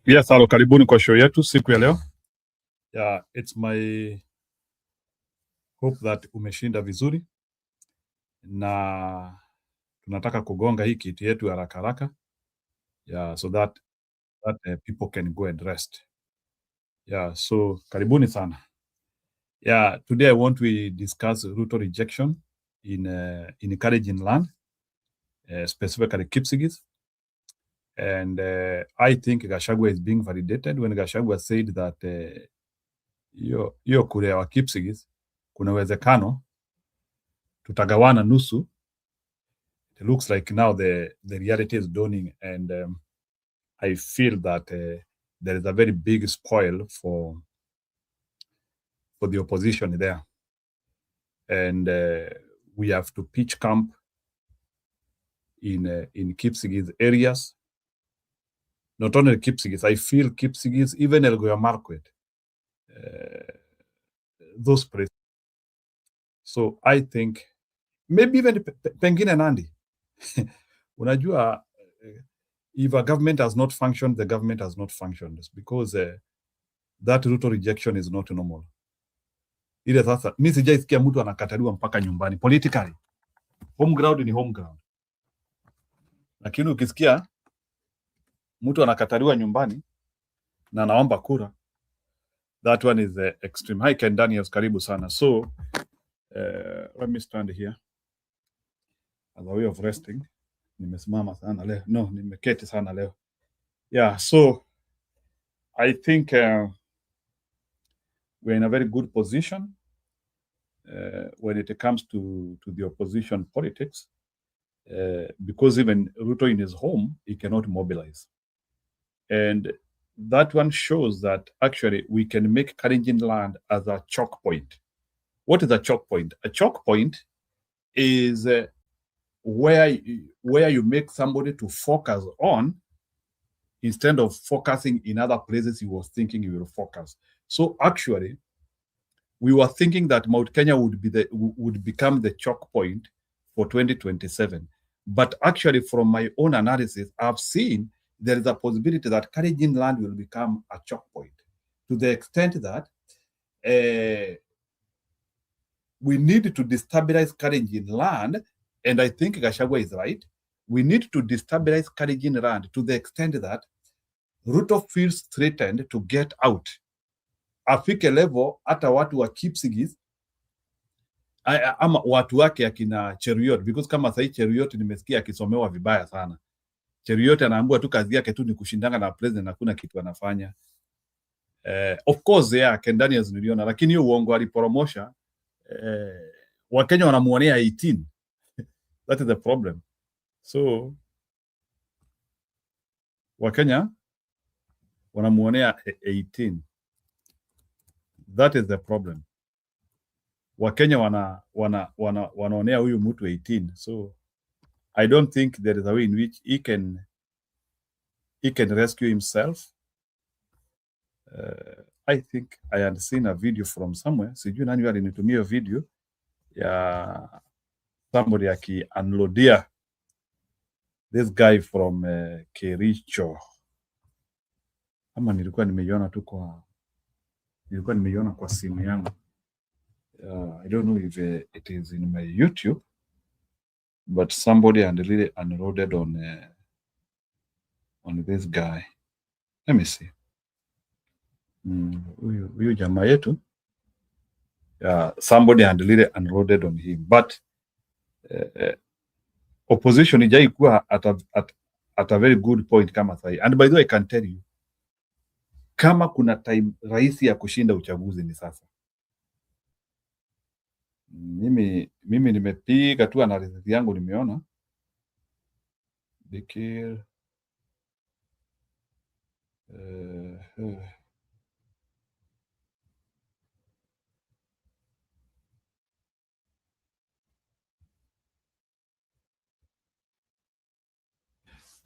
Yes, halo, karibuni kwa show yetu siku ya leo. Yeah, it's my hope that umeshinda vizuri na tunataka kugonga hii kiti yetu haraka haraka. Yeah, so that people can go and rest. Yeah, so karibuni sana. Yeah, today I want to discuss Ruto rejection in encouraging land, specifically Kipsigis. And I think Gachagua is being validated when Gachagua said that hiyo kura wa Kipsigis kuna uwezekano tutagawana nusu. It looks like now the reality is dawning, and I feel that there is a very big spoil for the opposition there, and we have to pitch camp in Kipsigis areas. Not only Kipsigis, I feel Kipsigis, even Elgeyo Marakwet, those places. So I think maybe even pengine Nandi. Unajua, if a government has not functioned, the government has not functioned, because that Ruto rejection is not normal. Ile sasa, mi sijaisikia mtu anakataliwa mpaka nyumbani. Politically, home ground ni home ground, lakini ukisikia mtu anakataliwa nyumbani na anaomba kura, that one is extreme. Hi Ken Daniels, karibu sana. So let me stand here as a way of resting. Nimesimama sana leo. No, nimeketi sana leo. Yeah, so I think we're in a very good position when it comes to the opposition politics, because even Ruto in his home, he cannot mobilize. And that one shows that actually we can make Kalenjin land as a choke point. What is a choke point? A choke point is where you make somebody to focus on instead of focusing in other places he was thinking he will focus. So actually, we were thinking that Mount Kenya would become the choke point for 2027. But actually, from my own analysis, I've seen there is a possibility that Kalenjin land will become a choke point, to the extent that we need to destabilize Kalenjin land. And I think Gachagua is right. We need to destabilize Kalenjin land to the extent that Ruto feels threatened to get out. Afike level hata watu wa Kipsigis ama watu wake akina Cheruiyot, because kama sahii Cheruiyot nimesikia akisomewa vibaya sana. Cheruiyot anaambiwa tu kazi yake tu ni kushindana na president, hakuna kitu anafanya. Of course Ken Daniels niliona, lakini hiyo uongo aliporomosha, Wakenya wanamuonea 18. That is the problem. So Wakenya wanamuonea 18. That is the problem. Wakenya wanaonea huyu mtu 18. So I don't think there is a way in which he can rescue himself. I think I had seen a video from somewhere. Sijui nani alinitumia video ya somebody aki-unloadia this guy from Kericho. Ama nilikuwa nimeiona kwa simu yangu. I don't know if it is in my YouTube, but somebody really unloaded on this guy. Let me see. Huyu jamaa yetu, somebody really unloaded on him, but opposition ijai kuwa at a very good point kama sahi. And by the way, I can tell you, kama kuna time rahisi ya kushinda uchaguzi ni sasa. Mimi nimepiga tu analysis yangu, nimeona Dikir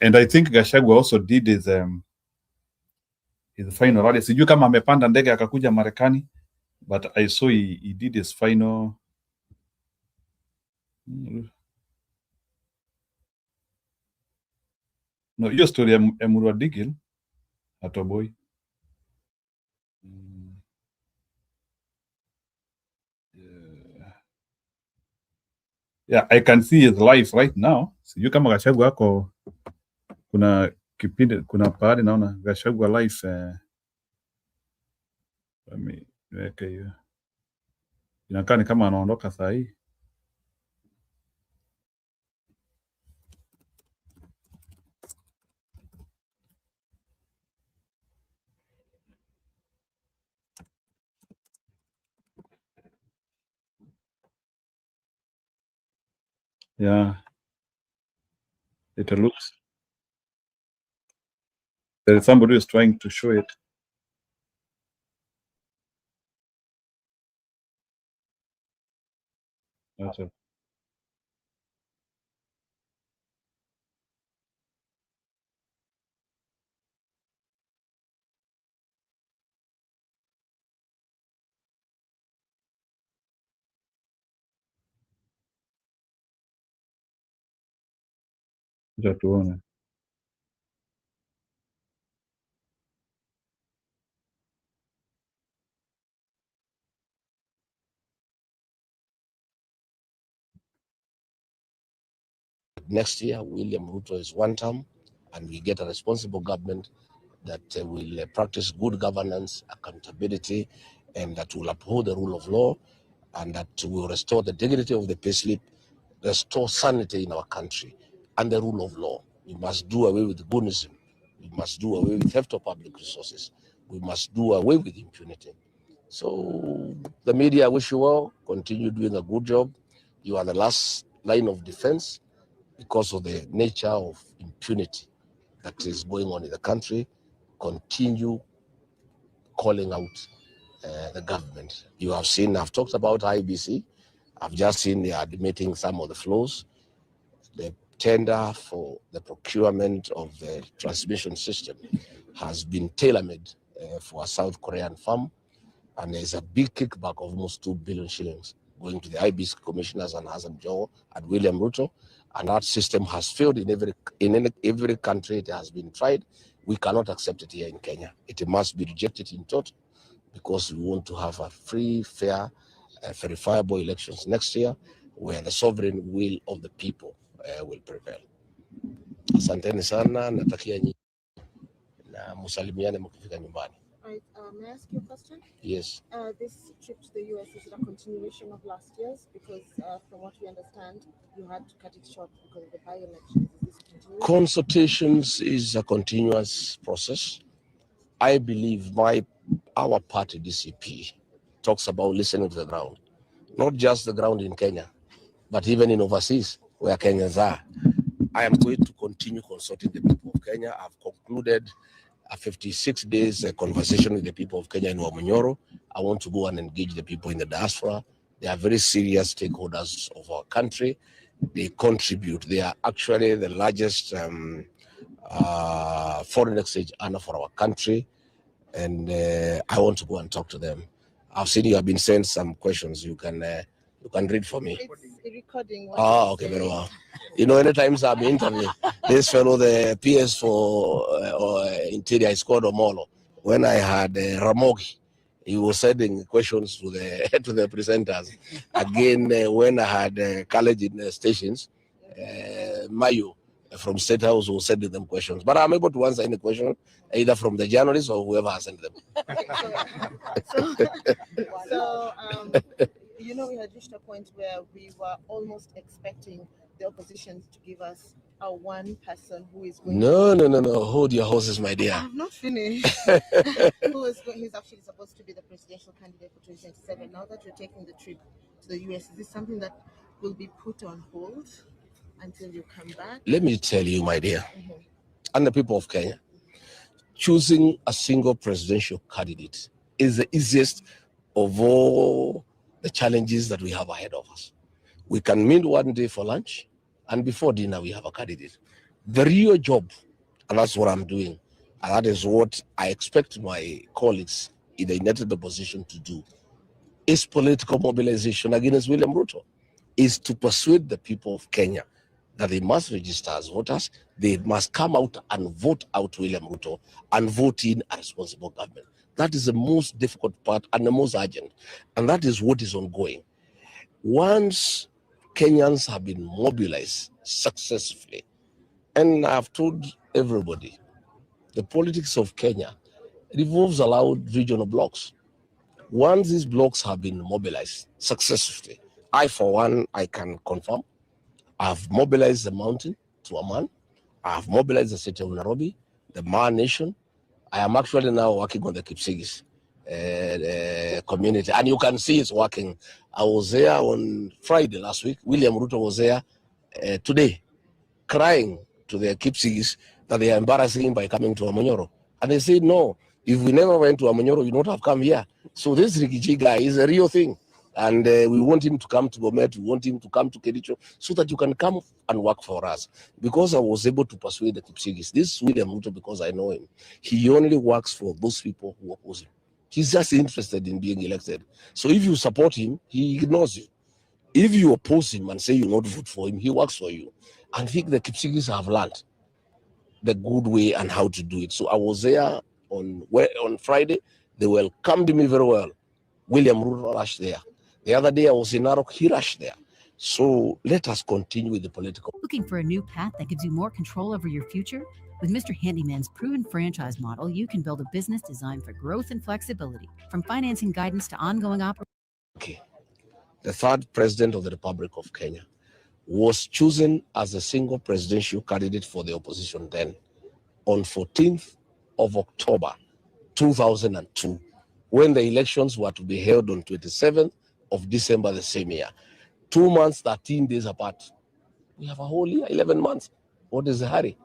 and I think Gachagua also did his final rally. Sijui kama amepanda ndege akakuja Marekani, but I saw he did his final. No, hiyo story ya Murwa Digil Atoboi. Yeah, I can see his live right now. Sijui kama Gachagua ako kuna kipindi, kuna pahali naona Gachagua live niweke hiyo. Inakaa ni kama anaondoka saa hii. Yeah, it looks there is somebody who is trying to show it. Acha. Acha tuone. Next year, William Ruto is one term, and we get a responsible government that will practice good governance, accountability, and that will uphold the rule of law, and that will restore the dignity of the payslip, restore sanity in our country, and the rule of law. We must do away with goonism. We must do away with theft of public resources. We must do away with impunity. So the media, I wish you well. Continue doing a good job. You are the last line of defense because of the nature of impunity that is going on in the country. Continue calling out the government. You have seen, I've talked about IBC. I've just seen they are admitting some of the flaws. The tender for the procurement of the transmission system has been tailor-made for a South Korean firm, and there's a big kickback of almost 2 billion shillings going to the IBC commissioners and Hassan Joho and William Ruto, and that system has failed in every country it has been tried. We cannot accept it here in Kenya. It must be rejected in total, because we want to have a free, fair, verifiable elections next year where the sovereign will of the people will prevail. Asanteni sana, natakia nyinyi na musalimiane mkifika nyumbani. Right, may I ask you a question? Yes. This trip to the US, is it a continuation of last year's? Because from what we understand, you had to cut it short because of the by-elections. Is this a continuation? Consultations is a continuous process. I believe our party, DCP, talks about listening to the ground. Not just the ground in Kenya, but even in overseas where Kenyans are. I am going to continue consulting the people of Kenya. I've concluded a 56 days conversation with the people of Kenya in Wamunyoro. I want to go and engage the people in the diaspora. They are very serious stakeholders of our country. They contribute. They are actually the largest foreign exchange earner for our country. And I want to go and talk to them. I've seen you have been sent some questions. You can read for me. It's recording. Okay, very well. You know, anytime I'm interviewing this fellow, the PS for Interior is called Omolo. When I had Ramogi, he was sending questions to the presenters. Again, when I had college in stations, Mayu from State House was sending them questions. But I'm able to answer any question, either from the journalists or whoever has sent them. You know, we had reached a point where we were almost expecting the opposition to give us a one person who is going No. Hold your horses, my dear. I'm not finished. He's actually supposed to be the presidential candidate for 2027. Now that you're taking the trip to the US, is this something that will be put on hold until you come back? Let me tell you, my dear, and the people of Kenya, choosing a single presidential candidate is the easiest of all the challenges that we have ahead of us. We can meet one day for lunch, and before dinner we have a candidate. The real job, and that's what I'm doing, and that is what I expect my colleagues in the United Opposition to do, is political mobilization against William Ruto, is to persuade the people of Kenya that they must register as voters. They must come out and vote out William Ruto and vote in a responsible government. That is the most difficult part and the most urgent. And that is what is ongoing. Once Kenyans have been mobilized successfully, and I've told everybody, the politics of Kenya revolves around regional blocks. Once these blocks have been mobilized successfully, I, for one, I can confirm, I've mobilized the mountain to Amman, I've mobilized the city of Nairobi, the Maa Nation. I am actually now working on the Kipsigis community, and you can see it's working. I was there on Friday last week. William Ruto was there today, crying to the Kipsigis that they are embarrassing him by coming to Amanyoro. And they said, no, if we never went to Amanyoro, you would not have come here. So this Rigiji guy is a real thing. And we want him to come to Bomet, we want him to come to Kericho, so that you can come and work for us. Because I was able to persuade the Kipsigis. This is William Ruto, because I know him. He only works for those people who oppose him. He's just interested in being elected. So if you support him, he ignores you. If you oppose him and say you not vote for him, he works for you. And I think the Kipsigis have learned the good way and how to do it. So I was there on Friday. They welcomed me very well. William Ruto rushed there. The other day I was in Narok, he rushed there. So let us continue with the political. Looking for a new path that gives you more control over your future? With Mr. Handyman's proven franchise model, you can build a business designed for growth and flexibility, from financing guidance to ongoing operations. Okay. The third president of the Republic of Kenya was chosen as a single presidential candidate for the opposition then on 14th of October 2002, when the elections were to be held on 27th of December the same year. 2 months, 13 days apart. We have a whole year, 11 months. What is the hurry?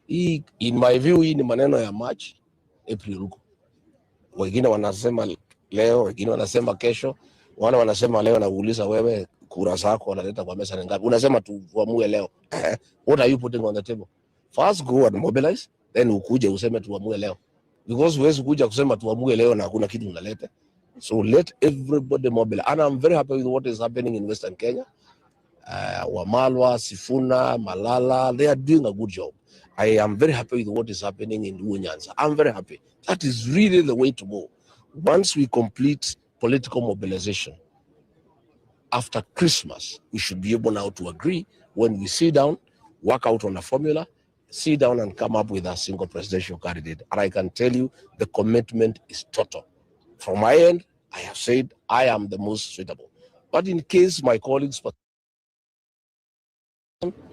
In my view, hii ni maneno ya March, April huko. Wengine wanasema leo, wengine wanasema kesho. Wana wanasema leo, na uuliza wewe kura zako wanaleta kwa mesa ngapi? Unasema tuamue leo. What are you putting on the table? First go and mobilize, then ukuje useme tuamue leo. Because huwezi kuja kusema tuamue leo na hakuna kitu unaleta. So let everybody mobilize. And I'm very happy with what is happening in Western Kenya. Wamalwa, Sifuna, Malala, they are doing a good job. I am very happy with what is happening in Nyanza. I'm very happy. That is really the way to go. Once we complete political mobilization, after Christmas, we should be able now to agree when we sit down, work out on a formula, sit down and come up with a single presidential candidate. And I can tell you the commitment is total. From my end, I have said I am the most suitable. But in case my colleagues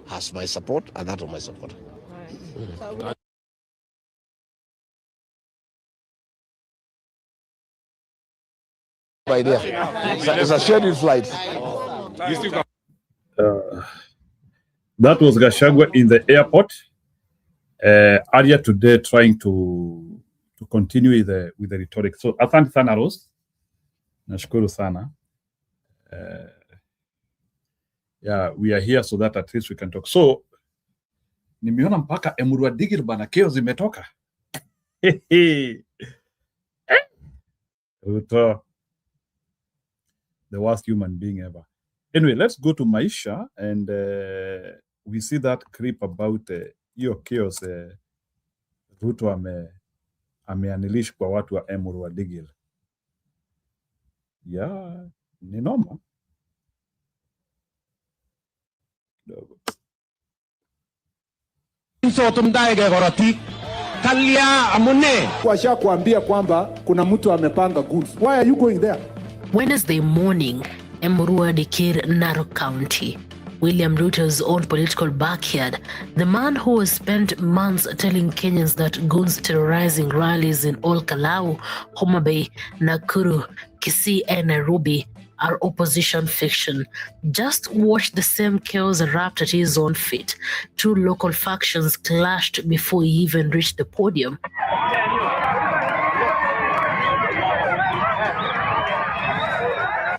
has my support, and that of my support. Right. Idea. It's a scheduled flight. That was Gachagua in the airport earlier today, trying to continue with the rhetoric. So asante sana Rose, nashukuru sana. Yeah, we are here so that at least we can talk. So nimeona mpaka Emurua Digir bana, keo zimetoka. Ruto, the worst human being ever. Anyway, let's go to Maisha, and we see that clip about hiyo chaos Ruto ameanilish kwa watu wa Emurua Digir. Yeah, ni noma. Washakuambia kwamba kuna mtu amepanga goons. Why are you going there? Wednesday morning, Emurua Dikir, Narok County, William Ruto's own political backyard, the man who has spent months telling Kenyans that goons terrorizing rallies in Ol Kalou, Homa Bay, Nakuru, Kisii and Nairobi are opposition fiction. Just watch the same chaos erupt at his own feet. Two local factions clashed before he even reached the podium.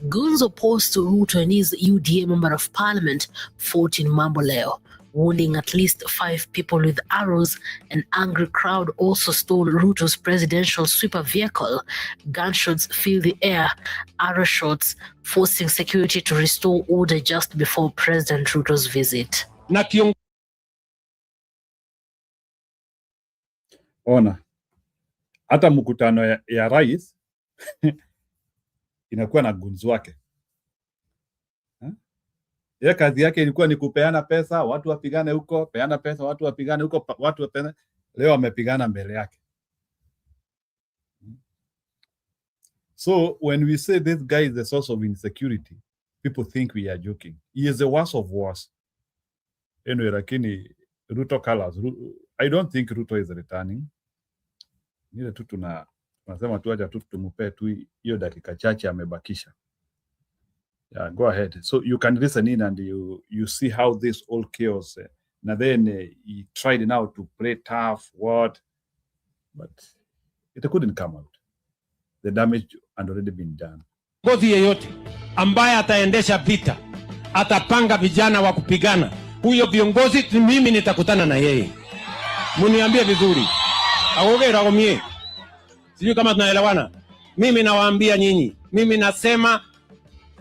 Goons opposed to Ruto and his UDA member of parliament fought in Mamboleo, wounding at least 5 people with arrows. An angry crowd also stole Ruto's presidential sweeper vehicle. Gunshots filled the air, arrow shots, forcing security to restore order just before President Ruto's visit. na Ona, hata mkutano ya rais inakuwa na gunzi wake. Yeye kazi yake ilikuwa ni kupeana pesa, watu wapigane huko, peana pesa, watu wapigane huko, watu wapigane. Leo wamepigana mbele yake. So when we say this guy is the source of insecurity, people think we are joking. He is the worst of worst. Anyway, lakini Ruto colors. I don't think Ruto is returning. Nile tu tunasema tu acha tu tumupe tu hiyo dakika chache amebakisha. Yeah, go ahead. So you can listen in and you see how this all chaos. And then he tried now to play tough, but it couldn't come out. The damage had already been done. Kiongozi yeyote ambaye ataendesha vita, atapanga vijana wa kupigana, huyo viongozi mimi nitakutana na yeye. Muniambie vizuri. Agogera gomie. Sijui kama tunaelewana. Mimi nawaambia nyinyi, mimi nasema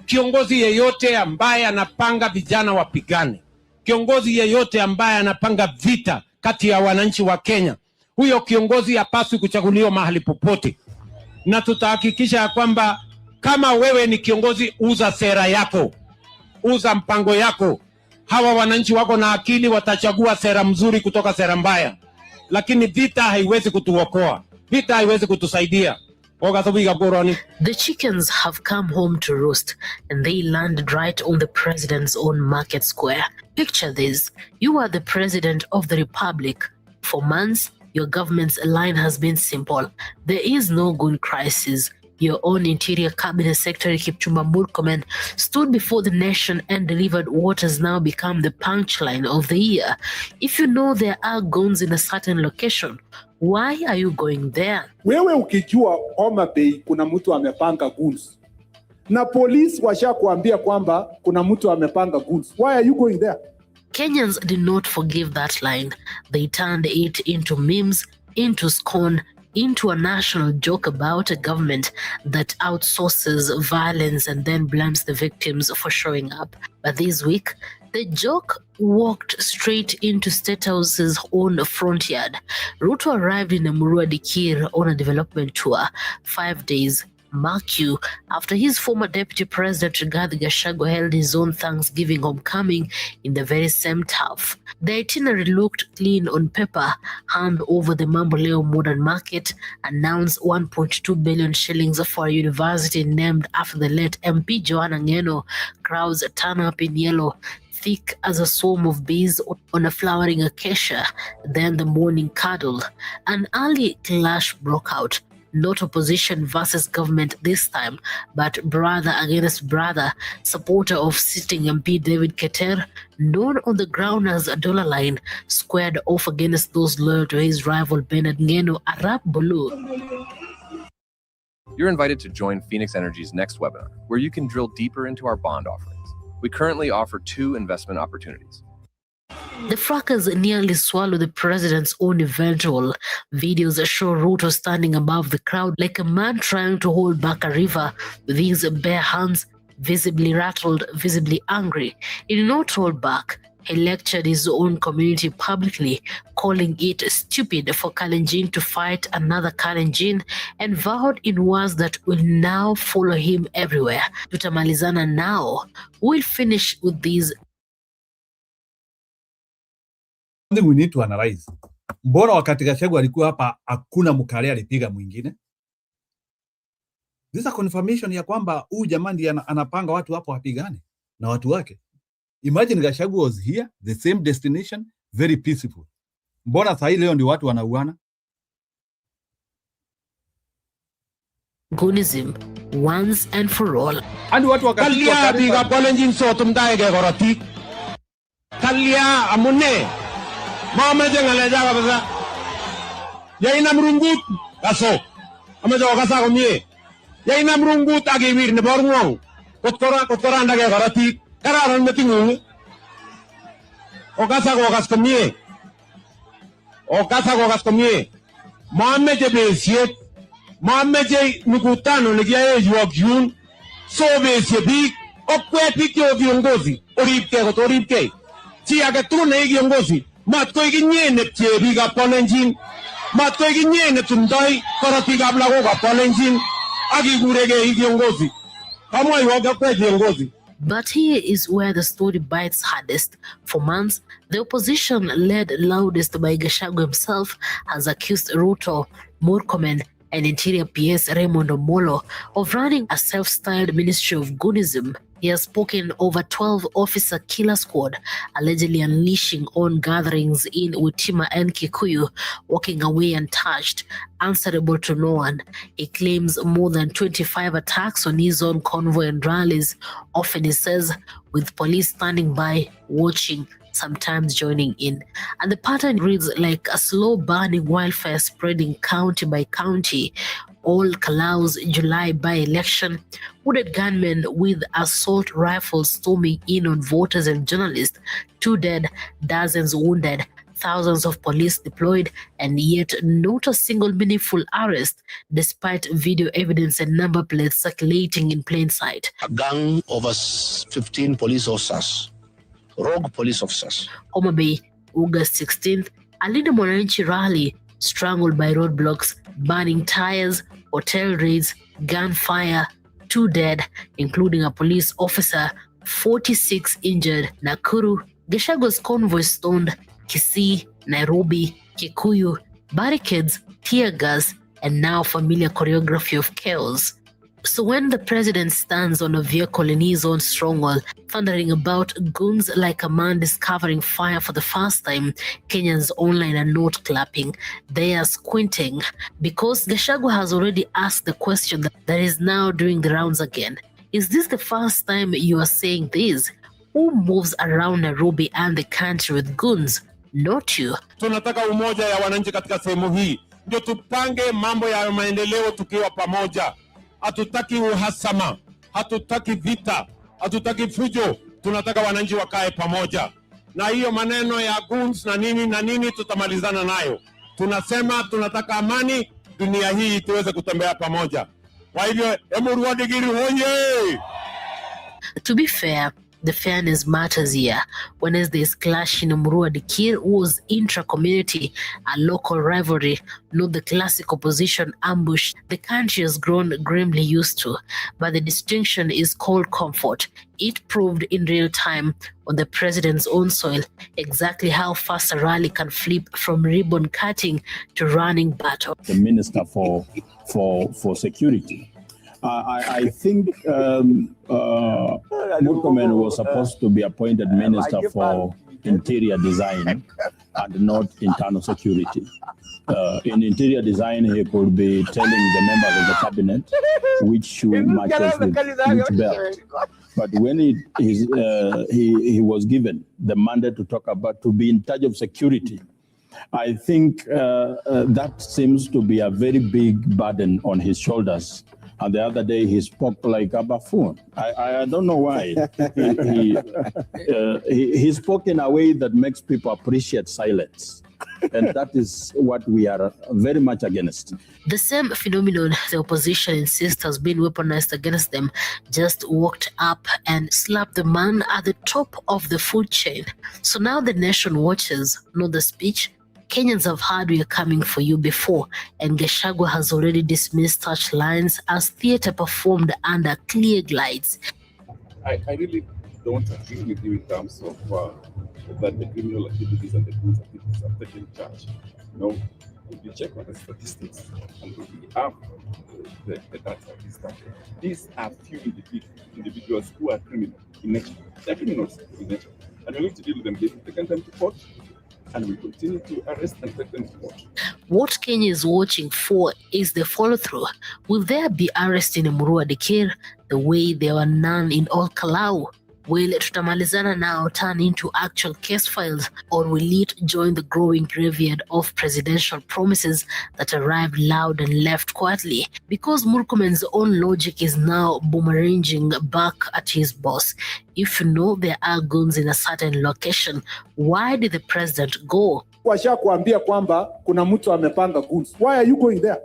kiongozi yeyote ambaye anapanga vijana wapigane, kiongozi yeyote ambaye anapanga vita kati ya wananchi wa Kenya, huyo kiongozi hapaswi kuchaguliwa mahali popote. Na tutahakikisha kwamba kama wewe ni kiongozi, uza sera yako, uza mpango yako. Hawa wananchi wako na akili, watachagua sera mzuri kutoka sera mbaya. Lakini vita haiwezi kutuokoa, vita haiwezi kutusaidia. The chickens have come home to roost, and they landed right on the president's own market square. Picture this. You are the president of the republic. For months, your government's line has been simple. There is no gun crisis. Your own Interior Cabinet Secretary Kipchumba Murkomen stood before the nation and delivered what has now become the punchline of the year. If you know there are guns in a certain location, why are you going there? Wewe ukijua Homa Bay kuna mtu amepanga guns, na polisi washakuambia kwamba kuna mtu amepanga guns, why are you going there? Kenyans did not forgive that line. They turned it into memes, into scorn, into a national joke about a government that outsources violence and then blames the victims for showing up. But this week, the joke walked straight into State House's own front yard. Ruto arrived in Emurua Dikir on a development tour, 5 days, mark you, after his former deputy president Rigathi Gachagua held his own Thanksgiving homecoming in the very same turf. The itinerary looked clean on paper. Hand over the Mamboleo Modern Market, announced 1.2 billion shillings for a university named after the late MP Joanna Ngeno. Crowds turn up in yellow, thick as a swarm of bees on a flowering acacia. Then the morning cuddle. An early clash broke out. Not opposition versus government this time, but brother against brother. Supporter of sitting MP David Keter, known on the ground as a dollar line, squared off against those loyal to his rival Bernard Ngeno Arap Bulu. You're invited to join Phoenix Energy's next webinar, where you can drill deeper into our bond offerings. We currently offer 2 investment opportunities. The fracas nearly swallowed the president's own eventual. Videos show Ruto standing above the crowd like a man trying to hold back a river with his bare hands, visibly rattled, visibly angry. He did not hold back. He lectured his own community publicly, calling it stupid for Kalenjin to fight another Kalenjin, and vowed in words that will now follow him everywhere. Tutamalizana now. We'll finish with these. I think we need to analyze. Mbona wakati Gachagua alikuwa hapa hakuna mkale alipiga mwingine? This is a confirmation ya kwamba huyu jamaa ndiye anapanga watu hapo wapigane na watu wake. Imagine Gachagua was here, the same destination, very peaceful. Mbona sasa leo ndio watu wanauana? Gunism once and for all. And watu wakati Kalia Kalenjin sotum daige gorati. Kalia amune. Mama jengale jaga basa. Yaina mrungut kaso. Amaja wakasa komye. Yaina mrungut agewir ne borngong. Kotkora ndage gorati. Kararan metingung. Okasa komye. Okasa komye. Mama je besiet. Mama je mikutano nikia yuak yun. So besie big. Okwe piki o viongozi. Oripke. Chi age tugul ne kiongozi mat koik inyendet chebikab Kalenjin, mat koik inyendet tindoi korotikab lagokab Kalenjin ak ikuregei kiongozi. Kamwaiwok akwek kiongozi. But here is where the story bites hardest. For months, the opposition, led loudest by Gachagua himself, has accused Ruto, Murkomen, and Interior PS Raymond Omolo of running a self-styled ministry of goonism. He has spoken over 12 officer killer squad, allegedly unleashing on gatherings in Witima and Kikuyu, walking away untouched, answerable to no one. He claims more than 25 attacks on his own convoy and rallies, often he says, with police standing by, watching, sometimes joining in. And the pattern reads like a slow-burning wildfire spreading county by county. All Kalau's July by-election, wounded gunmen with assault rifles storming in on voters and journalists, 2 dead, dozens wounded, thousands of police deployed, and yet not a single meaningful arrest, despite video evidence and number plates circulating in plain sight. A gang of us 15 police officers, rogue police officers. Homa Bay, August 16th, a Linda Mwananchi rally strangled by roadblocks, burning tires, hotel raids, gunfire, 2 dead, including a police officer, 46 injured. Nakuru, Gashagua's convoy stoned, Kisii, Nairobi, Kikuyu, barricades, tear gas, and now familiar choreography of chaos. So when the president stands on a vehicle in his own stronghold, thundering about goons like a man discovering fire for the first time, Kenyans online are not clapping. They are squinting because Gachagua has already asked the question that is now doing the rounds again. Is this the first time you are saying this? Who moves around Nairobi and the country with goons? Not you. Tunataka umoja ya wananchi katika sehemu hii. Ndio tupange mambo ya maendeleo tukiwa pamoja. Hatutaki uhasama, hatutaki vita, hatutaki fujo. Tunataka wananchi wakae pamoja. Na hiyo maneno ya goons na nini tutamalizana nayo. Tunasema tunataka amani, dunia hii tuweze kutembea pamoja. Kwa hivyo, Emurua Dikir hoye! To be fair, the fairness matters here. Wednesday's clash in Emurua Dikir was intra-community, a local rivalry, not the classic opposition ambush the country has grown grimly used to. But the distinction is called comfort. It proved in real time on the president's own soil exactly how fast a rally can flip from ribbon cutting to running battle. The Minister for Security. I think Murkomen was supposed to be appointed Minister for Interior Design and not Internal Security. In Interior Design, he could be telling the members of the cabinet which shoe matches with which belt. But when he was given the mandate to be in charge of security, I think that seems to be a very big burden on his shoulders. And the other day he spoke like a buffoon. I don't know why. He spoke in a way that makes people appreciate silence. And that is what we are very much against. The same phenomenon the opposition insists has been weaponized against them just walked up and slapped the man at the top of the food chain. So now the nation watches, not the speech. Kenyans have heard we are coming for you before, and Gachagua has already dismissed such lines as theatre performed under clear glides. I really don't agree with you in terms of that the criminal activities and the goods activities are taken charge. No, if you check on the statistics and we have the data is that these are few individuals who are criminal in nature. They are criminals in nature. And we need to deal with them. They've taken them to court, and we continue to arrest and take them to court. What Kenya is watching for is the follow-through. Will there be arrests in Emurua Dikir the way there were none in all Kalau? Will tutamalizana now turn into actual case files, or will it join the growing graveyard of presidential promises that arrived loud and left quietly? Because Murkomen's own logic is now boomeranging back at his boss. If you know there are guns in a certain location, why did the president go? Washakuambia kwamba kuna mtu amepanga guns. Why are you going there?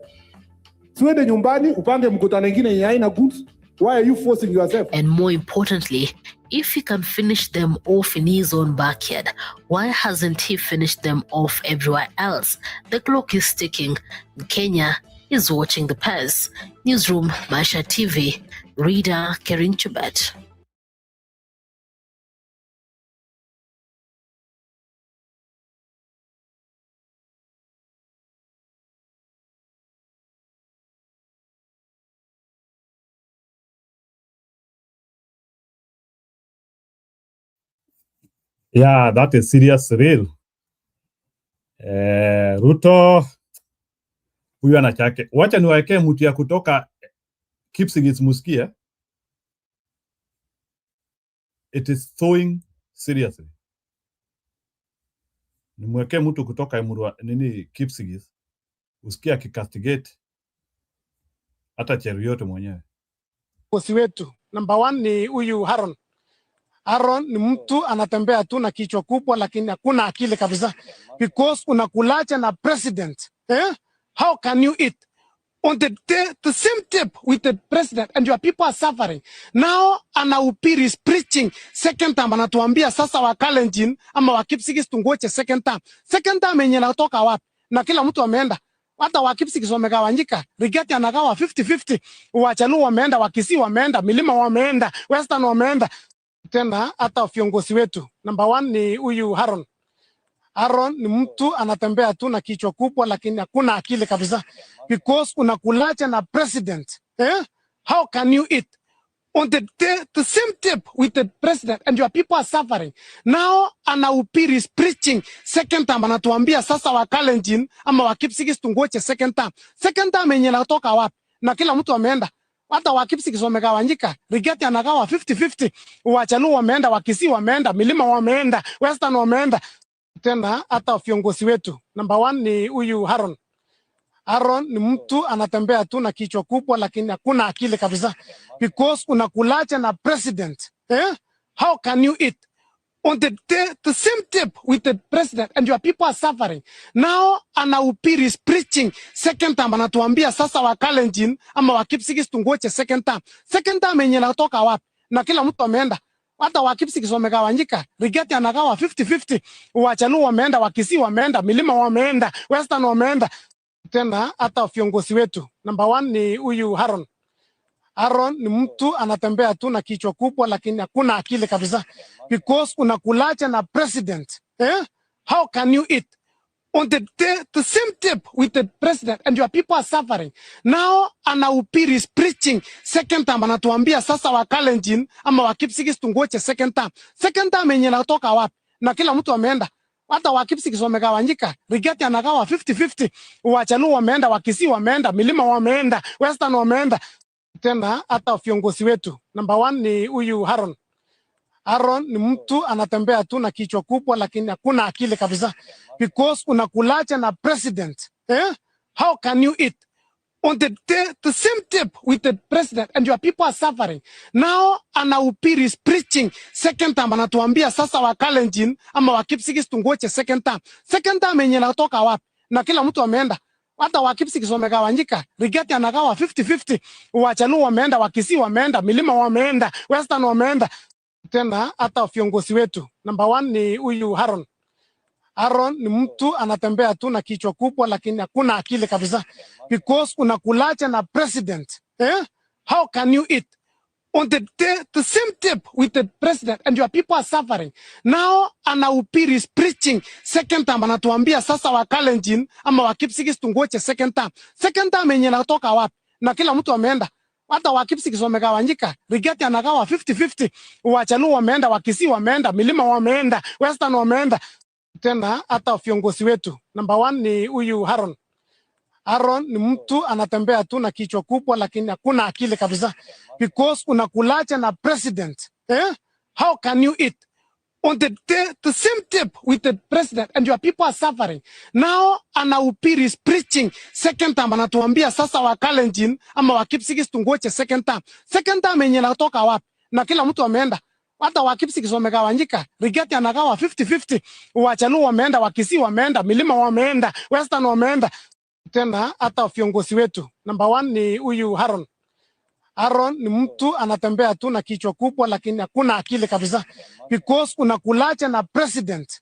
Tuende nyumbani upange mkutano mwingine yenye haina guns. Why are you forcing yourself? And more importantly, if he can finish them off in his own backyard, why hasn't he finished them off everywhere else? The clock is ticking. Kenya is watching the pass. Newsroom, Maisha TV. Reader, Kering Chubet. Yeah, that is serious real. Ruto huyu anachake. Wacha niwaekee mtu ya kutoka Kipsigis musikie. It is throwing seriously. Nimwekee mtu kutoka Kipsigis usikia akicastigate hata Cheruiyot mwenyewe. Bosi wetu number 1 ni huyu Haron. Haron ni mtu anatembea tu na kichwa kubwa lakini hakuna akili kabisa, because unakulacha na president. How can you eat on the same table with the president and your people are suffering? Now anahubiri is preaching second time, anatuambia sasa wa Kalenjin ama wa Kipsigis tungoje second time. Second time yenye natoka wapi? Na kila mtu ameenda. Hata wa Kipsigis wamegawanyika. Rigeti anagawa 50-50. Wachaluo wameenda, Wakisii wameenda, Milima wameenda, Western wameenda. Tena hata viongozi wetu number 1 ni huyu Haron. Haron ni mtu anatembea tu na kichwa kubwa lakini hakuna akili kabisa, because unakulacha na president. How can you eat on the same table with the president and your people are suffering? Now anahubiri is preaching second time, anatuambia sasa wa Kalenjin ama wa Kipsigis tungoje second time. Second time yenye natoka wapi? Na kila mtu ameenda. Hata wa Kipsigis wamegawanyika. Rigeti anagawa 50-50. Wachaluo wameenda, Wakisii wameenda, Milima wameenda, Western wameenda. Tena hata viongozi wetu number 1 ni huyu Haron. Haron ni mtu anatembea tu na kichwa kubwa lakini hakuna akili kabisa, because unakulacha na president. How can you eat on the same table with the president and your people are suffering? Now anahubiri is preaching second time, anatuambia sasa wa Kalenjin ama wa Kipsigis tungoje second time. Second time yenye natoka wapi? Na kila mtu ameenda. Hata wa Kipsigis wamegawanyika. Rigeti anagawa 50-50. Wachaluo wameenda, Wakisii wameenda, Milima wameenda, Western wameenda. Tena hata viongozi wetu number 1 ni huyu Haron. Haron ni mtu anatembea tu na kichwa kubwa lakini hakuna akili kabisa, because unakulacha na president. How can you eat on the same table with the president and your people are suffering? Now anahubiri is preaching second time, anatuambia sasa wa Kalenjin ama wa Kipsigis tungoje second time. Second time yenye natoka wapi? Na kila mtu ameenda. Hata wa Kipsigis wamegawanyika. Rigeti anagawa 50-50. Wachaluo wameenda, Wakisii wameenda, Milima wameenda, Western wameenda. Tena hata viongozi wetu number 1 ni huyu Haron. Haron ni mtu anatembea tu na kichwa kubwa lakini hakuna akili kabisa, because unakulacha na president. How can you eat on the same table with the president and your people are suffering? Now anahubiri is preaching second time, anatuambia sasa wa Kalenjin ama wa Kipsigis tungoje second time. Second time yenye natoka wapi? Na kila mtu ameenda. Hata wa Kipsigis wamegawanyika. Rigeti anagawa 50-50. Wachaluo wameenda, Wakisii wameenda, Milima wameenda, Western wameenda. Tena hata viongozi wetu number 1 ni huyu Haron. Haron ni mtu anatembea tu na kichwa kubwa lakini hakuna akili kabisa, because unakulacha na president. How can you eat on the same table with the president and your people are suffering? Now anahubiri is preaching second time, anatuambia sasa wa Kalenjin ama wa Kipsigis tungoje second time. Second time yenye natoka wapi? Na kila mtu ameenda. Hata wa Kipsigis wamegawanyika. Rigeti anagawa 50-50. Wachaluo wameenda, Wakisii wameenda, Milima wameenda, Western wameenda. Tena hata viongozi wetu number 1 ni huyu Haron. Haron ni mtu anatembea tu na kichwa kubwa lakini hakuna akili kabisa, because unakulacha na president. How can you eat on the same table with the president and your people are suffering? Now anahubiri is preaching second time, anatuambia sasa wa Kalenjin ama wa Kipsigis tungoje second time. Second time yenye natoka wapi? Na kila mtu ameenda. Hata wa Kipsigis wamegawanyika. Rigeti anagawa 50-50. Wachaluo wameenda, Wakisii wameenda, Milima wameenda, Western wameenda. Tena hata viongozi wetu number 1 ni huyu Haron. Aaron ni mtu anatembea tu na kichwa kubwa lakini hakuna akili kabisa. Because unakulacha na president.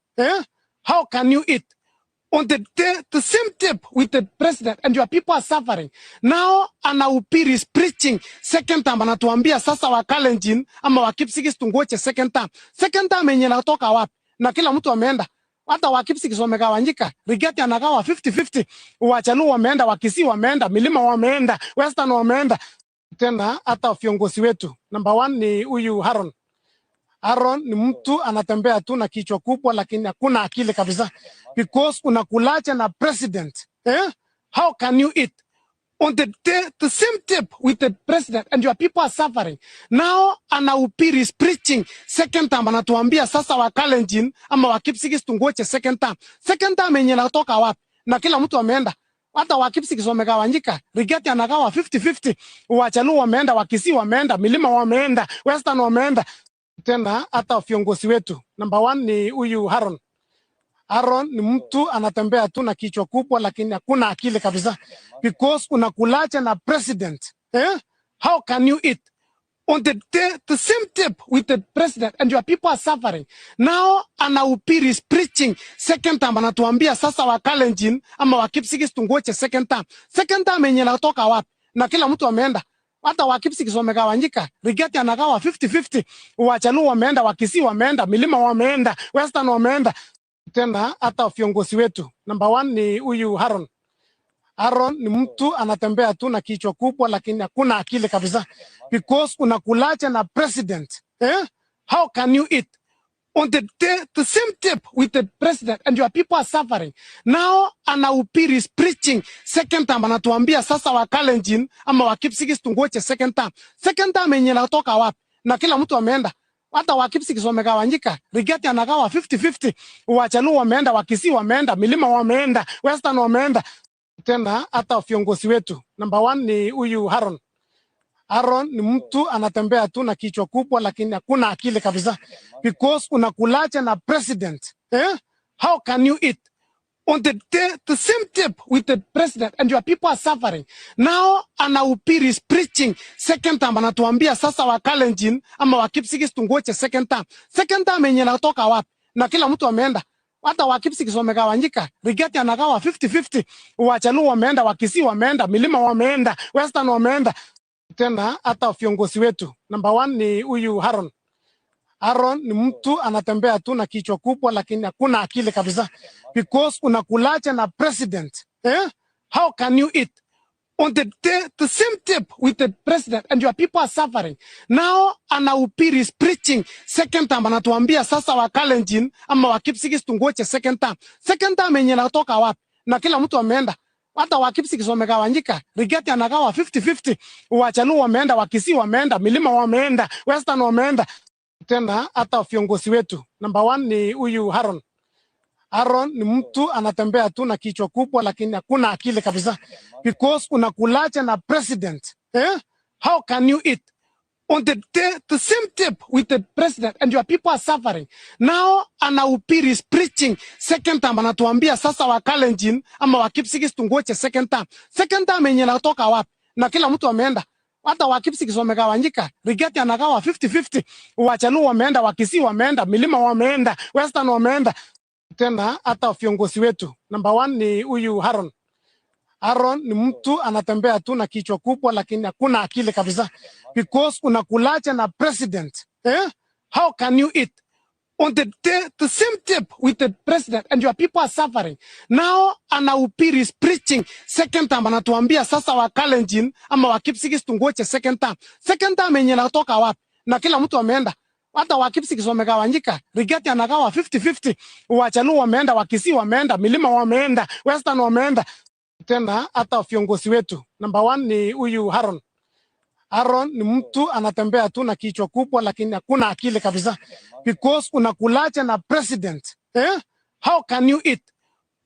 How can you eat on the same table with the president and your people are suffering? Now anahubiri is preaching second time, anatuambia sasa wa Kalenjin ama wa Kipsigis tungoche second time. Second time yenye natoka wapi? Na kila mtu ameenda. Hata wa Kipsigis wamegawanyika. Rigeti anagawa 50-50. Wachaluo wameenda, Wakisii wameenda, Milima wameenda, Western wameenda. Tena hata viongozi wetu. Number 1 ni huyu Haron. Aaron ni mtu anatembea tu na kichwa kubwa lakini hakuna akili kabisa. Because unakulacha na president. How can you eat on the same table with the president and your people are suffering? Now anahubiri is preaching second time, anatuambia sasa wa Kalenjin ama wa Kipsigis tungoche second time. Second time yenye natoka wapi? Na kila mtu ameenda. Hata wa Kipsigis wamegawanyika. Rigeti anagawa 50-50. Wachaluo wameenda, Wakisii wameenda, Milima wameenda, Western wameenda. Tena hata viongozi wetu. Number 1 ni huyu Haron. Aaron ni mtu anatembea tu na kichwa kubwa lakini hakuna akili kabisa. Because unakulacha na president. How can you eat on the same table with the president and your people are suffering? Now anahubiri is preaching second time, anatuambia sasa wa Kalenjin ama wa Kipsigis tungoche second time. Second time yenye natoka wapi? Na kila mtu ameenda. Hata wa Kipsigis wamegawanyika. Rigeti anagawa 50-50. Wachaluo wameenda, Wakisii wameenda, Milima wameenda, Western wameenda. Tena hata viongozi wetu. Number 1 ni huyu Haron. Aaron ni mtu anatembea tu na kichwa kubwa lakini hakuna akili kabisa. Because unakulacha na president. How can you eat on the same table with the president and your people are suffering? Now anahubiri is preaching second time, anatuambia sasa wa Kalenjin ama wa Kipsigis tungoche second time. Second time yenye natoka wapi? Na kila mtu ameenda. Hata wa Kipsigis wamegawanyika. Rigeti anagawa 50-50. Wachaluo wameenda, Wakisii wameenda, Milima wameenda, Western wameenda. Tena hata viongozi wetu. Number 1 ni huyu Haron. Aaron ni mtu anatembea tu na kichwa kubwa lakini hakuna akili kabisa. Because unakulacha na president. How can you eat on the same table with the president and your people are suffering? Now anahubiri is preaching second time, anatuambia sasa wa Kalenjin ama wa Kipsigis tungoche second time. Second time yenye natoka wapi? Na kila mtu ameenda. Hata wa Kipsigis wamegawanyika. Rigeti anagawa 50-50. Wachaluo wameenda, Wakisii wameenda, Milima wameenda, Western wameenda. Tena hata viongozi wetu. Number 1 ni huyu Haron. Aaron ni mtu anatembea tu na kichwa kubwa lakini hakuna akili kabisa. Because unakulacha na president. How can you eat on the same table with the president and your people are suffering? Now anahubiri is preaching second time, anatuambia sasa wa Kalenjin ama wa Kipsigis tungoche second time. Second time yenye natoka wapi? Na kila mtu ameenda. Hata wa Kipsigis wamegawanyika. Rigeti anagawa 50-50. Wachaluo wameenda, Wakisii wameenda, Milima wameenda, Western wameenda. Tena hata viongozi wetu. Number 1 ni huyu Haron. Aaron ni mtu anatembea tu na kichwa kubwa lakini hakuna akili kabisa. Because unakulacha na president. How can you eat on the same table with the president and your people are suffering? Now anahubiri is preaching second time, anatuambia sasa wa Kalenjin ama wa Kipsigis tungoche second time. Second time yenye natoka wapi? Na kila mtu ameenda. Hata wa Kipsigis wamegawanyika. Rigeti anagawa 50-50. Wachaluo wameenda, Wakisii wameenda, Milima wameenda, Western wameenda. Tena hata viongozi wetu. Number 1 ni huyu Haron. Aaron ni mtu anatembea tu na kichwa kubwa lakini hakuna akili kabisa. Because unakulacha na president. How can you eat on the same table with the president and your people are suffering? Now anahubiri is preaching second time, anatuambia sasa wa Kalenjin ama wa Kipsigis tungoche second time. Second time yenye natoka wapi? Na kila mtu ameenda. Hata wa Kipsigis wamegawanyika. Rigeti anagawa 50-50. Wachaluo wameenda, Wakisii wameenda, Milima wameenda, Western wameenda. Tena hata viongozi wetu. Number 1 ni huyu Haron. Aaron ni mtu anatembea tu na kichwa kubwa lakini hakuna akili kabisa. Because unakulacha na president. How can you eat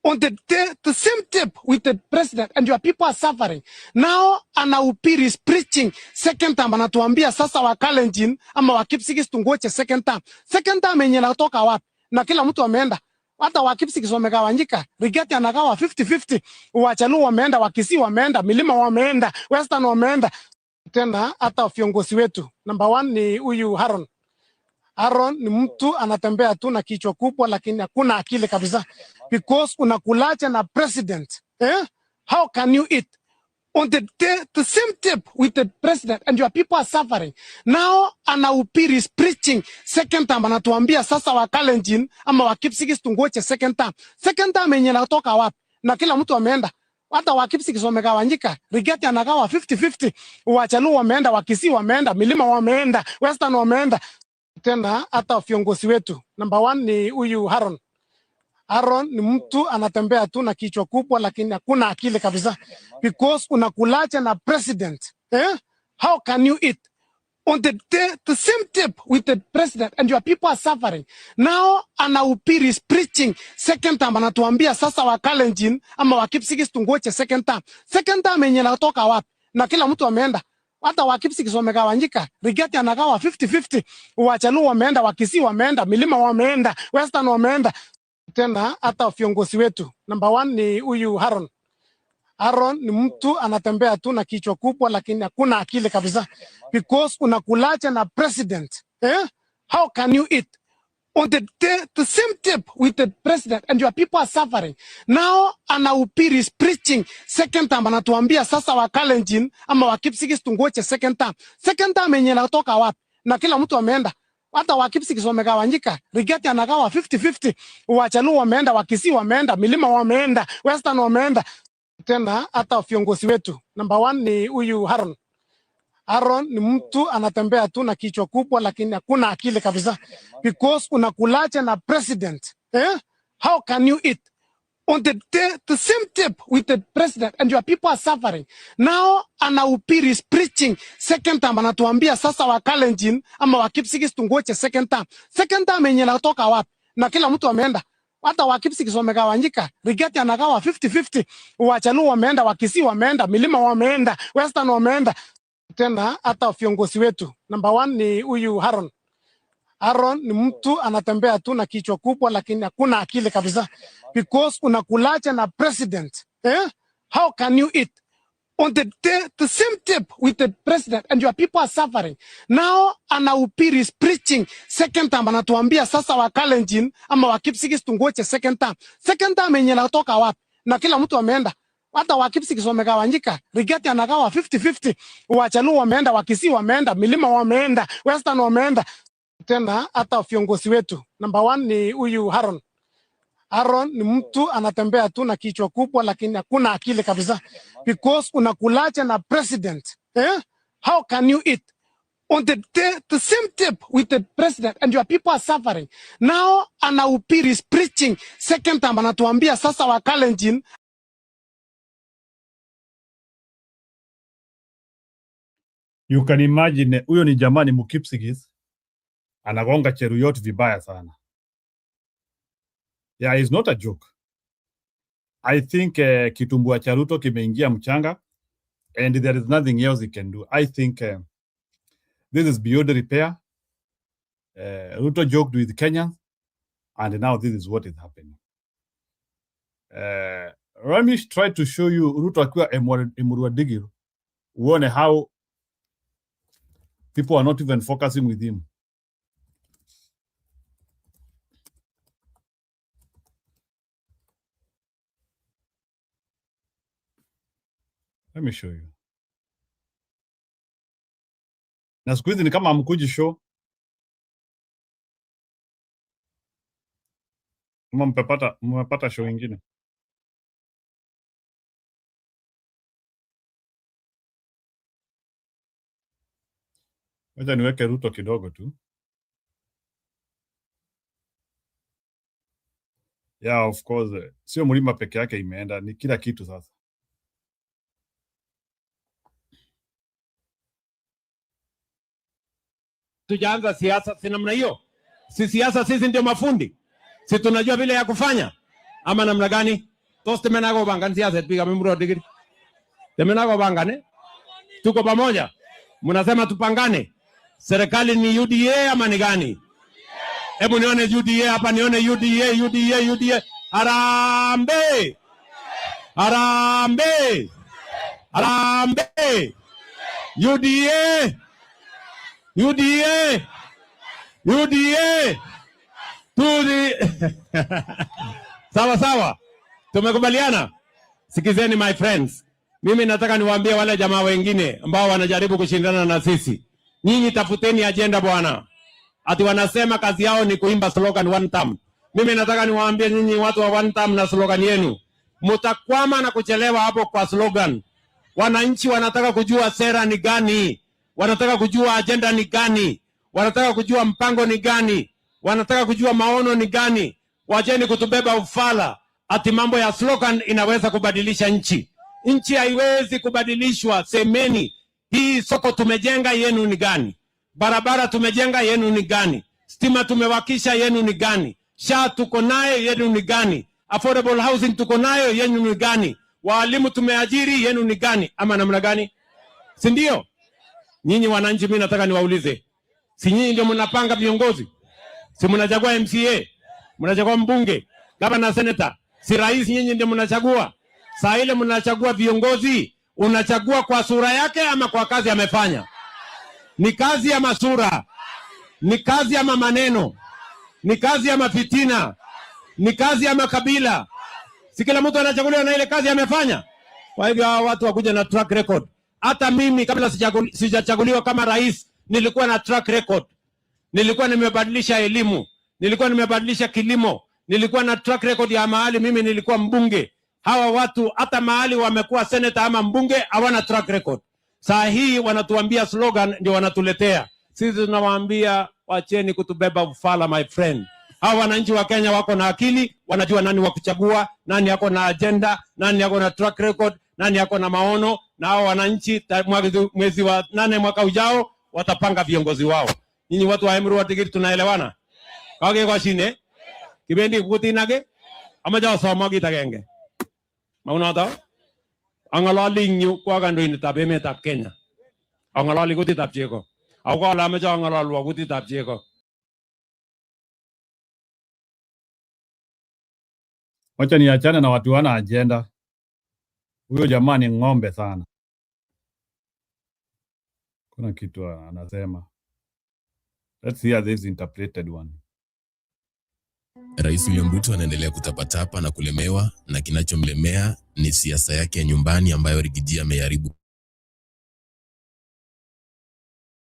on the same table with the president and your people are suffering? Now anahubiri is preaching second time, anatuambia sasa wa Kalenjin ama wa Kipsigis tungoche second time. Second time yenye natoka wapi? Na kila mtu ameenda. Hata wa Kipsigis wamegawanyika. Rigeti anagawa 50-50. Wachaluo wameenda, Wakisii wameenda, Milima wameenda, Western wameenda. tena hata viongozi wetu. Number 1 ni huyu Haron. Haron ni mtu anatembea tu na kichwa kubwa lakini hakuna akili kabisa. Because unakulacha na president. How can you eat on the same table with the president and your people are suffering? Now anahubiri is preaching second time, anatuambia sasa wa Kalenjin ama wa Kipsigis tungoje second time. Second time yenye natoka wapi? Na kila mtu ameenda. Hata wa Kipsigis wamegawanyika. Rigeti anagawa 50-50. Wachaluo wameenda, Wakisii wameenda, Milima wameenda, Western wameenda. Tena hata viongozi wetu. Number 1 ni huyu Haron. Haron ni mtu anatembea tu na kichwa kubwa lakini hakuna akili kabisa. Because unakulacha na president. How can you eat on the same table with the president and your people are suffering? Now anahubiri is preaching second time, anatuambia sasa wa Kalenjin ama wa Kipsigis tungoje second time. Second time yenye natoka wapi? Na kila mtu ameenda. Hata wa Kipsigis wamegawanyika. Rigeti anagawa 50-50. Wachaluo wameenda, Wakisii wameenda, Milima wameenda, Western wameenda. Tena hata viongozi wetu. Number 1 ni huyu Haron. Haron ni mtu anatembea tu na kichwa kubwa lakini hakuna akili kabisa. Because unakulacha na president. How can you eat on the same table with the president and your people are suffering? Now anahubiri is preaching second time, anatuambia sasa wa Kalenjin ama wa Kipsigis tungoje second time. Second time yenye natoka wapi? Na kila mtu ameenda. Hata wa Kipsigis wamegawanyika. Rigeti anagawa 50-50. Wachaluo wameenda, Wakisii wameenda, Milima wameenda, Western wameenda. Tena hata viongozi wetu. Number 1 ni huyu Haron. Haron ni mtu anatembea tu na kichwa kubwa lakini hakuna akili kabisa. Because unakulacha na president. How can you eat on the same table with the president and your people are suffering? Now anahubiri is preaching second time, anatuambia sasa wa Kalenjin ama wa Kipsigis tungoje second time. Second time yenye natoka wapi? Na kila mtu ameenda. Hata wa Kipsigis wamegawanyika. Rigeti anagawa 50-50. Wachaluo wameenda, Wakisii wameenda, Milima wameenda, Western wameenda. Tena hata viongozi wetu. Number 1 ni huyu Haron. Haron ni mtu anatembea tu na kichwa kubwa lakini hakuna akili kabisa. Because unakulacha na president. How can you eat on the same table with the president and your people are suffering? Now anahubiri is preaching second time, anatuambia sasa wa Kalenjin ama wa Kipsigis tungoje second time. Second time yenye natoka wapi? Na kila mtu ameenda. Hata wa Kipsigis wamegawanyika. Rigeti anagawa 50-50. Wachaluo wameenda, Wakisii wameenda, Milima wameenda, Western wameenda. Tena hata viongozi wetu. Number 1 ni huyu Haron. Haron ni mtu anatembea tu na kichwa kubwa lakini hakuna akili kabisa. Because unakulacha na president. How can you eat on the same table with the president and your people are suffering? Now anahubiri is preaching second time, anatuambia sasa wa Kalenjin. You can imagine, huyo ni jamani Mukipsigis anagonga Cheruyot vibaya sana. Yeah, it's not a joke. I think kitumbua cha Ruto kimeingia mchanga and there is nothing else he can do. I think this is beyond repair. Ruto joked with Kenyans and now this is what is happening. Let me try to show you Ruto akiwa Emurua Digiru. Uone how people are not even focusing with him. Let me show you. Na siku hizi ni kama hamkuji show. Kama mmepata show ingine. Wacha niweke Ruto kidogo tu. Yeah, of course. Sio Mlima peke yake imeenda, ni kila kitu sasa. Tujaanza siasa si namna hiyo. Si siasa sisi ndio mafundi. Si tunajua vile ya kufanya. Ama namna gani? Toste menago bangani siasa piga Emurua Digiri. Temenago bangane. Tuko pamoja. Mnasema tupangane. Serikali ni UDA ama ni gani? Hebu nione UDA hapa, nione UDA. Harambee! Harambee! Harambee! UDA, UDA, UDA to the sawa sawa, tumekubaliana. Sikizeni my friends, mimi nataka niwaambie wale jamaa wengine ambao wanajaribu kushindana na sisi, nyinyi tafuteni agenda bwana. Ati wanasema kazi yao ni kuimba slogan one term. Mimi nataka niwaambie nyinyi watu wa one term na slogan yenu, mtakwama na kuchelewa hapo kwa slogan. Wananchi wanataka kujua sera ni gani, wanataka kujua agenda ni gani, wanataka kujua mpango ni gani, wanataka kujua maono ni gani. Wacheni kutubeba ufala ati mambo ya slogan inaweza kubadilisha nchi. Nchi haiwezi kubadilishwa. Semeni hii soko tumejenga yenu ni gani? Barabara tumejenga yenu ni gani? Stima tumewakisha yenu ni gani? SHA tuko nayo yenu ni gani? Affordable housing tuko nayo yenu ni gani? Walimu tumeajiri yenu ni gani? Ama namna gani? Si ndio? Nyinyi wananchi, mimi nataka niwaulize, si nyinyi ndio mnapanga viongozi? Si mnachagua MCA, mnachagua mbunge, gavana, senator, si rais nyinyi ndio mnachagua? Saa ile mnachagua viongozi, unachagua kwa sura yake ama kwa kazi amefanya? Ni kazi ya masura? Ni kazi ya maneno? Ni kazi ya mafitina? Ni kazi ya makabila? Si kila mtu anachaguliwa na ile kazi amefanya? Kwa hivyo hawa watu wakuja na track record. Hata mimi kabla sijachaguliwa kama rais nilikuwa na track record. Nilikuwa nimebadilisha elimu, nilikuwa nimebadilisha kilimo, nilikuwa na track record ya mahali mimi nilikuwa mbunge. Hawa watu hata mahali wamekuwa senator ama mbunge hawana track record. Saa hii wanatuambia slogan ndio wanatuletea. Sisi tunawaambia wacheni kutubeba ufala my friend. Hawa wananchi wa Kenya wako na akili, wanajua nani wa kuchagua, nani yako na agenda, nani yako na track record, nani yako na maono, na hawa wananchi mwezi wa 8 mwaka ujao watapanga viongozi wao. Nyinyi watu wa Emurua Dikir tunaelewana? Kage kwa shine kibendi kutinage ama jao somo kitagenge. Mauna daw angalali nyu kwa kandoindet ab emetab Kenya. Angalali kutitab chego. Ako alama jao angalalwa kutitab chego. Wacha niachane na watu wana agenda. Huyo jamaa ni ng'ombe sana. Kuna kitu anasema. Let's hear this interpreted one. Rais William Ruto anaendelea kutapatapa na kulemewa, na kinachomlemea ni siasa yake ya nyumbani ambayo Rigiji ameharibu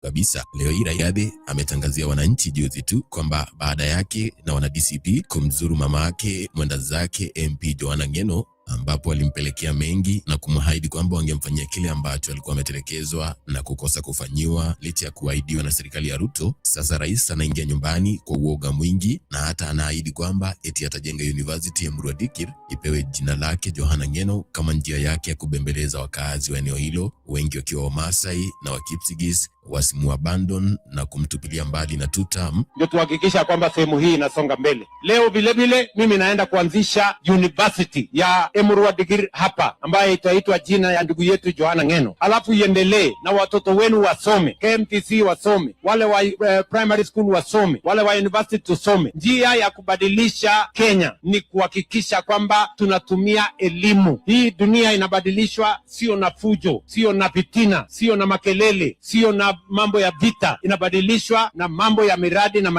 kabisa. Leo hii Rigathi ametangazia wananchi juzi tu kwamba baada yake na wana DCP kumzuru mama yake mwenda zake MP Joanna Ngeno, ambapo alimpelekea mengi na kumhaidi kwamba wangemfanyia kile ambacho alikuwa ametelekezwa na kukosa kufanyiwa licha ya kuahidiwa na serikali ya Ruto. Sasa rais anaingia nyumbani kwa uoga mwingi, na hata anaahidi kwamba eti atajenga university ya Emurua Dikir ipewe jina lake Joanna Ngeno kama njia yake ya kubembeleza wakazi wa eneo hilo, wengi wakiwa Wamasai na Wakipsigis, wasimuabandon na kumtupilia mbali na tutam. Ndio tuhakikisha kwamba sehemu hii inasonga mbele. Leo vile vile mimi naenda kuanzisha university ya Emurua Dikir hapa ambayo itaitwa jina ya ndugu yetu Joanna Ngeno. Alafu iendelee na watoto wenu wasome, KMTC wasome, wale wa primary school wasome, wale wa university tusome. Njia ya kubadilisha Kenya ni kuhakikisha kwamba tunatumia elimu. Hii dunia inabadilishwa sio na fujo, sio na fitina, sio na makelele, sio na mambo ya vita. Inabadilishwa na mambo ya miradi na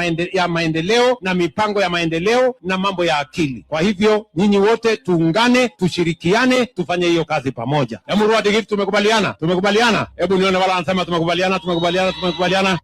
maendeleo na mipango ya maendeleo na mambo ya akili. Kwa hivyo nyinyi wote tuungane, tushirikiane, tufanye hiyo kazi pamoja. Emurua Dikir tumekubaliana? Tumekubaliana? Hebu nione wala anasema tumekubaliana.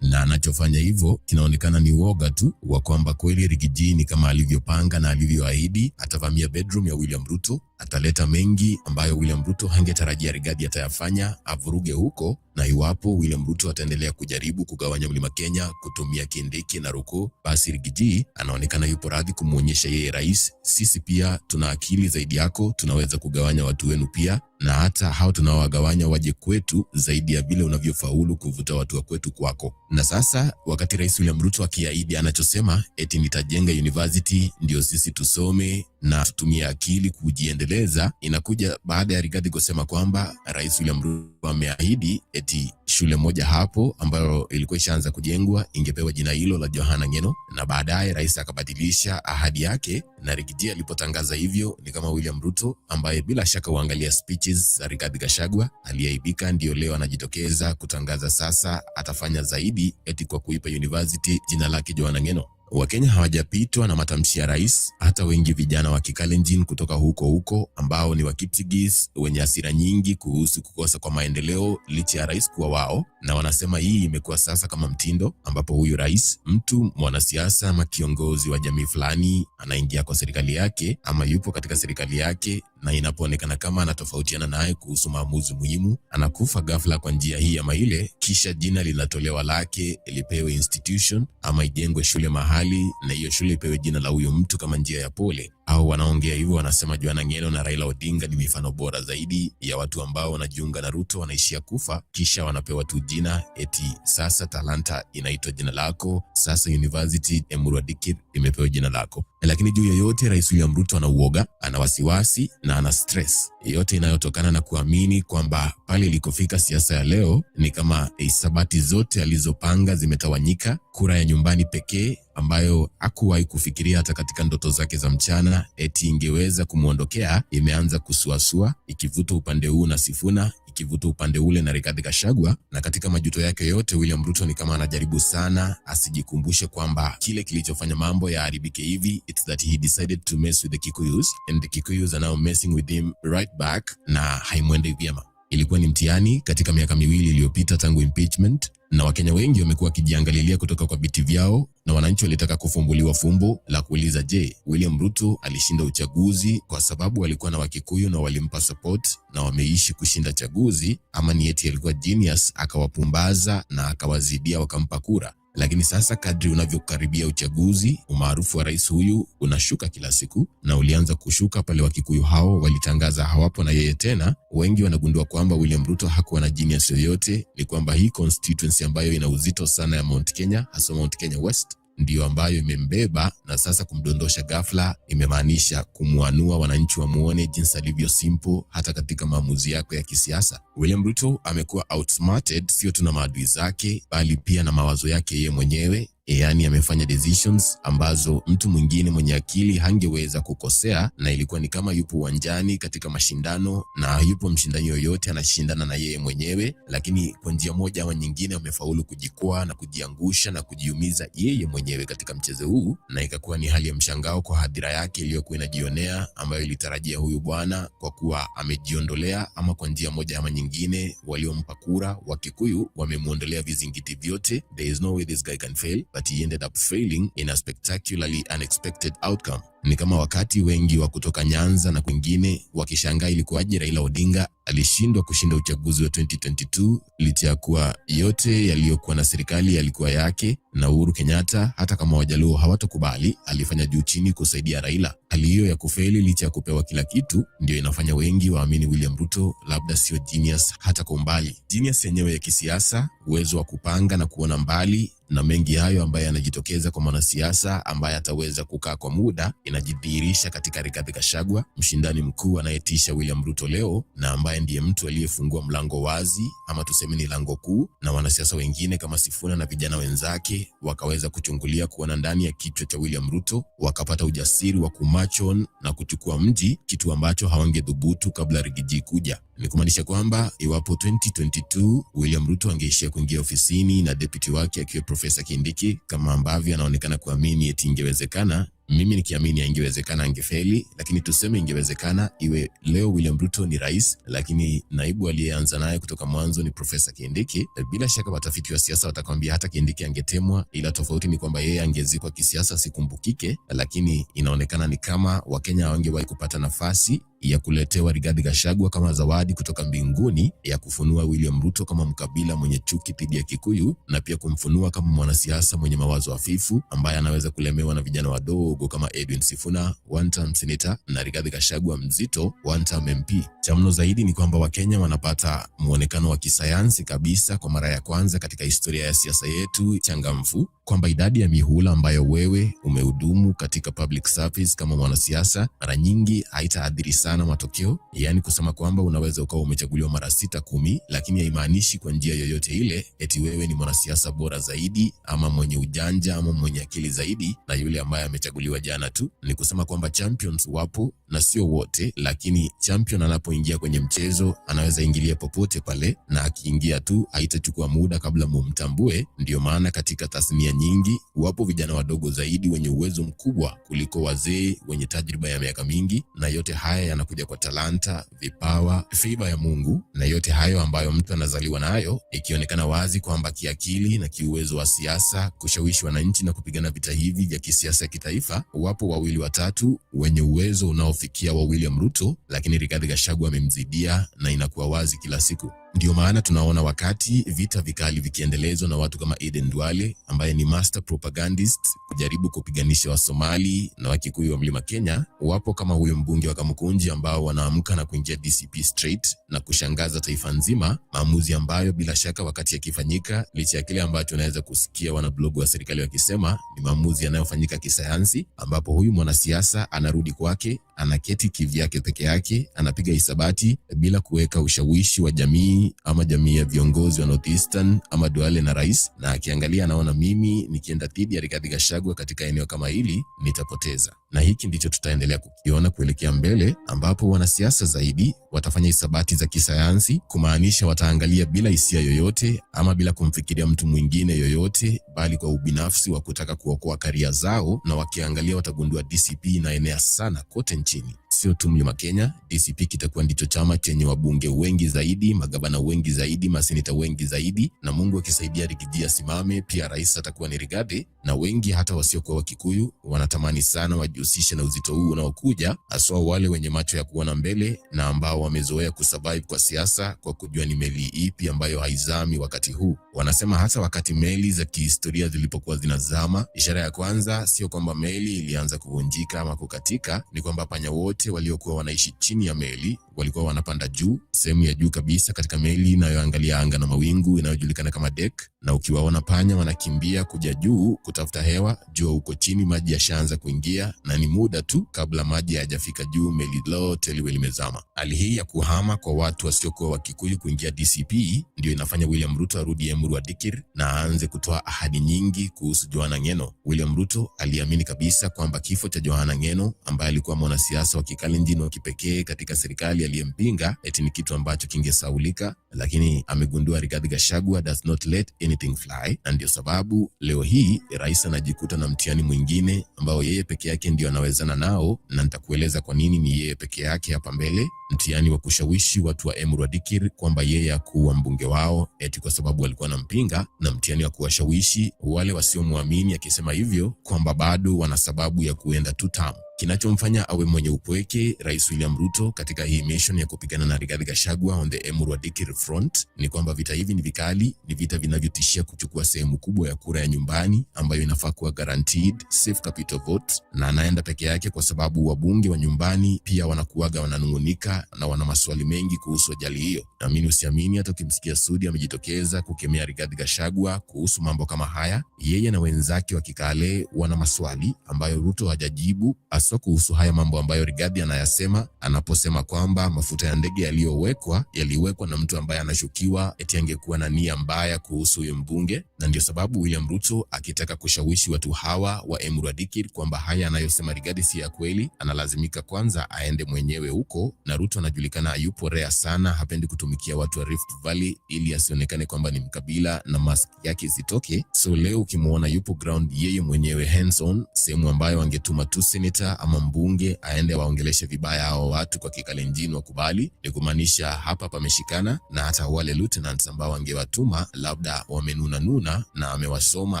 Na anachofanya hivyo kinaonekana ni uoga tu wa kwamba kweli Rigiji ni kama alivyopanga na alivyoahidi, atavamia bedroom ya William Ruto, ataleta mengi ambayo William Ruto hangetarajia Rigathi atayafanya, avuruge huko. Na iwapo William Ruto ataendelea kujaribu kugawanya Mlima Kenya kutumia Kindiki na Ruku, basi Rigiji anaonekana yupo radhi kumuonyesha yeye rais, sisi pia tuna akili zaidi yako, tunaweza kugawanya watu wenu pia, na hata hao tunawagawanya waje kwetu zaidi ya vile unavyofaulu kuvuta watu wa kwetu kwako. Na sasa wakati Rais William Ruto akiahidi anachosema eti nitajenga university ndio sisi tusome na tutumie akili kujiendeleza, inakuja baada ya Rigathi kusema kwamba Rais William Ruto ameahidi eti shule moja hapo ambayo ilikuwa ishaanza kujengwa ingepewa jina hilo la Johana Ng'eno, na baadaye rais akabadilisha ahadi yake, na Rigathi alipotangaza hivyo ni kama William Ruto ambaye bila shaka uangalia speeches za Rigathi Gachagua aliyeibika, ndio leo anajitokeza kutangaza sasa atafanya zaidi eti kwa kuipa university jina lake Johana Ng'eno. Wakenya hawajapitwa na matamshi ya rais, hata wengi vijana wa Kikalenjin kutoka huko ambao ni wa Kipsigis wenye hasira nyingi kuhusu kukosa kwa maendeleo licha ya rais kuwa wao, na wanasema hii imekuwa sasa kama mtindo ambapo huyu rais, mtu mwanasiasa ama kiongozi wa jamii fulani, anaingia kwa serikali yake ama yupo katika serikali yake, na inapoonekana kama anatofautiana naye kuhusu maamuzi muhimu, anakufa ghafla kwa njia hii ama ile, kisha jina linatolewa lake lipewe institution ama ijengwe shule mahali, na hiyo shule ipewe jina la huyo mtu kama njia ya pole. Au wanaongea hivyo wanasema Johana Ng'eno na Raila Odinga ni mifano bora zaidi ya watu ambao wanajiunga na Ruto wanaishia kufa, kisha wanapewa tu jina eti sasa Talanta inaitwa jina lako, sasa University Emurua Dikir imepewa jina lako. Lakini juu ya yote, Rais William Ruto ana uoga, ana wasiwasi na ana stress, yote inayotokana na kuamini kwamba pale ilikofika siasa ya leo ni kama hisabati zote alizopanga zimetawanyika. Kura ya nyumbani pekee ambayo hakuwahi kufikiria hata katika ndoto zake za mchana eti ingeweza kumuondokea imeanza kusuasua, ikivuta upande huu na Sifuna, ikivuta upande ule na Rigathi Gachagua. Na katika majuto yake yote, William Ruto ni kama anajaribu sana asijikumbushe kwamba kile kilichofanya mambo ya haribike hivi, it's that he decided to mess with the Kikuyus and the Kikuyus are now messing with him right back, na haimwende vyema. Ilikuwa ni mtihani katika miaka miwili iliyopita tangu impeachment, na Wakenya wengi wamekuwa wakijiangalilia kutoka kwa viti vyao, na wananchi walitaka kufumbuliwa fumbo la kuuliza, je, William Ruto alishinda uchaguzi kwa sababu walikuwa na Wakikuyu na walimpa support na wameishi kushinda chaguzi, ama ni eti alikuwa genius akawapumbaza na akawazidia wakampa kura? Lakini sasa kadri unavyokaribia uchaguzi, umaarufu wa rais huyu unashuka kila siku, na ulianza kushuka pale Wakikuyu hao walitangaza hawapo na yeye tena. Wengi wanagundua kwamba William Ruto hakuwa na genius yoyote, ni kwamba hii constituency ambayo ina uzito sana ya Mount Kenya, hasa Mount Kenya West, ndiyo ambayo imembeba, na sasa kumdondosha ghafla imemaanisha kumuanua wananchi wamuone jinsi alivyo simple hata katika maamuzi yake ya kisiasa. William Ruto amekuwa outsmarted sio tu na maadui zake, bali pia na mawazo yake yeye mwenyewe. Yaani amefanya decisions ambazo mtu mwingine mwenye akili hangeweza kukosea, na ilikuwa ni kama yupo uwanjani katika mashindano na yupo mshindani yoyote anashindana na yeye mwenyewe, lakini kwa njia moja au nyingine amefaulu kujikwaa na kujiangusha na kujiumiza yeye mwenyewe katika mchezo huu, na ikakuwa ni hali ya mshangao kwa hadhira yake iliyokuwa inajionea, ambayo ilitarajia huyu bwana kwa kuwa amejiondolea ama kwa njia moja ama nyingine waliompa kura Wakikuyu wamemuondolea vizingiti vyote. There is no way this guy can fail, but he ended up failing in a spectacularly unexpected outcome. Ni kama wakati wengi wa kutoka Nyanza na kwingine wakishangaa ilikuwaje Raila Odinga alishindwa kushinda uchaguzi wa 2022 licha ya kuwa yote yaliyokuwa na serikali yalikuwa yake, na Uhuru Kenyatta hata kama Wajaluo hawatokubali alifanya juu chini kusaidia Raila. Hali hiyo ya kufeli licha ya kupewa kila kitu ndio inafanya wengi waamini William Ruto labda sio genius hata kwa umbali. Genius yenyewe ya kisiasa, uwezo wa kupanga na kuona mbali, na mengi hayo ambaye yanajitokeza kwa mwanasiasa ambaye ataweza kukaa kwa muda, inajidhihirisha katika Rigathi Gachagua, mshindani mkuu anayetisha William Ruto leo, na ambaye ndiye mtu aliyefungua mlango wazi ama tuseme ni lango kuu, na wanasiasa wengine kama Sifuna na vijana wenzake wakaweza kuchungulia kuona ndani ya kichwa cha William Ruto, wakapata ujasiri wa kumachon na kuchukua mji, kitu ambacho hawangedhubutu kabla Rigiji kuja. Ni kumaanisha kwamba iwapo 2022 William Ruto angeishia kuingia ofisini na deputy wake akiwa Profesa Kindiki kama ambavyo anaonekana kuamini eti ingewezekana, mimi nikiamini ingewezekana angefeli, lakini tuseme ingewezekana iwe leo William Ruto ni rais, lakini naibu aliyeanza naye kutoka mwanzo ni Profesa Kindiki. Bila shaka watafiti wa siasa watakwambia hata Kindiki angetemwa, ila tofauti ni kwamba yeye angezikwa kisiasa sikumbukike, lakini inaonekana ni kama Wakenya hawangewahi kupata nafasi ya kuletewa Rigathi Gachagua kama zawadi kutoka mbinguni ya kufunua William Ruto kama mkabila mwenye chuki dhidi ya Kikuyu, na pia kumfunua kama mwanasiasa mwenye mawazo hafifu ambaye anaweza kulemewa na vijana wadogo kama Edwin Sifuna, one-term senator, na Rigathi Gachagua mzito, one-term MP. Cha mno zaidi ni kwamba Wakenya wanapata muonekano wa kisayansi kabisa kwa mara ya kwanza katika historia ya siasa yetu changamfu, kwamba idadi ya mihula ambayo wewe umehudumu katika public service kama mwanasiasa mara nyingi haitaathiri sana matokeo. Yani kusema kwamba unaweza ukawa umechaguliwa mara 6-10, lakini haimaanishi kwa njia yoyote ile eti wewe ni mwanasiasa bora zaidi ama mwenye ujanja ama mwenye akili zaidi na yule ambaye amechaguliwa jana tu. Ni kusema kwamba champions wapo na sio wote, lakini champion anapoingia kwenye mchezo anaweza ingilia popote pale, na akiingia tu haitachukua muda kabla mumtambue. Ndio maana katika tasnia nyingi wapo vijana wadogo zaidi wenye uwezo mkubwa kuliko wazee wenye tajriba ya miaka mingi, na yote haya yanakuja kwa talanta, vipawa, fiba ya Mungu, na yote hayo ambayo mtu anazaliwa nayo, ikionekana wazi kwamba kiakili na kiuwezo wa siasa, kushawishi wananchi na kupigana vita hivi vya kisiasa kitaifa, wapo 2-3 wenye uwezo unaofikia wa William Ruto, lakini Rigathi Gachagua amemzidia na inakuwa wazi kila siku. Ndio maana tunaona wakati vita vikali vikiendelezwa na watu kama Aden Duale ambaye ni master propagandist kujaribu kupiganisha Wasomali na Wakikuyu wa Mlima Kenya, wapo kama huyo mbunge wa Kamukunji ambao wanaamka na kuingia DCP straight na kushangaza taifa nzima, maamuzi ambayo bila shaka wakati yakifanyika, licha ya kile ambacho unaweza kusikia wanablogu wa serikali wakisema ni maamuzi yanayofanyika kisayansi, ambapo huyu mwanasiasa anarudi kwake, anaketi kivyake peke yake, anapiga hisabati bila kuweka ushawishi wa jamii ama jamii ya viongozi wa Northeastern ama Duale na rais, na akiangalia anaona mimi nikienda dhidi ya Rigathi Gachagua katika eneo kama hili nitapoteza. Na hiki ndicho tutaendelea kukiona kuelekea mbele, ambapo wanasiasa zaidi watafanya hisabati za kisayansi, kumaanisha wataangalia bila hisia yoyote ama bila kumfikiria mtu mwingine yoyote, bali kwa ubinafsi wa kutaka kuokoa karia zao, na wakiangalia watagundua DCP inaenea sana kote nchini. Sio tu Mlima Kenya, DCP kitakuwa ndicho chama chenye wabunge wengi zaidi, magavana wengi zaidi, maseneta wengi zaidi, na Mungu akisaidia Rigiji asimame, pia rais atakuwa ni Rigathi, na wengi hata wasiokuwa Wakikuyu wanatamani sana wajihusishe na uzito huu unaokuja, haswa wale wenye macho ya kuona mbele na ambao wamezoea kusurvive kwa siasa kwa kujua ni meli ipi ambayo haizami wakati huu. Wanasema hata wakati meli za kihistoria zilipokuwa zinazama, ishara ya kwanza sio kwamba meli ilianza kuvunjika ama kukatika, ni kwamba panya wote waliokuwa wanaishi chini ya meli walikuwa wanapanda juu, sehemu ya juu kabisa katika meli inayoangalia anga na mawingu inayojulikana kama deck, na ukiwaona panya wanakimbia kuja juu kutafuta hewa, jua huko chini maji yashaanza kuingia, na ni muda tu kabla maji hayajafika juu meli lote liwe limezama. Hali hii ya kuhama kwa watu wasiokuwa Wakikuyu kuingia DCP ndio inafanya William Ruto arudi Emuru wa Dikir na aanze kutoa ahadi nyingi kuhusu Joanna Ng'eno. William Ruto aliamini kabisa kwamba kifo cha Joanna Ng'eno ambaye alikuwa mwanasiasa wa Kikalenjin wa kipekee katika serikali aliyempinga eti ni kitu ambacho kingesaulika, lakini amegundua Rigathi Gachagua does not let anything fly, na ndio sababu leo hii rais anajikuta na mtihani mwingine ambao yeye peke yake ndio anawezana nao, na nitakueleza kwa nini ni yeye peke yake hapa mbele. Mtihani wa kushawishi watu wa Emuru wa Dikir kwamba yeye akuwa mbunge wao eti kwa sababu walikuwa wanampinga, na mtihani wa kuwashawishi wale wasiomwamini akisema hivyo kwamba bado wana sababu ya kuenda tu term. Kinachomfanya awe mwenye upweke Rais William Ruto katika hii mission ya kupigana na Rigathi Gachagua on the Emuru wa Dikir front ni kwamba vita hivi ni vikali, ni vita vinavyotishia kuchukua sehemu kubwa ya kura ya nyumbani ambayo inafaa kuwa guaranteed safe capital vote, na anaenda peke yake kwa sababu wabunge wa nyumbani pia wanakuaga wananungunika na wana maswali mengi kuhusu ajali hiyo. Naamini usiamini, hata ukimsikia Sudi amejitokeza kukemea Rigathi Gachagua kuhusu mambo kama haya, yeye na wenzake wa Kikale wana maswali ambayo Ruto hajajibu, hasa kuhusu haya mambo ambayo Rigathi anayasema anaposema kwamba mafuta ya ndege yaliwekwa na mtu ambaye anashukiwa eti angekuwa na nia mbaya kuhusu huyo mbunge. Na ndio sababu William Ruto akitaka kushawishi watu hawa wa Emuru wa Dikir kwamba haya anayosema Rigathi si ya kweli, analazimika kwanza aende mwenyewe huko, na Ruto Ruto anajulikana yupo rea sana, hapendi kutumikia watu wa Rift Valley ili asionekane kwamba ni mkabila na mask yake isitoke. So leo ukimuona yupo ground yeye mwenyewe hands on, sehemu ambayo angetuma tu senator ama mbunge aende waongeleshe vibaya hao watu kwa kikalenjini wakubali, ni kumaanisha hapa pameshikana. Na hata wale lieutenants ambao angewatuma labda wamenuna na amewasoma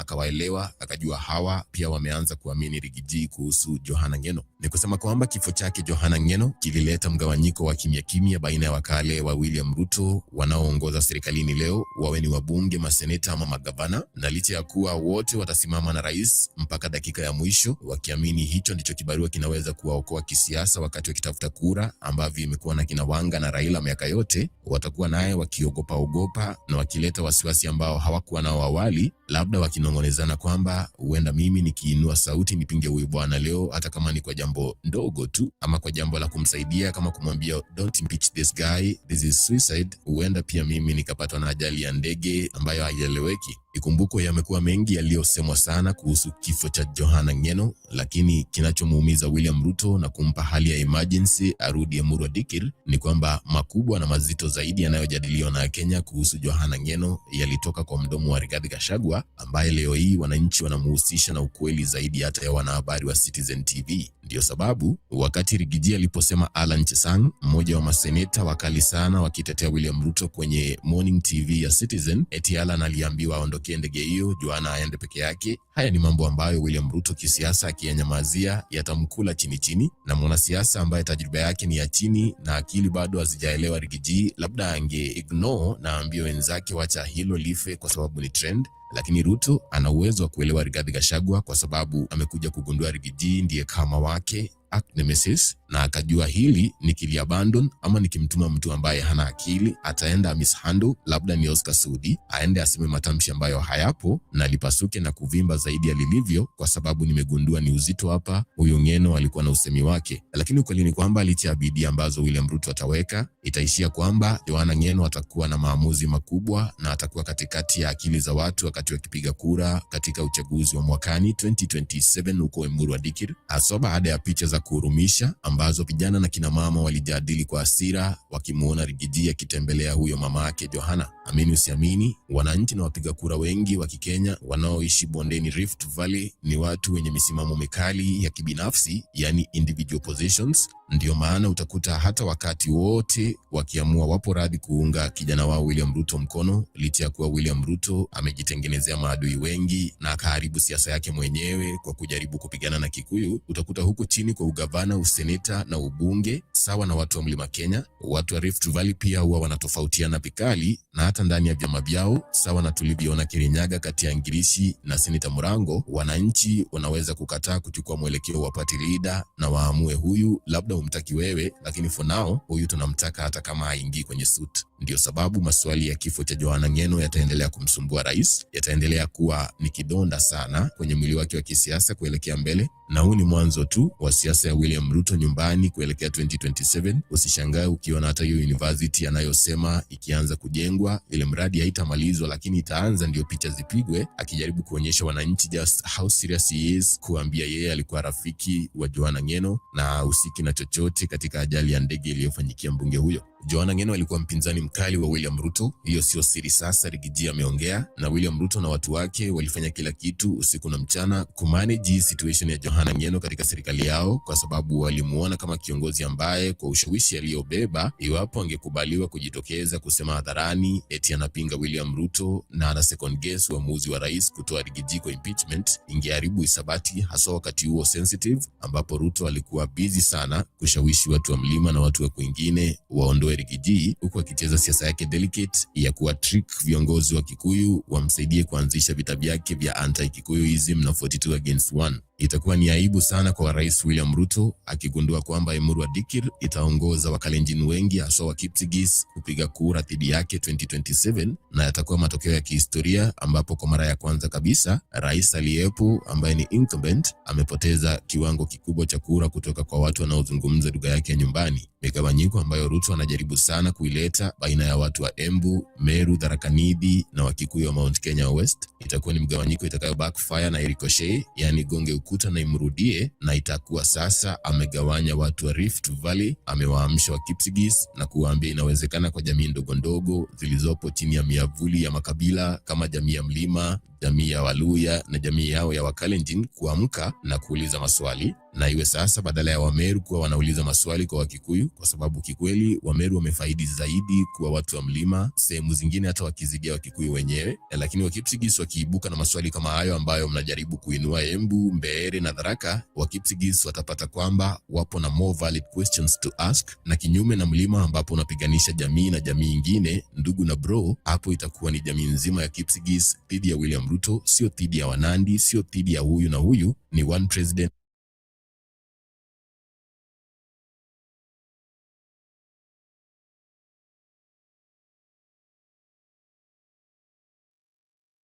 akawaelewa, akajua hawa pia wameanza kuamini Rigiji kuhusu Johana Ngeno. Ni kusema kwamba kifo chake Johana Ngeno kilileta mgawanyiko wa kimya baina ya wakale wa William Ruto wanaoongoza serikalini leo, wawe ni wabunge, maseneta ama magavana, na licha ya kuwa wote watasimama na rais mpaka dakika ya mwisho wakiamini hicho ndicho kibarua kinaweza kuwaokoa kisiasa wakati wakitafuta kura, ambavyo imekuwa na kina Wanga na Raila miaka yote, watakuwa naye wakiogopa na wakileta wasiwasi ambao hawakuwa nao awali, labda wakinongonezana kwamba huenda mimi nikiinua sauti nipinge huyu bwana leo, hata kama ni kwa jambo ndogo tu ama kwa jambo la kumsaidia kama kumwambia don't impeach this guy, this is suicide, huenda pia mimi nikapatwa na ajali ya ndege ambayo haieleweki. Ikumbukwe yamekuwa mengi yaliyosemwa sana kuhusu kifo cha Johana Ngeno, lakini kinachomuumiza William Ruto na kumpa hali ya emergency arudi Emurua Dikir ni kwamba makubwa na mazito zaidi yanayojadiliwa na Kenya kuhusu Johana Ngeno yalitoka kwa mdomo wa Rigathi Gachagua, ambaye leo hii wananchi wanamuhusisha na ukweli zaidi hata ya wanahabari wa Citizen TV. Ndio sababu wakati Rigiji aliposema Alan Chesang, mmoja wa maseneta wakali sana wakitetea William Ruto kwenye Morning TV ya Citizen, eti Alan aliambiwa aondoke ndege hiyo, Johana aende peke yake. Haya ni mambo ambayo William Ruto kisiasa akiyanyamazia yatamkula chini, na mwanasiasa ambaye tajriba yake ni ya chini na akili bado hazijaelewa Rigiji labda ange ignore na ambie wenzake wacha hilo life kwa sababu ni trend. Lakini Ruto ana uwezo wa kuelewa Rigathi Gachagua kwa sababu amekuja kugundua Rigiji ndiye kama wake nemesis, na akajua hili nikiliabandon ama nikimtuma mtu ambaye hana akili ataenda mishandle, labda ni Oscar Sudi, aende aseme matamshi ambayo hayapo na lipasuke na kuvimba zaidi ya lilivyo, kwa sababu nimegundua ni uzito hapa, huyo Ngeno alikuwa na usemi wake. Lakini ukweli ni kwamba licha ya bidii ambazo William Ruto ataweka, itaishia kwamba Johana Ngeno atakuwa na maamuzi makubwa na atakuwa katikati ya akili za watu wakati wakipiga kura katika uchaguzi wa mwakani 2027 huko Emurua Dikir, hasa baada ya picha za kuhurumisha ambazo vijana na kina mama walijadili kwa hasira wakimuona Rigiji akitembelea huyo mama yake Johana. Amini usiamini, wananchi na wapiga kura wengi wa Kikenya wanaoishi bondeni Rift Valley ni watu wenye misimamo mikali ya kibinafsi, yani individual positions. Ndio maana utakuta hata wakati wote wakiamua wapo radhi kuunga kijana wao William Ruto mkono, licha ya kuwa William Ruto amejitengenezea maadui wengi na akaharibu siasa yake mwenyewe kwa kujaribu kupigana na Kikuyu. Utakuta huko chini kwa ugavana, useneta na ubunge, sawa na watu wa Mlima Kenya, watu wa Rift Valley pia huwa wanatofautiana vikali, na hata ndani ya vyama vyao, sawa na tulivyoona Kirinyaga kati ya Ngirishi na Seneta Murango, wananchi wanaweza kukataa kuchukua mwelekeo wa party leader na waamue huyu labda umtaki wewe, lakini for now huyu tunamtaka hata kama haingii kwenye suit. Ndio sababu maswali ya kifo cha Johana Ngeno yataendelea kumsumbua rais, yataendelea kuwa ni kidonda sana kwenye mwili wake wa kisiasa kuelekea mbele, na huu ni mwanzo tu wa siasa ya William Ruto nyumbani kuelekea 2027. Usishangae ukiona hata hiyo university anayosema ikianza kujengwa, ile mradi haitamalizwa lakini itaanza ndio picha zipigwe, akijaribu kuonyesha wananchi just how serious he is, kuambia yeye alikuwa rafiki wa Johana Ngeno na usiki na chochote katika ajali ya ndege iliyofanyikia mbunge huyo. Johana Ngeno alikuwa mpinzani mkali wa William Ruto, hiyo sio siri. Sasa Rigiji ameongea na William Ruto na watu wake walifanya kila kitu usiku na mchana kumanage situation ya Johana Ngeno katika serikali yao, kwa sababu walimuona kama kiongozi ambaye kwa ushawishi aliyobeba, iwapo angekubaliwa kujitokeza kusema hadharani eti anapinga William Ruto na ana second guess uamuzi wa rais kutoa Rigiji kwa impeachment, ingeharibu isabati, hasa wakati huo sensitive ambapo Ruto alikuwa busy sana kushawishi watu wa mlima na watu wa kwingine waondoe Rigiji, huku akicheza siasa yake delicate ya kuwa trick viongozi wa Kikuyu wamsaidie kuanzisha vita vyake vya anti-Kikuyuism na 42 against 1. Itakuwa ni aibu sana kwa Rais William Ruto akigundua kwamba Emurua Dikir itaongoza wakalenjin wengi hasa wa Kipsigis kupiga kura dhidi yake 2027, na yatakuwa matokeo ya kihistoria ambapo kwa mara ya kwanza kabisa rais aliyepo ambaye ni incumbent amepoteza kiwango kikubwa cha kura kutoka kwa watu wanaozungumza lugha yake ya nyumbani. Migawanyiko ambayo Ruto anajaribu sana kuileta baina ya watu wa Embu, Meru, Tharaka Nithi na Wakikuyu wa Mount Kenya West itakuwa ni mgawanyiko itakayo backfire na ricochet, yani gonge ilimkuta na imrudie, na itakuwa sasa amegawanya watu wa Rift Valley, amewaamsha wa Kipsigis na kuwaambia inawezekana kwa jamii ndogo ndogo zilizopo chini ya miavuli ya makabila kama jamii ya Mlima, jamii ya Waluya na jamii yao ya Wakalenjin kuamka na kuuliza maswali, na iwe sasa badala ya Wameru kuwa wanauliza maswali kwa Wakikuyu, kwa sababu kikweli Wameru wamefaidi zaidi kuwa watu wa Mlima, sehemu zingine hata wakizidia Wakikuyu wenyewe. Lakini Wakipsigis wakiibuka na maswali kama hayo ambayo mnajaribu kuinua Embu, Mbeere na Tharaka, Wakipsigis watapata kwamba wapo na more valid questions to ask, na kinyume na Mlima ambapo unapiganisha jamii na jamii ingine, ndugu na bro, hapo itakuwa ni jamii nzima ya Kipsigis dhidi ya William Ruto, sio dhidi ya Wanandi, sio dhidi ya huyu na huyu, ni one president.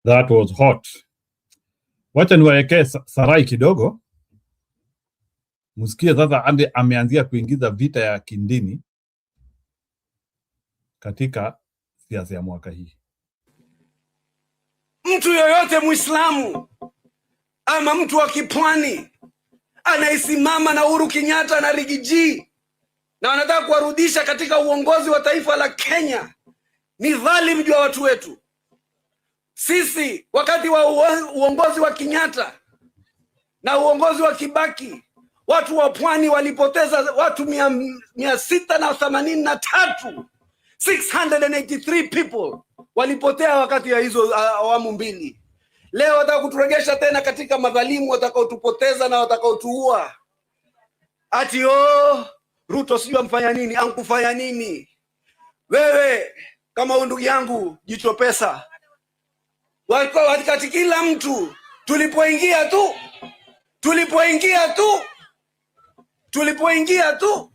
That was hot. Wacha niwaekee Sarai kidogo, msikie sasa ameanzia kuingiza vita ya kindini katika siasa ya mwaka hii. Mtu yoyote Muislamu ama mtu wa kipwani anaisimama na Uhuru Kenyatta na Rigiji na wanataka kuwarudisha katika uongozi wa taifa la Kenya ni dhalimu juu ya watu wetu. Sisi wakati wa uongozi wa Kenyatta na uongozi wa Kibaki, watu wa pwani walipoteza watu 683, 683 people walipotea wakati ya hizo awamu mbili. Leo wataka kuturegesha tena katika madhalimu watakaotupoteza na watakaotuua. Ati Ruto sijui amfanya nini, ankufanya nini? Wewe kama ndugu yangu Jicho Pesa, wakati kila mtu tulipoingia tu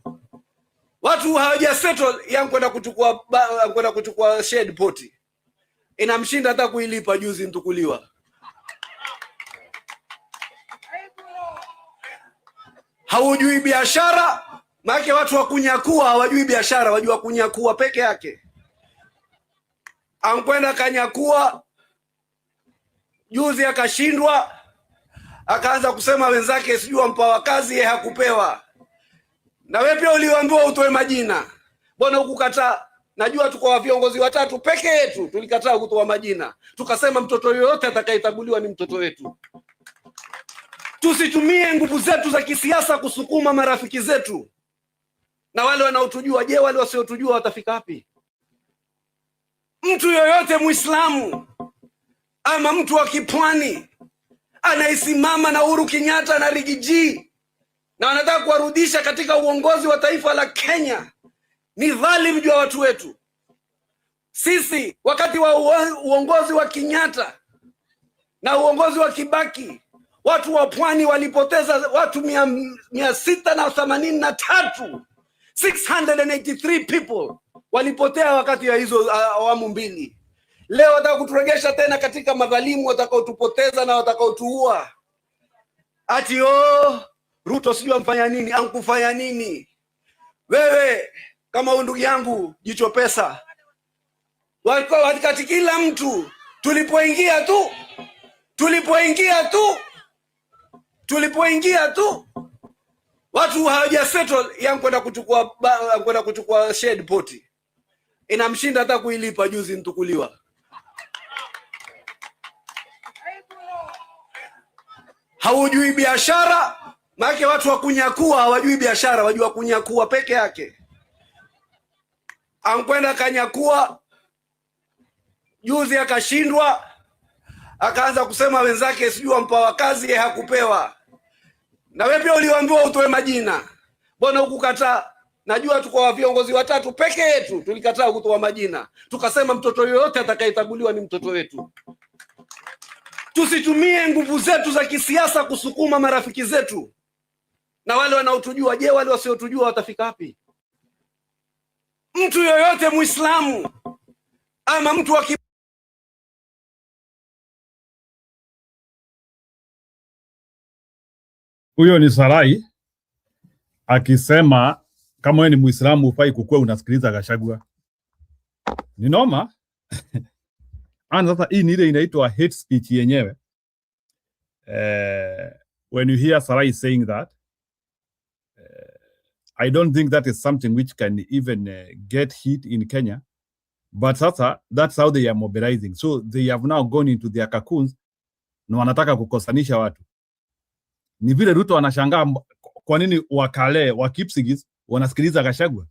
watu hawaja settle yangu kwenda kuchukua shed poti, inamshinda hata kuilipa. Juzi mtukuliwa haujui biashara, maana watu wa kunyakua hawajui biashara, wajua kunyakua peke yake. Ankwenda kanyakua, juzi akashindwa, akaanza kusema wenzake sijui mpawa kazi, yeye hakupewa. Na wewe pia uliambiwa utoe majina, mbona hukukataa? Najua tuko wa viongozi watatu peke yetu tulikataa kutoa majina, tukasema mtoto yoyote atakayetabuliwa ni mtoto wetu. Tusitumie nguvu zetu za kisiasa kusukuma marafiki zetu na wale wanaotujua. Je, wale wasiotujua watafika wapi? Mtu yoyote Muislamu ama mtu wa kipwani anaisimama na Uhuru Kenyatta na Rigiji na wanataka kuwarudisha katika uongozi wa taifa la Kenya ni dhalimu juu ya watu wetu. Sisi wakati wa uongozi wa Kenyatta na uongozi wa Kibaki, watu wa pwani walipoteza watu 683, 683 people walipotea wakati ya hizo awamu mbili. Leo wataka kuturegesha tena katika madhalimu watakaotupoteza na watakaotuua. Ati Ruto sijui amfanya nini, ankufanya nini? Wewe kama ndugu yangu Jicho Pesa, wakati kila mtu tulipoingia tu watu hawaja settle yangu kwenda kuchukua shed poti, inamshinda hata kuilipa. Juzi mtukuliwa haujui biashara, maana watu wa kunyakua hawajui biashara, wajua kunyakua peke yake. Ankwenda kanyakua, juzi akashindwa, akaanza kusema wenzake sijui mpawa kazi, yeye hakupewa. Na wewe pia uliambiwa utoe majina, mbona hukukataa? Najua tuko wa viongozi watatu peke yetu tulikataa kutoa majina, tukasema mtoto yoyote atakayetabuliwa ni mtoto wetu. Tusitumie nguvu zetu za kisiasa kusukuma marafiki zetu na wale wanaotujua. Je, wale wasiotujua watafika wapi? Mtu yoyote Muislamu ama mtu wa Huyo ni Sarai akisema kama wewe ni Muislamu ufai kukua unasikiliza Gachagua. Ni noma. Sasa hii ni ile inaitwa hate speech yenyewe. when you hear Sarai saying that, I don't think that is something which can even get hit in Kenya. But that's how they are mobilizing. So they have now gone into their cocoons na wanataka kukosanisha watu. Ni vile Ruto anashangaa kwa nini wakale wa Kipsigis wanasikiliza Gachagua.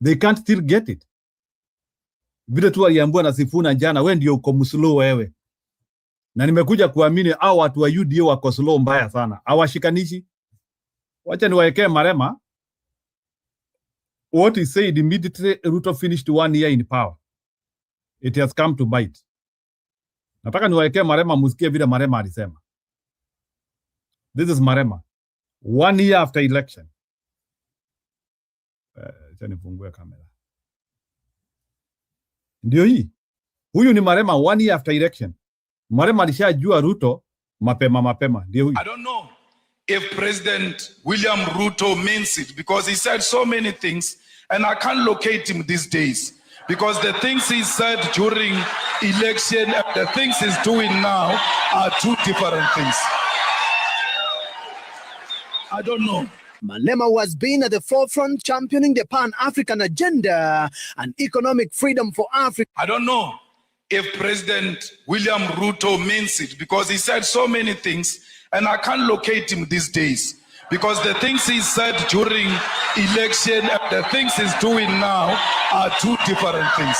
They can't still get it. Vile tu aliambiwa na Sifuna jana, wewe ndio uko slow wewe. Na nimekuja kuamini hao watu wa UDA wako slow mbaya sana. Hawashikanishi. Wacha niwaekee Marema. What he said immediately Ruto finished 1 year in power. It has come to bite. Nataka niwaekee Marema musikie vile Marema alisema. This is Marema. 1 year after election. Nifungue kamera. Ndio hii. Huyu ni Marema 1 year after election. Marema alishajua Ruto mapema. Ndio huyu. I don't know if President William Ruto means it, because he said so many things and I can't locate him these days, because the things he said during election and the things he's doing now are two different things. I don't know. Malema, who has been at the forefront championing the Pan-African agenda and economic freedom for Africa. I don't know if President William Ruto means it, because he said so many things and I can't locate him these days, because the things he said during election and the things he's doing now are two different things.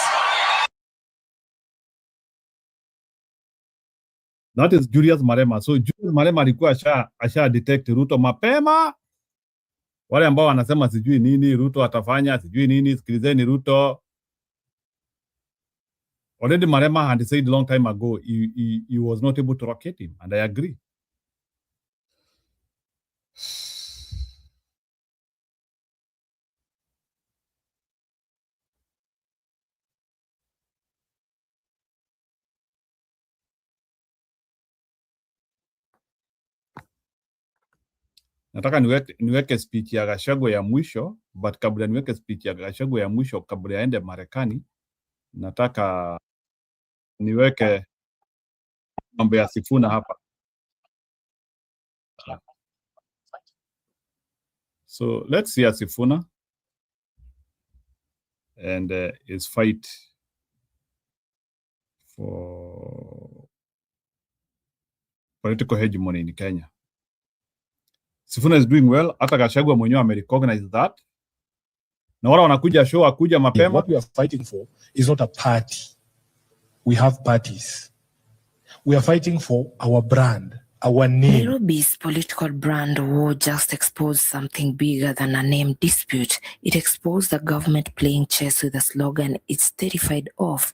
That is Julius Marema. So Julius Marema alikuwa asha detect Ruto mapema. Wale ambao wanasema sijui nini Ruto atafanya, sijui nini, sikilizeni Ruto. Already Marema had said a long time ago he was not able to locate him, and I agree. Nataka niweke speech ya Gachagua ya mwisho, but kabla niweke speech ya Gachagua ya mwisho, kabla yaende Marekani, nataka niweke mambo ya Sifuna hapa. So let's see Sifuna and his fight for political hegemony in Kenya. Sifuna is doing well. Hata Gachagua mwenyewe amerecognize that. Na wala wanakuja show akuja mapema. What we are fighting for is not a party. We have parties. We are fighting for our brand, our name. Nairobi's political brand war just exposed something bigger than a name dispute. It exposed the government playing chess with a slogan it's terrified of.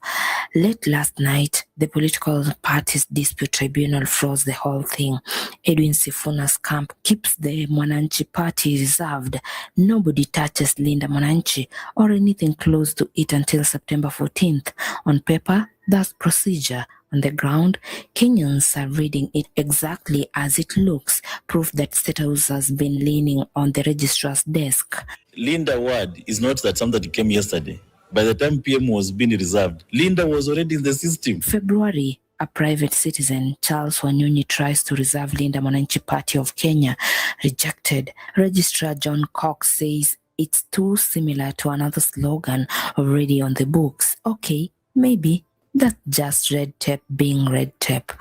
Late last night, the political parties dispute tribunal froze the whole thing. Edwin Sifuna's camp keeps the Mwananchi party reserved. Nobody touches Linda Mwananchi or anything close to it until September 14th. On paper, that's procedure. On the ground, Kenyans are reading it exactly as it looks, proof that State House has been leaning on the registrar's desk. Linda word is not that something that came yesterday. By the time PM was being reserved, Linda was already in the system. February, a private citizen, Charles Wanyonyi, tries to reserve Linda Mwananchi Party of Kenya. Rejected. Registrar John Cox says it's too similar to another slogan already on the books. Okay, maybe. That's just red tape being red tape.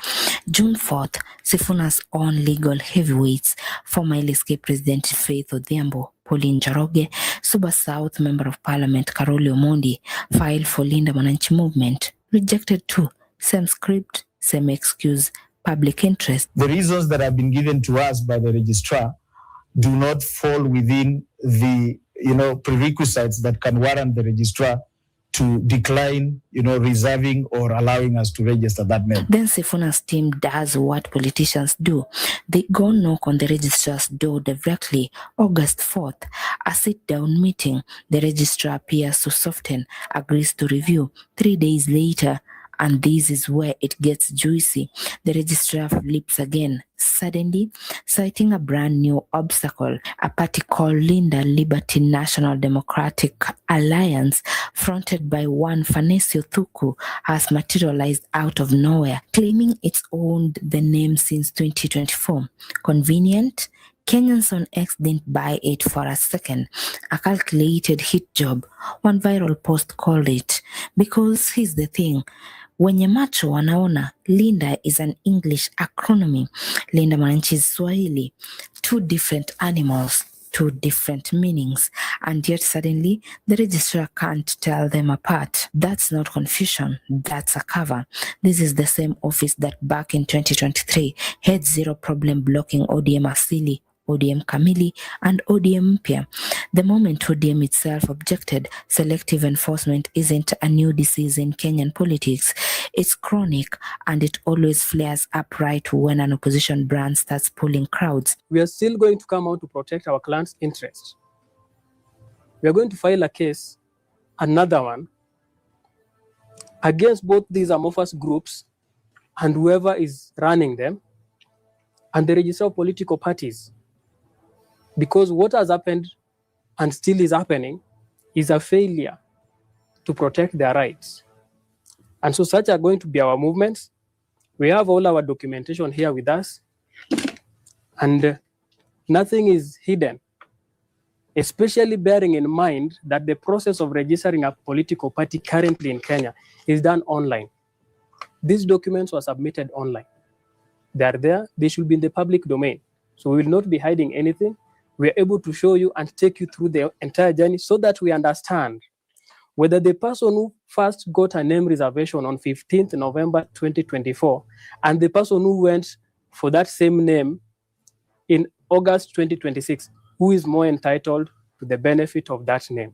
June 4th, Sifuna's own legal heavyweights, former LSK President Faith Odhiambo, Pauline Njoroge, Suba South Member of Parliament Karoli Omondi filed for Linda Mwananchi movement. Rejected too. Same script, same excuse, public interest. The reasons that have been given to us by the registrar do not fall within the prerequisites that can warrant the registrar to decline, reserving or allowing us to register that name. Then Sifuna's team does what politicians do. They go knock on the registrar's door directly. August 4th, a sit-down meeting. The registrar appears to soften, agrees to review. 3 days later, And this is where it gets juicy. The registrar flips again, suddenly citing a brand new obstacle. A party called Linda Liberty National Democratic Alliance, fronted by one Fanesio Thuku, has materialized out of nowhere, claiming it's owned the name since 2024. Convenient? Kenyans on X didn't buy it for a second. A calculated hit job, one viral post called it. Because here's the thing, wenye macho wanaona Linda is an English acronym. Linda Mwananchi is Swahili. Two different animals, two different meanings, and yet suddenly the registrar can't tell them apart. That's not confusion, that's a cover. This is the same office that back in 2023 had zero problem blocking ODM Asili, ODM Kamili, and ODM Mpya. The moment ODM itself objected, selective enforcement isn't a new disease in Kenyan politics. It's chronic, and it always flares up right when an opposition brand starts pulling crowds. We are still going to come out to protect our clients' interests. We are going to file a case, another one, against both these amorphous groups and whoever is running them, and the register of political parties. Because what has happened and still is happening is a failure to protect their rights. And so such are going to be our movements. We have all our documentation here with us, and nothing is hidden, especially bearing in mind that the process of registering a political party currently in Kenya is done online. These documents were submitted online. They are there, they should be in the public domain. So we will not be hiding anything. We are able to show you and take you through the entire journey so that we understand whether the person who first got a name reservation on 15th November 2024 and the person who went for that same name in August 2026, who is more entitled to the benefit of that name.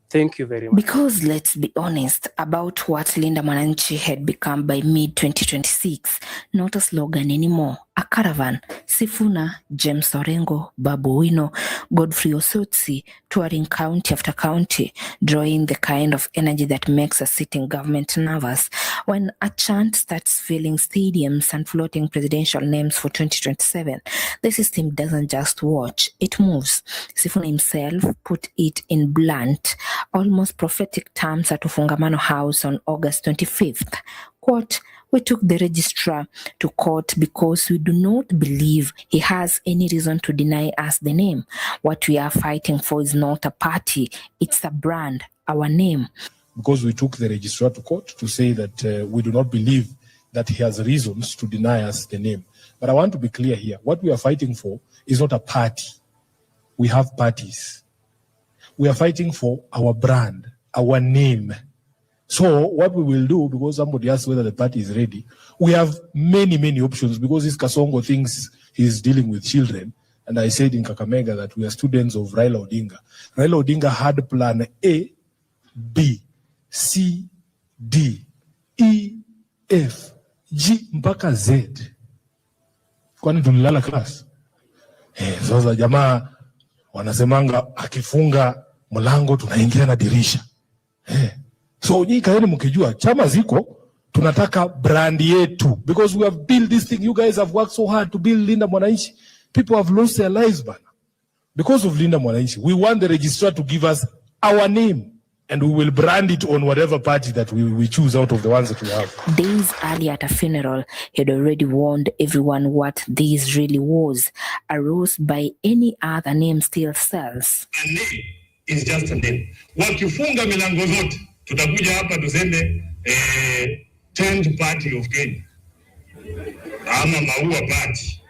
Thank you very much. Because let's be honest about what Linda Mwananchi had become by mid-2026, not a slogan anymore, a caravan. Sifuna, James Orengo, Babu Wino, Godfrey Osotsi, touring county after county, drawing the kind of energy that makes a sitting government nervous. When a chant starts filling stadiums and floating presidential names for 2027, the system doesn't just watch, it moves. Sifuna himself put it in blunt, almost prophetic terms at Ufungamano House on August 25th. Quote, "We took the registrar to court because we do not believe he has any reason to deny us the name. What we are fighting for is not a party, it's a brand, our name." Because we took the registrar to court to say that we do not believe that he has reasons to deny us the name. But I want to be clear here. What we are fighting for is not a party. We have parties. We are fighting for our brand, our name. So what we will do, because somebody asked whether the party is ready, we have many, many options because this Kasongo thinks he's dealing with children. And I said in Kakamega that we are students of Raila Odinga. Raila Odinga had plan A, B, C, D, E, F, G mpaka Z. Kwani tulilala class? Sasa jamaa wanasemanga akifunga mlango tunaingia na dirisha. So nyinyi kaeni mkijua chama ziko tunataka brand yetu because we have built this thing. You guys have worked so hard to build Linda Mwananchi. People have lost their lives bana because of Linda Mwananchi. We want the registrar to give us our name and we will brand it on whatever party that we choose out of the ones that we have. Days earlier at a funeral, he had already warned everyone what this really was. A rose by any other name still sells. A name is just a name. Wakifunga milango zote, tutakuja hapa tuseme Change Party of Kenya. Ama Maua Party.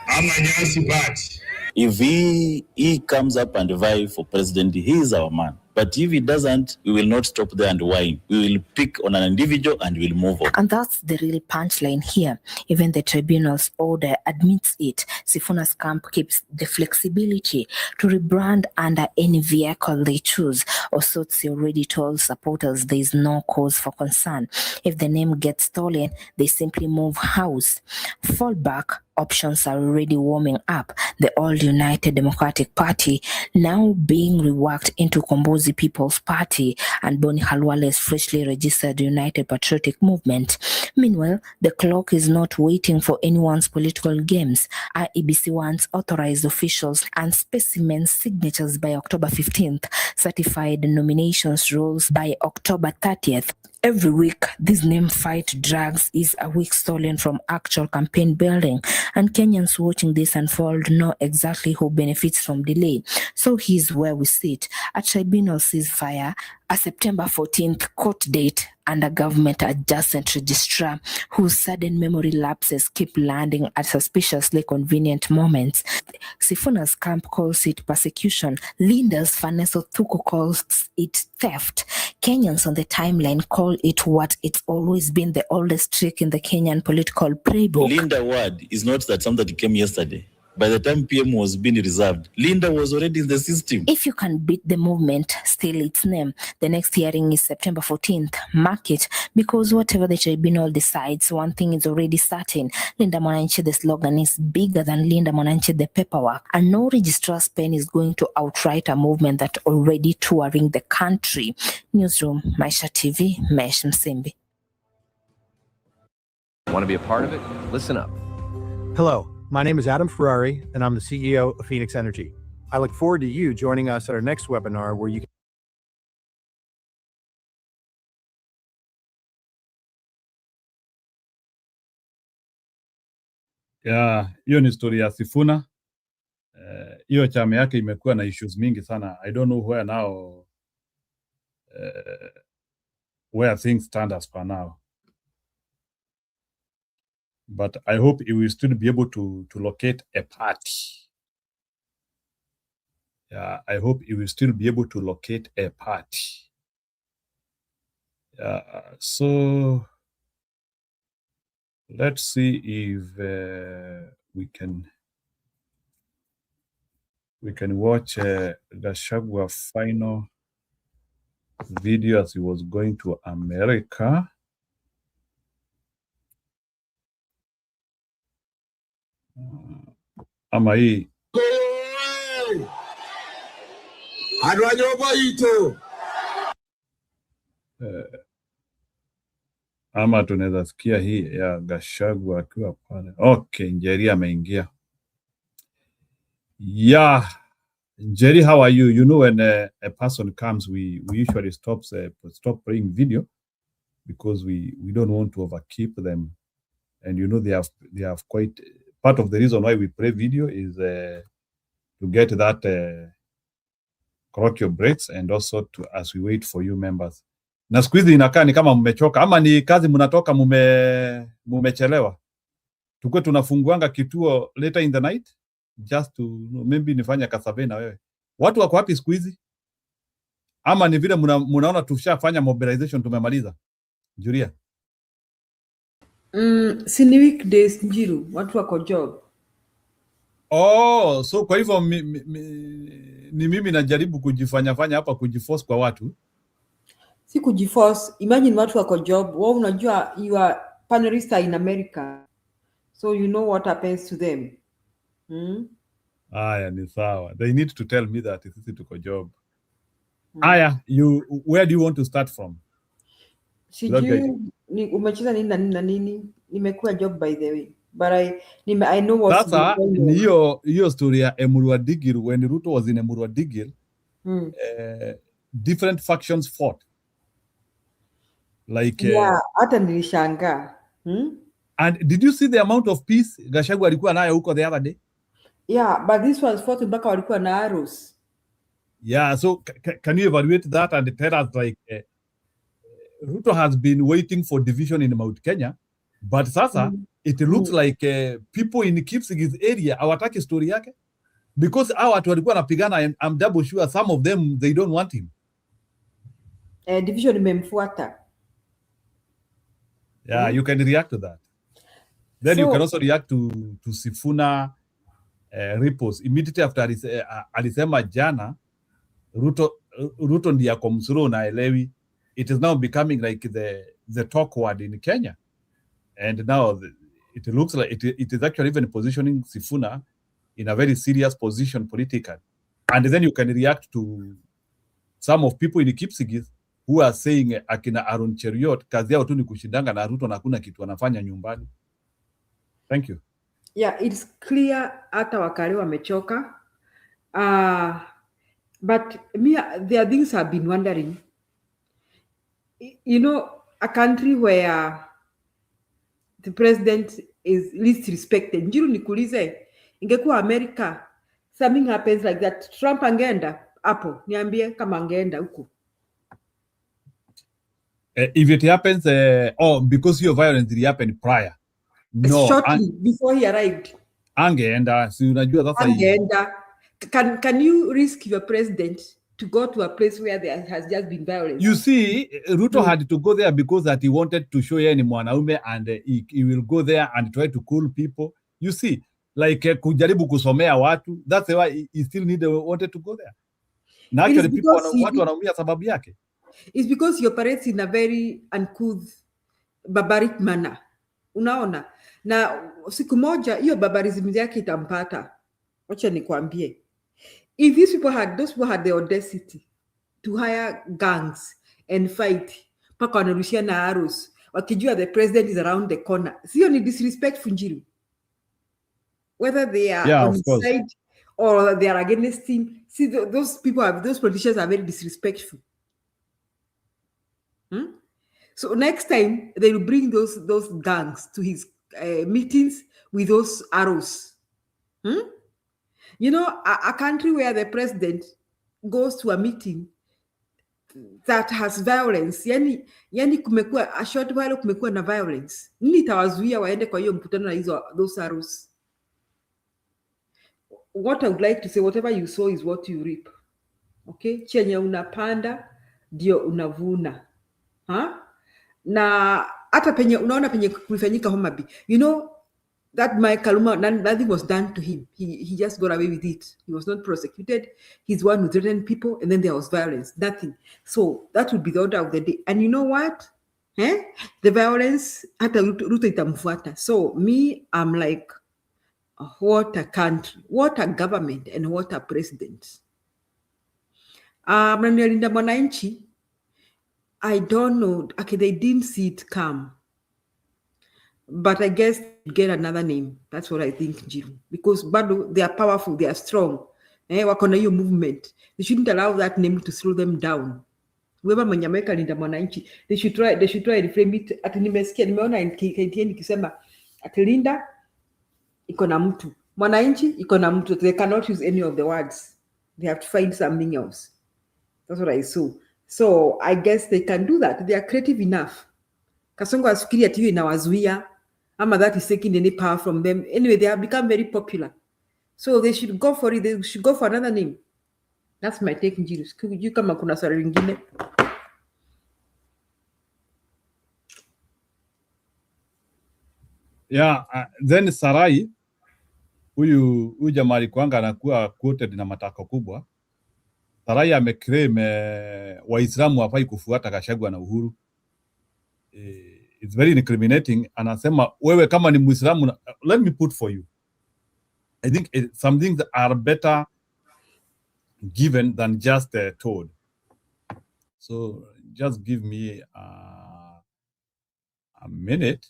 Ama Nyasi Party. If he comes up and vie for president, he is our man. But if he doesn't, we will not stop there and whine. We will pick on an individual and we'll move on. And that's the real punchline here. Even the tribunal's order admits it. Sifuna's camp keeps the flexibility to rebrand under any vehicle they choose. Osotsi already told supporters there is no cause for concern. If the name gets stolen, they simply move house. Fallback, options are already warming up. The All United Democratic Party now being reworked into Kombozi People's Party and Boni Halwale's freshly registered United Patriotic Movement. Meanwhile, the clock is not waiting for anyone's political games. IEBC wants authorized officials and specimen signatures by October 15th, certified nominations rolls by October 30th. Every week, this name fight drags is a week stolen from actual campaign building, and Kenyans watching this unfold know exactly who benefits from delay. So here's where we sit. A tribunal ceasefire, a September 14th court date, and a government adjacent registrar whose sudden memory lapses keep landing at suspiciously convenient moments. Sifuna's camp calls it persecution. Linda's Vanessa Thuku calls it theft. Kenyans on the timeline call it what it's always been, the oldest trick in the Kenyan political playbook. Linda word is not that something that came yesterday. By the time PM was being reserved, Linda was already in the system. If you can beat the movement, steal its name. The next hearing is September 14th. Mark it, because whatever the tribunal decides, one thing is already certain. Linda Mwananchi, the slogan, is bigger than Linda Mwananchi, the paperwork. And no registrar's pen is going to outright a movement that already touring the country. Newsroom, Maisha TV, Mesh Msimbi. Want to be a part of it? Listen up. Hello, my name is Adam Ferrari, and I'm the CEO of Phoenix Energy. I look forward to you joining us at our next webinar where you can Yeah, hiyo ni story ya Sifuna. Hiyo chama yake imekuwa na issues mingi sana. I don't know where now, where things stand as for now. But I hope he will still be able to locate a party. Yeah, I hope he will still be able to locate a party. So let's see if we can watch Gachagua final video as he was going to America. Ama hii ama tunaweza sikia hii ya Gachagua akiwa pale. Okay, Njeri ameingia. Yeah, Njeri, how are you? You know, when a person comes, we usually stop playing video because we don't want to overkeep them, and you know they have quite part of the reason why we play video is to get that colloquial breaks, and also to as we wait for you members. Na siku hizi inakaa ni kama mmechoka ama ni kazi mnatoka mumechelewa. Tukue tunafunguanga kituo later in the night just to maybe nifanya kasabe na wewe. Watu wako wapi siku hizi? Ama ni vile mnaona tushafanya mobilization tumemaliza? Julia. Si ni weekdays Njiru, watu wako job. Oh, so kwa hivyo ni mimi najaribu kujifanya hapa kujiforce kwa watu. Si kujiforce, imagine watu wako job. Wao unajua you are panelista in America. So you know what happens to them. Aya, ni sawa. They need to tell me that sisi tuko job. Aya, where do you want to start from? Sijui umecheza nini na nini na nini. Nimekuwa job by the way. But I know what's sasa ni hiyo story ya Emurua Digil. When Ruto was in Emurua Digil, different factions fought. Like yeah, hata nilishangaa. And did you see the amount of peace Gachagua alikuwa nayo huko the other day? Yeah, but this was fought mpaka walikuwa na arrows. Yeah, so can you evaluate that and tell us like Ruto has been waiting for division in Mount Kenya, but sasa it looks like people in Kipsigis area hawataki story yake because hao watu walikuwa wanapigana, and I'm double sure some of them they don't want him. Division imemfuata. Yeah, you can react to that. Then you can also react to Sifuna repos immediately after alisema jana Ruto ndiye ako msuru na elewi. It is now becoming like the talk word in Kenya, and now it looks like it is actually even positioning Sifuna in a very serious position politically. And then you can react to some of people in Kipsigis who are saying akina Aaron Cheriot kazi yao tu ni kushindanga na Ruto na hakuna kitu anafanya nyumbani. Thank you. Yeah, it's clear hata wakali wamechoka. But me, there are things I've been wondering. You know, a country where the president is least respected. Njiru nikuulize, ingekuwa America, something happens like that, Trump angeenda hapo, niambie kama angeenda huko. If it happens, because your violence did happen prior. No, shortly before he arrived. Angeenda, si unajua sasa angeenda. Can you risk your president to go to a place where there has just been violence? You see, Ruto had to go there because that he wanted to show ni mwanaume, and he will go there and try to cool people. You see, like kujaribu kusomea watu. That's why he still wanted to go there. Na actually people watu wanaumia sababu yake. It's because he operates in a very uncouth, barbaric manner. Unaona? Na siku moja hiyo barbarism yake itampata. Wacha nikwambie. If those people had the audacity to hire gangs and fight, paka wanarushia na arrows, wakijua the president is around the corner. Sio ni disrespectful Njiru. Whether they are on his side or they are against him. See, those politicians are very disrespectful. So next time they will bring those gangs to his meetings with those arrows. You know, a country where the president goes to a meeting that has violence, yani kumekuwa a short while kumekuwa na violence. Nini tawazuia waende kwa hiyo mkutano na those arrows? What I would like to say, whatever you sow is what you reap. Okay? Chenye unapanda ndio unavuna. Na hata penye unaona penye kulifanyika Homa Bay. You know that Mike Kaluma, nothing was done to him. He just got away with it. He was not prosecuted. He's one who threatened people, and then there was violence. Nothing. So that would be the order of the day. And you know what? The violence hata Ruto itamfuata. So me, I'm like, what a country, what a government, and what a president. Mnalinda mwananchi, I don't know. Okay, they didn't see it come. But I guess get another name. That's what I think, Njiru. Because bado, they are powerful, they are strong. Wako na hiyo movement. They shouldn't allow that name to slow them down. Whoever mwenye ameweka linda mwananchi, they should try and reframe it. Ati nimeona KTN ikisema ati linda iko na mtu. Mwananchi iko na mtu. They cannot use any of the words. They have to find something else. That's what I saw. So I guess they can do that. They are creative enough. Kasongo asikiri ati hiyo inawazuia. Ama that is taking any power from them. Anyway, they have become very popular. So they should go for it. They should go for another name. That's my take, Njiru. You kama kuna swali lingine. Yeah, then Sarai, huyu jamaa alikuanga anakuwa quoted na matako kubwa. Sarai ameclaim Waislamu hafai kufuata Gachagua na Uhuru. It's very incriminating. Anasema wewe kama ni Muislamu, let me put for you. I think some things are better given than just told. So just give me a minute.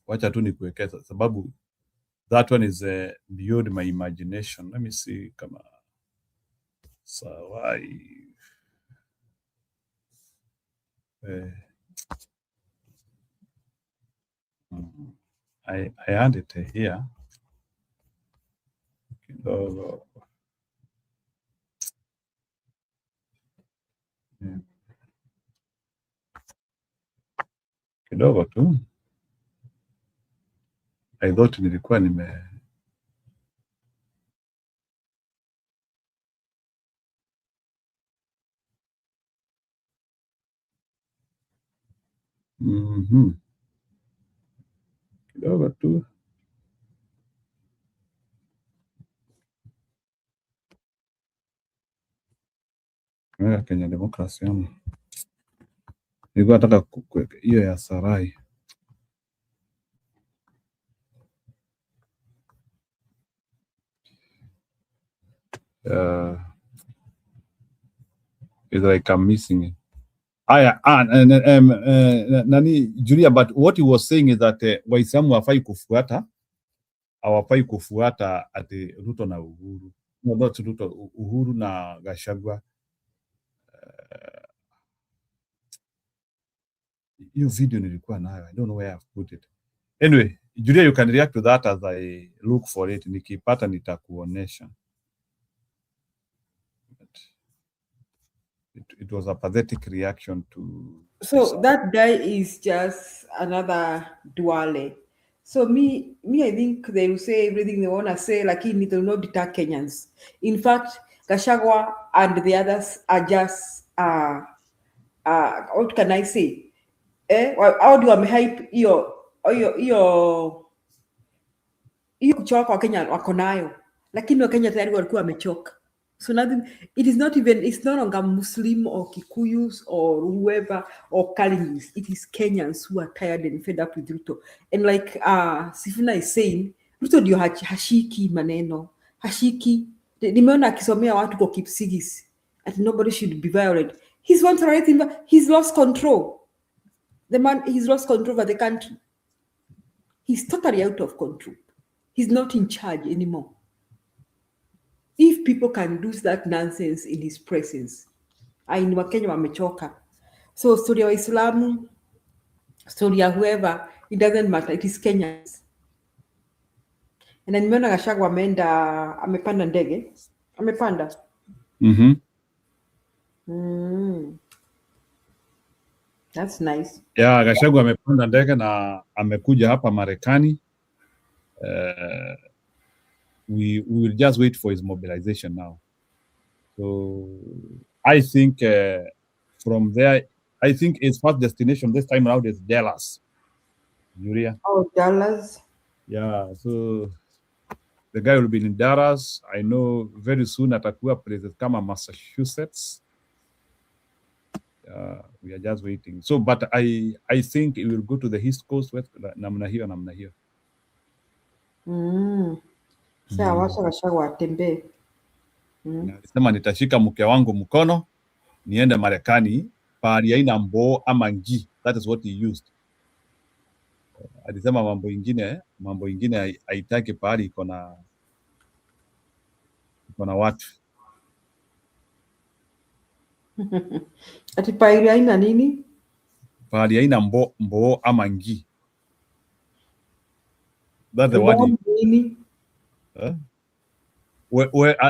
Wacha tu nikuwekeza sababu that one is beyond my imagination. Let me see kama Sarai. I had it here. Kidogo. Yeah. Kidogo tu. I thought nilikuwa kidogo tu. Kenya Demokrasia. Nilikuwa nataka hiyo ya Sarai. It's like I'm missing it. Nani Julia, but what he was saying is that Waislamu hawafai kufuata ati Ruto na Uhuru. No, not Ruto, Uhuru na Gachagua. Hiyo video nilikuwa nayo. I don't know where I've put it. Anyway, Julia, you can react to that as I look for it. Nikipata nitakuonesha. It was a pathetic reaction to. So that guy is just another Duale. So me, I think they will say everything they want to say, like it will not deter Kenyans. In fact, Gachagua and the others are just, what can I say? How do I hype hiyo kuchoka wa Kenya wako nayo, lakini wa Kenya tayari walikuwa wamechoka. So nothing, it's not no longer Muslim or Kikuyus or whoever or Kalenjins. It is Kenyans who are tired and fed up with Ruto. And like Sifuna is saying, Ruto ndio hashiki maneno. Hashiki. Nimeona akisomea watu kwa Kipsigis. And nobody should be violent. He's one to write him, he's lost control. The man, he's lost control over the country. He's totally out of control. He's not in charge anymore. If people can do that nonsense in his presence, ni Wakenya wamechoka. So story ya Waislamu, story ya whoever, it doesn't matter. It is Kenyans. And nimeona Gachagua amepanda ndege. Amepanda. That's nice. Yeah, Gachagua amepanda ndege na amekuja hapa Marekani. We will just wait for his mobilization now. So I think from there, I think his first destination this time around is Dallas. Julia. Oh, Dallas. Yeah, so the guy will be in Dallas. I know very soon atakuwa places kama Massachusetts. We are just waiting. So, but I think it will go to the East Coast, West, namna hiyo. Sasa wacha Gachagua atembee. Alisema nitashika mke wangu mkono niende Marekani pahali haina mboo ama ngi. That is what he used. Alisema mambo ingine haitaki pahali iko na watu. Ati pahali haina nini? Pahali haina mboo ama ngi. That's the word. Nini?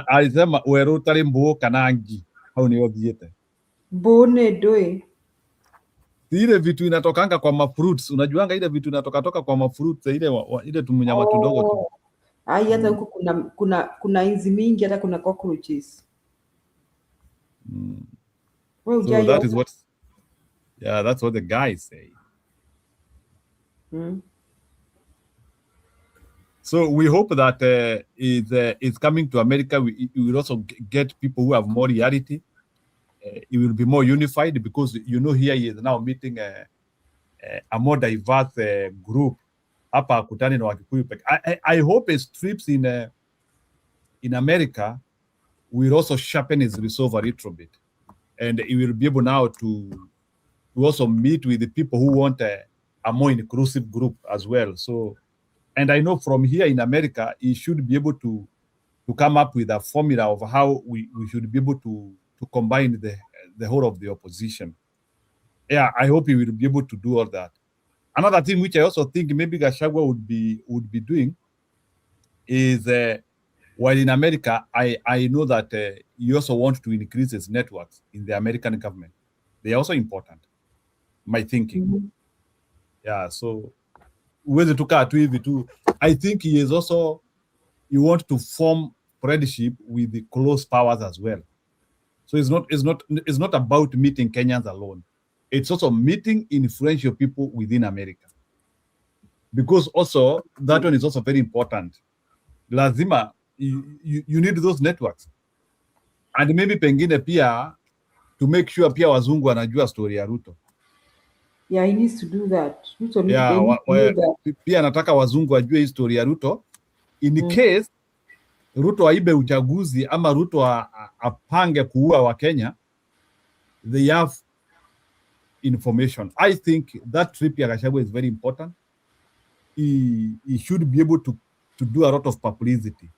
Alisema weru tari mboo kana ngi. Hau ni othiete. Bone doe. Ile vitu inatokanga kwa mafruits. Unajuanga ile vitu inatoka kwa mafruits ile tumunyama tudogo tu. Hata huko kuna inzi mingi, hata kuna cockroaches. So that is what, that's what the guys say. So we hope that it's coming to America. We will also get people who have more reality. It will be more unified because here he is now meeting a more diverse group. Hapa kutani na Wakikuyu. I hope his trips in America will also sharpen his resolve a little bit, and he will be able now to also meet with the people who want a more inclusive group as well. So, and I know from here in America, he should be able to come up with a formula of how we should be able to combine the whole of the opposition. Yeah, I hope he will be able to do all that. Another thing which I also think maybe Gachagua would be doing is while in America, I know that he also wants to increase his networks in the American government. They are also important, my thinking. Yeah, so I think he wants to form friendship with the close powers as well. So it's not about meeting Kenyans alone. It's also meeting influential people within America. Because also, that one is also very important. Lazima, you need those networks. And maybe pengine pia, to make sure pia wazungu wanajua story ya Ruto. Yeah, he needs to do that. Pia nataka wazungu wajue hii story ya Ruto. In case Ruto aibe uchaguzi ama Ruto apange kuua wa Kenya, they have information. I think that trip ya Gachagua is very important. He should be able to do a lot of publicity.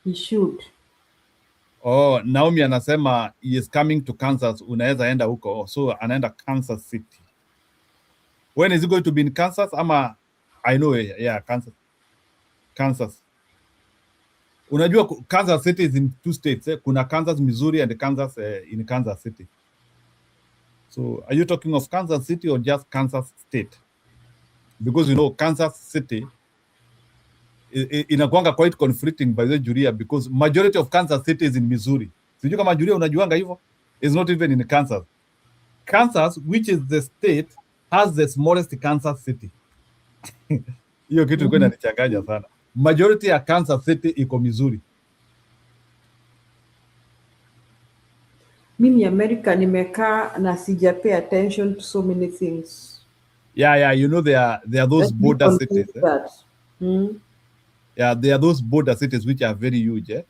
He should. Oh, Naomi anasema he is coming to Kansas. Unaweza enda huko. So anaenda Kansas City. When is he going to be in Kansas? Ama I know, yeah, Kansas. Unajua Kansas City is in 2 states. Kuna Kansas, Missouri, and Kansas in Kansas City. So are you talking of Kansas City or just Kansas State? Because Kansas City inakuanga quite conflicting by the Juria, because majority of Kansas City is in Missouri. Sijui kama Juria unajuanga hivyo. It's not even in Kansas. Kansas, which is the state, has the smallest Kansas City. Hiyo kitu ilikuwa inanichanganya sana. Majority ya Kansas City iko Missouri. Mimi America nimekaa na sija pay attention to so many things. Yeah, there are those border cities. Yeah, there are those border cities which are very huge.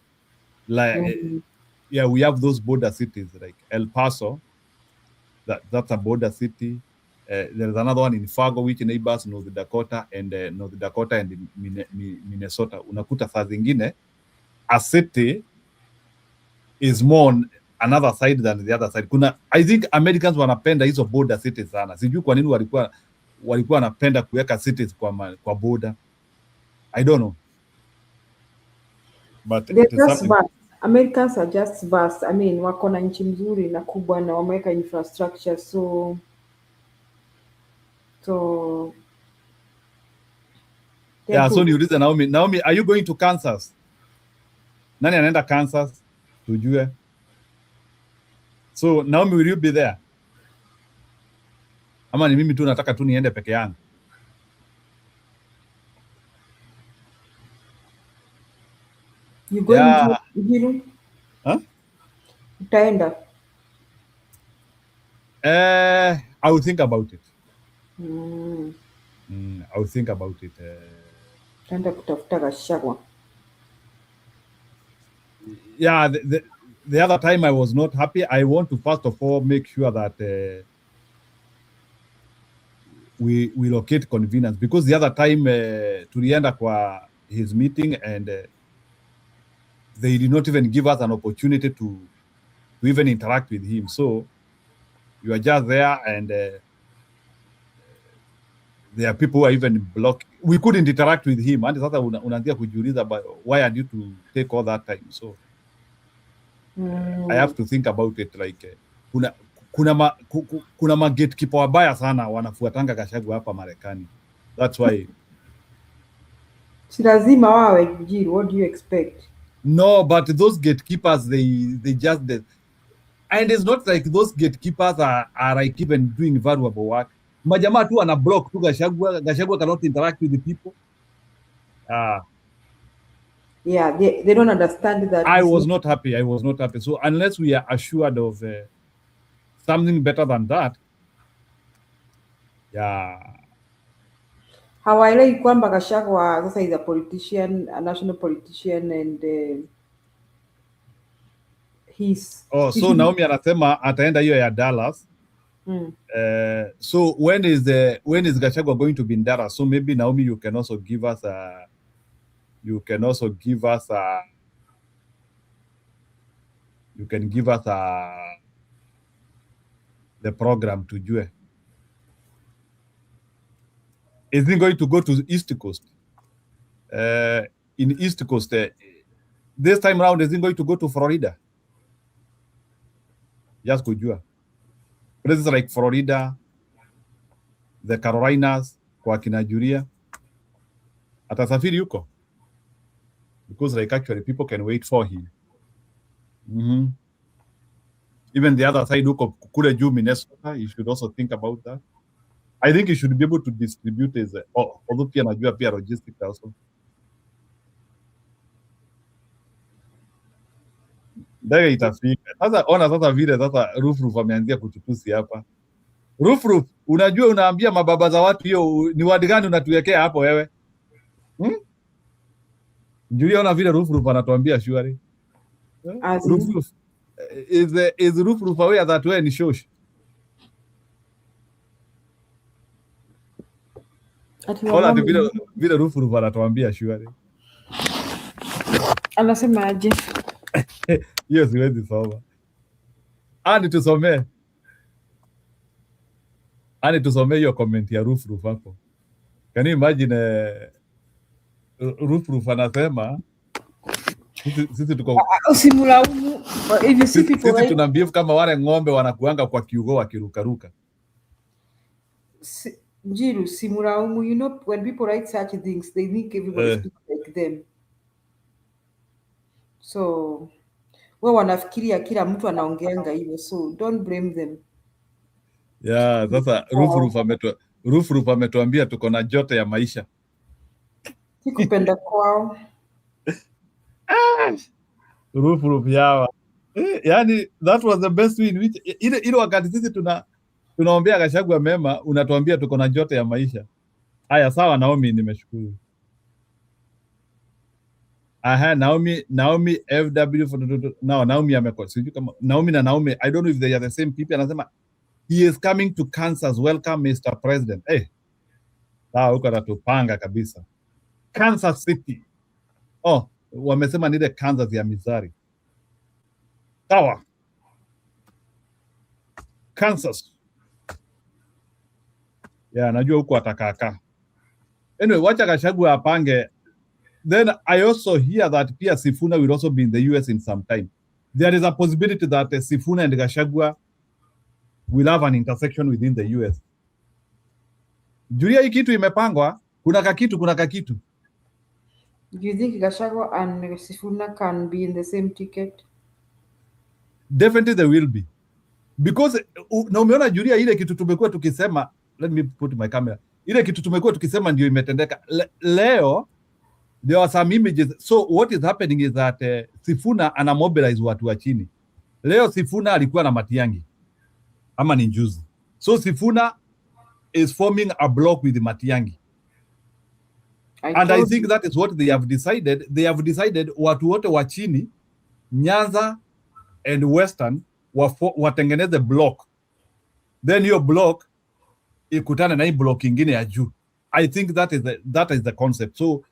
Like, we have those border cities like El Paso. That's a border city. There's another one in Fargo which neighbors North Dakota and Minnesota. Unakuta saa zingine a city is more on another side than the other side. I think Americans wanapenda hizo border cities sana. Sijui kwa nini walikuwa wanapenda kuweka cities kwa border. I don't know. But they're just vast. Americans are just vast. I mean, wako na nchi mzuri na kubwa na wameweka infrastructure, so yeah, so niulize Naomi, are you going to Kansas? Nani anaenda Kansas? Tujue. So Naomi, will you be there? Ama ni mimi tu nataka tu niende peke yangu? You going to Igilu? Huh? Utaenda? I will think about it. I will think about it. Utaenda kutafuta Gachagua. Yeah, the other time I was not happy. I want to first of all make sure that we locate convenience, because the other time tulienda kwa his meeting and they did not even give us an opportunity to even interact with him. So you are just there and there are people who are even blocked. We couldn't interact with him. And sasa unaanza kujiuliza why are you to take all that time? So I have to think about it, like kuna ma gatekeeper wabaya sana wanafuatanga Gachagua hapa Marekani. That's why. Si lazima wawe Jiru, what do you expect? No, but those gatekeepers, they just and it's not like those gatekeepers are like even doing valuable work. Majamaa tu ana block tu Gachagua cannot interact with the people. Yeah, they don't understand that. I was not happy. So unless we are assured of something better than that, yeah. Hawaelewi kwamba Gachagua sasa is a politician, a national politician, and he's. Oh, so Naomi anasema ataenda hiyo ya Dallas. So when is Gachagua going to be in Dallas? So maybe Naomi, you can also give us the program to do. Is he going to go to the East Coast? In East Coast, this time around, is he going to go to Florida? Just kujua. Places like Florida, the Carolinas, kwa kina Juria. Atasafiri yuko. Because like actually people can wait for him. Even the other side, kule juu Minnesota, you should also think about that. I think you should be able to distribute his, although pia najua pia logistics also. Ndege itafika. Sasa ona sasa vile sasa Ruf ameanzia kututusi hapa. Ruf, unajua unaambia mababa za watu hiyo ni wadi gani unatuwekea hapo wewe? Julia, ona vile Ruf anatuambia shwari. Ruf is Ruf aware that way ni shosh. Ona vile Ruf anatuambia shwari. Anasema aje? Hiyo siwezi soma. Tusomee hiyo comment ya Ruf hapo. Can you imagine Ruf anasema sisi tuko usimlaumu hivi si people sisi tuna behave kama wale ng'ombe wanakuanga kwa kiugo wakirukaruka. Njiru, simulaumu, you know, when people write such things they think everybody speaks like them. So wao wanafikiria kila mtu anaongeanga hivyo, so don't blame them. Yeah, sasa Ruf ametuambia tuko na joto ya maisha. Sikupenda kwao. Ruf yawa. Yani that was the best way in which ile wakati sisi tunaombea Gachagua mema, unatuambia tuko na joto ya maisha. Haya, sawa Naomi, nimeshukuru. Aha, Naomi FW now Naomi amekuwa sijui kama Naomi na Naomi, I don't know if they are the same people. Anasema he is coming to Kansas, welcome Mr. President. Sawa, huko natupanga kabisa. Kansas City. Oh, wamesema ni ile Kansas ya Missouri. Sawa. Kansas. Yeah, najua huko atakaka. Anyway, wacha Gachagua apange. Then I also hear that pia Sifuna will also be in the US in some time. There is a possibility that Sifuna and Gachagua will have an intersection within the US. Julia, hii kitu imepangwa, kuna kakitu. Do you think Gachagua and Sifuna can be in the same ticket? Definitely they will be. Because na umeona Julia, ile kitu tumekuwa tukisema, let me put my camera. Ile kitu tumekuwa tukisema ndio imetendeka. Leo there are some images. So what is happening is that Sifuna ana mobilize watu wa chini. Leo Sifuna alikuwa na Matiang'i ama ni juzi. So Sifuna is forming a block with Matiang'i. And I think that is what they have decided. They have decided watu wote wa chini, Nyanza and Western, watengeneze block. Then your block ikutane na hii block ingine ya juu. I think that is the concept. So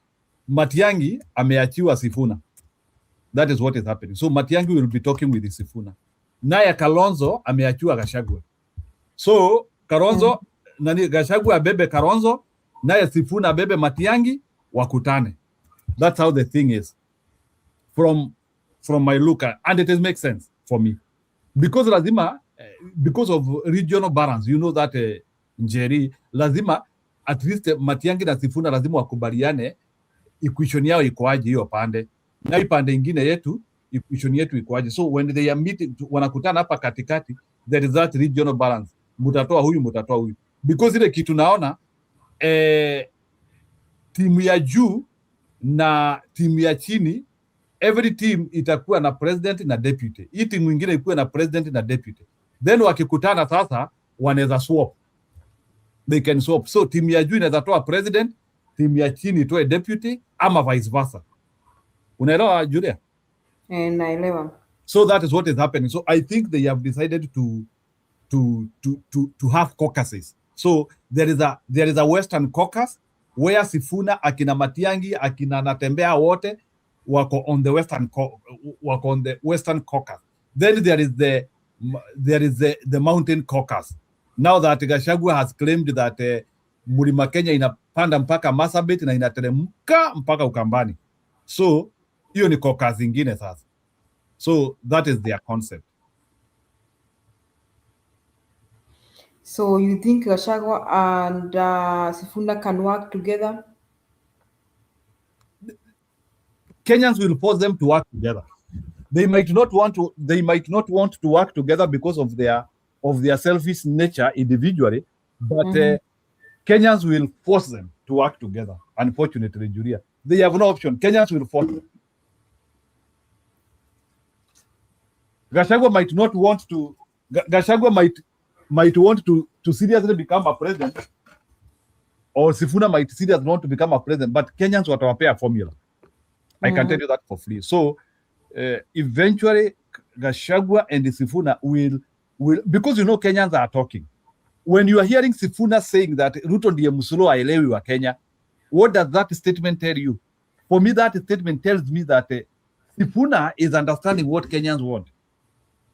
Matiang'i ameachiwa Sifuna. That is what is happening. So Matiang'i will be talking with Sifuna. Naye Kalonzo ameachiwa Gachagua. So Kalonzo Gachagua abebe Kalonzo, naye Sifuna abebe Matiang'i, wakutane. That's how the thing is. From my look, and it makes sense for me. Because lazima, because of regional balance, you know that Njeri, lazima at least Matiang'i na Sifuna lazima wakubaliane equation yao ikoaje hiyo pande. Na pande ingine yetu, equation yetu ikoaje. So when they are meeting, wanakutana hapa katikati, there is that regional balance. Mutatoa huyu. Because ile kitu naona, timu ya juu na timu ya chini, every team itakuwa na president na deputy. Hii timu ingine ikuwe na president na deputy. Then wakikutana sasa, wanaweza swap. They can swap. So timu ya juu inaweza toa president, timu ya chini itoe deputy, ama vice versa. Unaelewa Julia? Naelewa. So that is what is happening. So I think they have decided to have caucuses. So there is a Western caucus where Sifuna, akina Matiang'i, akina Natembea wote wako on the Western caucus. Then there is the Mountain caucus. Now that Gachagua has claimed that Mlima Kenya inapanda mpaka Marsabit na inateremka mpaka Ukambani. So hiyo ni caucus ingine sasa. So that is their concept. So you think Gachagua and Sifuna can work together? Kenyans will force them to work together. They might not want to work together because of their selfish nature individually, but Kenyans will force them to work together. Unfortunately, Julia, they have no option. Kenyans will force them. Gachagua might not want to. Gachagua might want to seriously become a president, or Sifuna might seriously want to become a president, but Kenyans watawapea formula. I can tell you that for free. So eventually Gachagua and Sifuna will, because you know Kenyans are talking. When you are hearing Sifuna saying that Ruto ndiye msuluhu aelewi wa Kenya, what does that statement tell you? For me, that statement tells me that Sifuna is understanding what Kenyans want.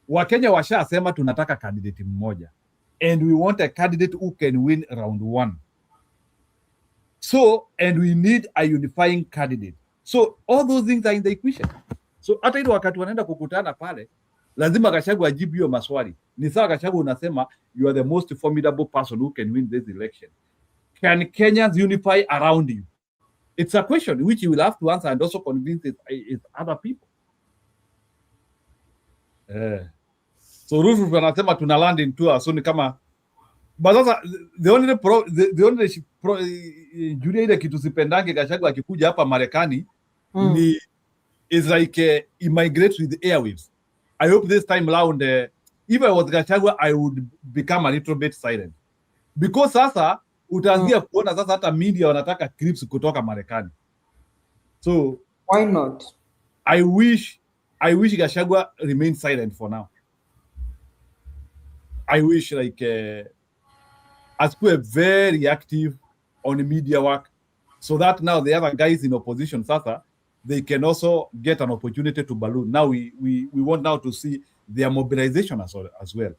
Wakenya washasema tunataka candidate mmoja, and we want a candidate who can win round 1. So, and we need a unifying candidate. So all those things are in the equation. So hata ile wakati wanaenda kukutana pale, lazima Gachagua ajibu hiyo maswali. Ni sawa Gachagua unasema you are the most formidable person who can win this election. Can Kenyans unify around you? It's a question which you will have to answer and also convince it other people. So Ruto anasema tuna land in 2 hours, so ni kama but sasa the only Julia ile kitu sipendange Gachagua akikuja hapa Marekani ni is like he migrates with the airwaves. I hope this time around if I was Gachagua I would become a little bit silent, because sasa utaanzia kuona sasa hata media wanataka clips kutoka Marekani. So why not? I wish Gachagua remains silent for now. I wish like Asikuwe very active on the media work, so that now the other guys in opposition sasa they can also get an opportunity to balloon. Now we want now to see their mobilization as well.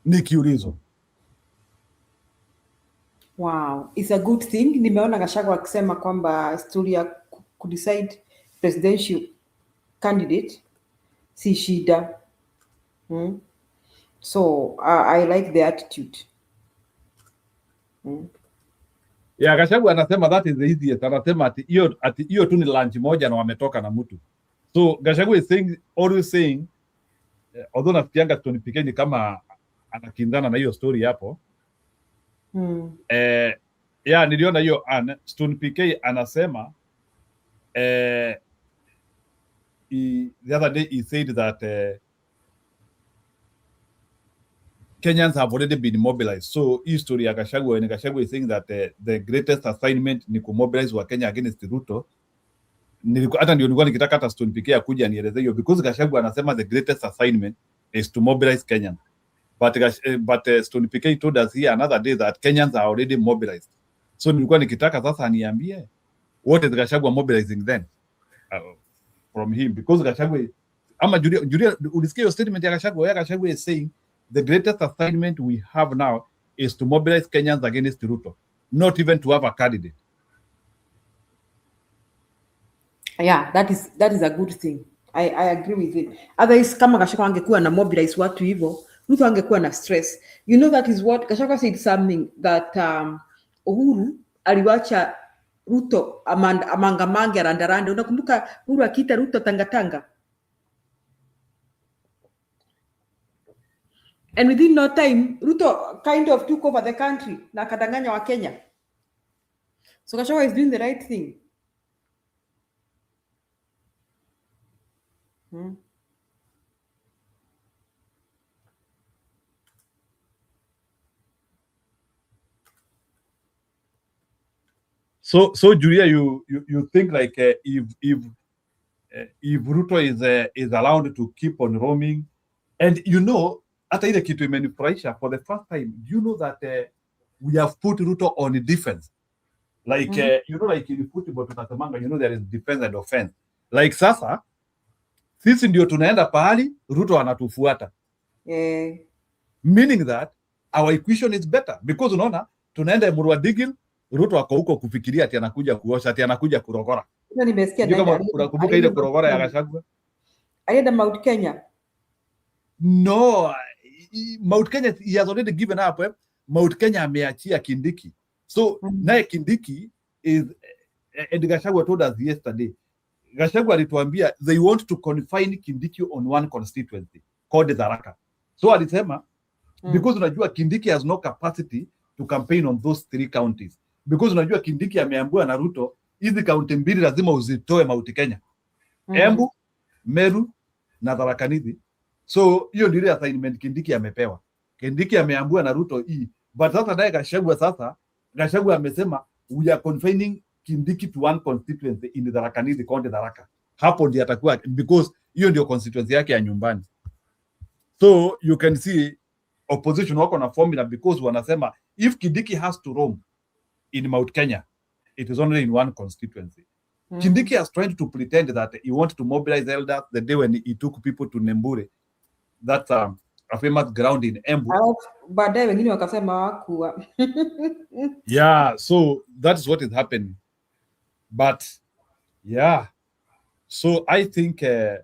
Nikiulizo. Wow, it's a good thing. Nimeona Gachagua akisema kwamba story ya kudecide presidential candidate si shida. So I like the attitude. Yeah, Gachagua anasema that is the easiest. Anasema ati hiyo tu ni lunch moja na wametoka na mtu. So Gachagua is always saying although nafikianga Tony Pikeni kama anakindana na hiyo story hapo. Yeah, niliona hiyo Stone PK anasema the other day he said that Kenyans have already been mobilized. So history ya Gachagua, and Gachagua is saying that the greatest assignment ni kumobilize wa Kenya against Ruto. Hata ndio nilikuwa nikitaka hata Stone PK akuja nieleze hiyo, because Gachagua anasema the greatest assignment is to mobilize Kenyans. But Stone PK told us here another day that Kenyans are already mobilized. So nilikuwa nikitaka sasa aniambie what is Gachagua mobilizing then from him, because Gachagua ama Julia ulisikia your statement ya Gachagua, where Gachagua is saying the greatest assignment we have now is to mobilize Kenyans against Ruto, not even to have a candidate. Yeah, that is a good thing. I agree with it. Otherwise, kama Gachagua angekuwa na mobilize watu hivyo, Ruto angekuwa na stress. You know, that is what Gachagua said, something that Uhuru aliwacha Ruto amangamange randaranda. Unakumbuka Uhuru akiita Ruto tangatanga? And within no time, Ruto kind of took over the country na kadanganya wa Kenya. So Gachagua is doing the right thing. So Julia, you think like if Ruto is allowed to keep on roaming, and you know, hata ile kitu imenifurahisha for the first time, you know that we have put Ruto on defense, like you know, like in football tunasemanga, you know, there is defense and offense. Like sasa sisi ndio tunaenda pahali Ruto anatufuata, meaning that our equation is better, because unaona tunaenda Murwa Digil, Ruto ako huko kufikiria ati anakuja kuosha, ati anakuja kurogora. Nimesikia kama unakumbuka ile kurogora ya Gachagua, alienda Mount Kenya. No, Mount Kenya he has already given up. Mount Kenya ameachia Kindiki. So naye Kindiki is, and Gachagua told us yesterday, Gachagua alituambia they want to confine Kindiki on one constituency called Tharaka. So alisema because unajua Kindiki has no capacity to campaign on those 3 counties, because unajua Kindiki ameambiwa na Ruto hizi kaunti mbili lazima uzitoe Mount Kenya, Embu, Meru na Tharaka Nithi. So hiyo ndio assignment Kindiki amepewa. Kindiki ameambiwa na Ruto hii, but sasa naye Gachagua amesema we are confining Kindiki to one constituency in Tharaka Nithi County, Tharaka. Hapo ndiye atakuwa, because hiyo ndio constituency yake ya nyumbani. So you can see opposition wako na formula, because wanasema if Kindiki has to roam in Mount Kenya, it is only in one constituency. Kindiki has tried to pretend that he wanted to mobilize elders the day when he took people to Nembure. That's a famous ground in Embu. Baadaye wengine wakasema hawakuwa. Yeah, so that's what is happening. But yeah, so I think they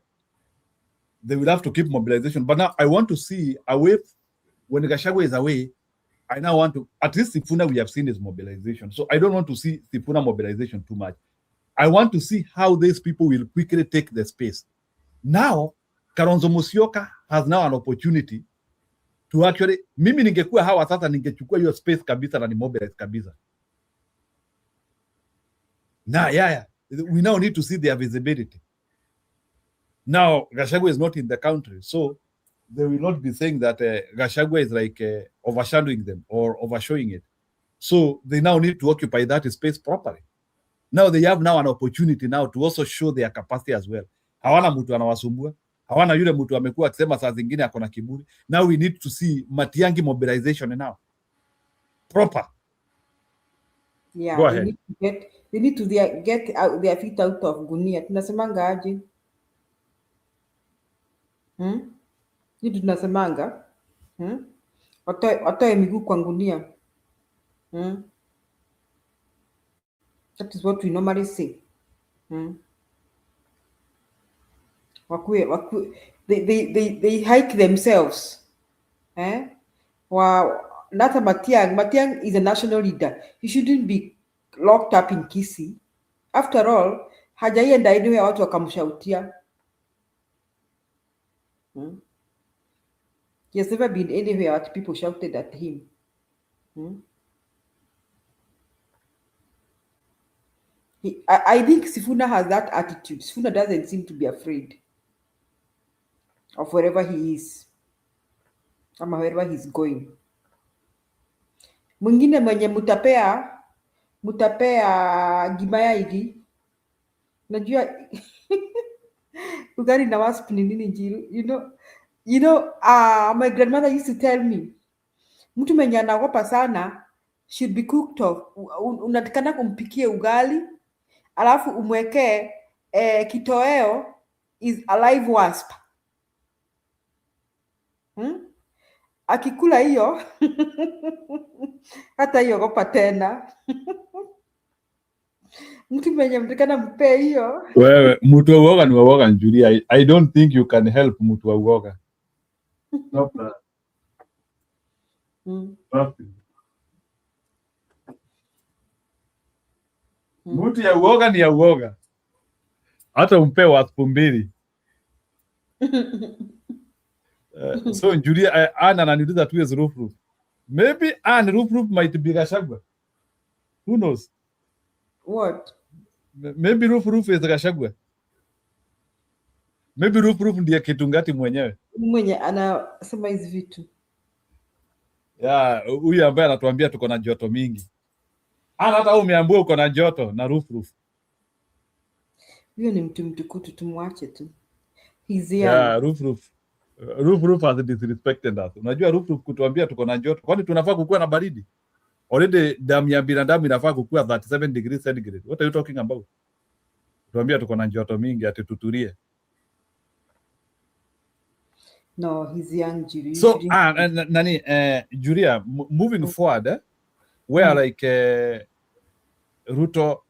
will have to keep mobilization. But now I want to see away, when Gachagua is away, I now want to, at least Sifuna we have seen his mobilization. So I don't want to see Sifuna mobilization too much. I want to see how these people will quickly take the space. Now, Kalonzo Musyoka has now an opportunity to actually, mimi ningekuwa hawa sasa ningechukua hiyo space kabisa na ni mobilize kabisa. Now, we now need to see their visibility. Now, Gachagua is not in the country, so they will not be saying that Gachagua is like overshadowing them or overshowing it. So they now need to occupy that space properly. Now they have now an opportunity now to also show their capacity as well. Hawana mtu anawasumbua. Hawana yule mtu amekuwa akisema saa zingine ako na kiburi. Now we need to see Matiang'i mobilization now. Proper. Yeah, Go ahead. They need to get their feet out of gunia. Tunasemanga aje? Ndio tunasemanga. Watoe miguu kwa gunia. That is what we normally say. They hike themselves. Nata Matiang'i is a national leader. He shouldn't be locked up in Kisii. After all, hajaienda anywhere watu wakamshautia. He has never been anywhere that people shouted at him. I think Sifuna has that attitude. Sifuna doesn't seem to be afraid of wherever he is, or wherever he's going. Mwingine mwenye mutapea gimaya higi. Najua ugari na wasp ni nini Njiru? You know, my grandmother used to tell me, mtu mwenye anaogopa sana should be cooked off. Unatakana kumpikie ugali, alafu umwekee kitoweo is a live wasp. Akikula hiyo hata hiyo ogopa tena. Mtu mwenye mtakana mpe hiyo. Wewe mtu wa uoga ni wa uoga Julia. I don't think you can help mtu wa uoga. Stop that. Mtu ya uoga ni ya uoga. Hata umpe waspu mbili. So Julia, Anna ananiuliza tu is roof. Maybe Anne roof might be Gachagua. Who knows? What? Maybe roof is Gachagua. Maybe roof ndiye Kitungati mwenyewe. Mwenye anasema hizi vitu. Yeah, huyu ambaye anatuambia tuko na joto mingi. Hata umeambiwa uko na joto na roof. Huyo ni mtu mtukutu, tumwache tu. He's young. Yeah, roof has disrespected us. Unajua roof kutuambia tuko na joto. Kwani tunafaa kukua na baridi? Already damu ya binadamu inafaa kukua 37 degrees centigrade. What are you talking about? Tuambia tuko na joto mingi ati tutulie. No, he's young, Julia. So, Julia, moving forward, where like Ruto,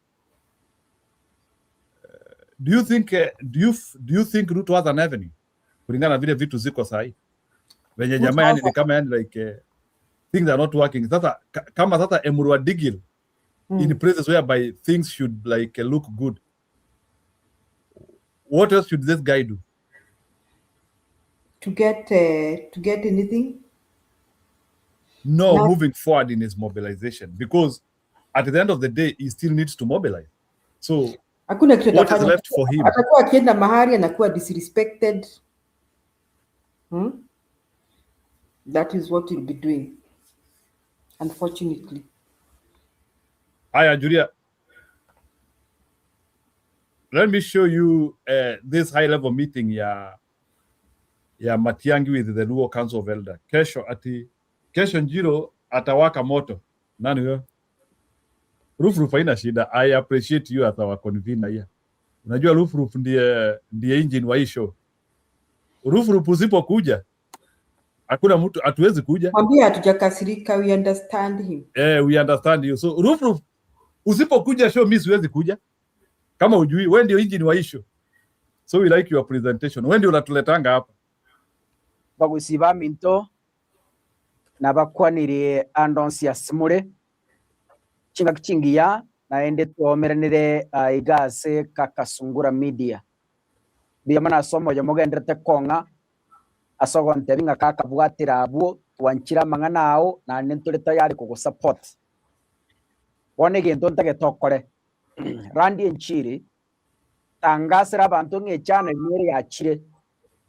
do you think Ruto has an avenue? Kulingana na vile vitu ziko sahi. Venye jamaa yani ni kama yani like things are not working. Sasa kama sasa Emurua Digil in places whereby things should like look good. What else should this guy do? To get anything? No, moving forward in his mobilization, because at the end of the day he still needs to mobilize. So hakuna kitu what is left for him? Atakuwa akienda mahali anakuwa disrespected. That is what he'll be doing, unfortunately. Aya, Julia, let me show you this high level meeting ya Matiang'i with the Luo Council of Elders. Kesho Njiro atawaka moto. Nani huyo? Ruf haina shida. I appreciate you as our convener here. Unajua Ruf ndiye engine wa hii show. Ruf usipokuja hakuna mtu, hatuwezi kuja. Mwambie hatujakasirika, we understand him. We understand you. So Ruf usipokuja show mimi siwezi kuja. Kama ujui, wewe ndio engine wa hii show. So we like your presentation. Wewe ndio unatuletanga hapa. Bagusiba minto nabakwaniriye andonsi ya simule chinga kichingiya naende tuomeranire igase kakasungura media biyamana somo yo mugendete konga asogonte binga kakabwatira abo twanchira mangana ao na nentule tayari kugusupport wone gento ntege tokore randi enchiri tangasira abantu ngechana nyeri yachire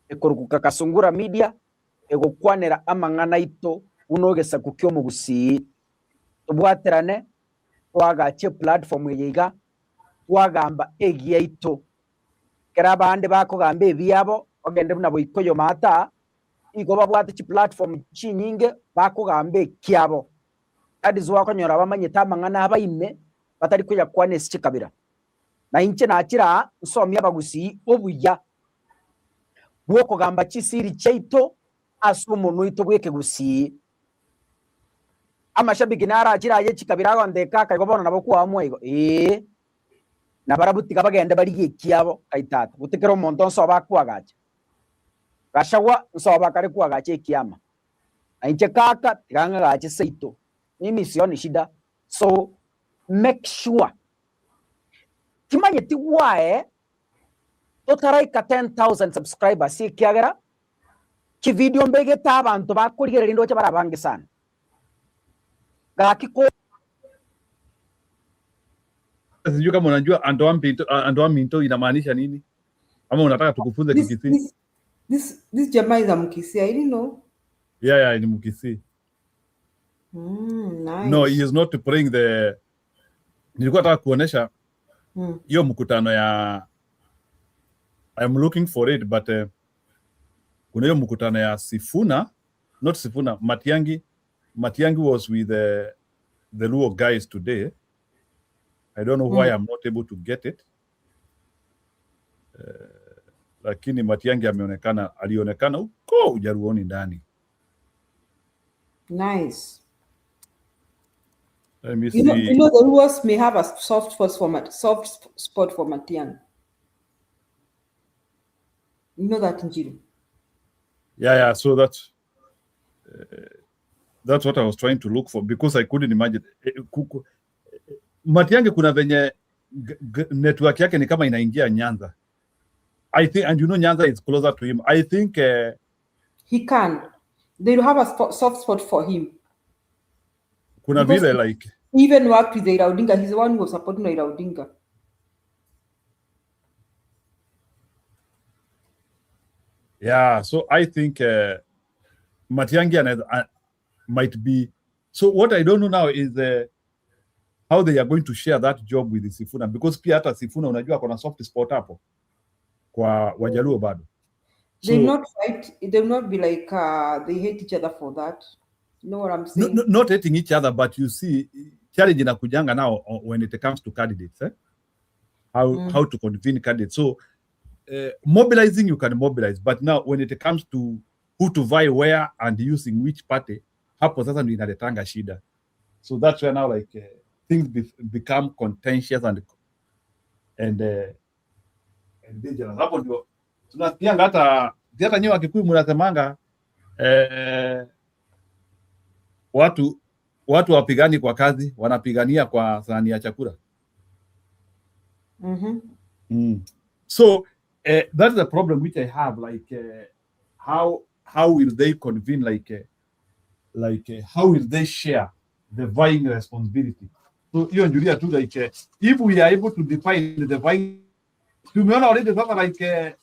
ekurukuka kasungura media egukwanira amangana ito unogesa kukyo mu busi tubwaterane twagache platform yiga twagamba egiye ito kera bande bakogamba ebyabo ogende nabo ikoyo mata iko babwate chi platform chinyinge bakogamba ekyabo adi zwa konyora abamanyita amangana abaime batari kuya kwane sikabira na inche nakira nsomya bagusi obuya bwoko gamba chisiri cheito asumo nuito bweke gusi amashabiki nara akira ye chikabira gondeka kayibona nabo kwa amwego na barabutika bagenda bari yekiabo kaitata butikero monto nso bakwagaje gashawa nso bakare kwagaje ekiyama ainche kaka tiranga gaje seito mimi sioni shida, so make sure kimanye ti wae totaraika 10,000 subscribers si kiagera ki video mbege ta abantu bakurigera rindo cha barabange sana gaki ko sijui kama unajua andoa minto inamaanisha nini ama unataka tukufunze Kikisii. This jamaa is a Mkisii, I didn't know. Yeah, ni Mkisii. Nice. No, he is not praying the. Nilikuwa nataka kuonesha hiyo mkutano ya I'm looking for it, but kuna hiyo mkutano ya Sifuna, not Sifuna, Matiang'i was with the Luo guys today. I don't know why I'm not able to get it. Lakini Matiang'i alionekana huko Ujaruoni ndani. Nice. Let me You see. know the Luos may have a soft spot for Matiang'i. You know that, Njiru? Yeah. So that's what I was trying to look for because I couldn't imagine. Matiang'i kuna venye network yake ni kama inaingia Nyanza. I think, and you know Nyanza is closer to him. I think he can. They will have a soft spot for him. Kuna vile like he even worked with Raila Odinga. He's the one who was supporting Raila Odinga. Yeah, so I think Matiang'i might be. So what I don't know now is how they are going to share that job with Sifuna, because pia hata Sifuna unajua kuna soft spot hapo kwa Wajaluo bado. They not fight. They will not be like they hate each other for that. You know what I'm saying? No, not hating each other, but you see, challenge inakujanga now when it comes to candidates. How to convene candidates. So mobilizing, you can mobilize, but now when it comes to who to vie where and using which party, hapo sasa ndio inaletanga shida. So that's where now like things become contentious and dangerous. Hapo ndio tunasikianga hata nyewe Wakikuyu mnasemanga watu wapigani kwa kazi, wanapigania kwa sahani ya chakula. So that's the problem which I have, like how will they convene, like how will they share the vying responsibility? So hiyo njuria tu like if we are able to define the vying, tumeona already sasa like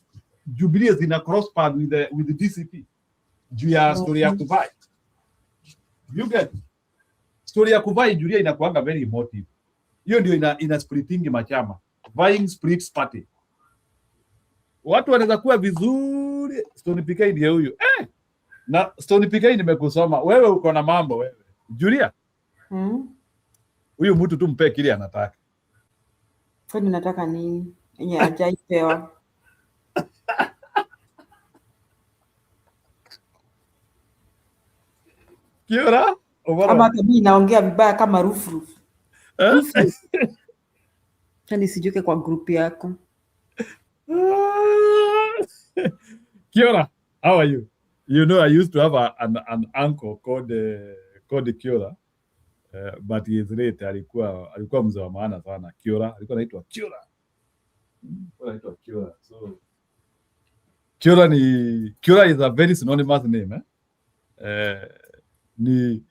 Jubilee is in a cross path with the DCP juu ya story ya kuvai. You get story ya kuvai Jubilee inakuanga very emotive. Hiyo ndio ina splitting machama. Vying splits party. watu wanaweza kuwa vizuri. Stone PK ndiye huyu na Stone PK nimekusoma wewe, uko na mambo wewe, Julia. Huyu mtu tu mpe kile anataka. Kwani nataka nini? Yenye hajaipewa. Kiora? Kama mimi naongea vibaya kama Rufru. Tani sijuke kwa group yako. Kiora, how are you? You know, I used to have an uncle called Kiora. But he is late. Alikuwa mzee wa maana sana. Kiora, alikuwa anaitwa Kiora. Anaitwa Kiora. So Kiora is a very synonymous name, ni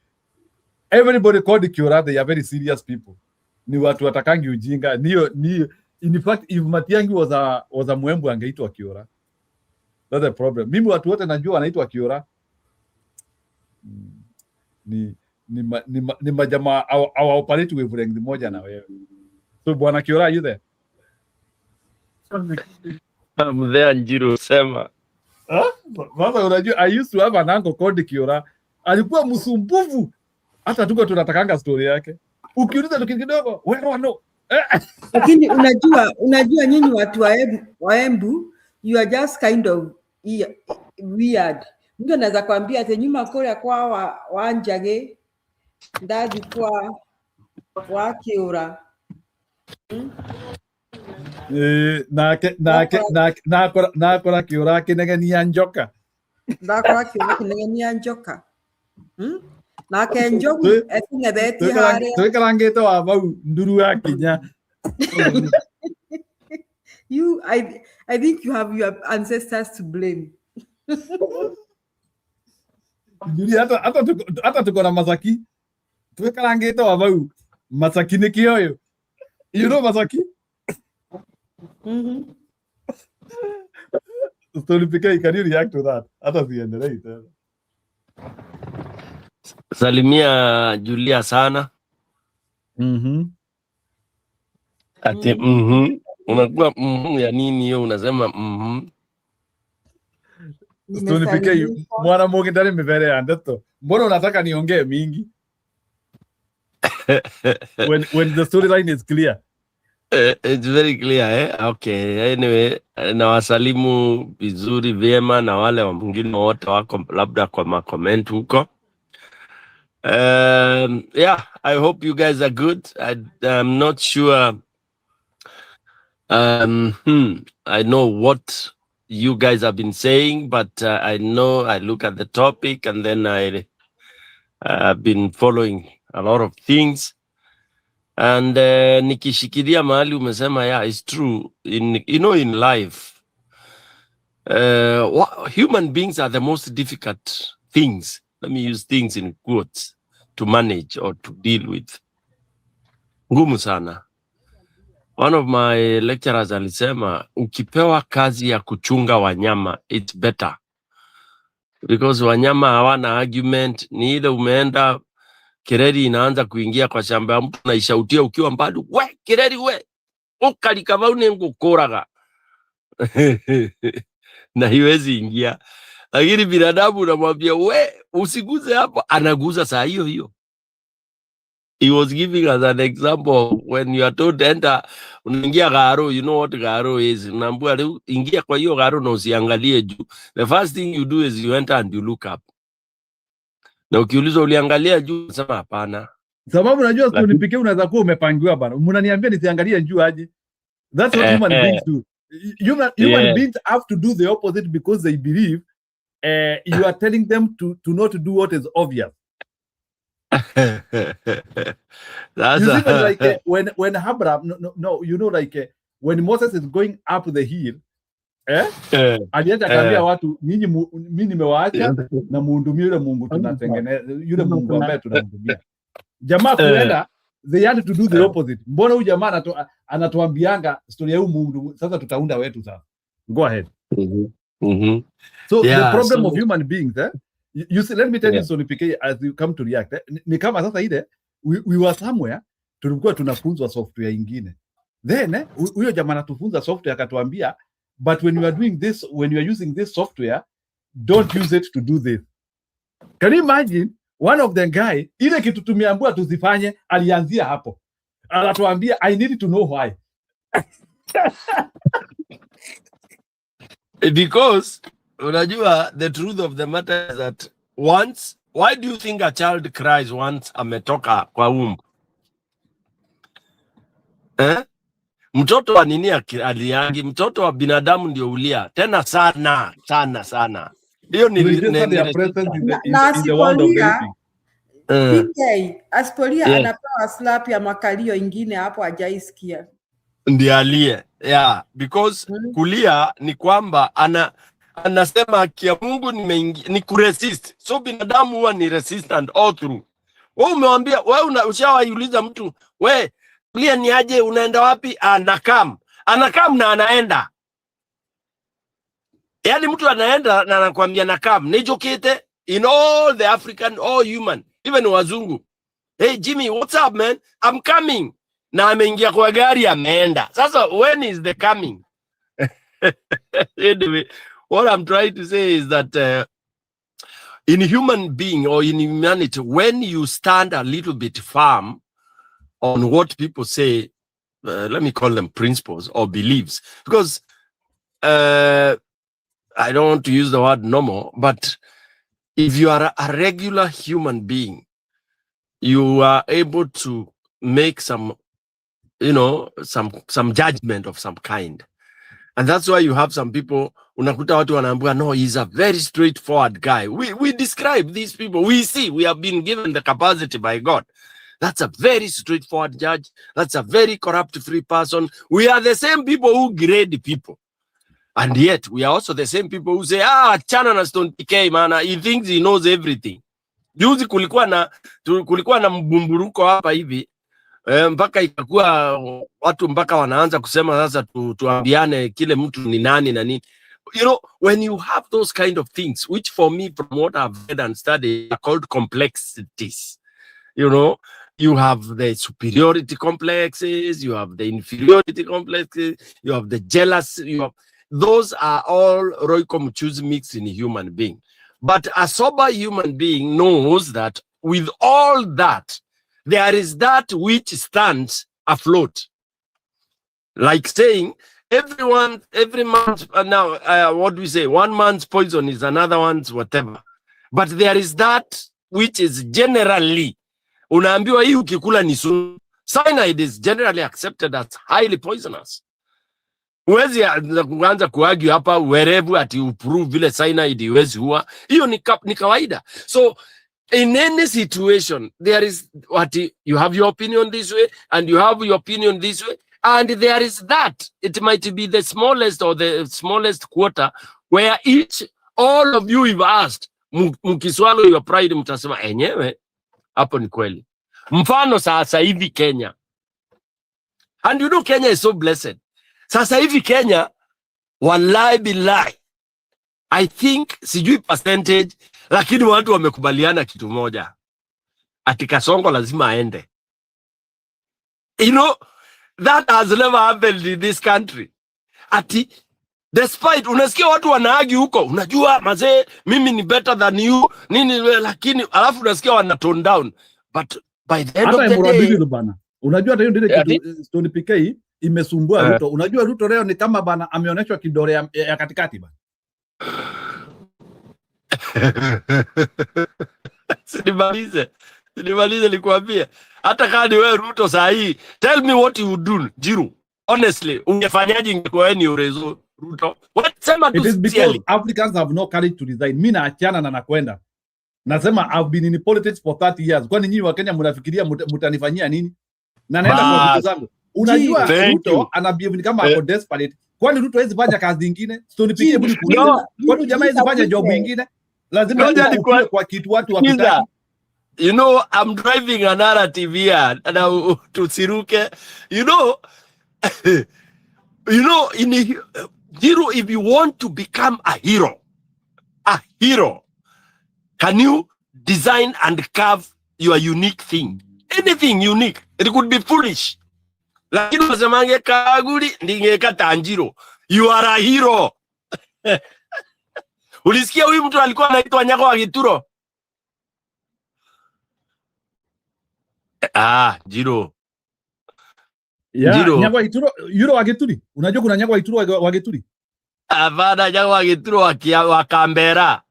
everybody called Kiora, they are very serious people. Ni watu watakangi ujinga. Ni in fact, if Matiang'i was a Mwembu angeitwa Kiora. That's the problem. Mimi watu wote najua wanaitwa Kiora. Ni majamaa au operate wavelength moja na wewe. So bwana Kiora, are you there? I'm there, Njiro, sema. Sasa unajua, I used to have an uncle called Kiora. Alikuwa msumbufu. Hata tuko tunatakanga story yake. Ukiuliza kidogo, wewe wano. Lakini unajua nyinyi watu wa Embu, you are just kind of weird. Mtu anaweza kwambia ati nyuma kore kwa wanjage ndazi kwa wa Kiora. Na kora Kiora kinegenia njoka. Ndakora Kiora kinegenia njoka. Na kenjoku etinge beti hare. Tuikarangite wa bau nduru ya Kenya. I think you have your ancestors to blame. Hata tuko na Masaki. Tuikarangite wa bau Masaki ni kioyo. You know Masaki? Stone PK, can you react to that? Hata siendelee tena. Salimia Julia sana. Ati unakuwa ya nini hiyo unasema Stone PK, mwana mmoja ndani mbele ya ndoto. Mbona unataka niongee mingi? when the storyline is clear. It's very clear, Okay, anyway, na wasalimu vizuri vyema na wale wengine wote wako labda kwa makoment huko. Yeah, I hope you guys are good. I'm not sure. I know what you guys have been saying, but I know I look at the topic and then I've been following a lot of things. And nikishikilia mahali umesema, yeah, it's true. In life, human beings are the most difficult things. Let me use things in quotes, to manage or to deal with. Ngumu sana. One of my lecturers alisema, ukipewa kazi ya kuchunga wanyama, it's better. Because wanyama hawana argument, ni ile umeenda kireri inaanza kuingia kwa shamba ya mtu na ishautia ukiwa mbali, we kireri we, ukalikava unengukoraga. Na hiwezi ingia. Lakini binadamu unamwambia we usiguze hapa, anaguza saa hiyo hiyo. He was giving us an example when you are told enter, unaingia garo, you know what garo is. Unaambiwa ingia kwa hiyo garo na usiangalie juu. The first thing you do is you enter and you look up. Na ukiulizwa uliangalia juu, unasema hapana. Sababu unajua Stone PK unaweza kuwa umepangiwa bana. Mnaniambia nisiangalie juu aje. That's what human beings do. Human beings have to do the opposite because they believe you are telling them to not do what is obvious. That's you see, like when Abraham, no, you know, like when Moses is going up the hill, alienda kaambia watu, mimi nimewaacha na muhudumie yule Mungu tunatengeneza, yule Mungu ambaye tunamhudumia. Jamaa kuenda, they had to do the opposite. Mbona huyu jamaa anatuambianga story ya huyu Mungu, sasa tutaunda wetu sasa. Go ahead. So the problem of human beings, you see, let me tell you Stone PK, as you come to react, ni kama sasa ile we were somewhere, tulikuwa tunafunzwa software ingine, then huyo jamaa anatufunza software akatuambia But when you are doing this, when you are using this software, don't use it to do this. Can you imagine one of the guy, ile kitu tumeambiwa tuzifanye, alianzia hapo. Anatuambia, I need to know why. Because unajua, the truth of the matter is that once, why do you think a child cries once ametoka kwa umbu? Mtoto wa nini aliangi? Mtoto wa binadamu ndio ulia tena sana sana sana. Hiyo ni asipolia anapewa slap ya makalio ingine hapo hajaisikia. Ndiye alie. Yeah, because kulia ni kwamba anasema kia Mungu ni kuresist. So binadamu huwa ni resistant all through. Wewe umewambia, wewe ushawaiuliza mtu, we kulia ni aje, unaenda wapi? Anakam na anaenda. Yani mtu anaenda na anakuambia nakam. Nijokete in all the African, all human, even wazungu. Hey Jimmy, what's up man? I'm coming. Na ameingia kwa gari ameenda. Sasa when is the coming? Anyway, what I'm trying to say is that in human being or in humanity, when you stand a little bit firm on what people say, let me call them principles or beliefs, because I don't want to use the word normal, but if you are a regular human being, you are able to make some, some judgment of some kind. And that's why you have some people, unakuta watu wanaambiwa, no, he's a very straightforward guy. We describe these people. We have been given the capacity by God. That's a very straightforward judge. That's a very corrupt-free person. We are the same people who grade people. And yet, we are also the same people who say, chana na Stone PK, man, he thinks he knows everything. Juzi kulikuwa na mbumburuko hapa hivi, mpaka ikakuwa watu mpaka wanaanza kusema sasa tuambiane kile mtu ni nani na nini. When you have those kind of things, which for me, from what I've read and studied, are called complexities. You have the superiority complexes, you have the inferiority complexes, you have the jealous, those are all Royco Muchuzi mixed in a human being. But a sober human being knows that with all that, there is that which stands afloat. Like saying, every month, what do we say? One man's poison is another one's whatever. But there is that which is generally, unaambiwa hii ukikula ni sumu. Cyanide is generally accepted as highly poisonous. Uwezi kuanza kuargue hapa wherever ati uprove vile cyanide iwezi huwa. Hiyo ni kawaida. So in any situation, there is you have your opinion this way and you have your opinion this way, and there is that. It might be the smallest or the smallest quarter where all of you have asked, mkiswalo your pride mtasema enyewe hapo ni kweli. Mfano sasa hivi Kenya. And Kenya is so blessed. Sasa hivi Kenya, wallahi billahi, I think, sijui percentage, lakini watu wamekubaliana kitu moja. Ati Kasongo lazima aende. That has never happened in this country. Ati, despite, unasikia watu wanaagi huko, unajua mazee, mimi ni better than you, nini, lakini, alafu unasikia wana tone down. But by the end of the day, unajua hata hiyo ndio kitu Stone PK imesumbua Ruto. Unajua Ruto leo ni kama bana ameonyeshwa kidole ya katikati bana. Sinimalize nikuambia. Hata kama ni wewe Ruto saa hii, tell me what you would do, Jiru. Honestly, ungefanyaje ingekuwa ni urezo Ruto? It is because Africans have no courage to resign. Mimi naachana na nakwenda. Nasema I've been in politics for 30 years. Kwani nyinyi wa Kenya mnafikiria mtanifanyia nini? Na naenda kwa vitu zangu. Unajua Ruto anabehave kama ako desperate. Kwani Ruto hawezi fanya kazi nyingine? Stone PK budi kuuliza. Kwani jamaa hawezi fanya job nyingine? Lazima aje kwa kitu watu wakitaka. I'm driving a narrative here na tusiruke. Jiru, if you want to become a hero, can you design and carve your unique thing? Anything unique. It could be foolish. Lakini wasemange kaguri ndingeka Tanjiro. You are a hero. Ulisikia huyu mtu alikuwa anaitwa Nyago wa Gituro? Jiro. Yeah, Jiro. Nyago wa Gituro, Yuro wa Gituri. Unajua kuna Nyago wa Gituro wa Gituri? Avada Nyago wa Gituro wa Canberra.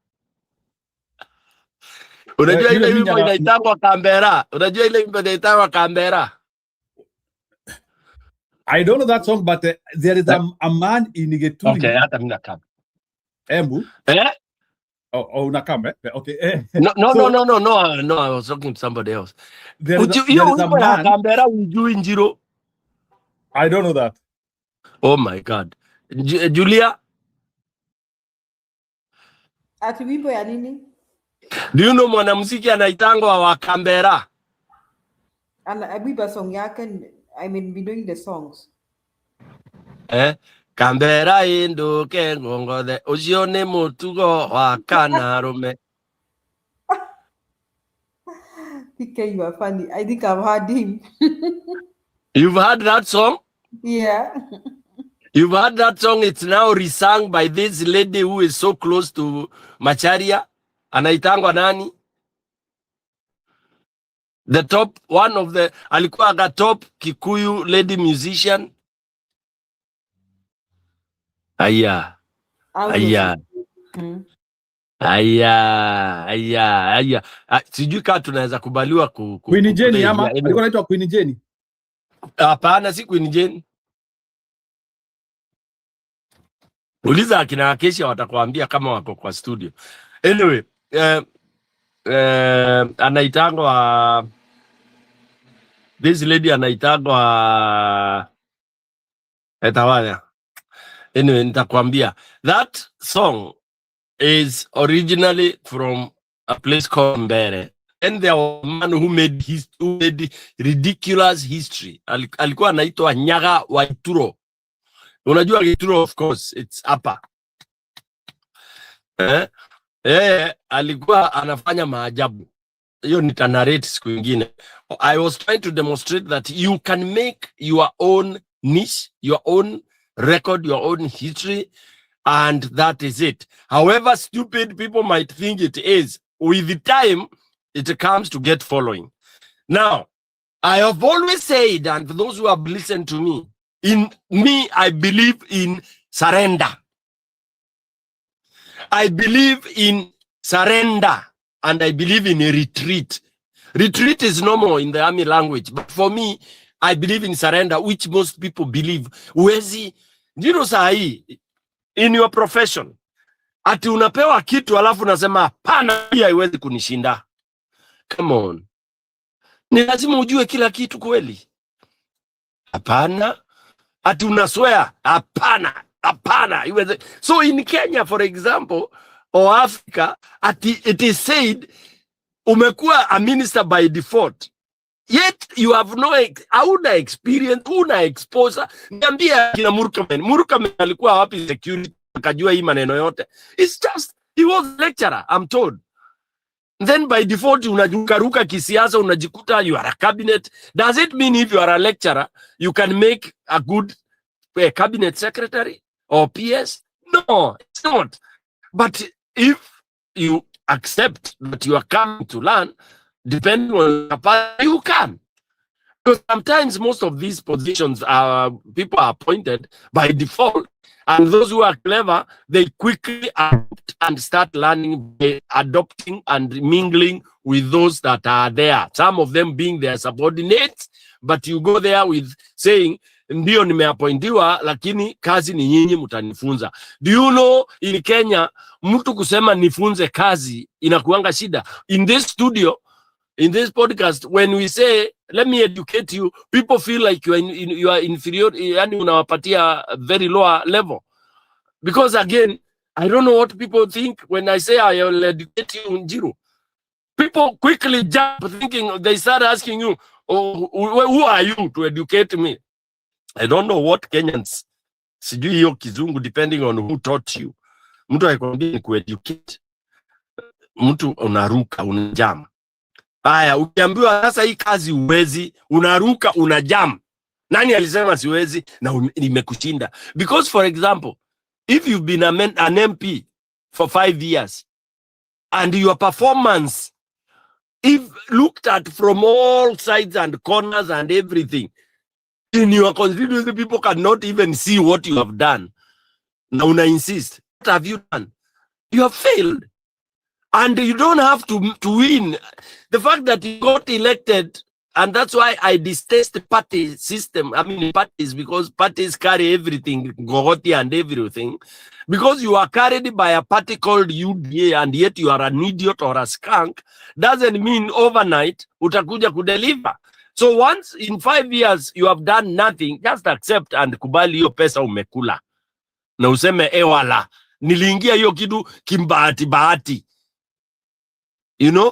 Unajua ile wimbo inaitwa Canberra? Unajua ile wimbo inaitwa Canberra? I don't know that song, but there is a man in Gituri. Okay, hata mimi nakam. Embu? Oh, nakam, eh? Okay. No, I was talking to somebody else. There is a man. Canberra ujui Njiro? I don't know that. Oh my God. Julia? Ati wimbo ya nini? Do you know mwanamuziki anaitangwa wa Canberra? Wimbo song yake, I mean, be doing the songs. Canberra induke ngongothe ucio ni mutugo wa kanarume. PK, you are funny. I think I've heard him. You've heard that song? Yeah. You've heard that song. It's now resung by this lady who is so close to Macharia. Anaitangwa nani? The top, one of the, alikuwa aga top Kikuyu lady musician. Aya. Sijui kama tunaweza kubaliwa Queen Jenny ama alikuwa anaitwa Queen Jenny? Hapana, si Queen Jenny. Uliza akina Acacia watakwambia kama wako kwa studio. Anyway, anaitangwa this lady anaitangwa etawanya. Anyway, nitakwambia that song is originally from a place called Mbere, and there was a man who made ridiculous history. Alikuwa anaitwa Nyaga wa Gituro. Unajua Gituro, of course, it's upper. Alikuwa anafanya maajabu. Hiyo nitanarrate siku nyingine. I was trying to demonstrate that you can make your own niche, your own record, your own history, and that is it. However stupid people might think it is, with the time, it comes to get following. Now, I have always said, and for those who have listened to me, I believe in surrender. I believe in surrender, and I believe in a retreat. Retreat is normal in the army language, but for me, I believe in surrender, which most people believe. Uwezi, you know, sahi, in your profession, ati unapewa kitu alafu unasema hapana, hii haiwezi kunishinda. Come on. Ni lazima ujue kila kitu kweli. Hapana. Ati unaswear hapana. So in Kenya, for example, or Africa, it is said umekuwa a minister by default, yet you have no hauna experience, una exposure. Niambia kina Murkomen alikuwa wapi security akajua hii maneno yote? It's just he was a lecturer, I'm told. Then by default unajukaruka kisiasa, unajikuta you are a cabinet. Does it mean if you are a lecturer you can make a good cabinet secretary or PS? No, it's not. But if you accept that you are coming to learn, depending on the party, you can. Because sometimes most of these positions people are appointed by default, and those who are clever, they quickly adopt and start learning by adopting and mingling with those that are there. Some of them being their subordinates, but you go there with saying, ndio nimeappointiwa lakini kazi ni nyinyi mtanifunza. Do you know in Kenya mtu kusema nifunze kazi inakuanga shida? In this studio, in this podcast, when we say let me educate you, people feel like you are inferior, yani unawapatia very lower level. Because again, I don't know what people think when I say I will educate you in Njiru. People quickly jump thinking, they start asking you, oh, who are you to educate me? I don't know what Kenyans, sijui hiyo kizungu, depending on who taught you. Mtu aikwambia ni kueducate, mtu unaruka, unajam. Haya, ukiambiwa sasa hii kazi uwezi, unaruka, unajam. Nani alisema siwezi na nimekushinda? Because for example, if you've been an MP for 5 years and your performance, if looked at from all sides and corners and everything, in your constituency, people cannot even see what you have done. Now, una insist. What have you done? You have failed. And you don't have to win. The fact that you got elected, and that's why I detest the party system. I mean, parties, because parties carry everything, Gogoti and everything. Because you are carried by a party called UDA, and yet you are an idiot or a skunk, doesn't mean overnight utakuja kudeliver. So once in 5 years you have done nothing, just accept and kubali hiyo pesa umekula. Na useme ewala, niliingia hiyo kitu kimbahati bahati. You know,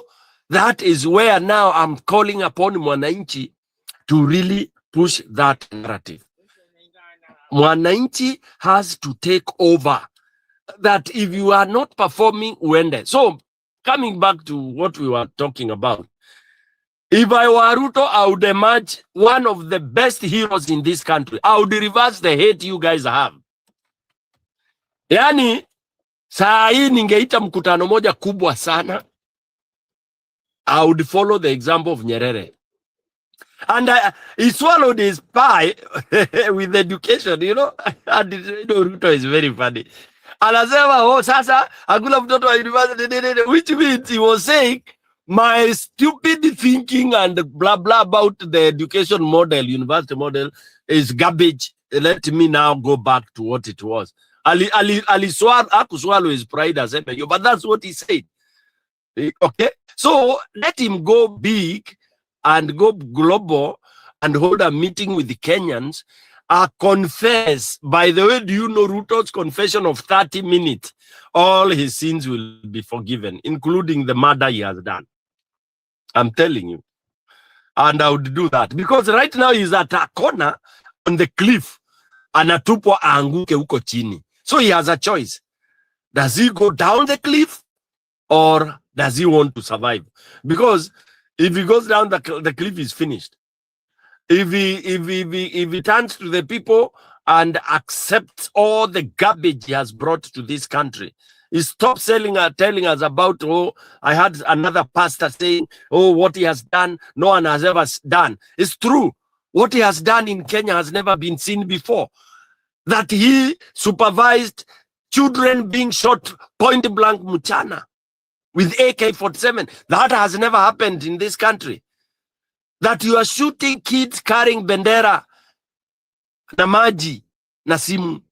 that is where now I'm calling upon Mwananchi to really push that narrative. Mwananchi has to take over. That if you are not performing, uende. So, coming back to what we were talking about, if I were Ruto, I would emerge one of the best heroes in this country. I would reverse the hate you guys have. Yani, saa hii ningeita mkutano moja kubwa sana. I would follow the example of Nyerere. And he swallowed his pie with education, you know. And Ruto is very funny. Anasema, oh, sasa, hakuna mtoto wa university, which means he was saying, my stupid thinking and blah, blah about the education model, university model, is garbage. Let me now go back to what it was. Ali swallow his pride as a mayor, but that's what he said. Okay? So let him go big and go global and hold a meeting with the Kenyans. Confess. By the way, do you know Ruto's confession of 30 minutes? All his sins will be forgiven, including the murder he has done. I'm telling you. And I would do that. Because right now he's at a corner on the cliff. Anatupwa aanguke huko chini. So he has a choice. Does he go down the cliff or does he want to survive? Because if he goes down the cliff, is finished. If he turns to the people and accepts all the garbage he has brought to this country, he stops telling us about, oh, I had another pastor saying, oh, what he has done, no one has ever done. It's true. What he has done in Kenya has never been seen before. That he supervised children being shot point blank mchana with AK-47. That has never happened in this country. That you are shooting kids carrying bendera na maji na simu.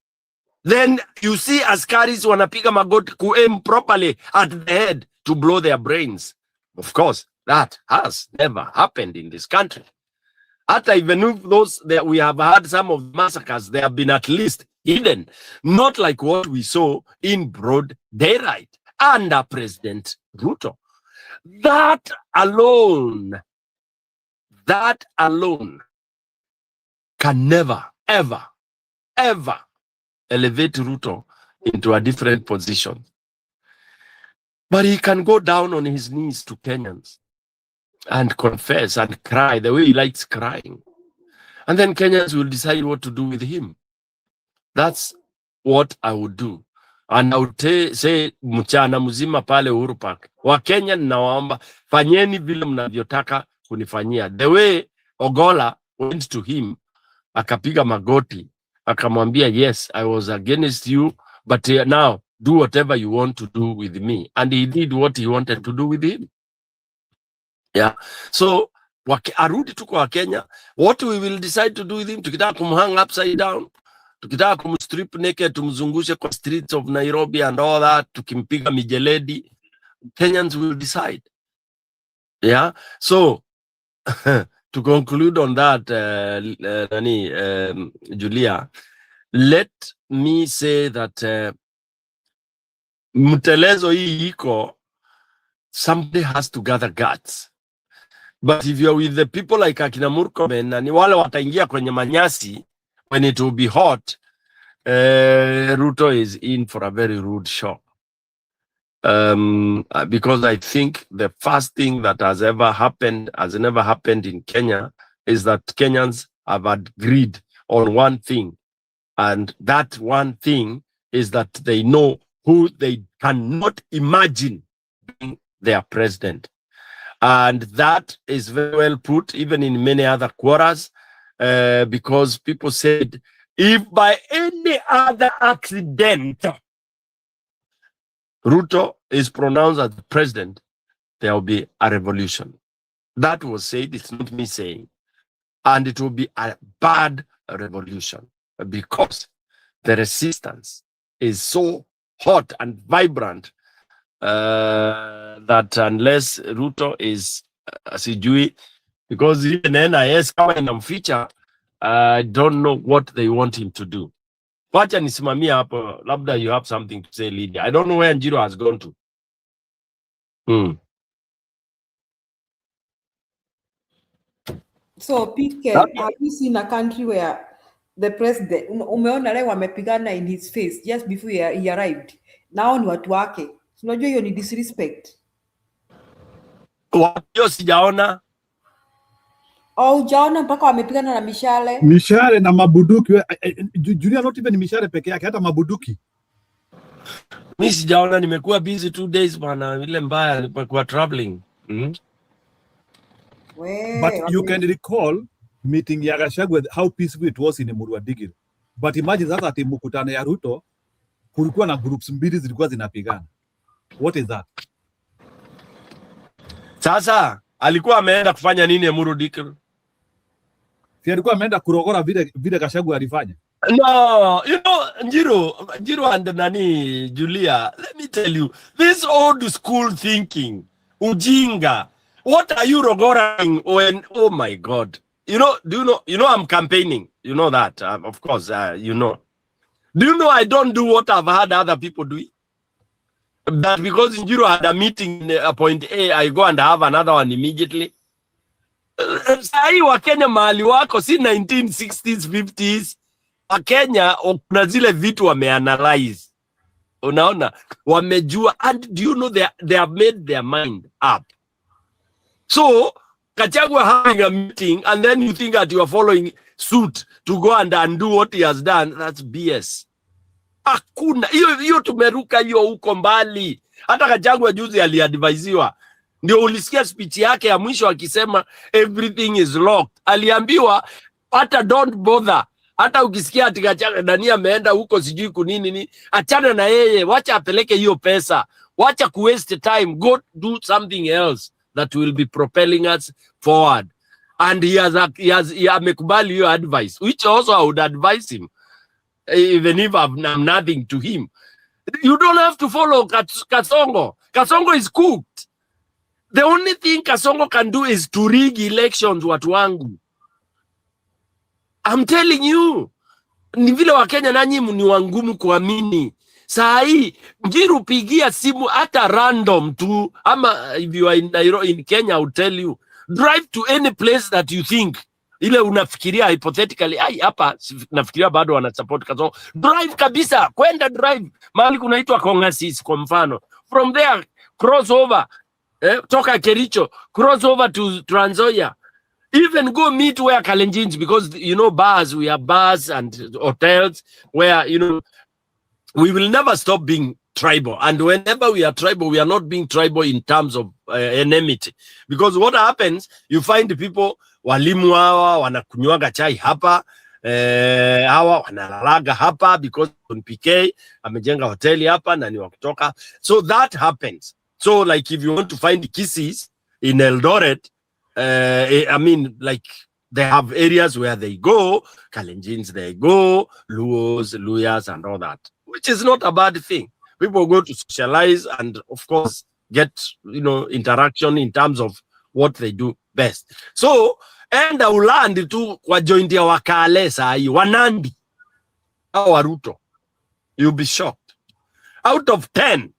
Then you see askaris wanapiga magoti ku aim properly at the head to blow their brains. Of course, that has never happened in this country. After even if those that we have had some of the massacres, they have been at least hidden. Not like what we saw in broad daylight under President Ruto. That alone can never, ever, ever elevate Ruto into a different position. But he can go down on his knees to Kenyans and confess and cry the way he likes crying. And then Kenyans will decide what to do with him. That's what I would do. And I would say mchana mzima pale Uhuru Park, Wakenya ninawaomba, fanyeni vile mnavyotaka kunifanyia. The way Ogola went to him, akapiga magoti, akamwambia, yes, I was against you, but now do whatever you want to do with me. And he did what he wanted to do with him. Yeah. So, arudi tu kwa Kenya, what we will decide to do with him, tukitaka kumhang upside down, tukitaka kumstrip naked, tumzungushe kwa streets of Nairobi and all that, tukimpiga mijeledi, Kenyans will decide. Yeah. So, to conclude on that, Julia, let me say that mtelezo hii iko, somebody has to gather guts. But if you're with the people like Akina Murkomen, na ni wale wataingia kwenye manyasi when it will be hot, Ruto is in for a very rude shock. Because I think the first thing that has never happened in Kenya is that Kenyans have agreed on one thing. And that one thing is that they know who they cannot imagine being their president. And that is very well put, even in many other quarters, because people said, if by any other accident Ruto is pronounced as the president, there will be a revolution. That was said, it's not me saying. And it will be a bad revolution because the resistance is so hot and vibrant that unless Ruto is sijui, because even NIS kama inamficha, I don't know what they want him to do. Wacha nisimamia hapo, labda you have something to say, Lydia. I don't know where Njiro has gone to. So, PK, have you seen a country where the president, umeona leo wamepigana in his face just before he arrived? Now ni watu wake. Unajua hiyo ni disrespect. Wapio sijaona. Hujaona mpaka wamepigana na mishale? Mishale na mabuduki. Julia, not even mishale peke yake, hata mabuduki. Mimi sijaona, nimekuwa busy 2 days bwana, ile mbaya nimekuwa traveling. But you can recall meeting ya Gachagua, how peaceful it was in Emurua Dikirr. But imagine sasa ati mkutano ya Ruto kulikuwa na groups mbili zilikuwa zinapigana. What is that? Sasa alikuwa ameenda kufanya nini Emurua Dikirr? Si alikuwa ameenda kurogora vile Gachagua alifanya. No, you know, Njiro and nani Julia, let me tell you, this old school thinking, ujinga. What are you rogoring when, oh my God. You know, do you know I'm campaigning? You know that, of course, you know. Do you know I don't do what I've had other people do? That because Njiro had a meeting at point A, I go and have another one immediately. Sahi wa Kenya mahali wako, si 1960s, 50s. Wa Kenya, kuna zile vitu wameanalyze. Unaona? Wamejua. And do you know they have made their mind up. So, Gachagua having a meeting and then you think that you are following suit to go and undo what he has done, that's BS. Hakuna. Hiyo tumeruka hiyo huko mbali. Hata Gachagua juzi aliadvisiwa. Ndio ulisikia speech yake ya mwisho akisema everything is locked. Aliambiwa hata don't bother. Hata ukisikia ati Gachagua Dania ameenda huko sijui kunini ni, achana na yeye, wacha apeleke hiyo pesa. Wacha ku waste time, go do something else that will be propelling us forward. And he amekubali your advice, which also I would advise him, even if I'm nothing to him. You don't have to follow Kasongo. Kasongo is cooked. The only thing Kasongo can do is to rig elections, watu wangu. I'm telling you. Ni vile wa Kenya nanyi ni wangumu kuamini. Saa hii Njiru pigia simu hata random tu, ama if you are in Kenya, I will tell you, drive to any place that you think ile unafikiria hypothetically, hapa nafikiria bado wana support Kasongo. Drive kabisa, kwenda drive mahali kunaitwa Kongasis kwa mfano. From there cross over, toka Kericho cross over to Trans Nzoia. Even go meet where Kalenjins, because you know bars, we have bars and hotels where, you know, we will never stop being tribal. And whenever we are tribal, we are not being tribal in terms of enmity. Because what happens, you find the people, walimu hawa, wanakunywaga chai hapa, hawa, wanalalaga hapa, because on PK, amejenga hoteli hapa, na ni wakutoka. So that happens. So like if you want to find kisses in Eldoret, I mean, like, they have areas where they go, Kalenjins they go, Luos, Luyas, and all that, which is not a bad thing. People go to socialize and, of course, get, you know, interaction in terms of what they do best. So, and ulandi tu kwa joint ya Wakale sahi, Wanandi, au Waruto, you'll be shocked. Out of 10,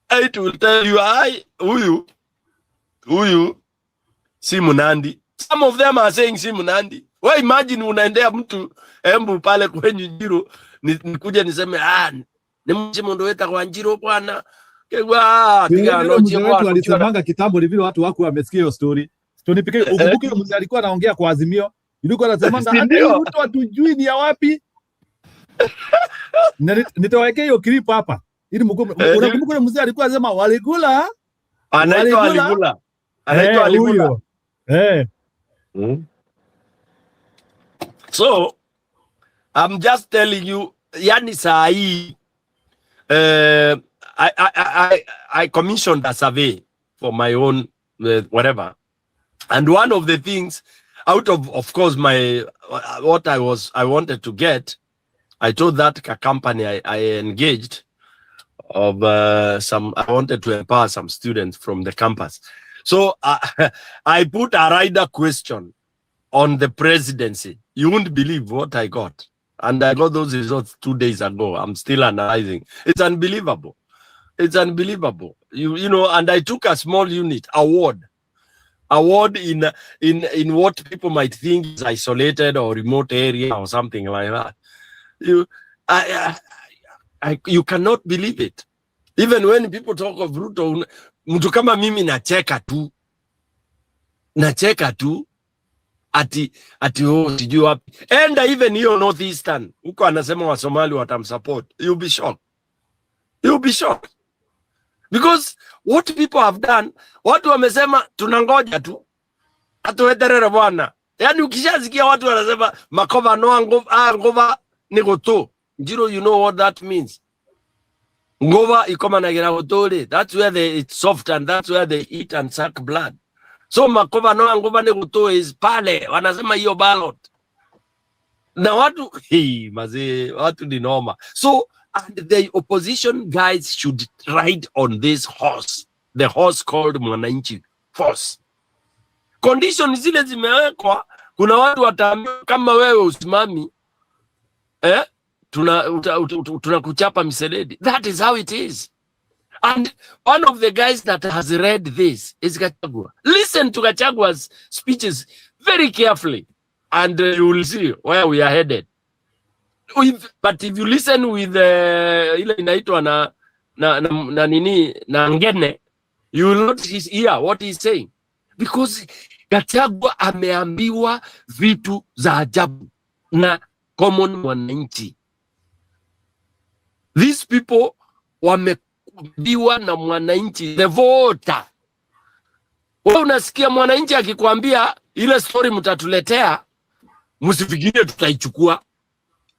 8 will tell you, huyu, si Munandi. Some of them are saying si Munandi. Well, imagine unaendea mtu Embu pale kwenye Njiro, nikuja niseme ni mmondo weta kwa Njiro bwana. Kegwa tiga lochi bwana. Walisemanga kitambo ni vile watu wako wamesikia hiyo story. Tony PK ukumbuke mzee alikuwa anaongea kwa Azimio Ilikuwa nasema hata hii Ruto hatujui ni ya wapi. Nitawekea hiyo clip hapa. Ili unakumbuka mzee alikuwa anasema Waligula. Anaitwa Waligula. Anaitwa Waligula. So I'm just telling you, yani saa hii I commissioned a survey for my own whatever, and one of the things out of course my what I wanted to get, I told that company I engaged of I wanted to empower some students from the campus. So I put a rider question on the presidency. You won't believe what I got. And I got those results 2 days ago. I'm still analyzing. It's unbelievable. It's unbelievable. You know, and I took a small unit award in what people might think is isolated or remote area or something like that. You cannot believe it. Even when people talk of Ruto, mtu kama mimi nacheka tu ati sijui wapi. And even hiyo Northeastern huko anasema wa Somali watamsupport. You'll be shocked. Because what people have done, watu wamesema tunangoja tu atuweterere bwana. Yani ukishasikia watu wanasema makova no ngova nigoto. Njiro, you know what that means? Ngova ikoma na giragotore. That's where it's soft and that's where they eat and suck blood. So makova no ngova nigoto is pale wanasema hiyo ballot. Na watu watu ni noma. So and the opposition guys should ride on this horse, the horse called Mwananchi Force. Condition zile zimewekwa, kuna watu wataambiwa kama wewe usimami tunakuchapa miseledi. That is how it is. And one of the guys that has read this is Gachagua. Listen to Gachagua's speeches very carefully and you will see where we are headed. But if you listen with ile inaitwa na nini na ngene, you will not hear what he's saying, because Gachagua ameambiwa vitu za ajabu na common mwananchi. These people wameambiwa na mwananchi, the voter. Wewe unasikia mwananchi akikwambia ile story mtatuletea, msifikirie tutaichukua.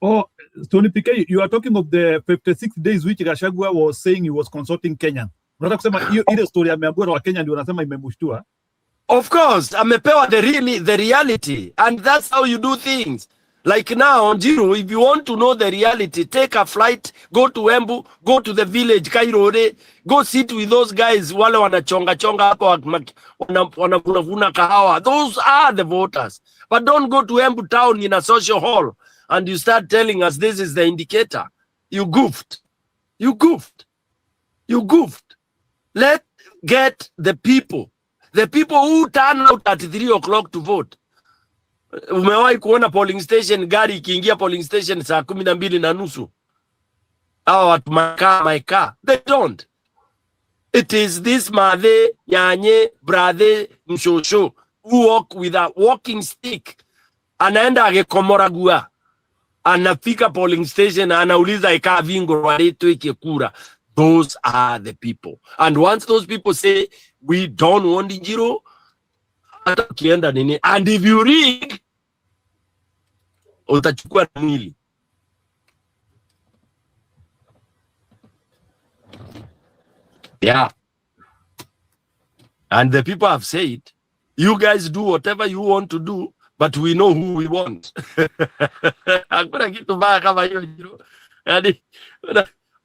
Oh, Tony PK, you are talking of the 56 days which Gachagua was saying he was consulting Kenya. Unataka kusema ile story ameambiwa wa Kenya ndio unasema imemshtua? Of course, amepewa the reality, and that's how you do things. Like now, Njiru, if you want to know the reality, take a flight, go to Embu, go to the village, Kairore, go sit with those guys, wale wanachonga hapo, wanavuna kahawa. Those are the voters. But don't go to Embu town in a social hall and you start telling us this is the indicator. You goofed. Let's get the people who turn out at 3 o'clock to vote. Umewahi kuona polling station, gari ikiingia polling station saa 12:30? Hawa watu maika. They don't. It is this Mathe, Nyanye, Brother, Mshosho who walk with a walking stick. Anaenda agekomoragua. Anafika polling station, anauliza ikaa vingo waleto ikekura. Those are the people. And once those people say, we don't want Njiro, hata ukienda nini, and if you rig, utachukua mwili. Yeah. And the people have said, you guys do whatever you want to do, but we know who we want. Hakuna kitu mbaya kama hiyo Njiro. Yaani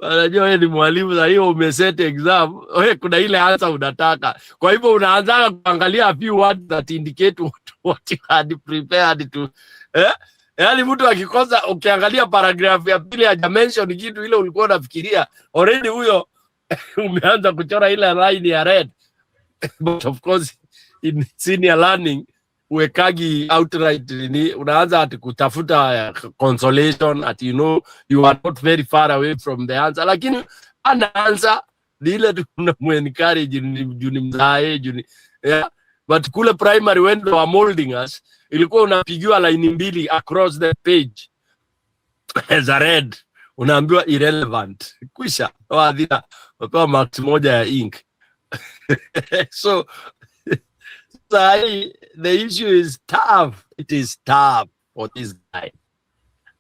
unajua wewe ni mwalimu na hiyo umeset exam, wewe kuna ile answer unataka. Kwa hivyo unaanza kuangalia a few words that indicate what you had prepared to. Yaani mtu akikosa, ukiangalia paragraph ya pili haja mention kitu ile ulikuwa unafikiria, already huyo umeanza kuchora ile line ya red. But of course in senior learning uwekagi outright ni unaanza ati kutafuta consolation at you know you are not very far away from the answer, lakini anaanza ile tunamuencourage juni mzae juni, yeah. But kule primary when they were molding us, ilikuwa unapigiwa line mbili across the page. As a red, unaambiwa irrelevant. Kwisha. Wadhina, wapewa marks moja ya ink. So, the issue is tough. It is tough for this guy.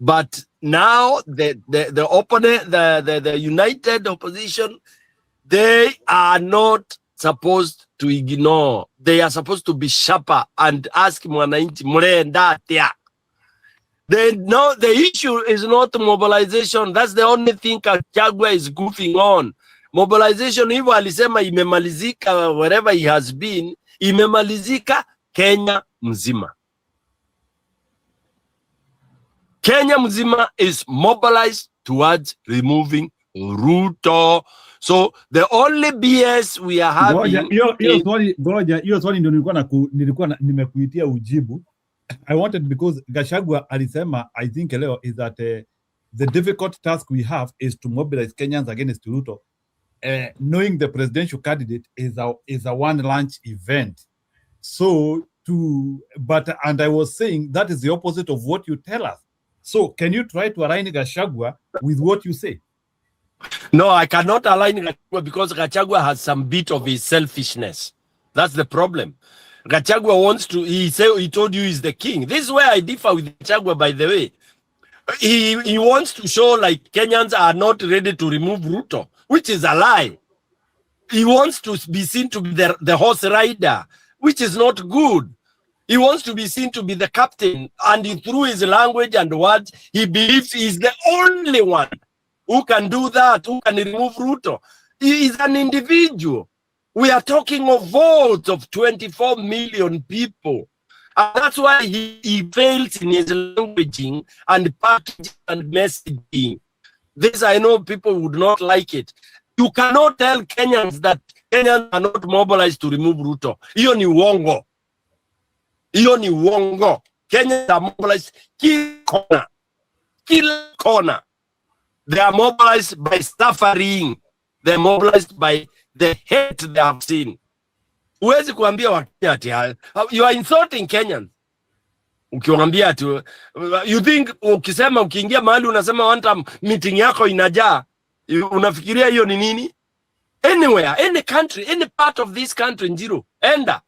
But now the opponent, the united opposition, they are not supposed to ignore. They are supposed to be sharper and ask mwananchi murenda tia. The issue is not mobilization. That's the only thing Gachagua is goofing on. Mobilization hivyo alisema imemalizika wherever he has been, imemalizika Kenya mzima. Kenya mzima is mobilized towards removing Ruto. So the only BS we are having... Hiyo swali ndio nilikuwa nimekuitia ujibu. I wanted, because Gachagua alisema, I think leo, is that the difficult task we have is to mobilize Kenyans against Ruto. Knowing the presidential candidate is a one lunch event. So and I was saying that is the opposite of what you tell us. So can you try to align Gachagua with what you say? No, I cannot align Gachagua because Gachagua has some bit of his selfishness. That's the problem. Gachagua wants to, he told you he's the king. This is where I differ with Gachagua, by the way. He wants to show like Kenyans are not ready to remove Ruto, which is a lie. He wants to be seen to be the horse rider, which is not good. He wants to be seen to be the captain, and through his language and words, he believes he's the only one who can do that, who can remove Ruto. He is an individual. We are talking of votes of 24 million people. And that's why he fails in his languaging and packaging and messaging. This, I know people would not like it. You cannot tell Kenyans that Kenyans are not mobilized to remove Ruto. Iyo ni uongo. Iyo ni uongo. Kenyans are mobilized kila corner. Kila corner. They are mobilized by suffering. They are mobilized by the hate they have seen. Uwezi kuambia Wakenya ati you are insulting Kenyans. Ukiwaambia ati you think, ukisema ukiingia mahali unasema one meeting yako inajaa, unafikiria hiyo ni nini? Anywhere, any country, any part of this country, Njiro, enda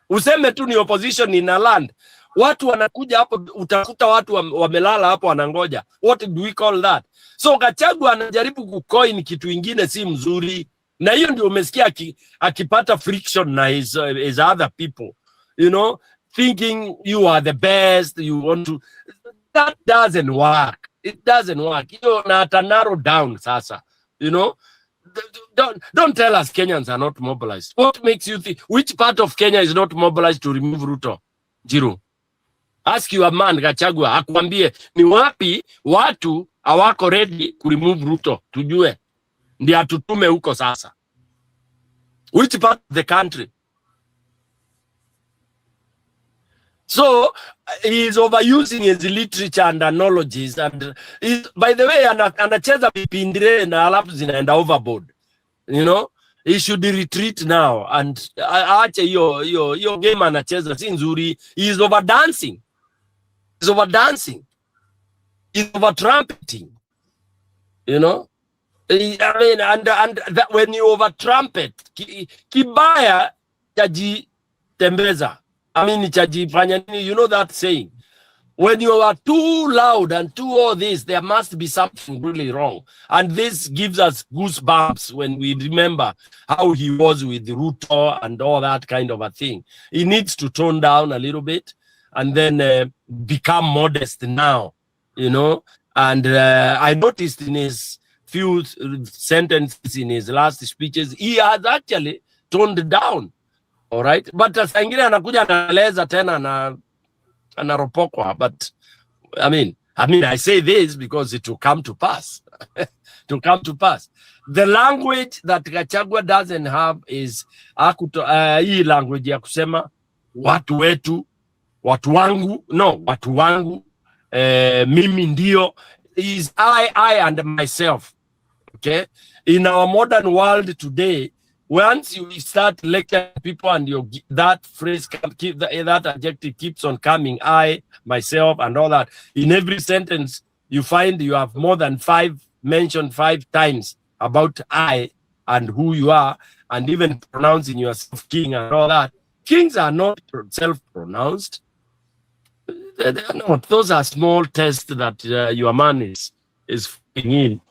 useme tu ni opposition in a land, watu wanakuja hapo, utakuta watu wamelala hapo wanangoja. What do we call that? So Gachagua anajaribu kucoin kitu ingine si mzuri, na hiyo ndio umesikia akipata friction na his other people, you know, thinking you are the best, you want to. That doesn't work. It doesn't work. You na narrow down sasa, you know. Don't tell us Kenyans are not mobilized. What makes you think? Which part of Kenya is not mobilized to remove Ruto? Jiru, ask your man Gachagua akwambie ni wapi watu hawako ready ku remove Ruto, tujue ndio atutume huko sasa. Which part of the country? So he is overusing his literature and analogies, and by the way, anacheza vipindire na alafu zinaenda overboard. You know, he should retreat now and aache hiyo game anacheza si nzuri. He is over dancing. He's over dancing. He's over trumpeting. You know, I mean, and that when you over trumpet, kibaya chaji tembeza. I mean, you know that saying, when you are too loud and too all this, there must be something really wrong. And this gives us goosebumps when we remember how he was with Ruto and all that kind of a thing. He needs to tone down a little bit and then become modest now, you know. And I noticed in his few sentences in his last speeches, he has actually toned down. All right, but saa ingine anakuja anaeleza tena na anaropokwa. But I mean I say this because it will come to pass. To come to pass. The language that Gachagua doesn't have is hii language ya kusema watu wetu, watu wangu, no, watu wangu, mimi ndio, is I and myself. Okay, in our modern world today, once you start lecturing people and that phrase can keep that adjective keeps on coming, I, myself, and all that, in every sentence you find you have more than mentioned 5 times about I and who you are, and even pronouncing yourself king and all that. Kings are not self-pronounced. They are not. Those are small tests that your man is in.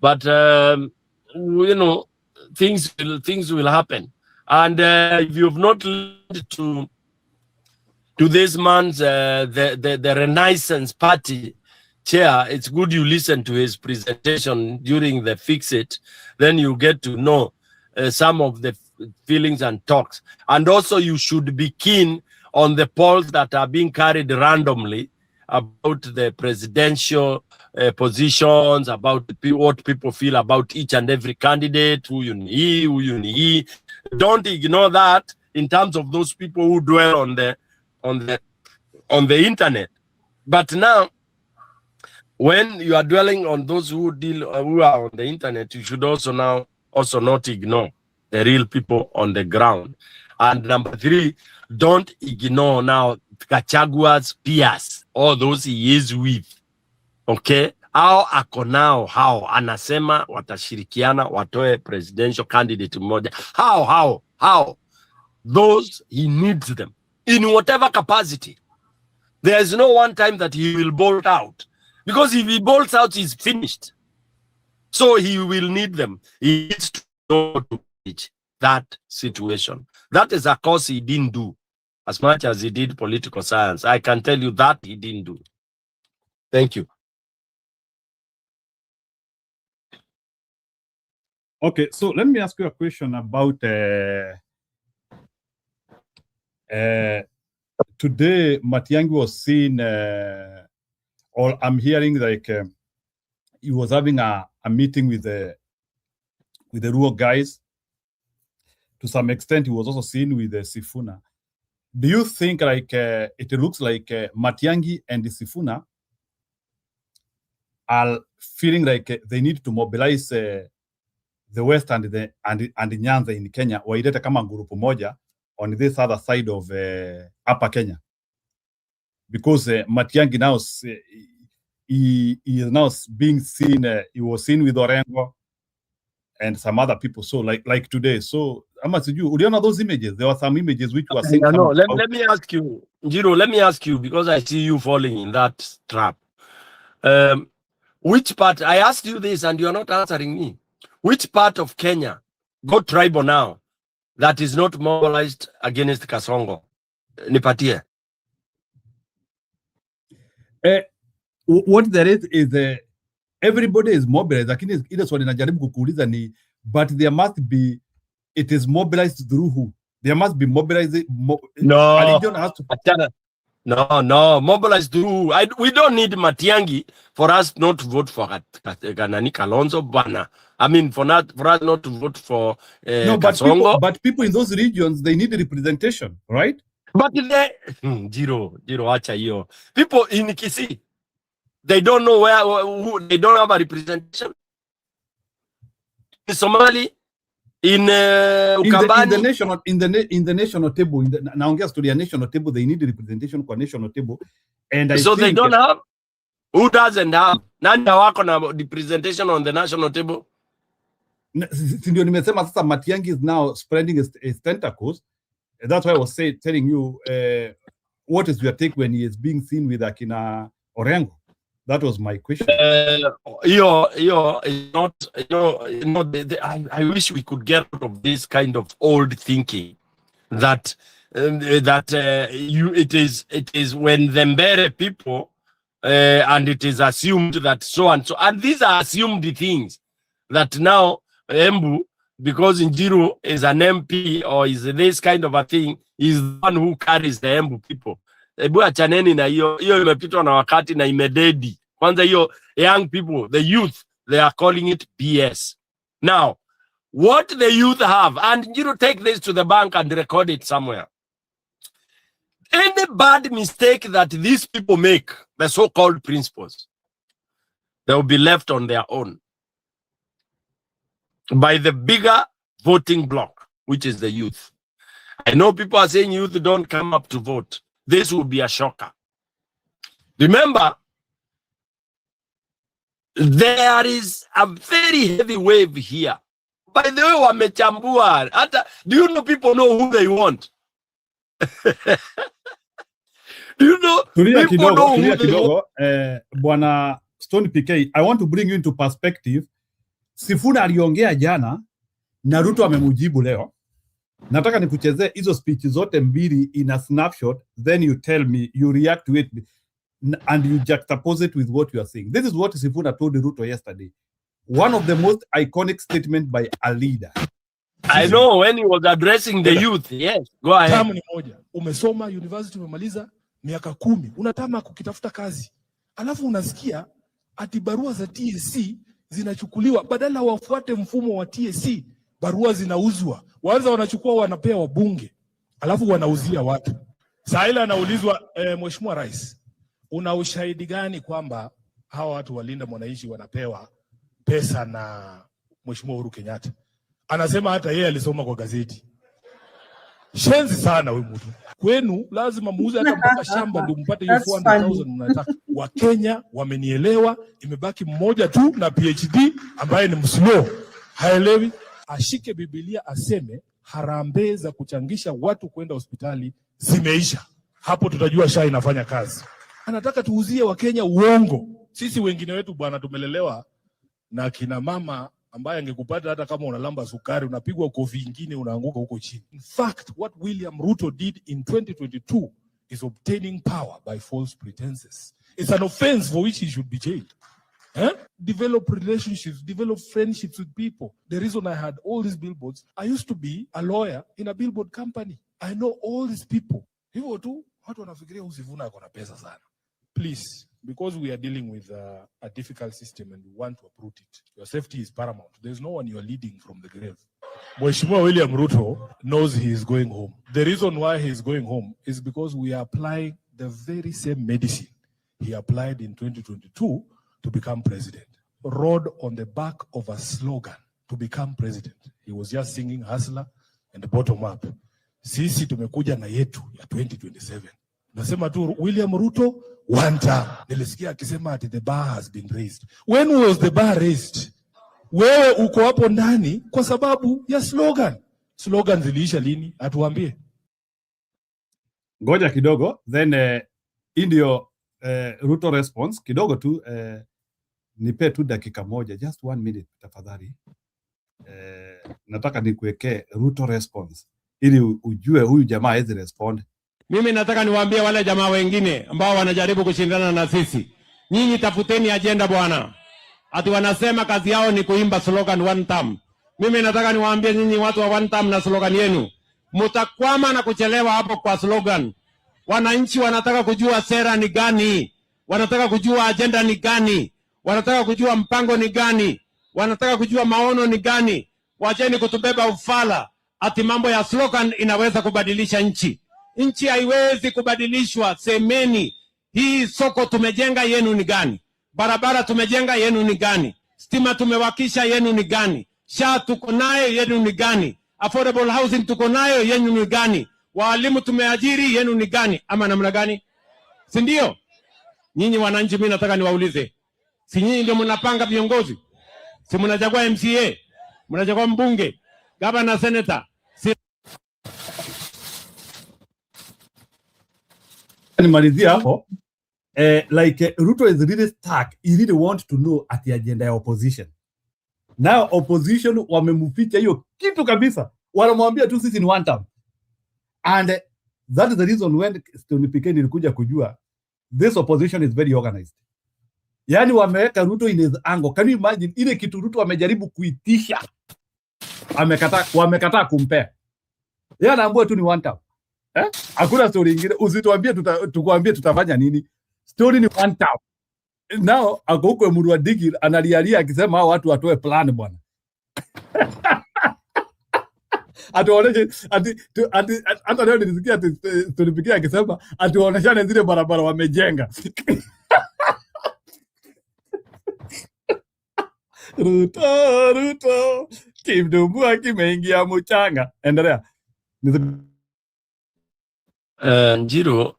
But you know, things will happen. And if you've not listened to this man's the Renaissance Party chair, it's good you listen to his presentation during the Fix It. Then you get to know some of the feelings and talks. And also you should be keen on the polls that are being carried randomly about the presidential positions, about what people feel about each and every candidate, who you need. Don't ignore that in terms of those people who dwell on the internet. But now, when you are dwelling on those who are on the internet, you should also not ignore the real people on the ground. And number 3, don't ignore now Gachagua's peers, all those he is with. Okay? How ako nao, how anasema watashirikiana watoe presidential candidate mmoja. How? Those he needs them in whatever capacity. There is no one time that he will bolt out, because if he bolts out, he's finished. So he will need them. He needs to know to manage that situation. That is a course he didn't do as much as he did political science. I can tell you that he didn't do. Thank you. Okay, so let me ask you a question about today. Matiang'i was seen, or I'm hearing like he was having a meeting with the rural guys. To some extent, he was also seen with Sifuna. Do you think like it looks like Matiang'i and Sifuna are feeling like they need to mobilize the West and the Nyanza in Kenya, wailete kama grupu moja on this other side of Upper Kenya? Because Matiang'i now he is now being seen. He was seen with Orengo and some other people. So like today. So uliona those images? There were some images which were seen. No, let me ask you, Njiro, let me ask you, because I see you falling in that trap. Which part? I asked you this and you are not answering me. Which part of Kenya got tribal now that is not mobilized against Kasongo? Nipatie. What there is everybody is mobilized. Lakini ile swali najaribu kukuuliza ni, but there must be, it is mobilized through who? There must be mobilized. No, religion has to. No, mobilized through. We don't need Matiang'i for us not to vote for Ganani Kalonzo Bana. I mean, for us not to vote for no, but people in those regions, they need representation, right? But Jiro, acha hiyo. People in Kisii, they don't know who, they don't have a representation. In Somali, in Ukambani, in the national table, naongea story ya national table, they need representation kwa national table, and I so think they don't have. Who doesn't have? Nani wako na representation on the national table? Ndio nimesema sasa Matiang'i is now spreading his tentacles. That's why I was telling you, what is your take when he is being seen with Akina Orengo? That was my question. I wish we could get out of this kind of old thinking that it is when the Mbere people and it is assumed that so and so, and these are assumed things that now Embu, because Njiru is an MP or is this kind of a thing, is the one who carries the Embu people. Ebu achaneni na hiyo imepitwa na wakati na imededi. Kwanza hiyo young people, the youth, they are calling it BS. Now, what the youth have, and Njiru, take this to the bank and record it somewhere. Any bad mistake that these people make, the so-called principals, they will be left on their own by the bigger voting bloc. which is the youth. I know people are saying youth don't come up to vote. This will be a shocker. Remember, there is a very heavy wave here. By the way, wamechambua. Do you know people know who they want? Do you know Tulia people know who they kidogo, want? Bwana Stone PK, I want to bring you into perspective. Sifuna aliongea jana na Ruto amemujibu leo. Nataka nikuchezee hizo speech zote mbili in a snapshot, then you tell me, you react to it and you juxtapose it with what you are saying. This is what Sifuna told Ruto yesterday. One of the most iconic statements by a leader. I know when he was addressing the youth. Yes, go ahead. Tamu ni moja. Umesoma university, umemaliza miaka 10, unatama kukitafuta kazi. Alafu unasikia ati barua za TSC zinachukuliwa, badala wafuate mfumo wa TSC, barua zinauzwa. Wanza wanachukua wanapea wabunge, alafu wanauzia watu. Saila anaulizwa, Mheshimiwa Rais, una ushahidi gani kwamba hawa watu walinda mwananchi wanapewa pesa na Mheshimiwa Uhuru Kenyatta? Anasema hata yeye alisoma kwa gazeti. Shenzi sana huyu mtu. Kwenu lazima muuze hata mpaka shamba ndio mpate hiyo 400,000 mnataka. Wakenya wamenielewa, imebaki mmoja tu na PhD ambaye ni mslo. Haelewi, ashike Biblia aseme harambee za kuchangisha watu kwenda hospitali zimeisha. Hapo tutajua SHA inafanya kazi. Anataka tuuzie Wakenya uongo. Sisi wengine wetu bwana tumelelewa na kina mama ambaye angekupata hata kama unalamba sukari unapigwa kofi ingine unaanguka huko chini. In fact, what William Ruto did in 2022 is obtaining power by false pretenses. It's an offense for which he should be jailed. Develop relationships, develop friendships with people. The reason I had all these billboards, I used to be a lawyer in a billboard company. I know all these people. Hivyo tu, watu wanafikiria Sifuna ako na pesa sana. Please, because we are dealing with a difficult system and we want to uproot it, your safety is paramount. There's no one you are leading from the grave. Mheshimiwa William Ruto knows he is going home. The reason why he is going home is because we are applying the very same medicine he applied in 2022 to become president. Rode on the back of a slogan to become president. He was just singing hustler and bottom up. Sisi tumekuja na yetu ya 2027. Nasema tu William Ruto one time. Nilisikia akisema ati the bar has been raised. When was the bar raised? Wewe uko hapo ndani kwa sababu ya slogan. Slogan ziliisha lini? Atuambie. Ngoja kidogo, then ndio Ruto response kidogo tu, nipe tu dakika moja, just 1 minute tafadhali. Nataka nikuwekee Ruto response ili ujue huyu jamaa hawezi respond. Mimi nataka niwaambie wale jamaa wengine ambao wanajaribu kushindana na sisi, nyinyi tafuteni agenda bwana. Ati wanasema kazi yao ni kuimba slogan one term. Mimi nataka niwaambie nyinyi watu wa one term na slogan yenu, mtakwama na kuchelewa hapo kwa slogan. Wananchi wanataka kujua sera ni gani, wanataka kujua agenda ni gani, wanataka kujua mpango ni gani, wanataka kujua maono ni gani. Wacheni kutubeba ufala ati mambo ya slogan inaweza kubadilisha nchi. Nchi haiwezi kubadilishwa. Semeni hii soko tumejenga yenu ni gani? Barabara tumejenga yenu ni gani? Stima tumewakisha yenu ni gani? SHA tuko nayo yenu ni gani? Affordable housing tuko nayo yenu ni gani? Walimu tumeajiri yenu ni gani? Ama namna gani? Si ndio? Nyinyi wananchi, mimi nataka niwaulize, si nyinyi ndio mnapanga viongozi? Si mnachagua MCA, mnachagua mbunge, gavana, senator? Nimalizia hapo. Like Ruto is really stuck. He really want to know at the agenda ya opposition. Now opposition wamemficha hiyo kitu kabisa. Wanamwambia tu sisi ni one term. And that is the reason when Stone PK nilikuja kujua this opposition is very organized. Yani wameweka Ruto in his angle. Can you imagine ile kitu Ruto amejaribu kuitisha, wamekataa kumpea. Yeye anaambiwa tu ni one term. Hakuna story nyingine. Usituambie tukuambie tutafanya nini. Story ni one term. Now ako huko Murwa Digi analialia akisema hao watu watoe plan bwana. Atuoneshe hata leo nilisikia tulipikia akisema atuoneshane zile barabara wamejenga. Ruto Kimtumbua kimeingia mchanga. Endelea. Njiro,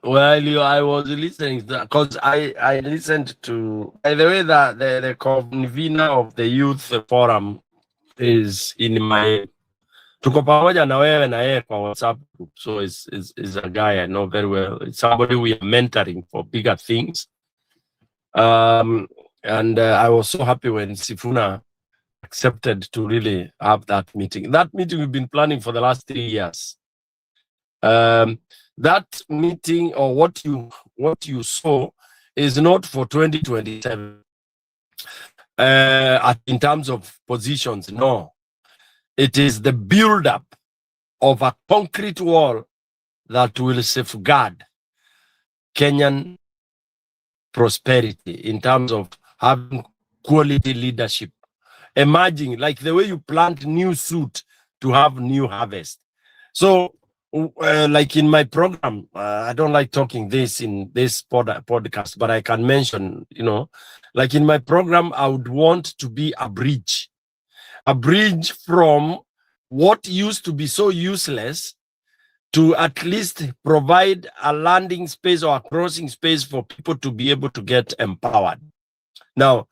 while I was listening, because I listened to, by the way, that the convener of the youth forum is in my, tuko pamoja na wewe na yeye kwa WhatsApp group, so is a guy I know very well. It's somebody we are mentoring for bigger things. And I was so happy when Sifuna accepted to really have that meeting. That meeting we've been planning for the last 3 years. That meeting, or what you saw, is not for 2027 in terms of positions. No, it is the build-up of a concrete wall that will safeguard Kenyan prosperity in terms of having quality leadership, emerging like the way you plant new suit to have new harvest. So like in my program, I don't like talking this in this podcast, but I can mention, like in my program, I would want to be a bridge from what used to be so useless to at least provide a landing space or a crossing space for people to be able to get empowered. Now,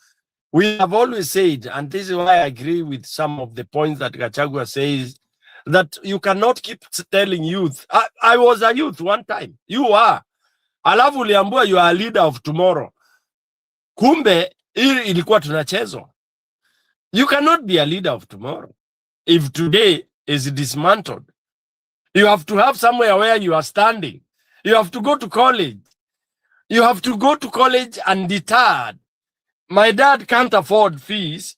we have always said, and this is why I agree with some of the points that Gachagua says, that you cannot keep telling youth. I was a youth one time. You are. Alafu uliambua you are a leader of tomorrow. Kumbe, ilikuwa tunachezo. You cannot be a leader of tomorrow if today is dismantled. You have to have somewhere where you are standing. You have to go to college. You have to go to college undeterred. My dad can't afford fees,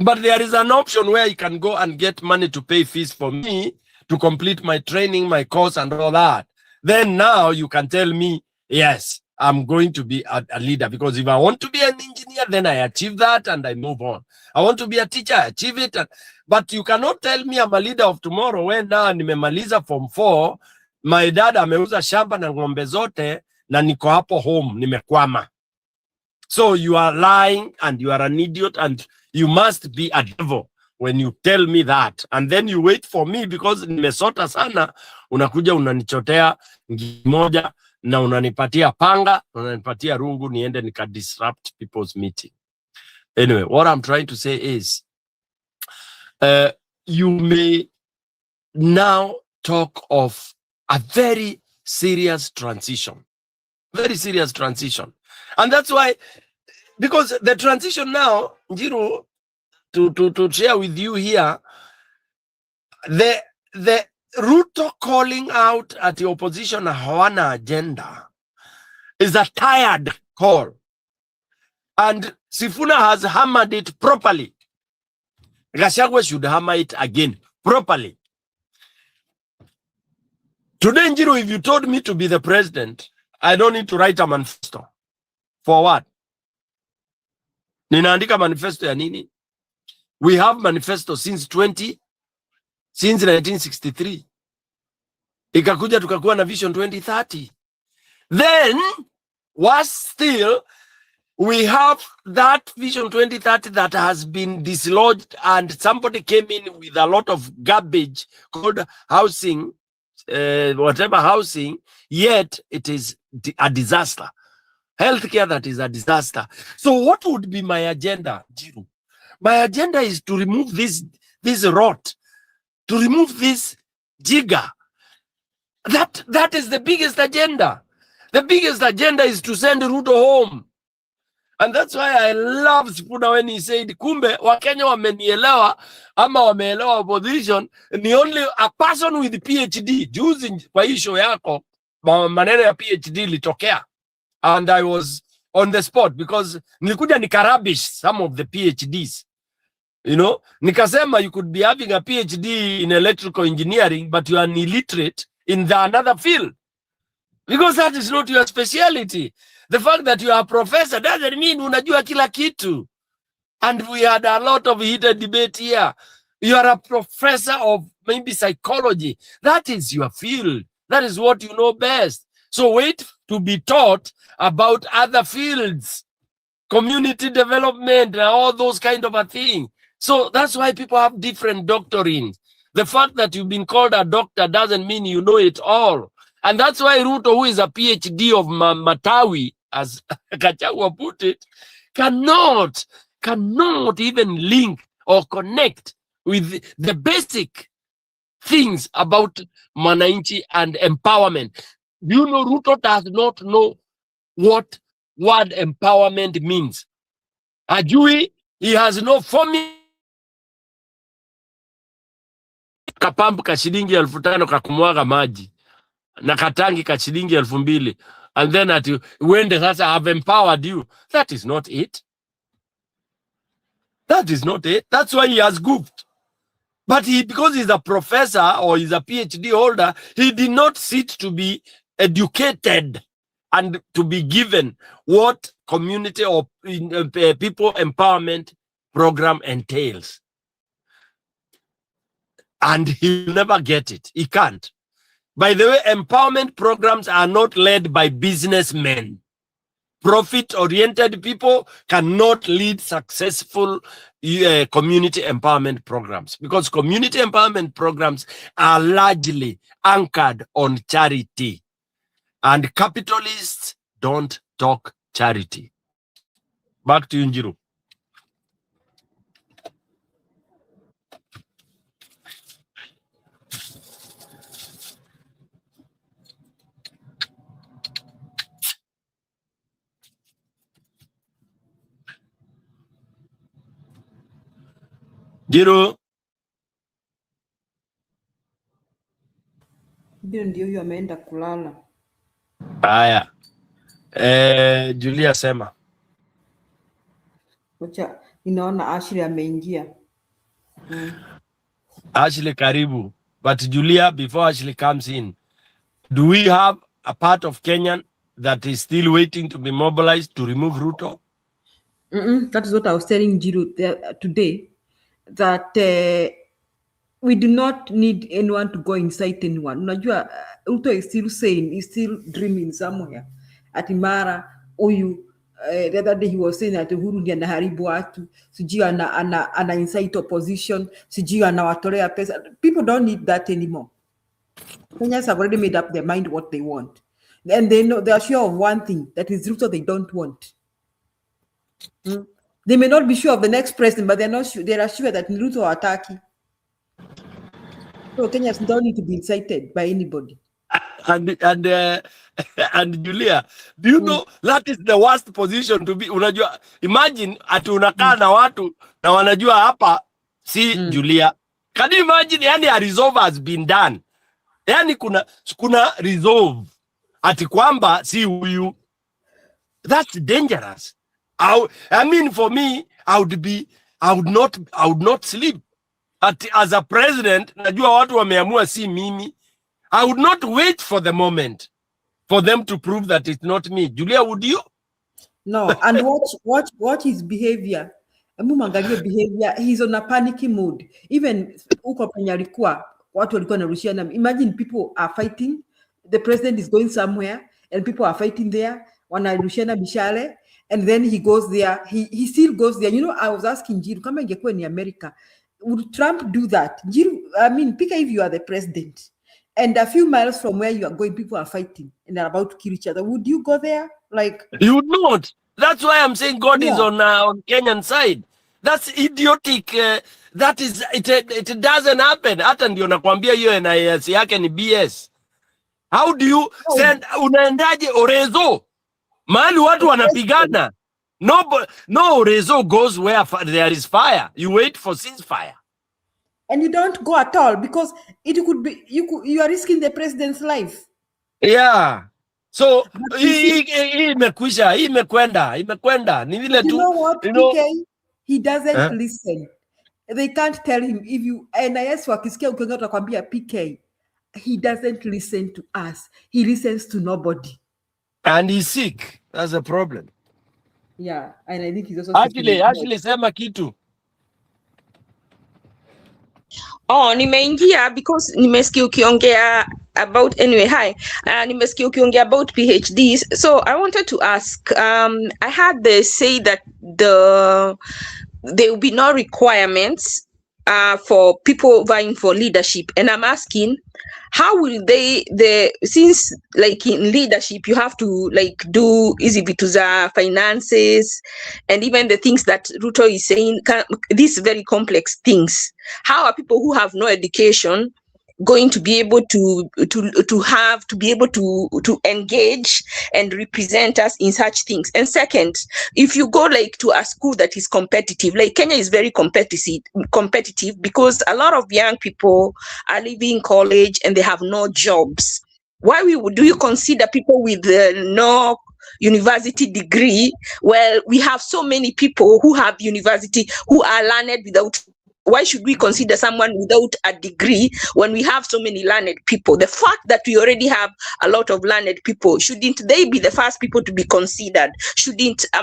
but there is an option where he can go and get money to pay fees for me to complete my training, my course, and all that. Then now you can tell me, yes, I'm going to be a leader, because if I want to be an engineer, then I achieve that and I move on. I want to be a teacher, I achieve it. But you cannot tell me I'm a leader of tomorrow when now nimemaliza form 4, my dad ameuza shamba na ng'ombe zote na niko hapo home, nimekwama. So you are lying and you are an idiot and you must be a devil when you tell me that. And then you wait for me because nimesota sana, unakuja unanichotea moja na unanipatia panga, unanipatia rungu niende nika disrupt people's meeting. Anyway, what I'm trying to say is, you may now talk of a very serious transition. Very serious transition. And that's why, because the transition now, Njiru, to share with you here, the Ruto calling out at the opposition hawana agenda is a tired call. And Sifuna has hammered it properly. Gachagua should hammer it again properly. Today, Njiru, if you told me to be the president, I don't need to write a manifesto. For what? Ninaandika manifesto ya nini? We have manifesto since 1963. Ikakuja tukakuwa na vision 2030. Then, was still, we have that vision 2030 that has been dislodged, and somebody came in with a lot of garbage called housing, whatever housing, yet it is a disaster. Healthcare that is a disaster. So what would be my agenda, Jiru? My agenda is to remove this rot, to remove this jigger. That is the biggest agenda. The biggest agenda is to send Ruto home. And that's why I love Sifuna when he said, kumbe Wakenya wamenielewa ama wameelewa opposition ni only a person with PhD. Juzi kwa hii show yako maneno ya PhD litokea. And I was on the spot because nilikuja nikarabish some of the PhDs. Nikasema you could be having a PhD in electrical engineering, but you are an illiterate in another field. Because that is not your speciality. The fact that you are a professor doesn't mean unajua kila kitu. And we had a lot of heated debate here. You are a professor of maybe psychology. That is your field. That is what you know best. So wait to be taught about other fields. community development, and all those kind of a thing. So that's why people have different doctrines. The fact that you've been called a doctor doesn't mean you know it all. And that's why Ruto, who is a PhD of Matawi, as Gachagua put it, cannot even link or connect with the basic things about Mwananchi and empowerment. Do you know Ruto does not know what word empowerment means? Ajui, he has no formula. Kapampu ka shilingi 5,000 kakumwaga maji na katangi ka shilingi 2,000, and then at when the sasa have empowered you. That is not it. That is not it. That's why he has goofed. But because he's a professor or he's a PhD holder, he did not sit to be educated and to be given what community or people empowerment program entails. And he'll never get it. He can't. By the way, empowerment programs are not led by businessmen. Profit-oriented people cannot lead successful community empowerment programs, because community empowerment programs are largely anchored on charity. And capitalists don't talk charity. Back to you, Njiru. Njiru. Ndio huyo ameenda kulala. Haya. Julia sema. Wacha ninaona Ashley ameingia. Ashley karibu. But Julia, before Ashley comes in, do we have a part of Kenya that is still waiting to be mobilized to remove Ruto? That is what I was telling Jiru today, that we do not need anyone to go inside anyone. Unajua, Ruto is still saying, he's still dreaming somewhere. At Imara, Oyu, the other day he was saying that Uhuru ndiye anaharibu watu, sijui ana incite opposition, sijui anawatolea pesa. People don't need that anymore. Kenyans have already made up their mind what they want. And they know, they are sure of one thing, that is Ruto they don't want. They may not be sure of the next president, but they're not sure. They are sure that Ruto or Ataki. So Kenyans don't need to be incited by anybody. And Julia, do you know that is the worst position to be? Unajua, imagine ati unakaa na watu na wanajua hapa si Julia. Can you imagine? Yani a resolve has been done. Yani kuna resolve ati kwamba si huyu. That's dangerous. I mean, for me, I would not sleep. As a president, najua watu wameamua si mimi. I would not wait for the moment for them to prove that it's not me. Julia, would you? No, and watch his behavior. Behavior. He's on a panicky mood. Even uko penye alikuwa, watu walikuwa narushiana. Imagine people are fighting. The president is going somewhere and people are fighting there. Wanarushiana bishale. And then he goes there. He still goes there. You know, I was asking Jiru, kama ingekuwa ni America, would Trump do that? Jiru, I mean, pick if you are the president and a few miles from where you are going, people are fighting and they're about to kill each other. Would you go there? Like, you would not. That's why I'm saying God is on Kenyan side. That's idiotic. That is it doesn't happen. Hata ndio nakwambia hiyo NIS yake ni BS. How do you send unaendaje Orezo? Mahali watu wanapigana. No Orezo goes where there is fire. You wait for ceasefire. And you don't go at all because it could be you are risking the president's life. Yeah. So imekwisha, imekwenda. Ni vile tu. You know what, PK? He doesn't listen. They can't tell him if you NIS wakisikia ukiongea utakwambia PK. He doesn't listen to us. He listens to nobody. And he's sick. That's a problem. Yeah, and I think he's also actually sema kitu. Nimeingia because nimesikia ukiongea about anyway. Hi, nimesikia ukiongea about PhDs. So I wanted to ask. I had they say that there will be no requirements for people vying for leadership, and I'm asking, how will since like in leadership you have to like do easy bituza finances and even the things that Ruto is saying, these very complex things, how are people who have no education going to be able to be able to engage and represent us in such things? And second, if you go like to a school that is competitive, like Kenya is very competitive because a lot of young people are leaving college and they have no jobs. Why do you consider people with no university degree? Well, we have so many people who have university who are learned without. Why should we consider someone without a degree when we have so many learned people? The fact that we already have a lot of learned people, shouldn't they be the first people to be considered? Shouldn't a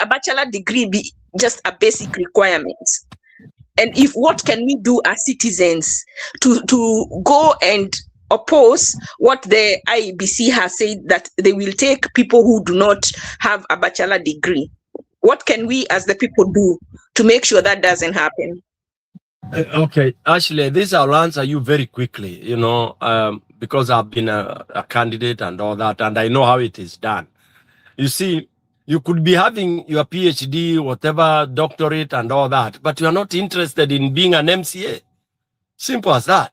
bachelor degree be just a basic requirement? And what can we do as citizens to go and oppose what the IEBC has said, that they will take people who do not have a bachelor degree? What can we as the people do to make sure that doesn't happen? Okay, Ashley, this I'll answer you very quickly, because I've been a candidate and all that, and I know how it is done. You see, you could be having your PhD, whatever, doctorate and all that, but you are not interested in being an MCA. Simple as that.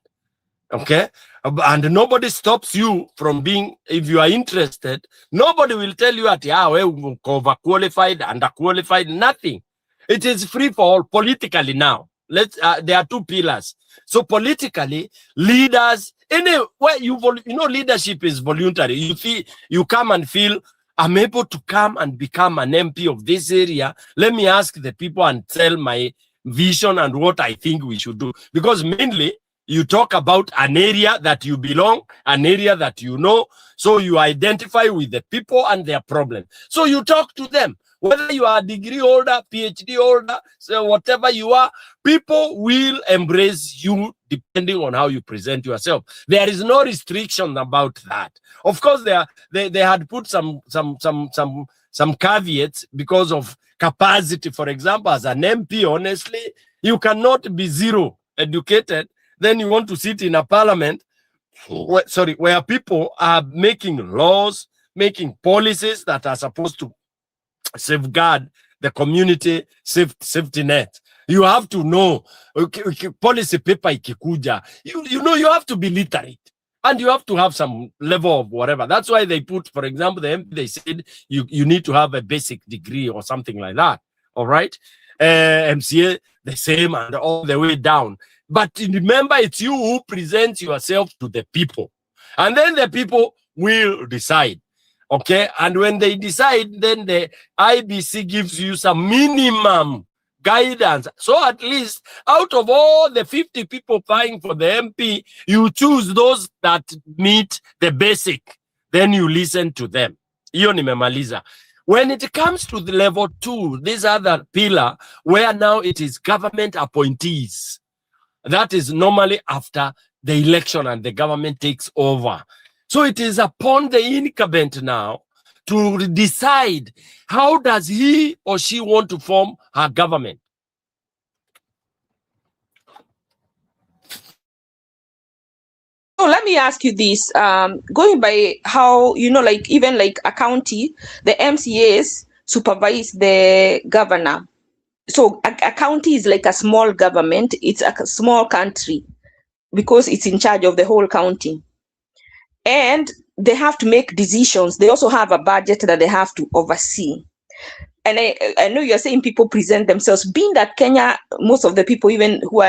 Okay? And nobody stops you from being, if you are interested, nobody will tell you that, we're overqualified, underqualified, nothing. It is free for all politically now. There are two pillars. So politically, leaders, anywhere leadership is voluntary. You come and feel, I'm able to come and become an MP of this area. Let me ask the people and tell my vision and what I think we should do. Because mainly, you talk about an area that you belong, an area that you know, so you identify with the people and their problem. So you talk to them. Whether you are a degree holder, PhD holder, so whatever you are, people will embrace you depending on how you present yourself. There is no restriction about that. Of course, they had put some caveats because of capacity. For example, as an MP, honestly, you cannot be zero educated. Then you want to sit in a parliament, where people are making laws, making policies that are supposed to safeguard the community safety net. You have to know, policy paper ikikuja, you have to be literate. And you have to have some level of whatever. That's why they put, for example, they said you need to have a basic degree or something like that. All right? MCA, the same, and all the way down. But remember, it's you who presents yourself to the people. And then the people will decide. Okay? And when they decide, then the IBC gives you some minimum guidance. So at least out of all the 50 people vying for the MP, you choose those that meet the basic. Then you listen to them. Iyo nimemaliza. When it comes to the level 2, this other pillar, where now it is government appointees. That is normally after the election and the government takes over. So it is upon the incumbent now to decide how does he or she want to form her government. So let me ask you this, going by how, even like a county, the MCAs supervise the governor. So a county is like a small government. It's a small country because it's in charge of the whole county. And they have to make decisions. They also have a budget that they have to oversee. And I know you're saying people present themselves. Being that Kenya, most of the people, even who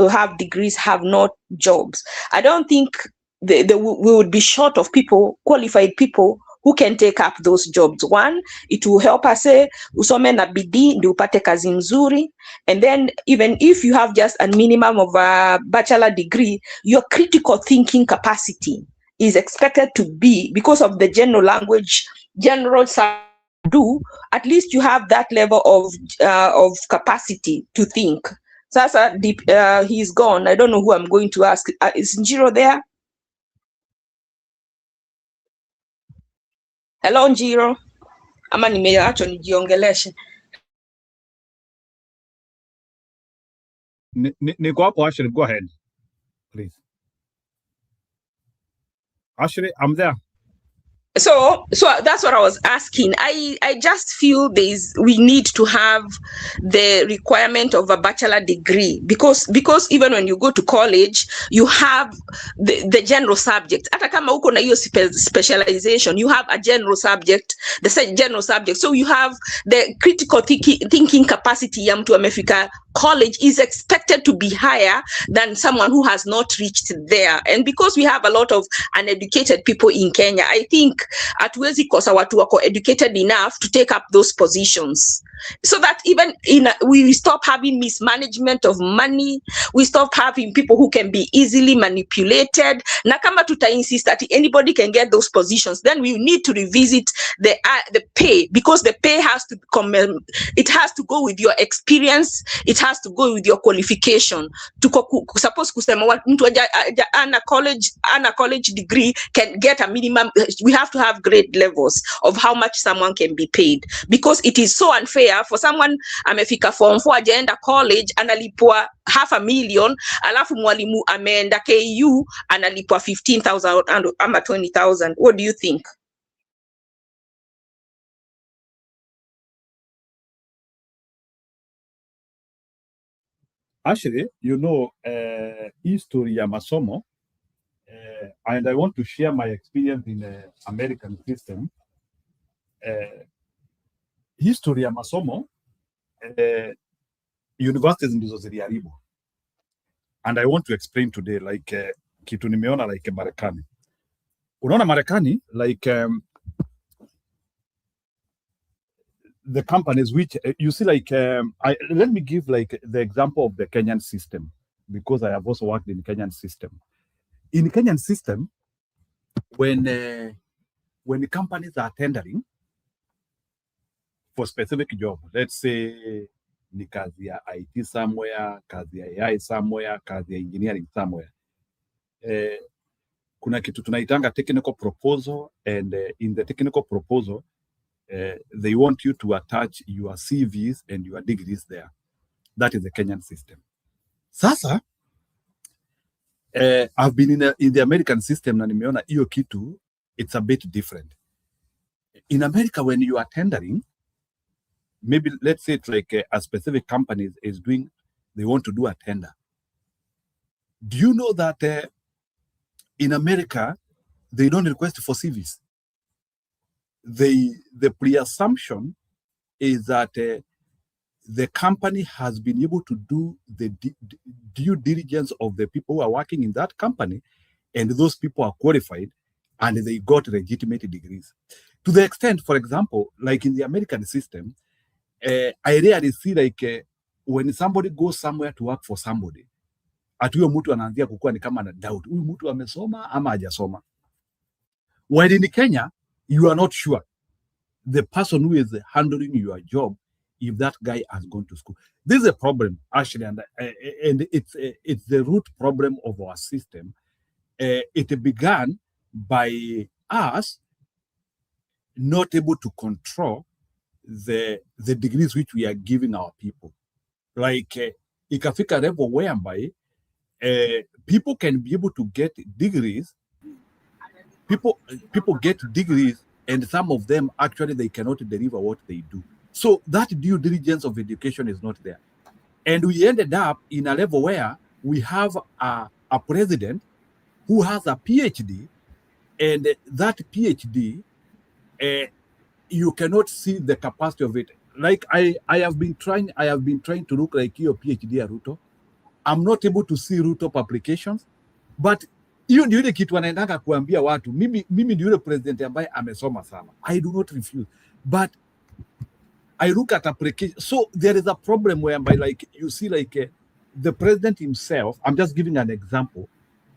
have degrees, have no jobs. I don't think we would be short of people, qualified people, who can take up those jobs. One, it will help us say usome na bidii ndio upate kazi nzuri. And then even if you have just a minimum of a bachelor degree, your critical thinking capacity is expected to be, because of the general language, at least you have that level of capacity to think. Sasa he's gone. I don't know who I'm going to ask. Is Njiro there? Hello Njiro. Ama nimeacho nijiongeleshe. Niko hapo, Ashley, go ahead, please. Ashley, I'm there. So that's what I was asking. I just feel we need to have the requirement of a bachelor degree because even when you go to college, you have the general subject. Hata kama uko na hiyo specialization, you have a general subject, the general subject. So you have the critical thinking capacity ya mtu amefika college is expected to be higher than someone who has not reached there. And because we have a lot of uneducated people in Kenya, I think hatuwezi kosa watu wako educated enough to take up those positions, so that even we stop having mismanagement of money, we stop having people who can be easily manipulated. Na kama tuta insist that anybody can get those positions, then we need to revisit the pay, because the pay has to it has to go with your experience, it has to go with your qualification. Suppose kusema mtu ana college degree can get a minimum, we have to have grade levels of how much someone can be paid, because it is so unfair for someone amefika form 4 ajaenda college analipwa $500,000, alafu mwalimu ameenda KU analipwa 15,000 ama 20,000. What do you think? Actually, history ya masomo, and I want to share my experience in the American system. History ya masomo, universities ndizo ziliharibu. And I want to explain today, like, kitu nimeona like Marekani. Unaona Marekani, like, the companies which you see, like, let me give like the example of the Kenyan system, because I have also worked in the Kenyan system. In the Kenyan system, when the companies are tendering for specific job, let's say ni kazi ya IT somewhere, kazi ya AI somewhere, kazi ya engineering somewhere, kuna kitu tunaitanga technical proposal, and in the technical proposal, they want you to attach your CVs and your degrees there. That is the Kenyan system. Sasa, I've been in the American system, na nimeona hiyo kitu, it's a bit different. In America, when you are tendering, maybe let's say it's like a specific company is doing, they want to do a tender. Do you know that in America, they don't request for CVs? The pre-assumption is that the company has been able to do the due diligence of the people who are working in that company, and those people are qualified and they got legitimate degrees. To the extent, for example, like in the American system, I rarely see like when somebody goes somewhere to work for somebody, ati huyo mtu anaanzia kukua ni kama na doubt, huyu mtu amesoma ama hajasoma. While in Kenya, you are not sure the person who is handling your job, if that guy has gone to school. This is a problem, actually, and it's the root problem of our system. It began by us not able to control the degrees which we are giving our people. Like, ikafika level whereby people can be able to get degrees. People get degrees, and some of them actually they cannot deliver what they do. So that due diligence of education is not there. And we ended up in a level where we have a president who has a PhD, and that PhD, you cannot see the capacity of it. Like I have been trying to look like your PhD at Ruto. I'm not able to see Ruto publications, but hiyo ndio ile kitu anaendanga kuambia watu, mimi ndio yule president ambaye amesoma sana. I do not refuse, but I look at application. So there is a problem whereby, like, you see, like, the president himself, I'm just giving an example,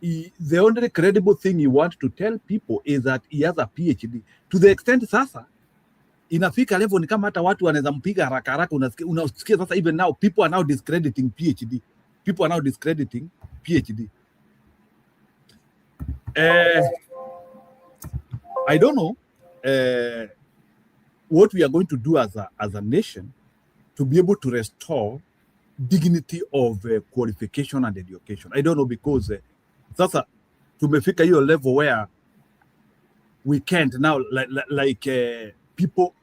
the only credible thing he wants to tell people is that he has a PhD. To the extent sasa, inafika level ni kama hata watu wanaweza mpiga haraka haraka. Unasikia sasa, even now people are now discrediting PhD. People are now discrediting PhD. I don't know what we are going to do as a nation to be able to restore dignity of qualification and education. I don't know, because sasa tumefika hiyo level where we can't now like people.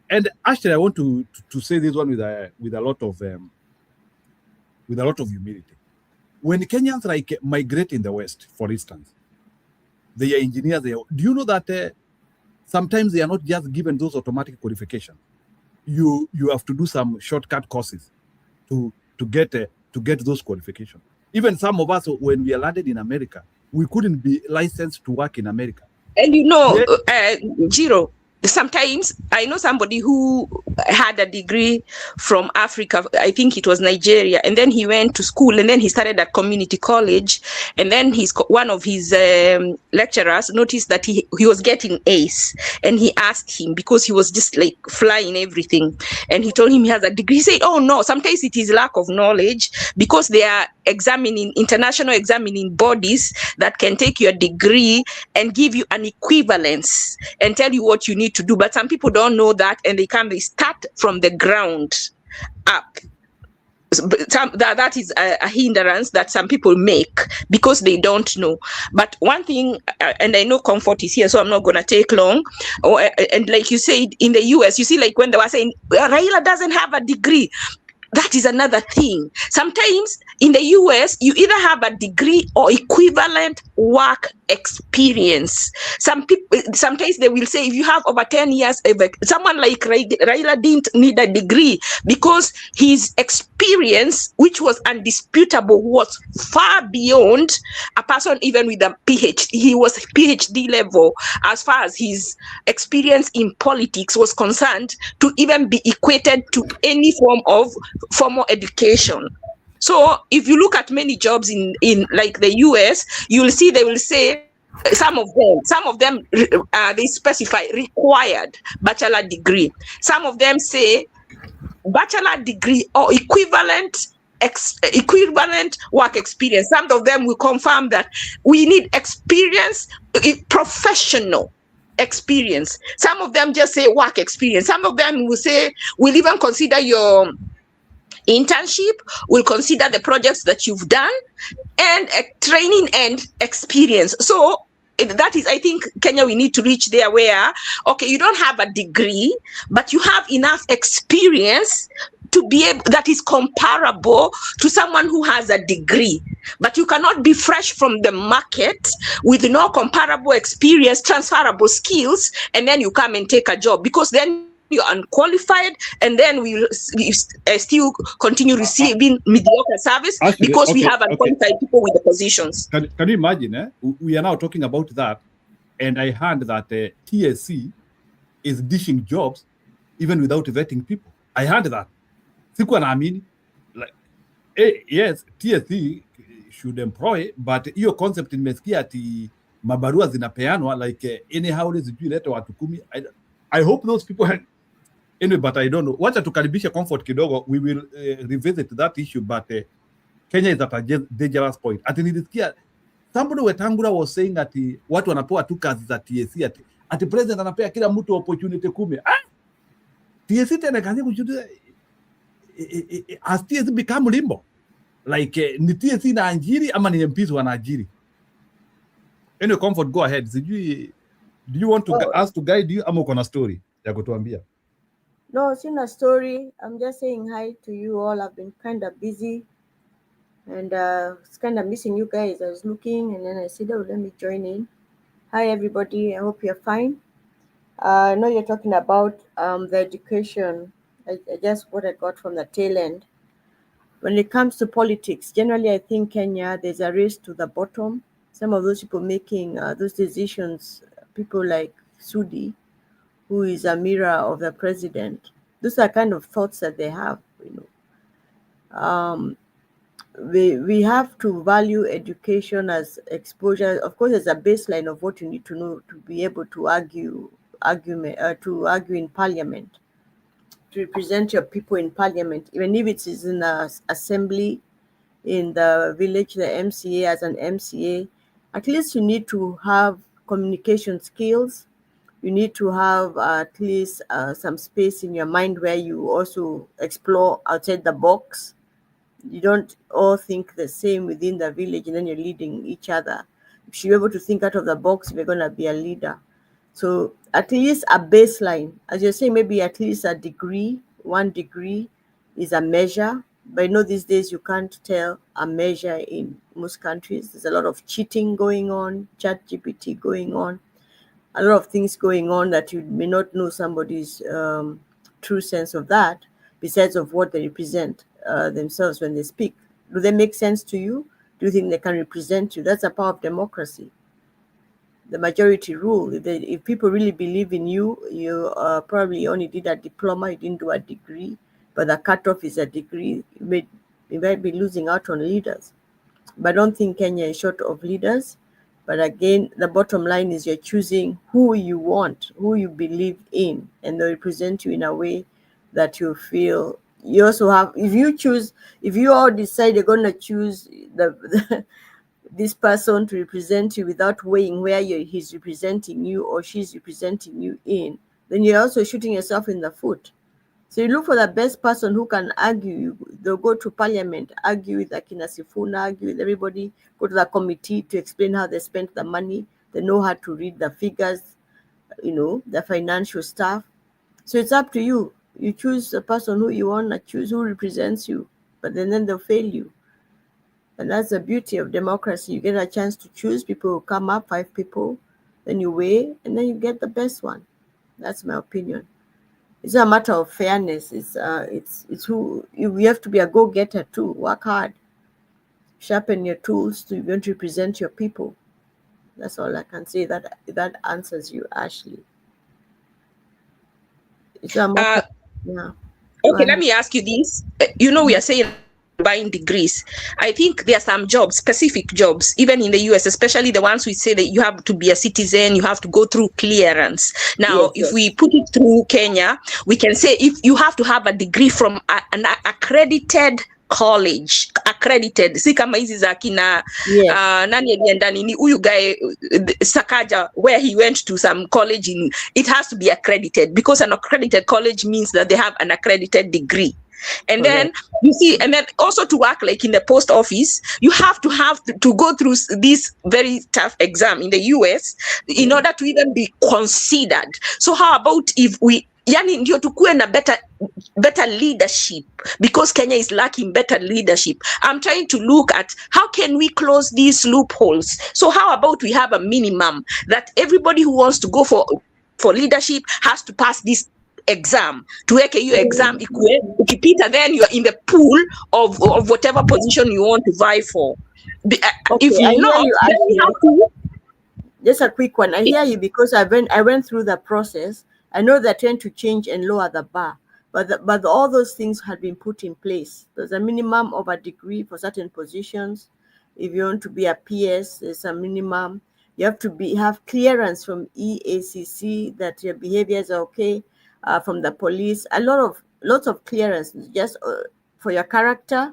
And actually, I want to say this one with a lot of humility. When Kenyans like migrate in the West, for instance, they are engineers. Do you know that sometimes they are not just given those automatic qualifications? You have to do some shortcut courses to get those qualifications. Even some of us, when we landed in America, we couldn't be licensed to work in America. And you know, Jiro, sometimes I know somebody who had a degree from Africa. I think it was Nigeria, and then he went to school, and then he started at community college, and then one of his lecturers noticed that he was getting A's, and he asked him, because he was just like flying everything, and he told him he has a degree. He said, oh no, sometimes it is lack of knowledge, because they are international examining bodies that can take your degree and give you an equivalence and tell you what you need to do. But some people don't know that, and they start from the ground up. That is a hindrance that some people make because they don't know. But one thing, and I know Comfort is here, so I'm not going to take long. And like you said, in the US, you see, like when they were saying Raila doesn't have a degree, that is another thing. Sometimes in the US, you either have a degree or equivalent work experience. Sometimes they will say, if you have over 10 years, someone like Raila didn't need a degree because his experience, which was undisputable, was far beyond a person even with a PhD. He was PhD level as far as his experience in politics was concerned, to even be equated to any form of formal education. So if you look at many jobs in like the US, you'll see they will say some of them they specify required bachelor degree. Some of them say bachelor degree or equivalent work experience. Some of them will confirm that we need experience, professional experience. Some of them just say work experience. Some of them will say we'll even consider your internship, will consider the projects that you've done, and training and experience. So that is, I think, Kenya, we need to reach there where, okay, you don't have a degree, but you have enough experience to be able, that is comparable to someone who has a degree. But you cannot be fresh from the market with no comparable experience, transferable skills, and then you come and take a job, because then you're unqualified, and then we still continue receiving mediocre service because we have unqualified people with the positions. Can you imagine? We are now talking about that, and I heard that TSC is dishing jobs even without vetting people. I heard that. Sikuwa naamini. Like, yes, TSC should employ, but hiyo concept nimesikia ati mabarua zinapeanwa like anyhow, sijui leta watu 10. I hope those people anyway, but I don't know. Wacha tukaribishe Comfort kidogo. We will revisit that issue, but Kenya is at a dangerous point. Ati nilisikia somebody Wetangula was saying ati watu wanapewa tu kazi za TSC, ati president anapea kila mtu opportunity 10. TSC tena kazi kujudia, has TSC become limbo? Like ni TSC na ajiri ama ni MPs wanaajiri? Anyway, Comfort, go ahead. Sijui, do you want to us to guide you ama uko na story ya kutuambia? No, it's in a story. I'm just saying hi to you all. I've been kind of busy and it's kind of missing you guys. I was looking and then I said, oh, let me join in. Hi, everybody. I hope you're fine. I know you're talking about the education. I just what I got from the tail end. When it comes to politics, generally, I think Kenya, there's a race to the bottom. Some of those people making those decisions, people like Sudi, who is a mirror of the president. Those are kind of thoughts that they have, you know. We have to value education as exposure. Of course, as a baseline of what you need to know to be able to argue argument to argue in parliament, to represent your people in parliament, even if it is in an assembly, in the village, the MCA as an MCA. At least you need to have communication skills. You need to have at least some space in your mind where you also explore outside the box. You don't all think the same within the village, and then you're leading each other. If you're able to think out of the box, you're going to be a leader. So at least a baseline, as you're saying, maybe at least a degree, 1 degree is a measure. But I know these days you can't tell a measure in most countries. There's a lot of cheating going on, ChatGPT going on, a lot of things going on that you may not know somebody's true sense of that, besides of what they represent themselves when they speak. Do they make sense to you? Do you think they can represent you? That's a power of democracy. The majority rule. If people really believe in you, you probably only did a diploma, you didn't do a degree, but the cutoff is a degree. You might be losing out on leaders. But I don't think Kenya is short of leaders. But again, the bottom line is you're choosing who you want, who you believe in, and they represent you in a way that you feel. You also have, if you all decide you're going to choose this person to represent you without weighing where he's representing you or she's representing you in, then you're also shooting yourself in the foot. So you look for the best person who can argue. They'll go to parliament, argue with Akina Sifuna, argue with everybody, go to the committee to explain how they spent the money. They know how to read the figures, the financial stuff. So it's up to you. You choose the person who you want to choose, who represents you, but then they'll fail you. And that's the beauty of democracy. You get a chance to choose. People will come up, 5 people, then you weigh, and then you get the best one. That's my opinion. It's a matter of fairness. It's who you have to be a go-getter too. Work hard, sharpen your tools to even represent your people. That's all I can say. That answers you, Ashley. It's a matter. Yeah. Okay, let me ask you this. We are saying buying degrees. I think there are some jobs, specific jobs, even in the US, especially the ones we say that you have to be a citizen, you have to go through clearance. Now, if we put it through Kenya, we can say if you have to have a degree from an accredited college, accredited, si kama hizi za kina nani alienda nini huyu guy Sakaja, where he went to some college it has to be accredited, because an accredited college means that they have an accredited degree. And then you see, and then also to work like in the post office, you have to go through this very tough exam in the US in order to even be considered. So how about if we ndio tukue na better leadership, because Kenya is lacking better leadership. I'm trying to look at how can we close these loopholes. So how about we have a minimum that everybody who wants to go for leadership has to pass this exam. Tuweke hiyo exam ikue, ukipita then you're in the pool of whatever position you want to vie for. If you know, then you have to. Just a quick one. I hear you because I went through the process. I know they're trying to change and lower the bar, but all those things had been put in place. There's a minimum of a degree for certain positions. If you want to be a PS, there's a minimum. You have to have clearance from EACC that your behaviors are okay. From the police, lots of clearance just for your character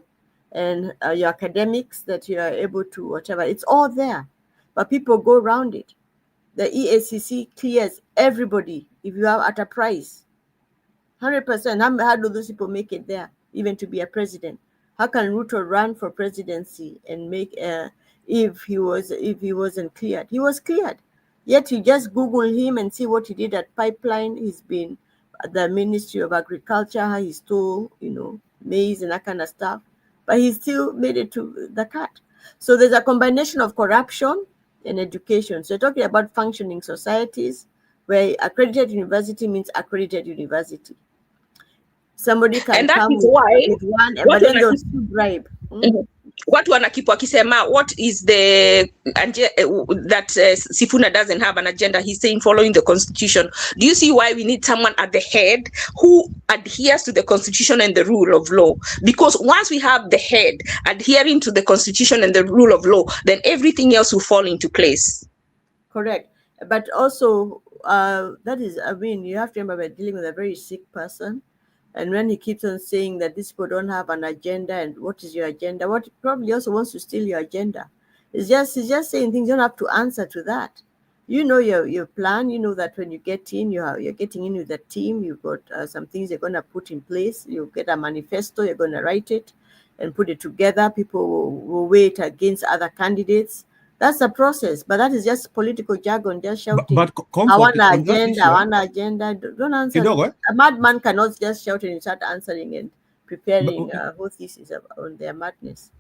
and your academics, that you are able to whatever. It's all there, but people go around it. The EACC clears everybody if you are at a price. 100%. How do those people make it there, even to be a president? How can Ruto run for presidency and make if he wasn't cleared? He was cleared. Yet you just Google him and see what he did at Pipeline. He's been at the Ministry of Agriculture, how he stole, maize and that kind of stuff. But he still made it to the cut. So there's a combination of corruption and education. So you're talking about functioning societies where accredited university means accredited university. Somebody can come with one, but then they'll still bribe. Watu wanakipu wakisema, what is the that Sifuna doesn't have an agenda? He's saying following the constitution. Do you see why we need someone at the head who adheres to the constitution and the rule of law? Because once we have the head adhering to the constitution and the rule of law, then everything else will fall into place. Correct. But also, that is, I mean, you have to remember we're dealing with a very sick person. And when he keeps on saying that these people don't have an agenda, and what is your agenda? What probably also wants to steal your agenda. He's just saying things. You don't have to answer to that. You know your plan. You know that when you get in, you're getting in with the team. You've got some things you're going to put in place. You get a manifesto. You're going to write it and put it together. People will weigh it against other candidates. That's the process, but that is just political jargon, just shouting. But I want an on that agenda, issue, I want an agenda. Don't answer. Kidogo, eh? A madman cannot just shout and start answering and preparing whole thesis on their madness.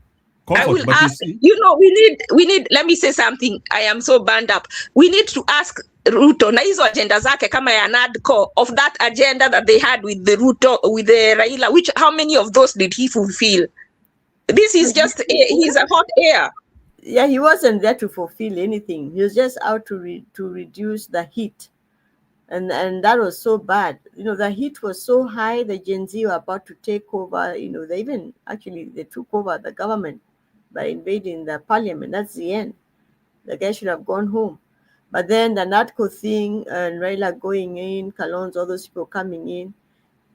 I will but you ask, see, we need, let me say something. I am so burned up. We need to ask Ruto, na hizo agenda zake kama ya NADCO, of that agenda that they had with the Ruto, with the Raila, how many of those did he fulfill? This is just, he's a hot air. Yeah, he wasn't there to fulfill anything. He was just out to reduce the heat. And that was so bad. You know, the heat was so high, the Gen Z were about to take over. You know, they took over the government by invading the parliament. That's the end. The guy should have gone home. But then the NADCO thing and Raila going in, Kalonzo, all those people coming in,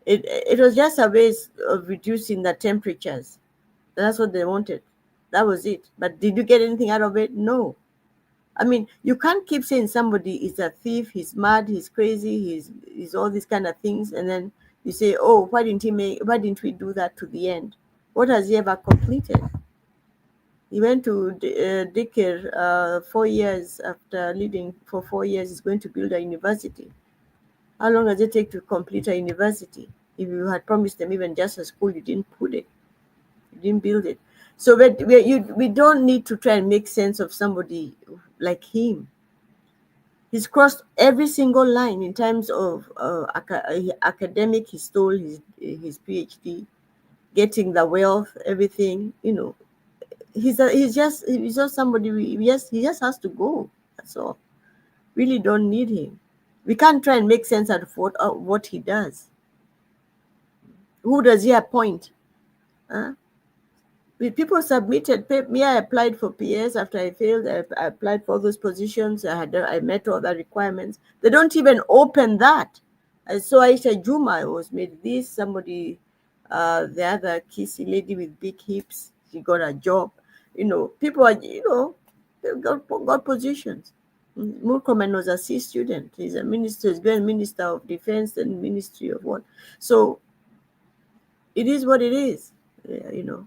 it was just a way of reducing the temperatures. That's what they wanted. That was it. But did you get anything out of it? No. I mean, you can't keep saying somebody is a thief, he's mad, he's crazy, he's all these kind of things, and then you say, oh, why didn't we do that to the end? What has he ever completed? He went to Dikir 4 years after living for 4 years. He's going to build a university. How long does it take to complete a university? If you had promised them even just a school, you didn't put it. You didn't build it. So we don't need to try and make sense of somebody like him. He's crossed every single line in terms of academic. He stole his PhD, getting the wealth, everything. You know, he's just somebody. He just has to go. That's all. Really don't need him. We can't try and make sense out of what he does. Who does he appoint? Huh? People submitted. Me, I applied for PS after I failed. I applied for those positions. I met all the requirements. They don't even open that. I saw Aisha Juma was made this. Somebody, the other kissy lady with big hips, she got a job. You know, people are, they got positions. Murkomen was a C student. He's a minister. He's been Minister of Defense and Ministry of what. So it is what it is. You know.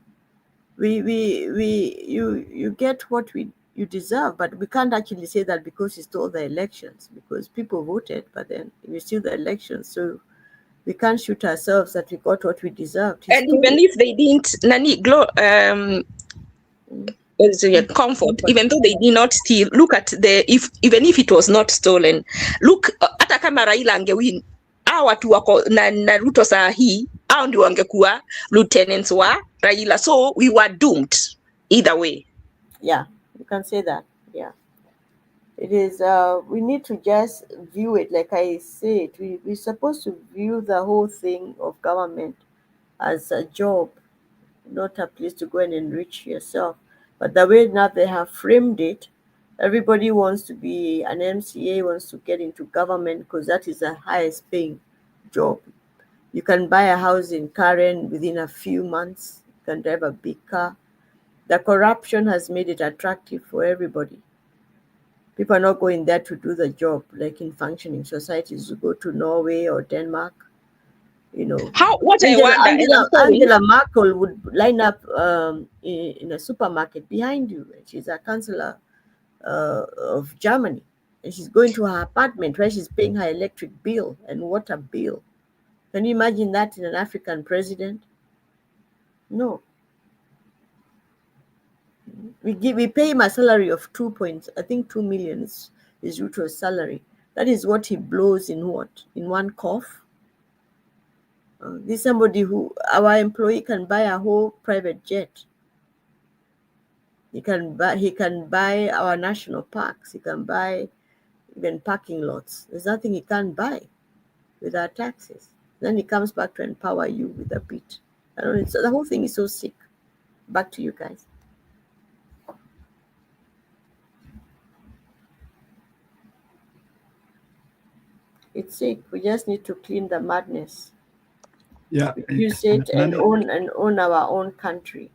You get what you deserve, but we can't actually say that because he stole the elections, because people voted, but then we steal the elections, so we can't shoot ourselves that we got what we deserved. And even if they didn't, comfort, even though they did not steal, look at even if it was not stolen, look, hata kama Raila angewin, hawa watu wako na Ruto saa hii, hao ndio wangekuwa lieutenants wa Raila. So we were doomed either way. Yeah, you can say that. Yeah. It is, we need to just view it, like I said, we're supposed to view the whole thing of government as a job, not a place to go and enrich yourself. But the way now they have framed it, everybody wants to be an MCA, wants to get into government because that is the highest paying job. You can buy a house in Karen within a few months. You can drive a big car. The corruption has made it attractive for everybody. People are not going there to do the job like in functioning societies. You go to Norway or Denmark. You know, Angela Merkel would line up in a supermarket behind you. She's a chancellor of Germany, and she's going to her apartment where she's paying her electric bill and water bill. Can you imagine that in an African president? No. We pay him a salary of 2 million is Ruto's salary. That is what he blows in one cough. This is somebody who, our employee can buy a whole private jet. He can buy our national parks. He can buy even parking lots. There's nothing he can't buy with our taxes. Then he comes back to empower you with a bit. I don't know. So the whole thing is so sick. Back to you guys. It's sick. We just need to clean the madness. Yeah, Use it and Nani, own our own country.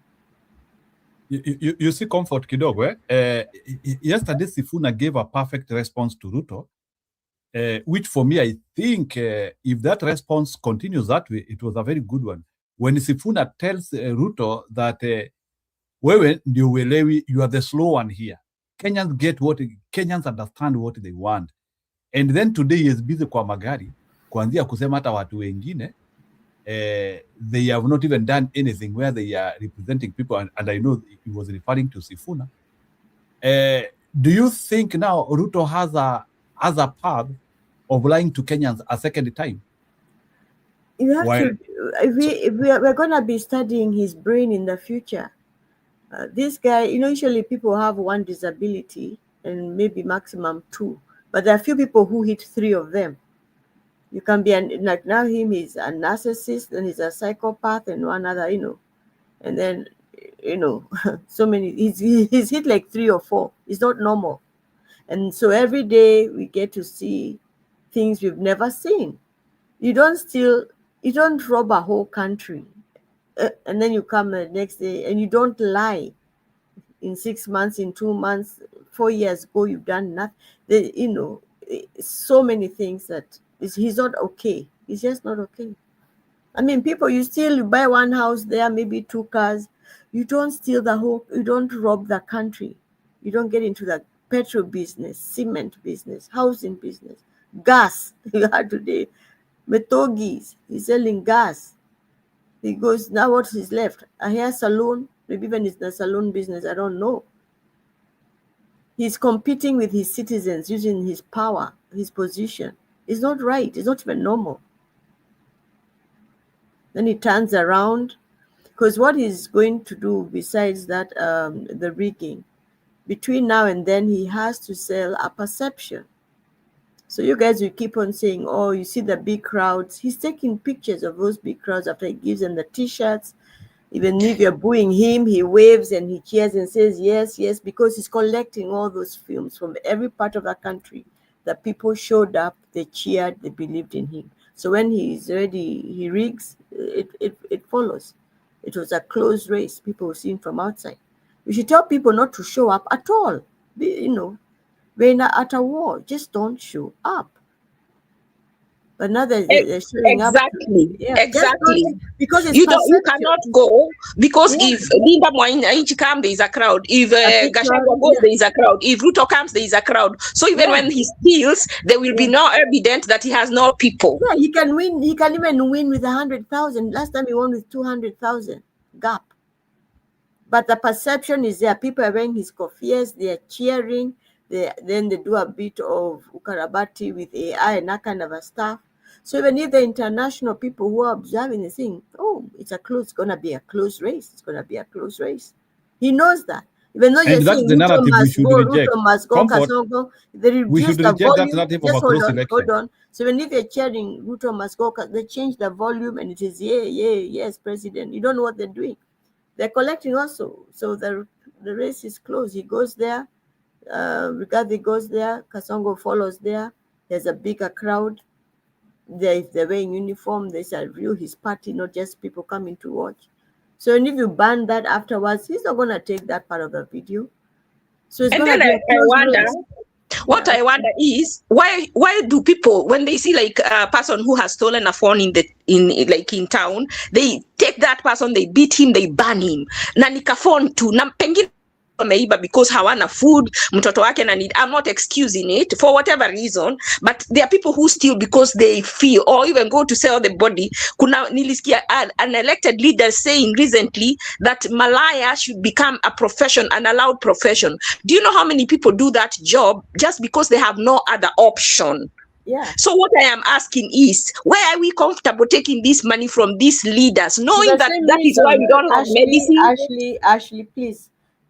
you see comfort kidogo, yesterday Sifuna gave a perfect response to Ruto, which for me, I think if that response continues that way, it was a very good one. When Sifuna tells Ruto that wewe ndio uelewi, you are the slow one here. Kenyans understand what they want. And then today he is busy kwa magari, kuanzia kusema hata watu wengine, they have not even done anything where they are representing people. And I know he was referring to Sifuna. Do you think now Ruto has a path of lying to Kenyans a second time? You have to. If we're gonna be studying his brain in the future, this guy, usually people have one disability and maybe maximum 2, but there are few people who hit 3 of them. You can be like now he's a narcissist and he's a psychopath and one other, and then so many. He's hit like 3 or 4. It's not normal, and so every day we get to see things we've never seen. You don't rob a whole country, and then you come the next day and you don't lie. In 6 months, in 2 months, 4 years ago, you've done nothing. So many things that he's not okay. He's just not okay. I mean, people, you buy one house there, maybe 2 cars. You don't steal you don't rob the country. You don't get into the petrol business, cement business, housing business, gas. You had today, Metogis, he's selling gas. He goes, now what is left? A hair salon, maybe even it's the salon business, I don't know. He's competing with his citizens using his power, his position. It's not right. It's not even normal. Then he turns around, because what he's going to do besides that, the rigging, between now and then, he has to sell a perception. So you guys will keep on saying, oh, you see the big crowds. He's taking pictures of those big crowds after he gives them the T-shirts. Even if you're booing him, he waves and he cheers and says, yes, yes, because he's collecting all those films from every part of the country. The people showed up, they cheered, they believed in him. So when he's ready, he rigs, it follows. It was a close race. People were seen from outside. We should tell people not to show up at all. We're at a war, just don't show up. But now they're showing exactly. up. Yeah, Exactly. Because it's you perception. cannot go, because Yeah. if Linda Mwananchi comes, there is a crowd. If Gachagua goes, there is a crowd. If Ruto comes, there is a crowd. So even when he steals, there will be no evidence that he has no people. Yeah, he can win. He can even win with 100,000. Last time he won with 200,000 gap. But the perception is there. People are wearing his kofias. They are cheering. Then they do a bit of ukarabati with AI and that kind of a stuff. So even if the international people who are observing the thing, oh, it's going to be a close race. It's going to be a close race. He knows that. Even though you're saying that's the narrative we should reject. Ruto must go, Comfort, Kasongo, they we reduce should the reject that volume. narrative of Just a close hold election. on. So even if you're cheering Ruto must go, they change the volume and it is, yes, president. You don't know what they're doing. They're collecting also. So the race is close. He goes there. Rigathi goes there. Kasongo follows there. There's a bigger crowd. If they're wearing uniform, they shall view his party, not just people coming to watch. So if you ban that afterwards, he's not going to take that part of the video. So it's And going to then be a I close wonder, race. what I wonder is why do people, when they see like a person who has stolen a phone in town, they take that person, they beat him, they ban him. Na nika phone tu na pengine wameiba because hawana food, mtoto wake na need. I'm not excusing it for whatever reason, but there are people who steal because they feel, or even go to sell the body. Kuna nilisikia an elected leader saying recently that Malaya should become a profession, an allowed profession. Do you know how many people do that job just because they have no other option? Yeah. So what I am asking is, where are we comfortable taking this money from these leaders, knowing The that same that is why we don't have medicine? Ashley, please.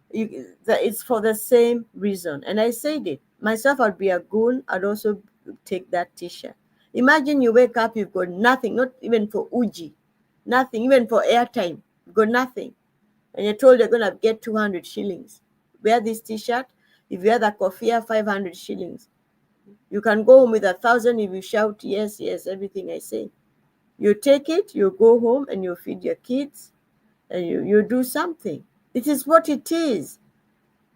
It's for the same reason. And I said it. Myself, I'd be a goon. I'd also take that T-shirt. Imagine you wake up, you've got nothing, not even for Uji, nothing, even for airtime. You've got nothing. And you're told you're going to get 200 shillings. Wear this T-shirt. If you wear the kofia, 500 shillings. You can go home with 1,000 if you shout, yes, yes, everything I say. You take it, you go home and you feed your kids and you do something. It is what it is.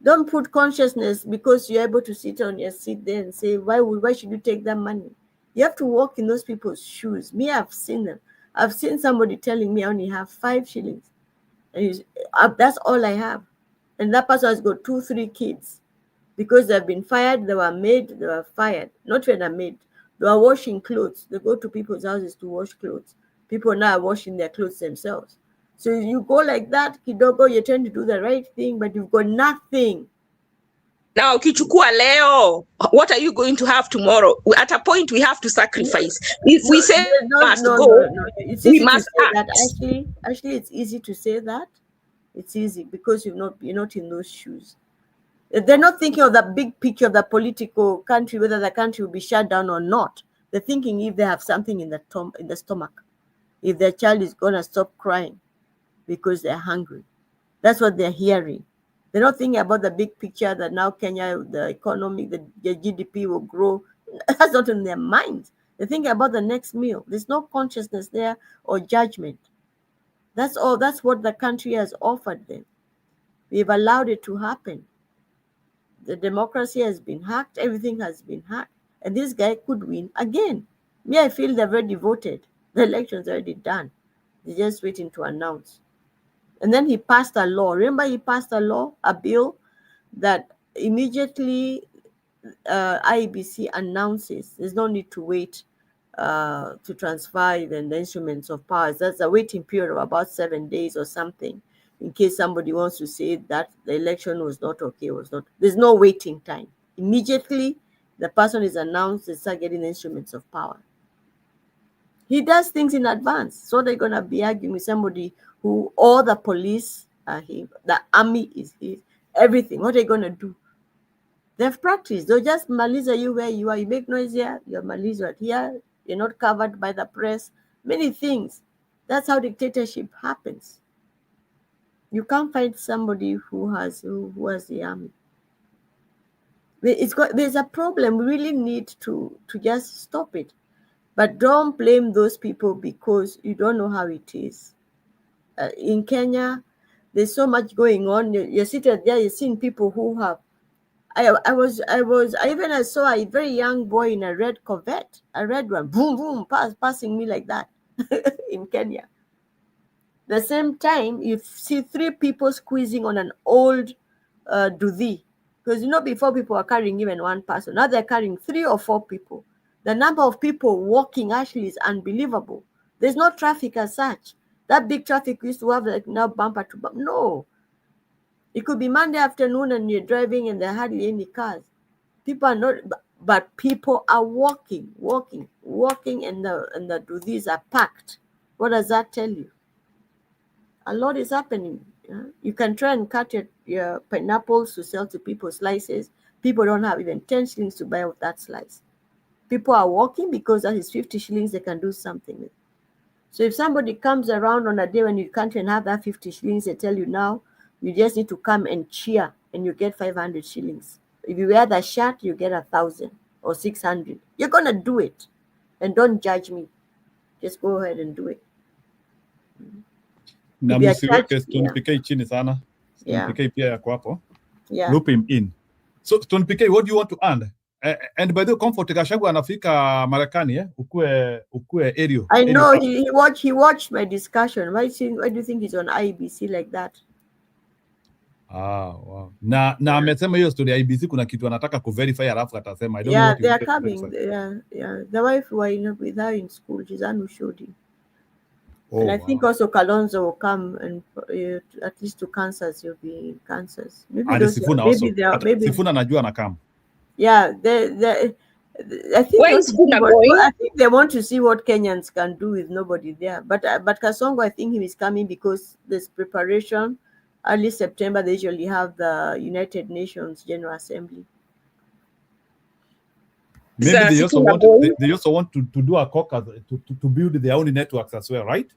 Don't put consciousness because you're able to sit on your seat there and say, why should you take that money? You have to walk in those people's shoes. Me, I've seen them. I've seen somebody telling me I only have 5 shillings. And that's all I have. And that person has got 2, 3 kids. Because they've been fired, they were made, they were fired. Not when they're made. They are washing clothes. They go to people's houses to wash clothes. People now are washing their clothes themselves. So you go like that, kidogo, you're trying to do the right thing, but you've got nothing. Now, kichukua leo, what are you going to have tomorrow? At a point, we have to sacrifice. If we say must go, It's we easy must to say act. that. Actually, it's easy to say that. It's easy because you're not in those shoes. They're not thinking of the big picture of the political country, whether the country will be shut down or not. They're thinking if they have something in the stomach, if their child is gonna stop crying because they're hungry. That's what they're hearing. They're not thinking about the big picture that now Kenya, the economy, the GDP will grow. That's not in their minds. They're thinking about the next meal. There's no consciousness there or judgment. That's all. That's what the country has offered them. We've allowed it to happen. The democracy has been hacked. Everything has been hacked. And this guy could win again. Me, I feel they've already voted. The election's already done. They're just waiting to announce. And then he passed a law. Remember, he passed a bill that immediately IEBC announces. There's no need to wait to transfer even the instruments of powers. That's a waiting period of about 7 days or something, in case somebody wants to say that the election was not okay, There's no waiting time. Immediately, the person is announced, they start getting the instruments of power. He does things in advance. So they're going to be arguing with somebody who all the police are him, the army is his, everything. What are they going to do? They've practiced. They'll just maliza you where you are. You make noise here, you're malized here, you're not covered by the press. Many things. That's how dictatorship happens. You can't find somebody who has the army. There's a problem. We really need to just stop it. But don't blame those people because you don't know how it is. In Kenya, there's so much going on. You're sitting there, you're seeing people who have. I saw a very young boy in a red Corvette, a red one, boom, boom, passing me like that in Kenya. The same time, you see 3 people squeezing on an old Duthi. Because before people were carrying even 1 person. Now they're carrying 3 or 4 people. The number of people walking actually is unbelievable. There's no traffic as such. That big traffic we used to have like now bumper to bumper. No. It could be Monday afternoon and you're driving and there are hardly any cars. People are not, but people are walking, and the Duthis are packed. What does that tell you? A lot is happening. Yeah? You can try and cut your pineapples to sell to people slices. People don't have even 10 shillings to buy that slice. People are walking because that is 50 shillings they can do something with. So if somebody comes around on a day when you can't even have that 50 shillings, they tell you now, you just need to come and cheer and you get 500 shillings. If you wear the shirt, you get 1,000 or 600. You're going to do it. And don't judge me. Just go ahead and do it. Na If you're msiweke touched, Stone yeah. PK chini sana. Stone Yeah. PK pia yako hapo. Yeah. Loop him in. So Stone PK, what do you want to add? And by the way, Comfort Gachagua anafika Marekani, ukue area. I know he watched my discussion. Why do you think he's on IBC like that? Wow. Na amesema hiyo story ya IBC kuna kitu anataka kuverify alafu atasema I don't know Yeah, what they he are wants to coming. verify. Yeah. The wife were with her in school. She's who showed him. Oh, And I think also Kalonzo will come and at least to Kansas, he'll be in Kansas. Maybe And those. Sifuna Maybe also. they are. Maybe. Sifuna najua na come. Yeah. I think. Where is Sifuna going? I think they want to see what Kenyans can do with nobody there. But Kasongo, I think he is coming because there's preparation. Early September, they usually have the United Nations General Assembly. Maybe they also want to do a caucus to build their own networks as well, right?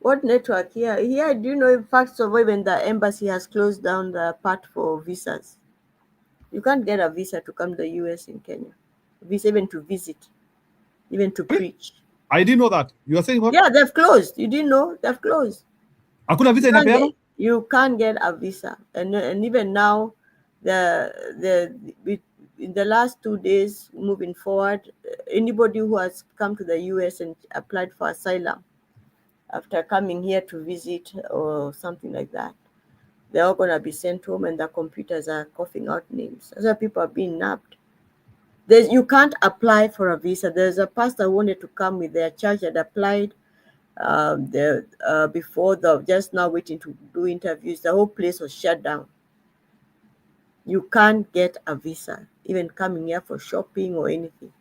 What network here? Here, do you know, in fact, of even the embassy has closed down the part for visas. You can't get a visa to come to the US in Kenya. Visa even to visit, even to preach. I didn't know that. You are saying what? Yeah, they've closed. You didn't know? They've closed. Hakuna visa inapeana? You can't get a visa. And even now, in the last 2 days moving forward, anybody who has come to the US and applied for asylum after coming here to visit or something like that, they're all going to be sent home and the computers are coughing out names. That's why people are being nabbed. You can't apply for a visa. There's a pastor who wanted to come with their church, had applied before, just now waiting to do interviews. The whole place was shut down. You can't get a visa, even coming here for shopping or anything.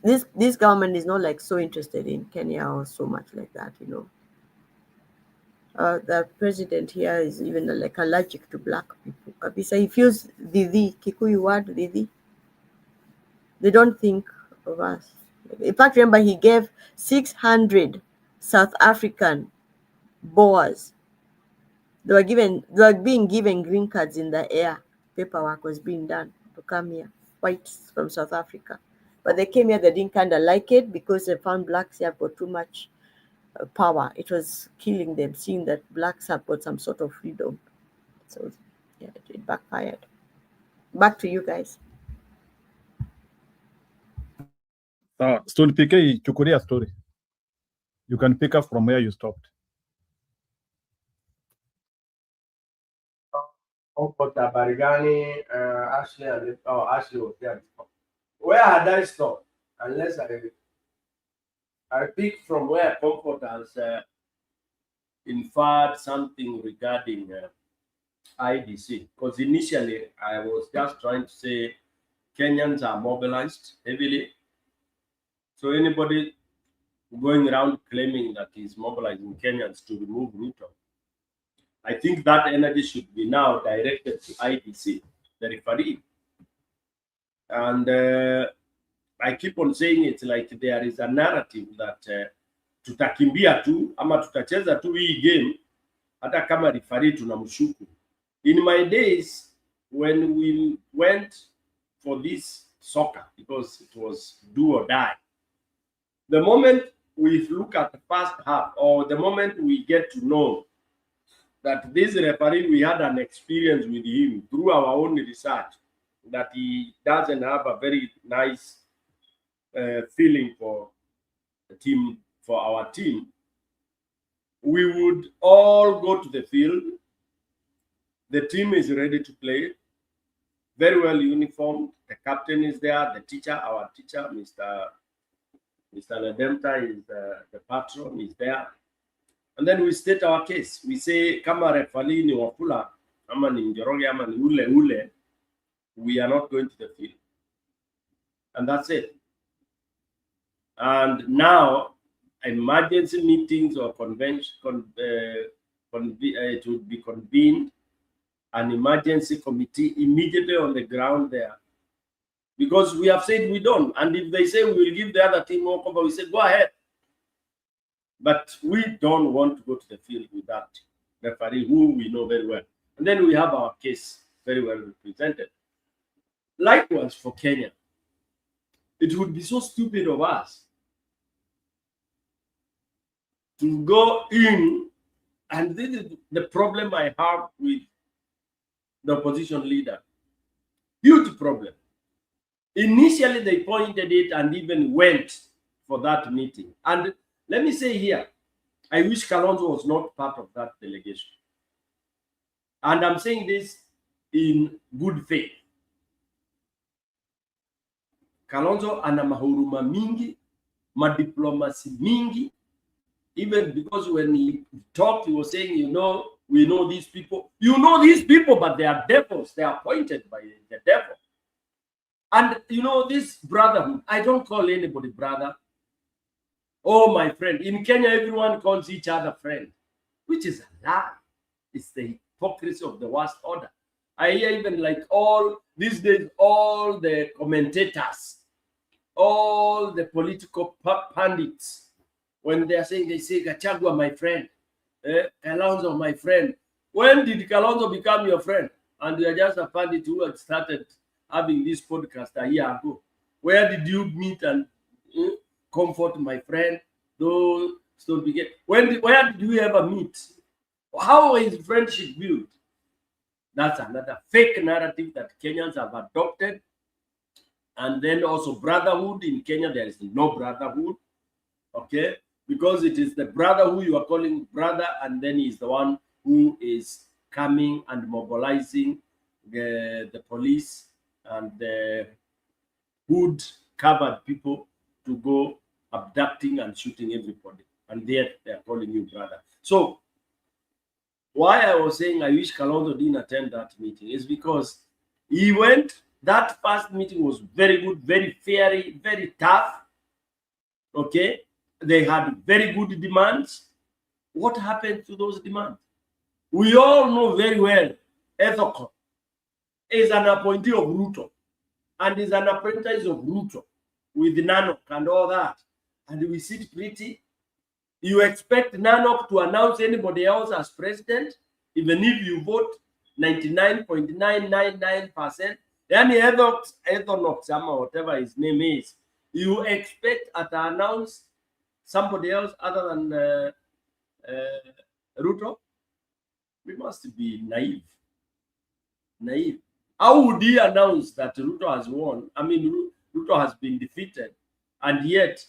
This government is not like so interested in Kenya or so much like that, you know. The president here is even like allergic to black people. Kabisa, he feels Didi, Kikuyu word Didi. They don't think of us. In fact, remember he gave 600 South African Boers. They were being given green cards in the air. Paperwork was being done to come here, whites from South Africa. But they came here, they didn't kind of like it because they found blacks here got too much power. It was killing them, seeing that blacks have got some sort of freedom. So, yeah, it backfired. Back to you guys. Stone PK, chukulia story. You can pick up from where you stopped. Habari gani? Ashley was there before. Where had I stopped? Unless I pick from where Comfort has inferred something regarding IDC. Because initially I was just trying to say Kenyans are mobilized heavily. So anybody going around claiming that he's mobilizing Kenyans to remove Ruto, I think that energy should be now directed to IDC, the referee. And I keep on saying it's like there is a narrative that tutakimbia tu ama tutacheza tu hii game hata kama referee tunamshuku. In my days when we went for this soccer, because it was do or die, the moment we look at the first half or the moment we get to know that this referee, we had an experience with him through our own research, that he doesn't have a very nice feeling for the team, for our team, we would all go to the field. The team is ready to play, very well uniformed. The captain is there, the teacher, our teacher, Mr. Nademta is the patron, is there. And then we state our case. We say, kama referee ni Wafula, ama ni Njoroge, ama ni ule, we are not going to the field. And that's it. And now, emergency meetings or convention, it would be convened, an emergency committee immediately on the ground there. Because we have said we don't. And if they say we will give the other team more cover, we say, go ahead. But we don't want to go to the field with that referee who we know very well. And then we have our case very well represented. Likewise for Kenya. It would be so stupid of us to go in, and this is the problem I have with the opposition leader. Huge problem. Initially, they pointed it and even went for that meeting. And let me say here, I wish Kalonzo was not part of that delegation. And I'm saying this in good faith. Kalonzo ana mahuruma mingi, madiplomacy mingi, even because when he talked, he was saying, you know, we know these people. You know these people, but they are devils. They are appointed by the devil. And, you know, this brotherhood, I don't call anybody brother. Oh, my friend. In Kenya, everyone calls each other friend, which is a lie. It's the hypocrisy of the worst order. I hear even like all these days, all the commentators, all the political pundits, when they are saying, they say, Gachagua, my friend, Kalonzo, my friend, When did Kalonzo become your friend? And you are just a pundit who had started having this podcast a year ago. Where did you meet and comfort my friend? Those don't begin. Where did we ever meet? How is friendship built? That's another fake narrative that Kenyans have adopted. And then also brotherhood. In Kenya, there is no brotherhood. Okay? Because it is the brother who you are calling brother, and then he's the one who is coming and mobilizing the police and the hood-covered people to go abducting and shooting everybody. And yet they are calling you brother. So why I was saying I wish Kalonzo didn't attend that meeting is because he went. That first meeting was very good, very fiery, very tough. Okay? They had very good demands. What happened to those demands? We all know very well Ethocon is an appointee of Ruto and is an apprentice of Ruto with Nanok and all that. And we sit pretty. You expect Nanok to announce anybody else as president, even if you vote 99.999%. Any Ethonok, whatever his name is, you expect to announce somebody else other than Ruto? We must be naive. How would he announce that Ruto has won? I mean, Ruto has been defeated, and yet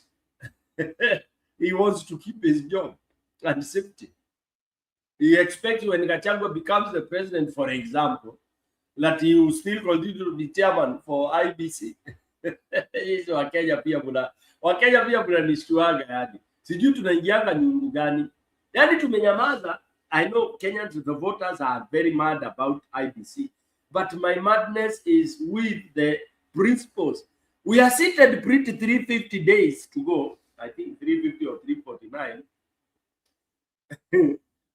he wants to keep his job and safety. He expects when Gachagua becomes the president, for example, that he will still continue to be chairman for IBC. Wakenya pia mnanishtuaga yani. Sijui tunaingianga nyungu gani. Yani tumenyamaza. I know Kenyans, the voters are very mad about IBC. But my madness is with the principles. We are seated pretty 350 days to go. I think 350 or 349.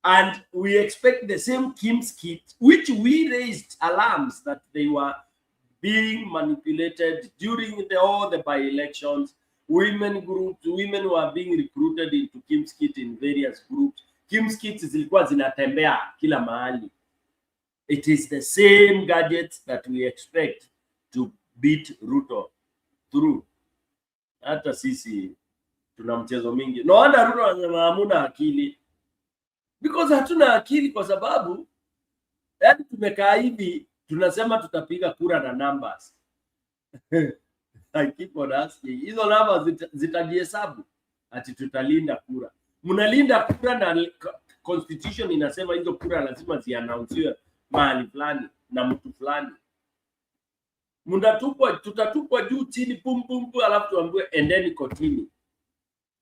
And we expect the same Kim's kit, which we raised alarms that they were being manipulated during all the by-elections. Women groups, women were being recruited into Kim's kit in various groups. Kim's kit zilikuwa zinatembea kila mahali. It is the same gadgets that we expect to beat Ruto through. Hata sisi tuna mchezo mingi. No wonder Ruto hamuna akili. Because hatuna akili kwa sababu yani tumekaa hivi tunasema tutapiga kura na numbers. I keep on asking. Hizo numbers zitajihesabu ati tutalinda kura. Mnalinda kura na constitution inasema hizo kura lazima ziannouncewe mahali fulani na mtu fulani. Tutatupwa juu chini pum pum pum, alafu tuambiwe endeni kotini.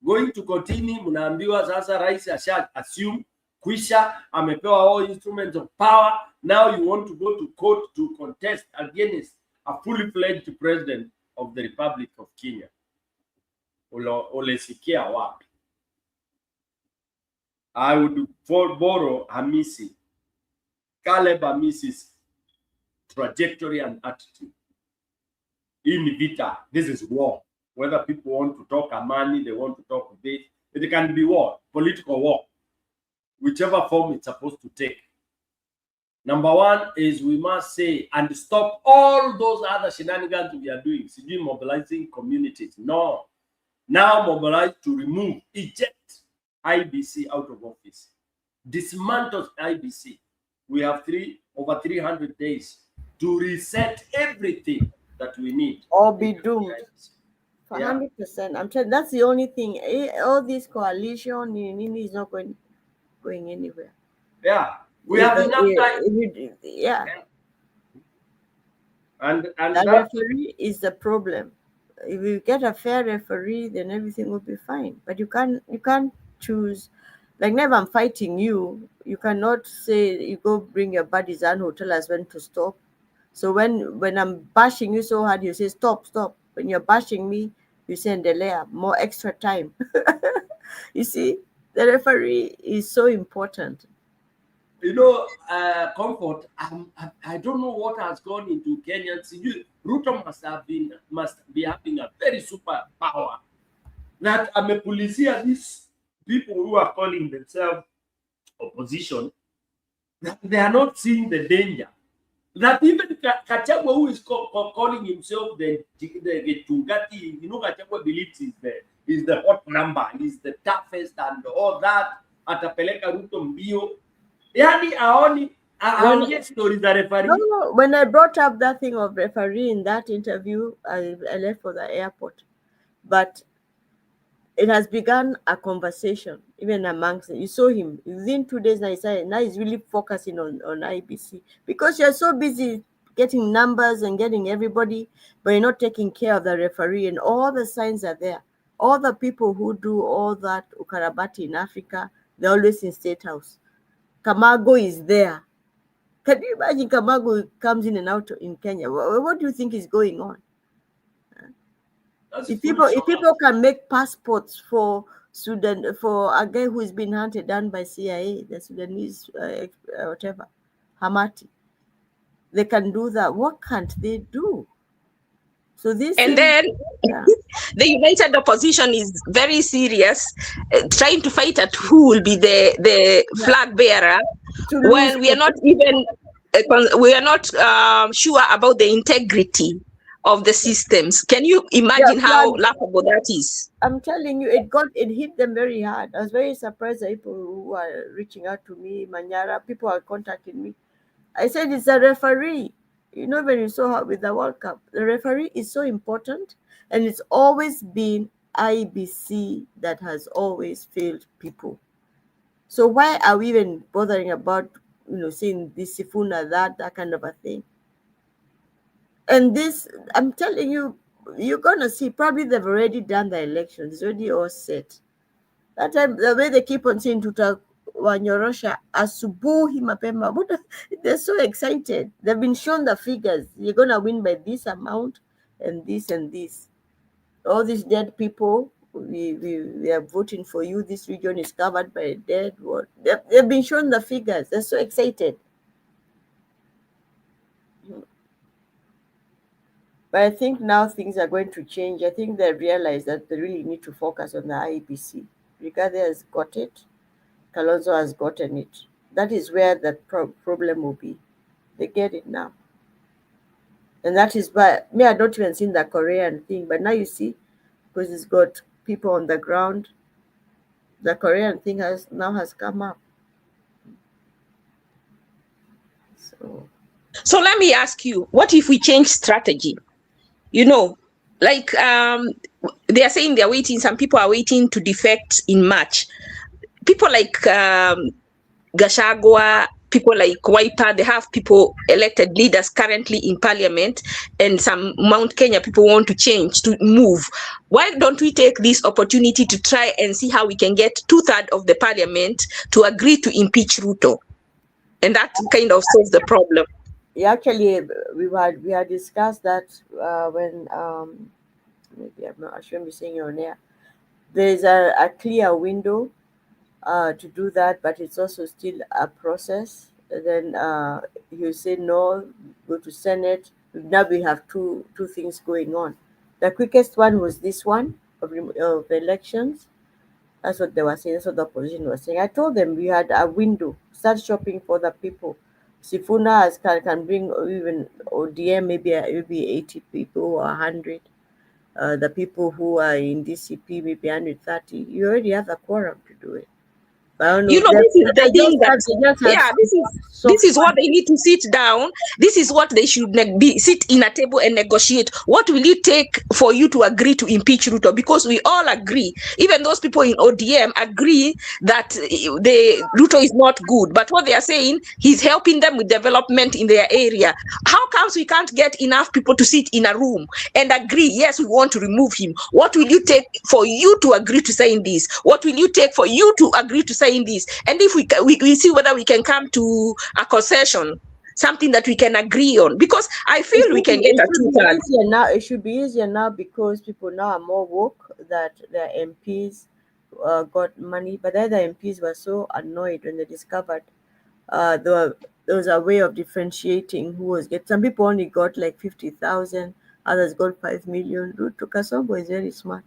Going to kotini, mnaambiwa sasa rais asha assume kwisha amepewa all instruments of power. Now you want to go to court to contest against a fully fledged president of the Republic of Kenya. Olesikia wapi? I would borrow Hamisi, Caleb Hamisi's trajectory and attitude. In vita, this is war. Whether people want to talk money, they want to talk this, it can be war, political war, whichever form it's supposed to take. Number one is we must say and stop all those other shenanigans we are doing. Sijui mobilizing communities. No. Now mobilize to remove, eject IBC out of office. Dismantle IBC. We have over 300 days to reset everything that we need. Or be doomed. For Yeah. 100%. I'm telling that's the only thing. All this coalition is not going anywhere. Yeah. We have enough time. Yeah. And The that, referee is the problem. If you get a fair referee, then everything will be fine. But you can't choose. Like never, I'm fighting you. You cannot say you go bring your buddies and who tell us when to stop. So when I'm bashing you so hard, you say stop. When you're bashing me, you say endelea, more extra time. You see, the referee is so important. Comfort, I don't know what has gone into Kenyans. Ruto must be having a very super power that amepulizia these people who are calling themselves opposition, that they are not seeing the danger. That even Gachagua, who is calling himself the Chungati, you know, Gachagua believes is the hot number, is the toughest and all that. Atapeleka Ruto mbio. Yani aoni stories the referee. No, when I brought up that thing of referee in that interview, I left for the airport. But it has begun a conversation, even amongst them. You saw him within 2 days. Now he's really focusing on IBC because you're so busy getting numbers and getting everybody, but you're not taking care of the referee. And all the signs are there. All the people who do all that ukarabati in Africa, they're always in State House. Kamago is there. Can you imagine Kamago comes in and out in Kenya? What do you think is going on? If people can make passports for Sudan, for a guy who has been hunted down by CIA, the Sudanese whatever, Hamati, they can do that. What can't they do? So this and then the united opposition is very serious, trying to fight at who will be the flag bearer. Well, we are not even sure about the integrity of the systems. Can you imagine how laughable that is? I'm telling you, it hit them very hard. I was very surprised that people who are reaching out to me, Manyara, people are contacting me. I said it's a referee. You know, when you saw her with the World Cup, the referee is so important, and it's always been IBC that has always failed people. So why are we even bothering about, saying this Sifuna, that kind of a thing? And this, I'm telling you, you're gonna see. Probably they've already done the elections. It's already all set. That time, the way they keep on saying Wanyorosha asubuhi mapema, they're so excited. They've been shown the figures. You're gonna win by this amount and this and this. All these dead people, we are voting for you. This region is covered by dead. What? They've been shown the figures. They're so excited. But I think now things are going to change. I think they realize that they really need to focus on the IEBC. Rigathi has got it. Kalonzo has gotten it. That is where the problem will be. They get it now. And that is why, I don't even see the Korean thing, but now you see, because it's got people on the ground, the Korean thing has come up. So let me ask you, what if we change strategy? Like they are saying they're waiting, some people are waiting to defect in March. People like Gachagua, people like Wiper, they have people, elected leaders currently in parliament, and some Mount Kenya people want to change, to move. Why don't we take this opportunity to try and see how we can get 2/3 of the parliament to agree to impeach Ruto? And that kind of solves the problem. Yeah, actually, we had discussed that when maybe I shouldn't be saying it on air. There's a clear window to do that, but it's also still a process. And then you say no, go to Senate. Now we have two things going on. The quickest one was this one of elections. That's what they were saying. That's what the opposition was saying. I told them we had a window. Start shopping for the people. Sifuna can bring even ODM maybe 80 people or 100. The people who are in DCP maybe 130. You already have a quorum to do it. This is the thing this is what they need to sit down. This is what they should sit in a table and negotiate. What will it take for you to agree to impeach Ruto? Because we all agree, even those people in ODM agree that Ruto is not good. But what they are saying, he's helping them with development in their area. How comes we can't get enough people to sit in a room and agree, yes, we want to remove him? What will you take for you to agree to saying this? What will you take for you to agree to saying this? And if we see whether we can come to a concession, something that we can agree on, because I feel we can get a 2/3. Now it should be easier now because people now are more woke, that their MPs got money, but the other MPs were so annoyed when they discovered there was a way of differentiating who was getting. Some people only got like 50,000, others got 5 million. Ruto Kasongo is very smart.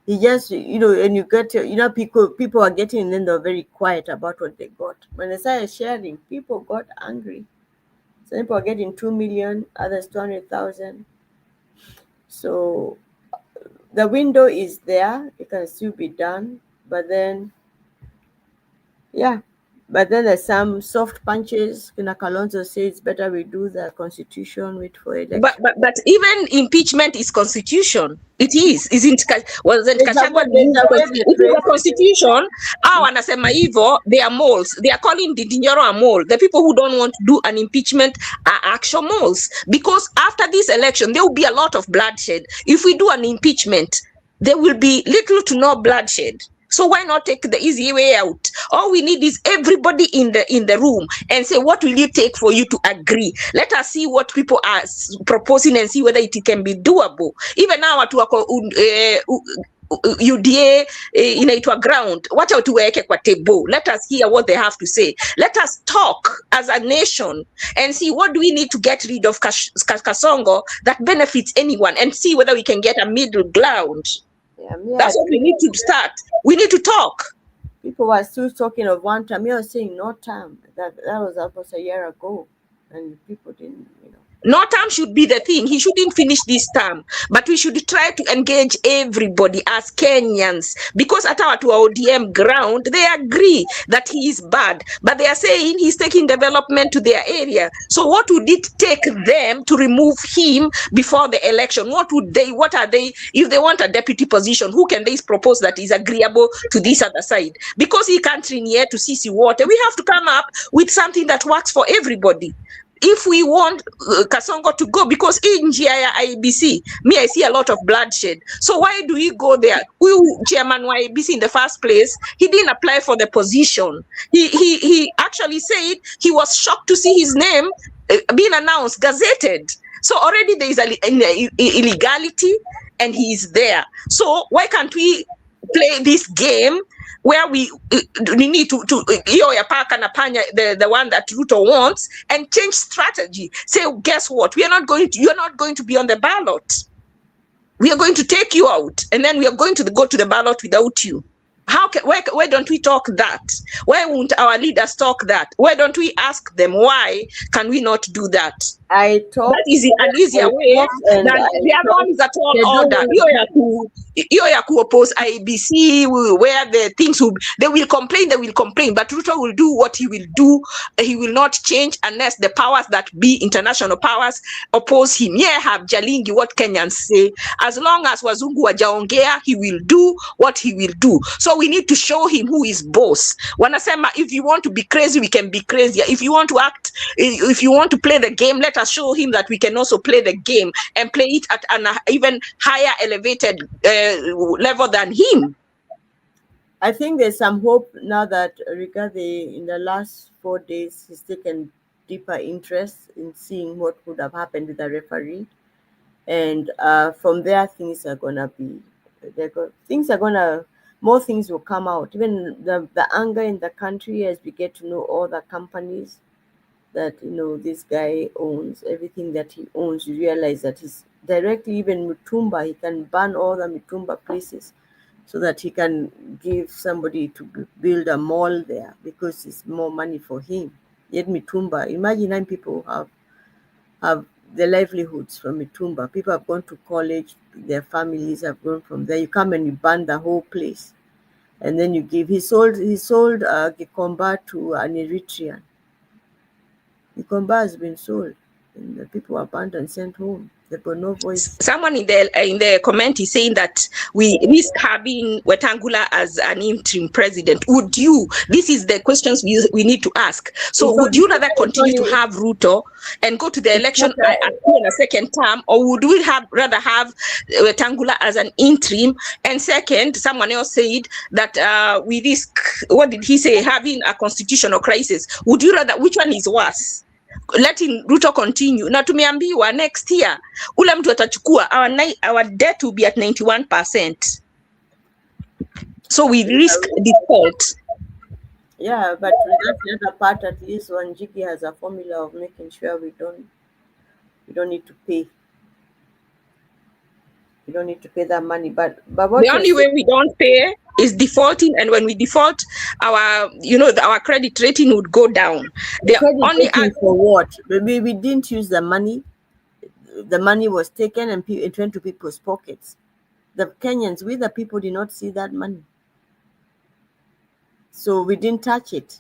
He just, and you get, people are getting, and then they're very quiet about what they got. When they started sharing, people got angry. Some people are getting 2 million, others 200,000. So the window is there. It can still be done, but then, yeah. But then there's some soft punches. Kina Kalonzo says it's better we do the constitution, wait for election. But even impeachment is constitution. It is, isn't? Wasn't Gachagua? It is a constitution. Wanasema hivyo, they are moles. They are calling Ndindi Nyoro a mole. The people who don't want to do an impeachment are actual moles. Because after this election, there will be a lot of bloodshed. If we do an impeachment, there will be little to no bloodshed. So why not take the easy way out? All we need is everybody in the room and say, what will it take for you to agree? Let us see what people are proposing and see whether it can be doable. Even now, watu wako UDA inaitwa ground. Wacha tuweke kwa table. Let us hear what they have to say. Let us talk as a nation and see what do we need to get rid of Kasongo that benefits anyone, and see whether we can get a middle ground. That's what we need to start. We need to talk. People were still talking of one term. You were saying no term. That was almost a year ago, and people didn't, No term should be the thing. He shouldn't finish this term, but we should try to engage everybody as Kenyans, because at our ODM ground, they agree that he is bad, but they are saying he's taking development to their area. So what would it take them to remove him before the election? What are they, if they want a deputy position, who can they propose that is agreeable to this other side? Because he can't near to CC water, we have to come up with something that works for everybody. If we want Kasongo to go, because in IBC, I see a lot of bloodshed. So why do we go there? Chairman IBC in the first place, he didn't apply for the position. He actually said he was shocked to see his name being announced, gazetted. So already there is an illegality, and he is there. So why can't we play this game where we need to the one that Ruto wants, and change strategy? Say, guess what? You're not going to be on the ballot. We are going to take you out, and then we are going to go to the ballot without you. Why don't we talk that? Why won't our leaders talk that? Why don't we ask them, why can we not do that? That is an easier way than the other one is a tall order. You oppose IBC, where the things they will complain, but Ruto will do what he will do. He will not change unless the powers that be, international powers, oppose him. Have Jalingi what Kenyans say. As long as Wazungu wajaongea, he will do what he will do. So we need to show him who is boss. Wanasema, if you want to be crazy, we can be crazier. If you want to act, if you want to play the game, let us show him that we can also play the game and play it at an even higher elevated level than him. I think there's some hope now that Rigathi, in the last 4 days, he's taken deeper interest in seeing what could have happened with the referee. And from there, things are going to be, more things will come out. Even the anger in the country as we get to know all the companies that, this guy owns, everything that he owns, you realize that he's directly, even Mitumba, he can ban all the Mitumba places so that he can give somebody to build a mall there because it's more money for him. Yet Mitumba, imagine 9 people have their livelihoods from Mitumba. People have gone to college, their families have grown from there. You come and you ban the whole place. And then you give, he sold Gikomba to an Eritrean. Gikomba has been sold, and the people were abandoned, sent home. They've got no voice. Someone in the comment is saying that we risk having Wetangula as an interim president. Would you? This is the questions we need to ask. So would you rather continue to have Ruto and go to the election in a second term, or would we rather have Wetangula as an interim? And second, someone else said that we risk, what did he say, having a constitutional crisis. Would you rather, which one is worse? Letting Ruto continue. Na tumeambiwa next year ule mtu atachukua, our debt will be at 91%. So we risk default. Yeah, but that's the other part. At least Wanjigi has a formula of making sure we don't need to pay. You don't need to pay that money. But what The you're only way saying, we don't pay is defaulting, and when we default, our credit rating would go down. The credit only rating for what? We didn't use the money. The money was taken and it went to people's pockets. The Kenyans, we the people did not see that money. So we didn't touch it.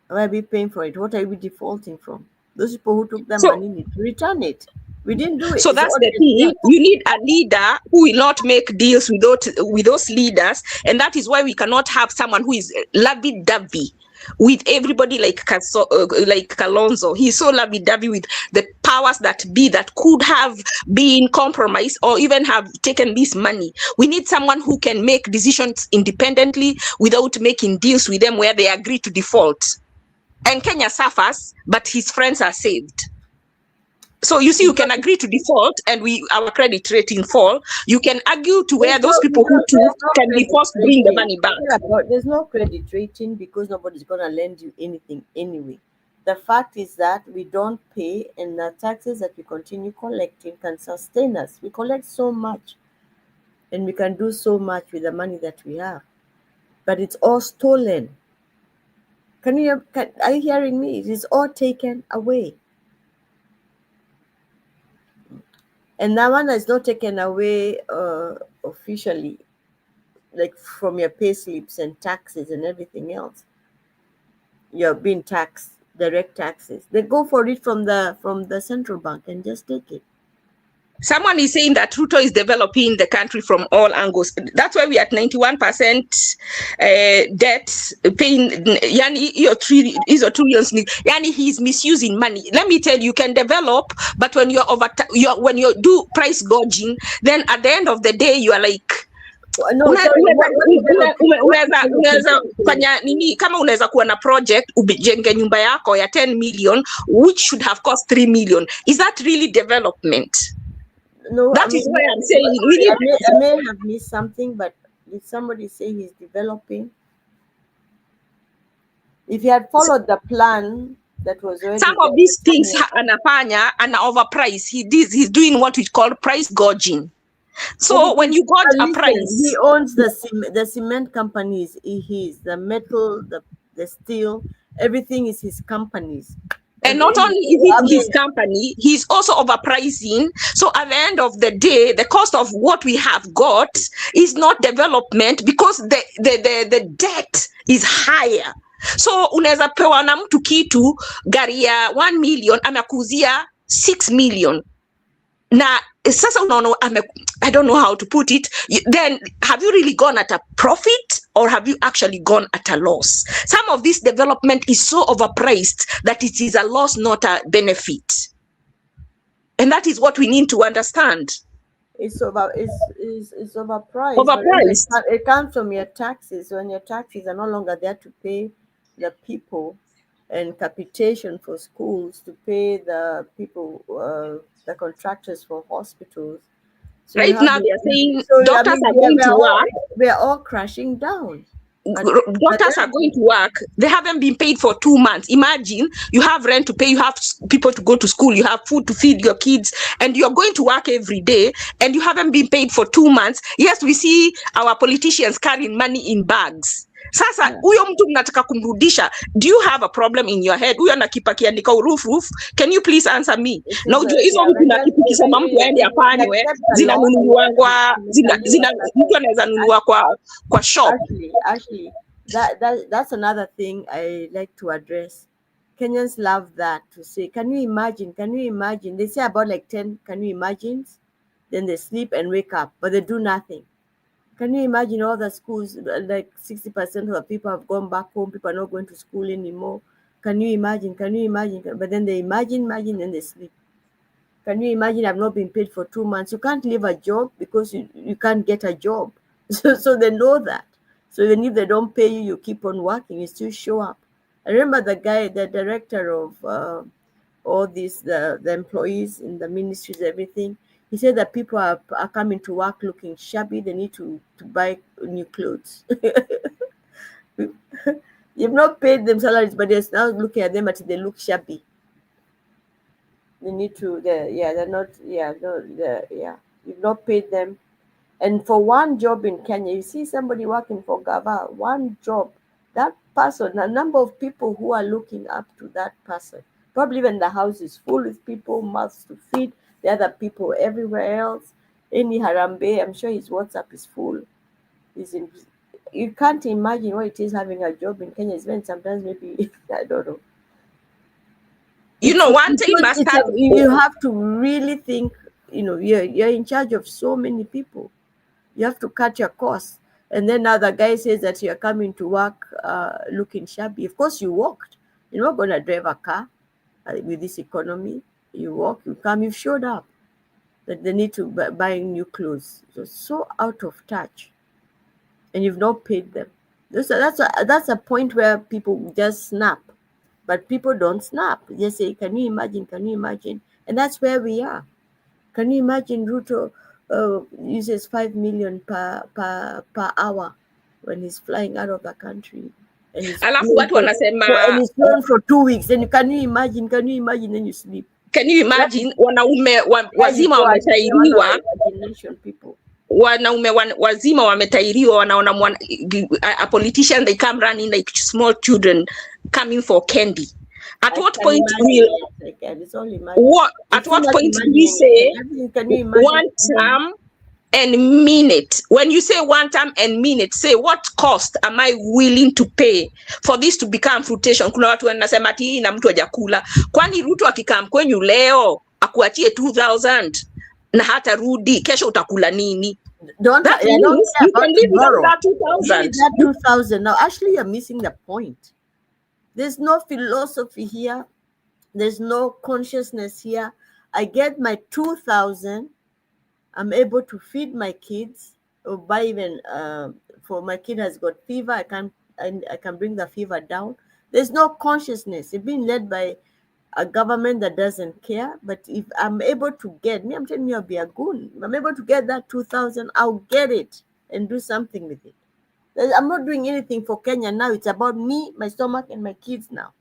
Why are we paying for it? What are we defaulting from? Those people who took the money need to return it. We didn't do it. So It's that's all the thing. yeah. You need a leader who will not make deals with those leaders, and that is why we cannot have someone who is lovey-dovey with everybody like Kalonzo. He's so lovey-dovey with the powers that be that could have been compromised or even have taken this money. We need someone who can make decisions independently without making deals with them where they agree to default. And Kenya suffers, but his friends are saved. So you see, you can agree to default and our credit rating fall. You can argue to where those people who took can be forced to bring the money back. There's no credit rating because nobody's going to lend you anything anyway. The fact is that we don't pay, and the taxes that we continue collecting can sustain us. We collect so much and we can do so much with the money that we have, but it's all stolen. Are you hearing me? It is all taken away. And that one is not taken away officially, like from your pay slips and taxes and everything else. You're being taxed, direct taxes. They go for it from the central bank and just take it. Someone is saying that Ruto is developing the country from all angles. That's why we are at 91% debt, paying yani trillions. Yani he's misusing money. Let me tell you, you can develop, but when when you do price gouging, then at the end of the day you are like unaweza fanya nini kama unaweza kuwa na project ujenge nyumba yako ya 10 million which should have cost 3 million. Is that really development? No, that is why I'm saying I may have missed something, but did somebody say he's developing? If he had followed the plan that was already some of these things anafanya ana overprice. He's doing what we call price gouging. So when you got a price, he owns the cement companies. The metal, the steel, everything is his companies. And not only is it his company, he's also overpricing. So at the end of the day, the cost of what we have got is not development because the debt is higher. So unaweza pewa na mtu kitu gari ya 1 million amekuzia 6 million. Na sasa unaona I don't know how to put it. Then have you really gone at a profit or have you actually gone at a loss? Some of this development is so overpriced that it is a loss, not a benefit. And that is what we need to understand. It's overpriced. Overpriced. It comes from your taxes. When your taxes are no longer there to pay the people and capitation for schools, to pay the people, the contractors for hospitals. So right now they are saying doctors are going to work. We are all crashing down. Doctors are going to work. They haven't been paid for 2 months. Imagine you have rent to pay, you have people to go to school, you have food to feed your kids, and you're going to work every day, and you haven't been paid for 2 months. Yes, we see our politicians carrying money in bags. Sasa huyo mtu mnataka kumrudisha. Do you have a problem in your head? Huyo anakipa kiandika roof. Can you please answer me? Na ujue hizo mtu nakipikisema mtu aende afanywe zinanunuliwa mtu anaweza nunua kwa shop. Actually, that's another thing I like to address. Kenyans love that, to say, can you imagine? They say about like 10 can you imagine? Then they sleep and wake up, but they do nothing. Can you imagine all the schools, like 60% of the people have gone back home, people are not going to school anymore. Can you imagine? But then they imagine, then they sleep. Can you imagine I've not been paid for 2 months? You can't leave a job because you can't get a job. So they know that. So even if they don't pay you, you keep on working, you still show up. I remember the director of all these, the employees in the ministries, everything. He said that people are coming to work looking shabby. They need to buy new clothes. You've not paid them salaries, but they're now looking at them until they look shabby. They need to, they're not, you've not paid them. And for one job in Kenya, you see somebody working for Gava, one job, that person, a number of people who are looking up to that person. Probably when the house is full with people, mouths to feed, the other people everywhere else. Any Harambe, I'm sure his WhatsApp is full. You can't imagine what it is having a job in Kenya. Even sometimes maybe, I don't know. You know, one thing must have... You have to really think, you know, you're in charge of so many people. You have to cut your costs. And then now the guy says that you're coming to work looking shabby. Of course, you walked. You're not going to drive a car with this economy. You walk, you come, you've showed up. That they need to buy new clothes. So out of touch. And you've not paid them. That's a point where people just snap. But people don't snap. They say, can you imagine? Can you imagine? And that's where we are. Can you imagine Ruto uses 5 million per hour when he's flying out of the country? And he's flown for 2 weeks. And can you imagine? Then you sleep. Can you imagine? Wanaume wazima wametairiwa. Wanaume wazima wametairiwa, wanaona a politician, they come running like small children coming for candy. At what point will we say one term and minute? When you say one term and minute, say what cost am I willing to pay for this to become fruition? Kuna watu wanasema ati na mtu hajakula. Kwani Ruto akikam kwenyu leo akuachie 2,000 na hata rudi kesho utakula nini? Don't that say means you can live tomorrow. without that 2,000. That 2,000. Now, actually, you're missing the point. There's no philosophy here. There's no consciousness here. I get my 2,000. I'm able to feed my kids, or buy even for my kid has got fever. I can bring the fever down. There's no consciousness. It's being led by a government that doesn't care. But if I'm able to get, I'm telling you, I'll be a goon. If I'm able to get that 2,000, I'll get it and do something with it. I'm not doing anything for Kenya now. It's about me, my stomach, and my kids now.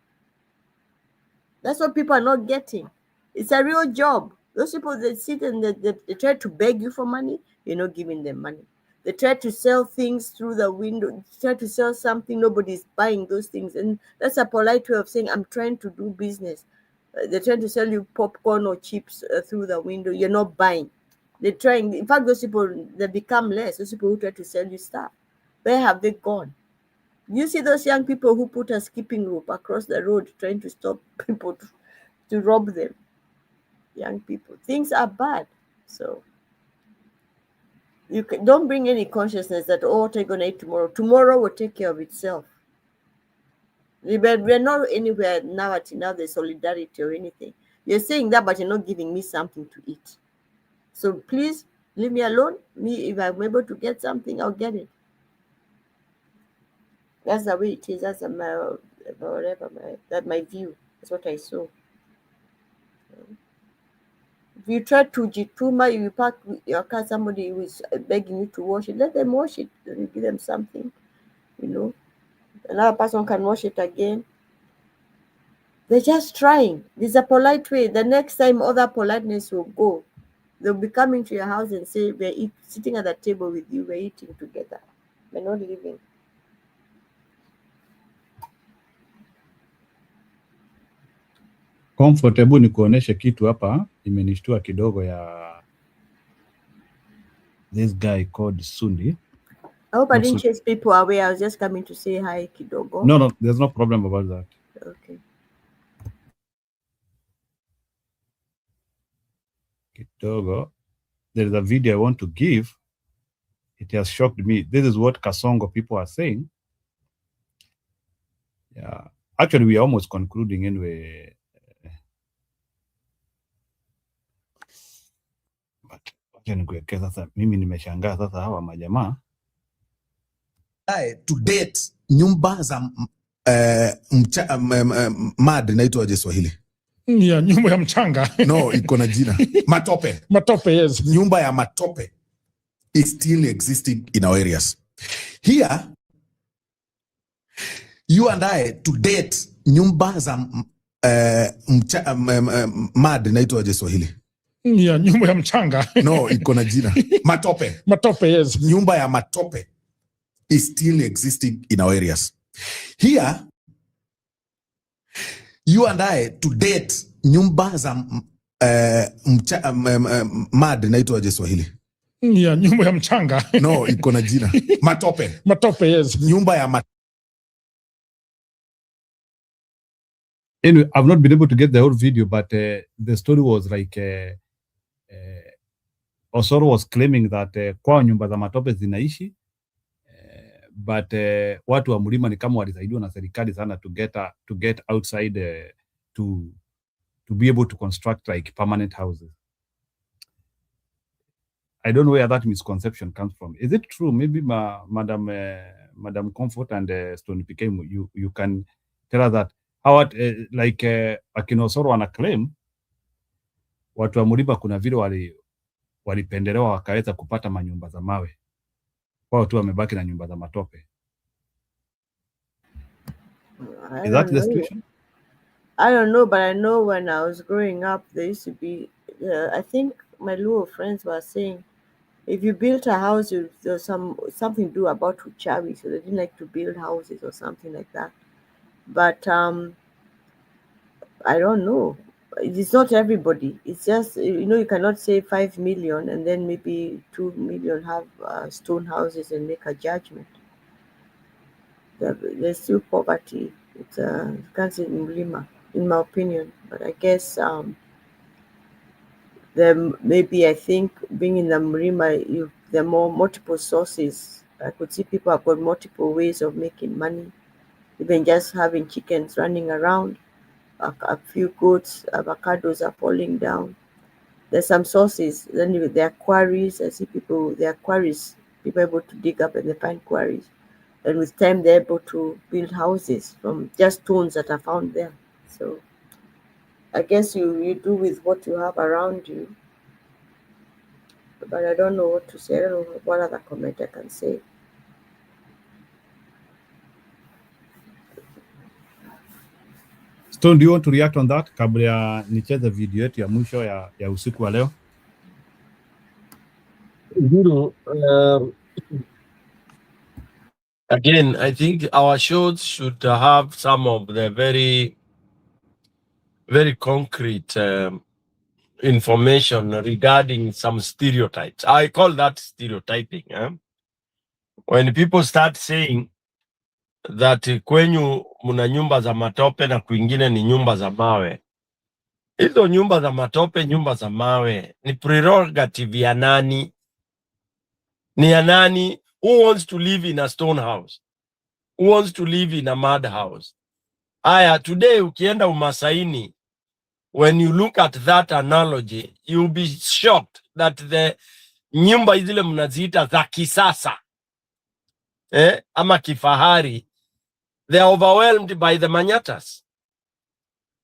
That's what people are not getting. It's a real job. Those people that sit and they try to beg you for money, you're not giving them money. They try to sell things through the window, try to sell something, nobody's buying those things. And that's a polite way of saying, I'm trying to do business. They're trying to sell you popcorn or chips through the window. You're not buying. They're trying. In fact, those people, they become less. Those people who try to sell you stuff. Where have they gone? You see those young people who put a skipping rope across the road trying to stop people to rob them. Young people. Things are bad. So don't bring any consciousness that, oh, what are you going to eat tomorrow? Tomorrow will take care of itself. We're not anywhere now there's solidarity or anything. You're saying that, but you're not giving me something to eat. So please leave me alone. If I'm able to get something, I'll get it. That's the way it is. That's my view. That's what I saw. If you try to jituma, you park your car, somebody who is begging you to wash it, let them wash it. You give them something, Another person can wash it again. They're just trying. There's a polite way. The next time other politeness will go, they'll be coming to your house and say, we're sitting at the table with you, we're eating together. We're not living. Comfortable ni kuonesha kitu hapa imenishtua kidogo ya this guy called Sundi. I hope I didn't chase people away. I was just coming to say hi, kidogo. No, there's no problem about that. Okay. Kidogo. There is a video I want to give. It has shocked me. This is what Kasongo people are saying. Yeah. Actually, we are almost concluding anyway. Sasa mimi nimeshangaa sasa hawa majamaa to date nyumba za mad inaitwa je Swahili? Yeah, nyumba ya mchanga. No, iko na jina. Matope. Matope, yes. Nyumba ya matope is still existing in our areas. Here, you and I to date nyumba za mad inaitwa je Swahili? Ya nyumba ya mchanga. No, iko na jina. Matope. Matope, yes. Nyumba ya matope is still existing in our areas. Here, you and I, to date, nyumba za mad naitwa Swahili. Ya nyumba ya mchanga. No, iko na jina. Matope. Matope, yes. Nyumba ya matope. Anyway, I've not been able to get the whole video, but the story was like Osoro was claiming that kwa nyumba za matope zinaishi, but watu wa mlima ni kama walisaidiwa na serikali sana to get outside to be able to construct like permanent houses. I don't know where that misconception comes from. Is it true? Maybe Madam Comfort and Stone PK, you can tell us that how akina Osoro wana claim watu wa mlima kuna vile walipendelewa wakaweza kupata manyumba za mawe, wao tu wamebaki na nyumba za matope. Is that the situation? I don't know, but I know when I was growing up, there used to be, I think my Luo friends were saying, if you built a house, there's something to do about uchawi, so they didn't like to build houses or something like that. But I don't know. It's not everybody. It's just, you cannot say 5 million and then maybe 2 million have stone houses and make a judgment. There's still poverty. It's you can't say Mlima, in my opinion. But I guess maybe I think being in the Mlima, there are more multiple sources. I could see people have got multiple ways of making money. Even just having chickens running around, a few goats, avocados are falling down. There's some sources. Then there are quarries. I see people, there are quarries, people are able to dig up and they find quarries. And with time, they're able to build houses from just stones that are found there. So I guess you do with what you have around you. But I don't know what to say. I don't know what other comment I can say. Stone, do you want to react on that kabla ya nicheze video yetu ya mwisho ya usiku wa leo? Again, I think our shows should have some of the very, very concrete information regarding some stereotypes. I call that stereotyping. When people start saying that kwenyu muna nyumba za matope na kwingine ni nyumba za mawe. Hizo nyumba za matope, nyumba za mawe ni prerogative ya nani? Ni ya nani? Who wants to live in a stone house? Who wants to live in a mud house? Aya, today ukienda Umasaini, when you look at that analogy, you'll be shocked that the nyumba zile mnaziita za kisasa, ama kifahari, they are overwhelmed by the Manyatas.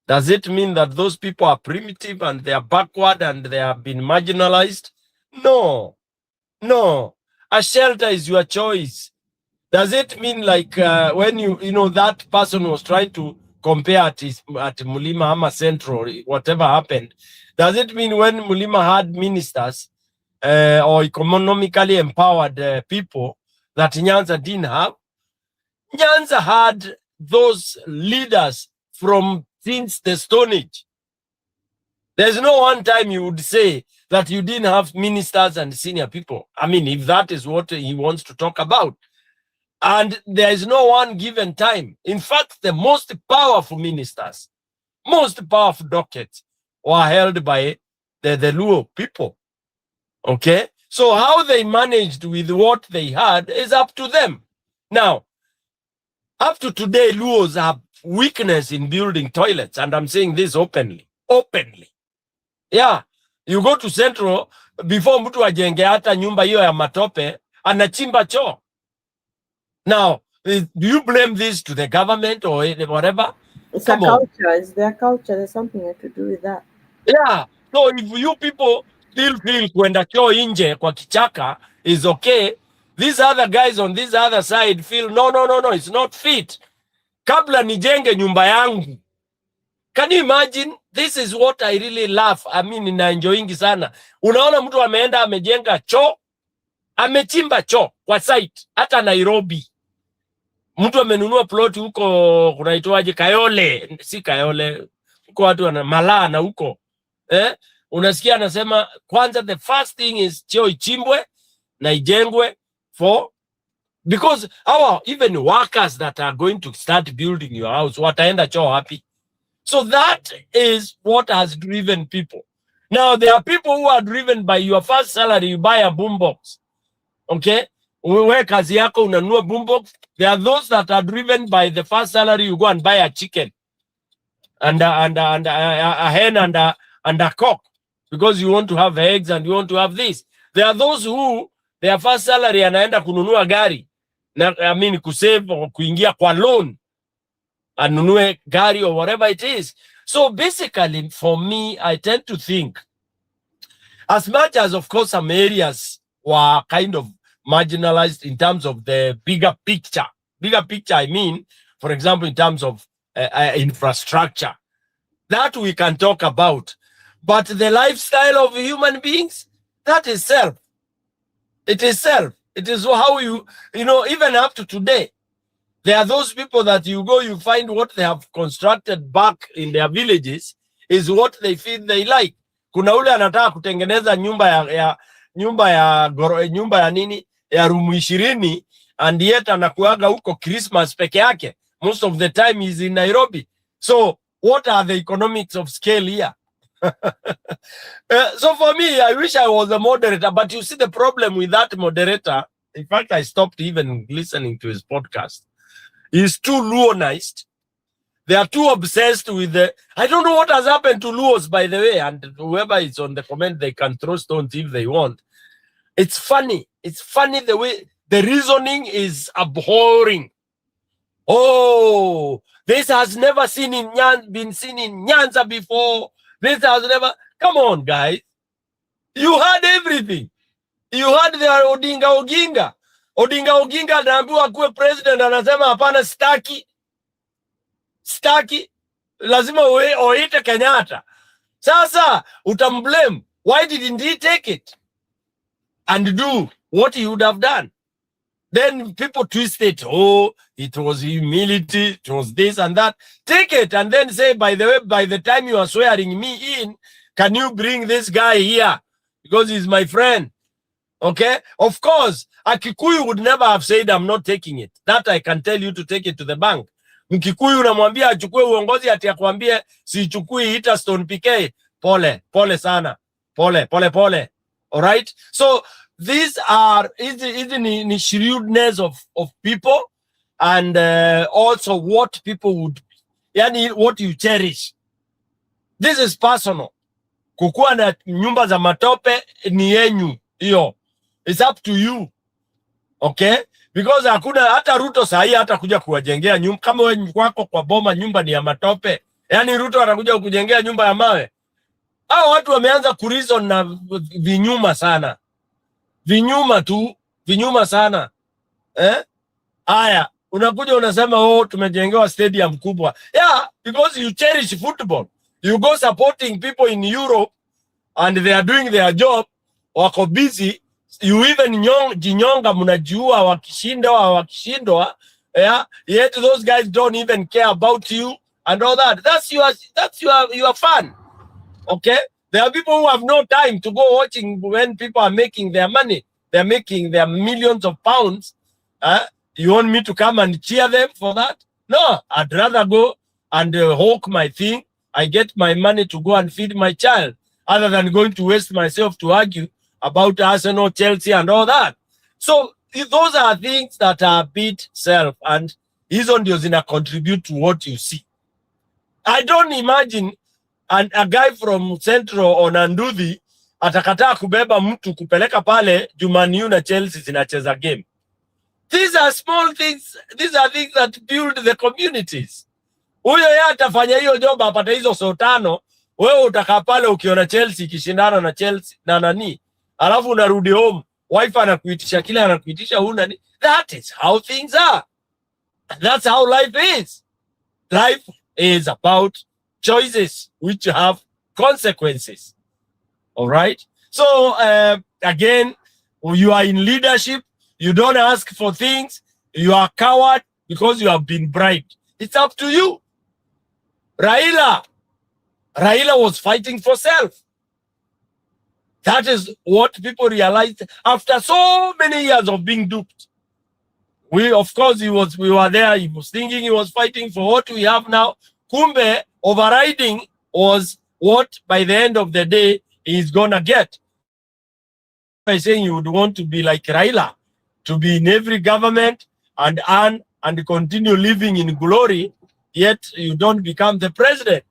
Does it mean that those people are primitive and they are backward and they have been marginalized? No. No. A shelter is your choice. Does it mean like when that person was trying to compare at Mulima Hama Central, whatever happened, does it mean when Mulima had ministers or economically empowered people that Nyanza didn't have? Nyanza had those leaders from since the Stone Age. There's no one time you would say that you didn't have ministers and senior people. I mean, if that is what he wants to talk about. And there is no one given time. In fact, the most powerful ministers, most powerful dockets were held by the Luo people. Okay? So how they managed with what they had is up to them. Now, up to today, Luos have weakness in building toilets. And I'm saying this openly. Openly. Yeah. You go to Central, before mtu ajenge hata nyumba hiyo ya matope, anachimba choo. Now, do you blame this to the government or whatever? It's a culture. It's their culture. There's something to do with that. Yeah. So if you people still feel kwenda choo nje kwa kichaka is okay, these other guys on this other side feel no, it's not fit. Kabla nijenge nyumba yangu, Can you imagine? This is what I really love. I mean, ninaenjoyingi sana. Unaona mtu ameenda amejenga choo, amechimba choo kwa site hata Nairobi. Mtu amenunua plot huko kunaitwaje Kayole, si Kayole. Huko watu wana Malaa na huko. Unasikia anasema kwanza the first thing is choo ichimbwe na ijengwe because our even workers that are going to start building your house wataenda choo happy. So that is what has driven people. Now there are people who are driven by your first salary, you buy a boombox. Okay? Wewe kazi yako unanunua boombox. There are those that are driven by the first salary, you go and buy a chicken and a hen and a cock because you want to have eggs and you want to have this. There are those who their first salary anaenda kununua gari. I mean kusave or kuingia kwa loan anunue gari or whatever it is. So basically for me, I tend to think as much as of course some areas were kind of marginalized in terms of the bigger picture. Bigger picture, I mean, for example, in terms of infrastructure, that we can talk about. But the lifestyle of human beings, that is self. It is self. It is how you know, even up to today, there are those people that you go, you find what they have constructed back in their villages is what they feel they like. Kuna ule anataka kutengeneza nyumba ya nini ya room 20 and yet anakuaga huko Christmas peke yake. Most of the time he's in Nairobi. So what are the economics of scale here? So for me, I wish I was a moderator, but you see the problem with that moderator. In fact, I stopped even listening to his podcast. He's too Luonized. They are too obsessed with the... I don't know what has happened to Luos, by the way, and whoever is on the comment, they can throw stones if they want. It's funny. It's funny the way the reasoning is abhorring. Oh, this has never been seen in Nyanza before. This has never... Come on, guys. You had everything. You had the Odinga Oginga. Odinga Oginga anaambiwa kuwe president, anasema hapana, staki. Lazima oite Kenyatta. Sasa utamblame. Why didn't he take it and do what he would have done? Then people twist it. Oh, it was humility. It was this and that. Take it and then say, by the way, by the time you are swearing me in, can you bring this guy here? Because he's my friend. Okay? Of course, a Kikuyu would never have said, I'm not taking it. That I can tell you to take it to the bank. Mkikuyu unamwambia achukue uongozi ati akwambie sichukui ita Stone PK. Pole sana. Pole. All right? So these are the shrewdness of people and also what people would, yani what you cherish. This is personal. Kukuwa na nyumba za matope ni yenyu. Iyo. It's up to you. Okay? Because hakuna hata Ruto sahi hata kuja kuwajengea nyumba. Kama wewe kwako kwa boma nyumba ni ya matope, yani Ruto atakuja kukujengea nyumba ya mawe. Hao watu wameanza kureason na vinyuma sana. Vinyuma sana. Aya, unakuja unasema oh tumejengewa stadium kubwa. Yeah, because you cherish football. You go supporting people in Europe and they are doing their job, wako busy. You even jinyonga mnajua wakishindwa, yeah, yet those guys don't even care about you and all that. That's your fun. Okay? There are people who have no time to go watching when people are making their money. They're making their millions of pounds. You want me to come and cheer them for that? No, I'd rather go and hawk my thing. I get my money to go and feed my child, other than going to waste myself to argue about Arsenal, Chelsea, and all that. So those are things that are a bit self, and hizo ndio zina contribute to what you see. I don't imagine a guy from Central on Nduthi atakataa kubeba mtu kupeleka pale Jumaniu na Chelsea zinacheza game. These are small things. These are things that build the communities. Huyo yeye atafanya hiyo job apata hizo sotano, wewe utakaa pale ukiona Chelsea ikishindana na Chelsea na nani, alafu unarudi home, wife anakuitisha kile anakuitisha huna ni. That is how things are. That's how life is. Life is about choices which have consequences. All right. So again, you are in leadership. You don't ask for things. You are a coward because you have been bribed. It's up to you. Raila was fighting for self. That is what people realized after so many years of being duped. We were there. He was thinking he was fighting for what we have now. Kumbe, overriding was what by the end of the day he's gonna get. By saying you would want to be like Raila, to be in every government and earn and continue living in glory, yet you don't become the president.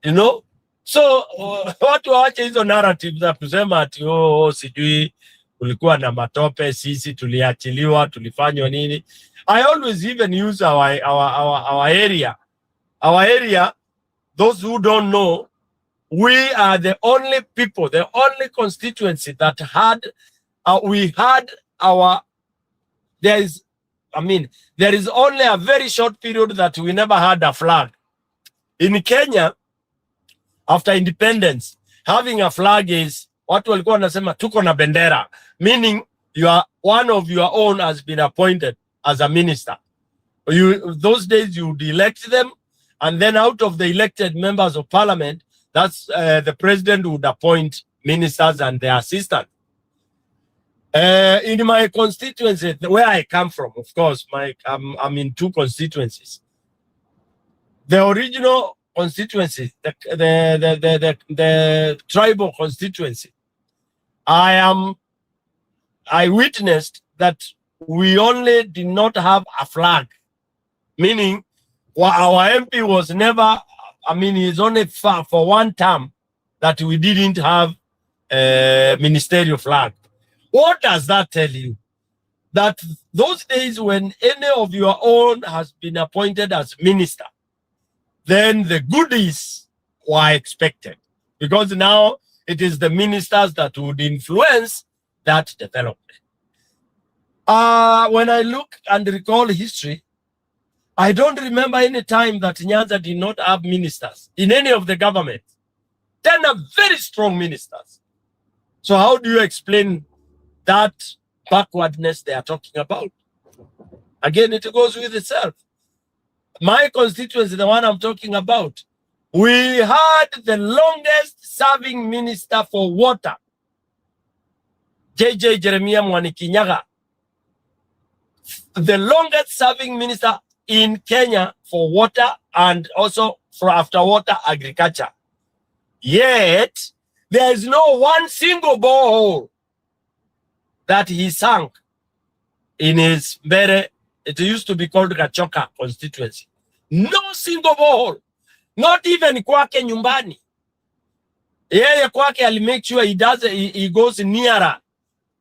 You know? So watu waache hizo narratives za kusema ati sijui kulikuwa na matope, sisi tuliachiliwa, tulifanywa nini. I always even use our area. Our area, those who don't know, we are the only people, the only constituency that had, there is only a very short period that we never had a flag. In Kenya, after independence, having a flag is, watu walikuwa wanasema tuko na bendera, meaning one of your own has been appointed as a minister. Those days you would elect them, and then out of the elected members of parliament, that's the president would appoint ministers and their assistants. In my constituency, where I come from, of course, I'm in two constituencies. The original constituency, the tribal constituency, I witnessed that we only did not have a flag, meaning our MP was never, it's only for one term that we didn't have a ministerial flag. What does that tell you? That those days when any of your own has been appointed as minister, then the goodies were expected, because now it is the ministers that would influence that development. When I look and recall history, I don't remember any time that Nyanza did not have ministers in any of the governments. 10 are very strong ministers. So how do you explain that backwardness they are talking about? Again, it goes with itself. My constituency, the one I'm talking about, we had the longest serving minister for water, JJ Jeremiah Mwanikinyaga. The longest serving minister in Kenya for water and also for after water agriculture. Yet, there is no one single borehole that he sank in his very, it used to be called Gachoka constituency. No single borehole. Not even kwake nyumbani. Yeye kwake ali make sure he goes nearer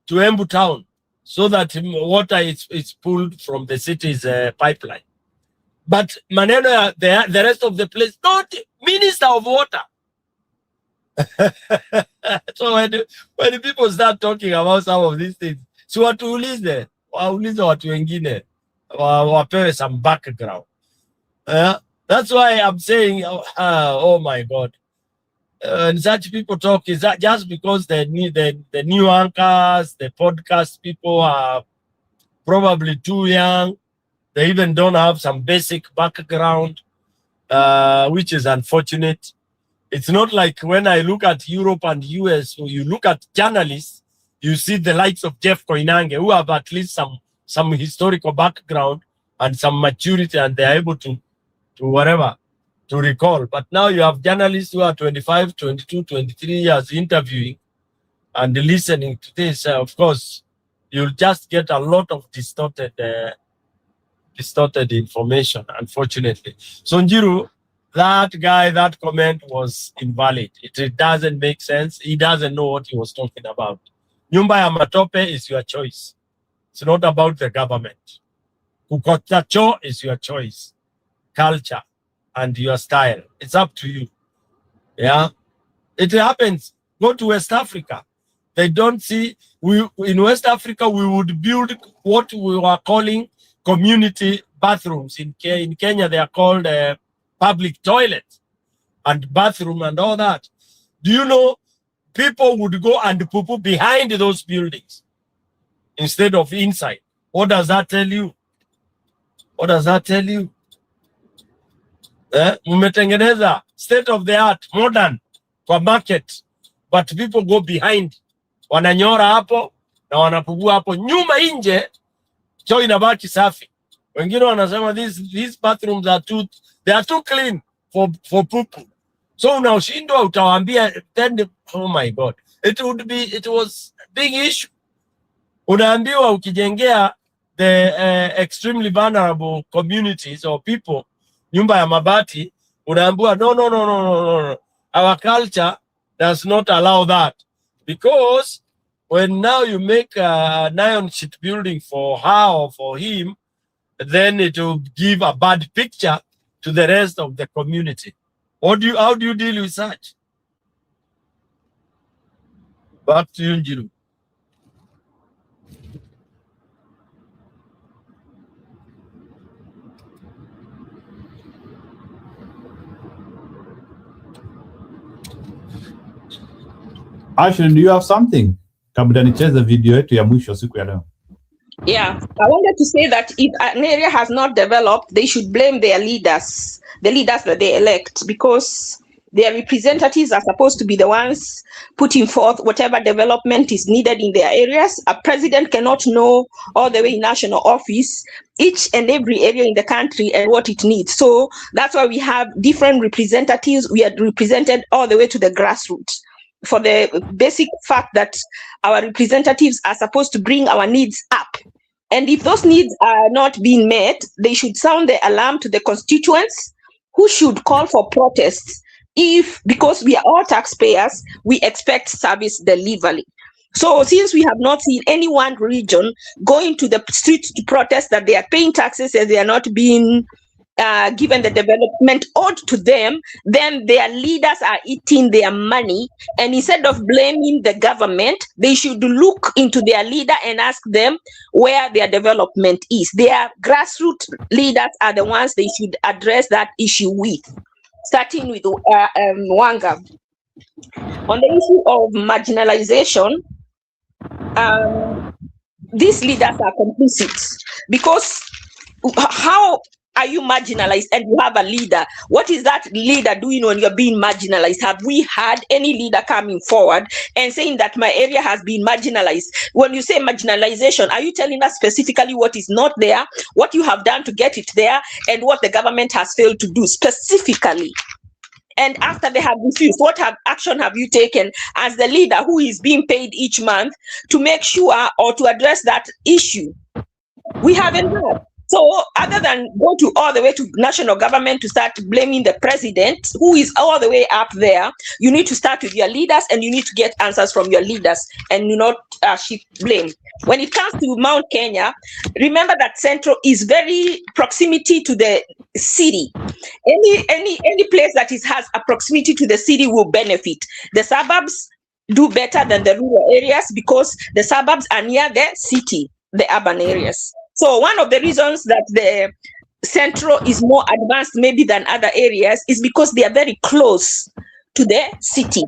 to Embu town so that water is pulled from the city's pipeline. But maneno the rest of the place, not minister of water. So when people start talking about some of these things, so watuulize watu wengine wapewe some background. That's why I'm saying, oh my God. And such people talk, is that just because the new anchors, the podcast people are probably too young. They even don't have some basic background, which is unfortunate. It's not like when I look at Europe and US, so you look at journalists, you see the likes of Jeff Koinange, who have at least some historical background and some maturity, and they're able to recall. But now you have journalists who are 25, 22, 23 years interviewing and listening to this. Of course, you'll just get a lot of distorted information, unfortunately. So Njiru, that guy, that comment was invalid. It doesn't make sense. He doesn't know what he was talking about. Nyumba ya matope is your choice. It's not about the government. Kukota cho is your choice. Culture and your style. It's up to you. Yeah. It happens. Go to West Africa. They don't see, in West Africa, we would build what we were calling community bathrooms. In Kenya, they are called public toilets. and bathroom and all that. Do you know people would go and poo behind those buildings instead of inside? What does that tell you? What does that tell you? Mmetengeneza state of the art, modern kwa market, but people go behind. Wananyora hapo na wanapugua hapo nyuma, nje choo inabaki safi. Wengine wanasema these bathrooms are too clean for poop. So unashindwa utawaambia, then oh my God, it was a big issue. Unaambiwa ukijengea the extremely vulnerable communities or people nyumba ya mabati, unaambiwa no. Our culture does not allow that, because when now you make a iron sheet building for her or for him, then it will give a bad picture to the rest of the community. How do you deal with such? Back to you, Njiru. Ashley, do you have something? Kabla nicheze video yetu ya mwisho siku ya leo. Yeah, I wanted to say that if an area has not developed, they should blame their leaders, the leaders that they elect, because their representatives are supposed to be the ones putting forth whatever development is needed in their areas. A president cannot know all the way in national office each and every area in the country and what it needs. So that's why we have different representatives. We are represented all the way to the grassroots, for the basic fact that our representatives are supposed to bring our needs up. And if those needs are not being met, they should sound the alarm to the constituents, who should call for protests. Because we are all taxpayers, we expect service delivery. So since we have not seen any one region going to the streets to protest that they are paying taxes and they are not being given the development owed to them, then their leaders are eating their money. And instead of blaming the government, they should look into their leader and ask them where their development is. Their grassroots leaders are the ones they should address that issue with, starting with Wanga. On the issue of marginalization, these leaders are complicit, because how are you marginalized and you have a leader? What is that leader doing when you're being marginalized? Have we had any leader coming forward and saying that my area has been marginalized? When you say marginalization, are you telling us specifically what is not there, what you have done to get it there, and what the government has failed to do specifically? And after they have refused, what action have you taken as the leader who is being paid each month to make sure or to address that issue? We haven't had. So other than go to all the way to national government to start blaming the president, who is all the way up there, you need to start with your leaders and you need to get answers from your leaders and not shift blame. When it comes to Mount Kenya, remember that Central is very proximity to the city. Any place that has a proximity to the city will benefit. The suburbs do better than the rural areas because the suburbs are near the city, the urban areas. So one of the reasons that the Central is more advanced maybe than other areas is because they are very close to the city.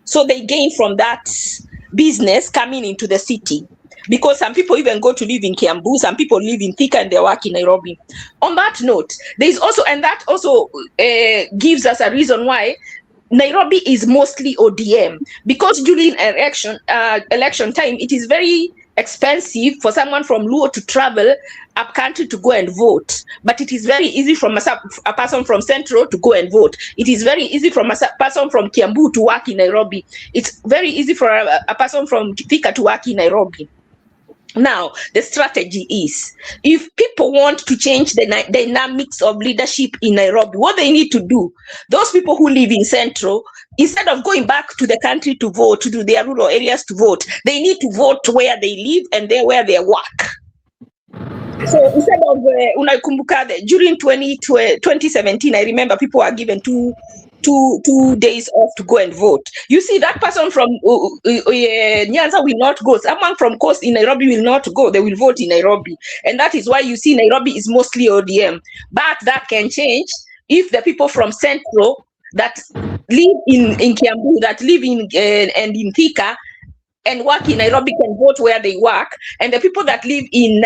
So they gain from that business coming into the city. Because some people even go to live in Kiambu, some people live in Thika and they work in Nairobi. On that note, there is also, and that also gives us a reason why Nairobi is mostly ODM, because during election time, it is very expensive for someone from Luo to travel up country to go and vote. But it is very easy from a person from Central to go and vote. It is very easy from a person from Kiambu to work in Nairobi. It's very easy for a person from Thika to work in Nairobi. Now, the strategy is, if people want to change the dynamics of leadership in Nairobi, what they need to do, those people who live in Central, instead of going back to the country to vote, to do their rural areas to vote, they need to vote where they live and where they work. So instead of, during 2017, I remember people were given two days off to go and vote. You see, that person from Nyanza will not go. Someone from Coast in Nairobi will not go. They will vote in Nairobi. And that is why you see Nairobi is mostly ODM. But that can change if the people from Central that live in Kiambu, that live in and in Thika and work in Nairobi can vote where they work, and the people that live in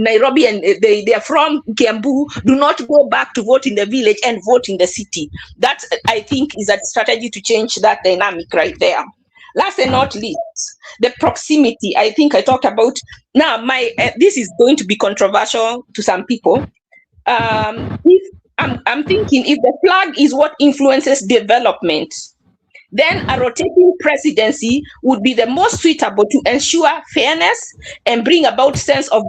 Nairobi and they are from Kiambu do not go back to vote in the village and vote in the city. That, I think, is a strategy to change that dynamic right there. Last and not least, the proximity. I think I talked about now. This is going to be controversial to some people. If I'm thinking, if the flag is what influences development, then a rotating presidency would be the most suitable to ensure fairness and bring about sense of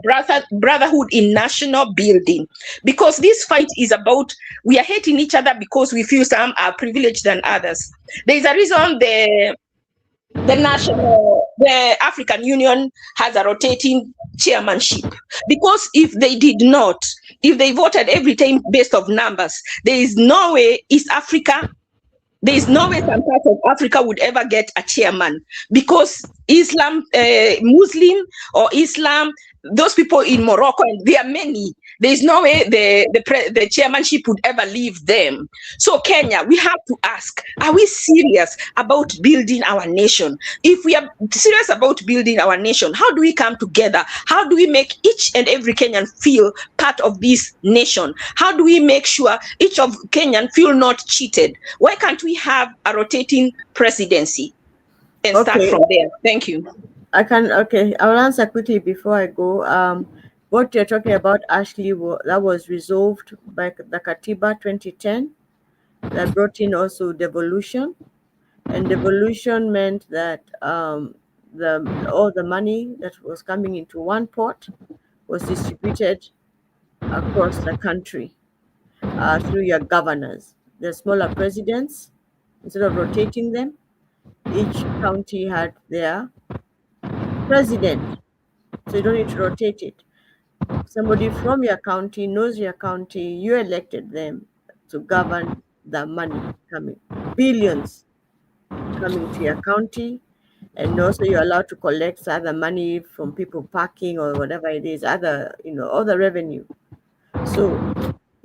brotherhood in national building. Because this fight is about, we are hating each other because we feel some are privileged than others. There is a reason the African Union has a rotating chairmanship, because if they did not, if they voted every time based on numbers, there is no way East Africa, there is no way some part of Africa would ever get a chairman, because Islam, Muslim or Islam, those people in Morocco, and there are many, there is no way the chairmanship would ever leave them. So Kenya, we have to ask, are we serious about building our nation? If we are serious about building our nation, how do we come together? How do we make each and every Kenyan feel part of this nation? How do we make sure each of Kenyan feel not cheated? Why can't we have a rotating presidency and start from there? Thank you. I will answer quickly before I go. What you're talking about, Ashley, that was resolved by the Katiba 2010 that brought in also devolution, and devolution meant that all the money that was coming into one pot was distributed across the country through your governors. The smaller presidents, instead of rotating them, each county had their president, so you don't need to rotate it. Somebody from your county knows your county, you elected them to govern the money coming, billions coming to your county, and also you're allowed to collect other money from people parking or whatever it is, other revenue. So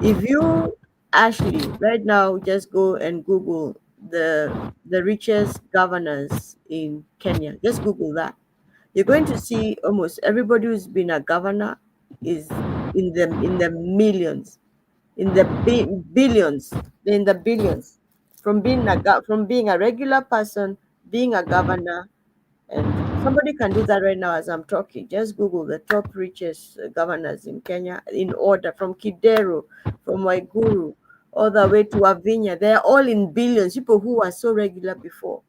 if you actually right now just go and Google the richest governors in Kenya, just Google that. You're going to see almost everybody who's been a governor is in the millions, in the billions, in the billions, from being a regular person, being a governor. And somebody can do that right now as I'm talking. Just Google the top richest governors in Kenya in order, from Kidero, from Waiguru, all the way to Avinya. They're all in billions, people who were so regular before.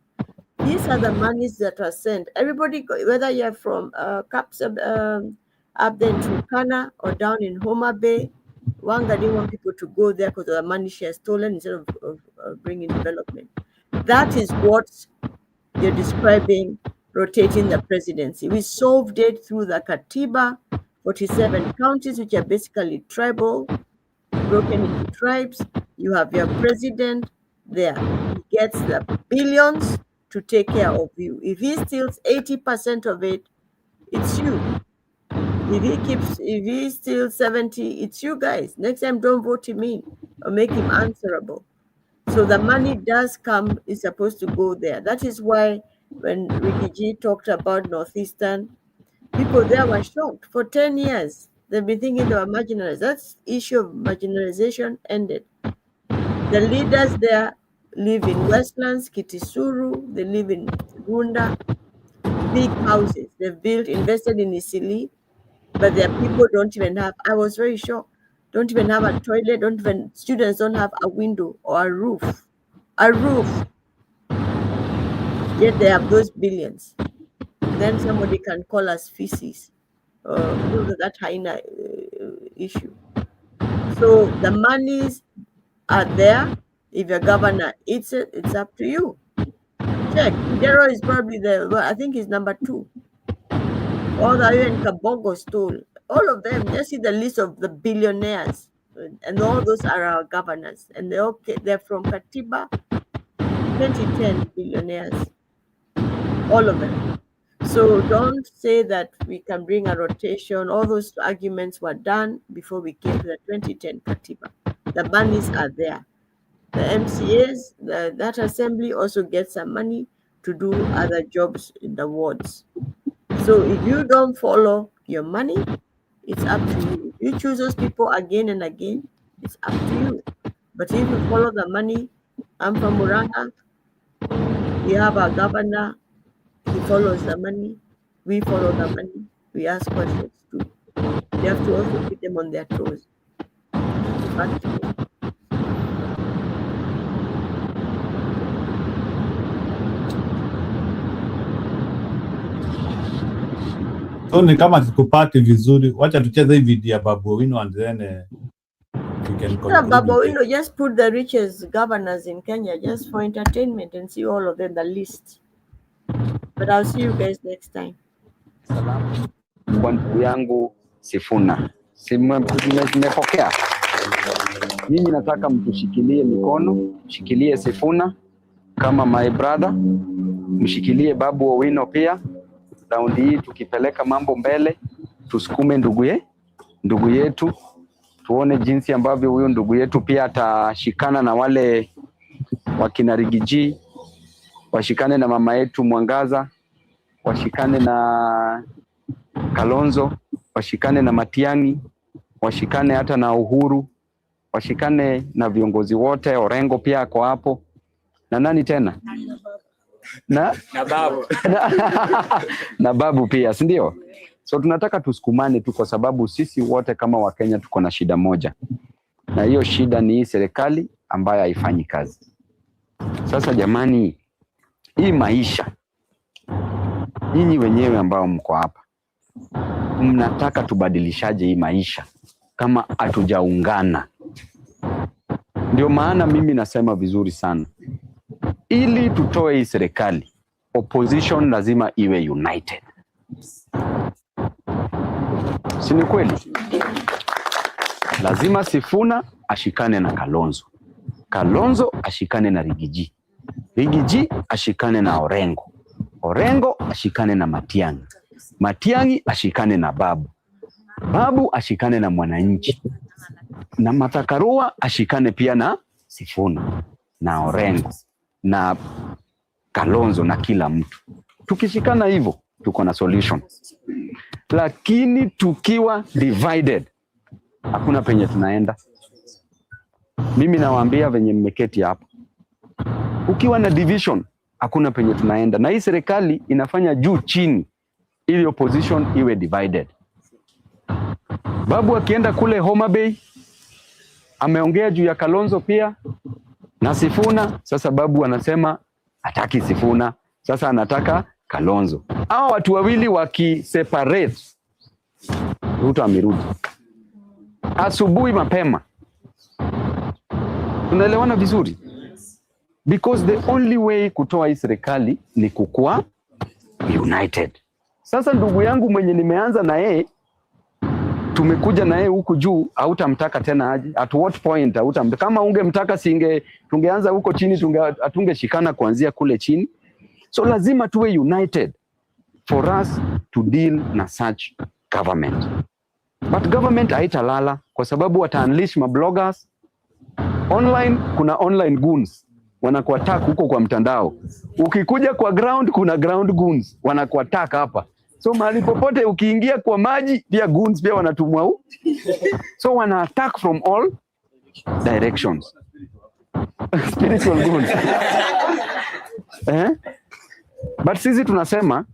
These are the monies that are sent. Everybody, whether you're from Kapsab, up there in Turkana or down in Homa Bay, Wanga didn't want people to go there because of the money she has stolen instead of bringing development. That is what you're describing, rotating the presidency. We solved it through the Katiba, 47 counties, which are basically tribal, broken into tribes. You have your president there. He gets the billions to take care of you. If he steals 80% of it, it's you. If he steals 70, it's you guys. Next time, don't vote him in or make him answerable. So the money does come, is supposed to go there. That is why when Ricky G talked about Northeastern, people there were shocked. For 10 years, they've been thinking they were marginalized. That issue of marginalization ended. The leaders there live in Westlands, Kitisuru, they live in Runda, big houses. They've built, invested in Isili, but their people don't even have, I was very shocked, don't even have a toilet, students don't have a window or a roof. Yet they have those billions. Then somebody can call us feces, that hyena issue. So the monies are there. If your governor eats it, it's up to you. Check. Kidero is probably I think he's number 2. All the way in Kabongo stole. All of them. Just see the list of the billionaires. And all those are our governors. And they're from Katiba, 2010 billionaires. All of them. So don't say that we can bring a rotation. All those arguments were done before we came to the 2010 Katiba. The monies are there. the MCAs, that assembly also gets some money to do other jobs in the wards. So if you don't follow your money, it's up to you. If you choose those people again and again, it's up to you. But if you follow the money, I'm from Muranga, we have our governor, he follows the money, we follow the money, we ask questions too. We have to also keep them on their toes. Back to you. So ni kama sikupati vizuri, wacha tucheze hii video ya Babu Owino and then we can conclude. Babu Owino, just put the richest governors in Kenya just for entertainment and see all of them, the list. But I'll see you guys next time. Kwa ndugu yangu Sifuna, nimepokea. Mimi nataka mtushikilie mikono, shikilie Sifuna kama my brother, mshikilie Babu Owino pia. Raundi hii tukipeleka mambo mbele, tusukume ndugu yetu, tuone jinsi ambavyo huyo ndugu yetu pia atashikana na wale wakina Rigiji, washikane na mama yetu Mwangaza, washikane na Kalonzo, washikane na Matiang'i, washikane hata na Uhuru, washikane na viongozi wote. Orengo pia ako hapo, na nani tena na Babu na Babu pia, si ndio? So tunataka tusukumane tu, kwa sababu sisi wote kama Wakenya tuko na shida moja, na hiyo shida ni hii serikali ambayo haifanyi kazi. Sasa jamani, hii maisha, nyinyi wenyewe ambao mko hapa, mnataka tubadilishaje hii maisha kama hatujaungana? Ndio maana mimi nasema vizuri sana, ili tutoe hii serikali, opposition lazima iwe united. Si ni kweli? Lazima Sifuna ashikane na Kalonzo, Kalonzo ashikane na Rigiji, Rigiji ashikane na Orengo, Orengo ashikane na Matiang'i, Matiang'i ashikane na Babu, Babu ashikane na Mwananchi, na Martha Karua ashikane pia na Sifuna na Orengo na Kalonzo na kila mtu. Tukishikana hivyo tuko na solution. Lakini tukiwa divided, hakuna penye tunaenda. Mimi nawaambia venye mmeketi hapa, ukiwa na division hakuna penye tunaenda, na hii serikali inafanya juu chini ili opposition iwe divided. Babu akienda kule Homa Bay ameongea juu ya Kalonzo pia na Sifuna. Sasa Babu anasema hataki Sifuna, sasa anataka Kalonzo. Hao watu wawili wakiseparate, Ruto amerudi asubuhi mapema. Tunaelewana vizuri? Because the only way kutoa hii serikali ni kukua united. Sasa ndugu yangu mwenye nimeanza na yeye, tumekuja na yeye huku juu, hautamtaka tena aje? At what point hautamtaka? Kama ungemtaka tungeanza huko chini, atungeshikana kuanzia kule chini. So lazima tuwe united for us to deal na such government. But government haitalala, kwa sababu wata-unleash mabloggers online. Kuna online goons wanakuattack huko kwa mtandao. Ukikuja kwa ground, kuna ground goons wanakuattack hapa. So mahali popote ukiingia kwa maji, pia goons pia wanatumwa huko. So wana attack from all directions. Spiritual goons. But sisi tunasema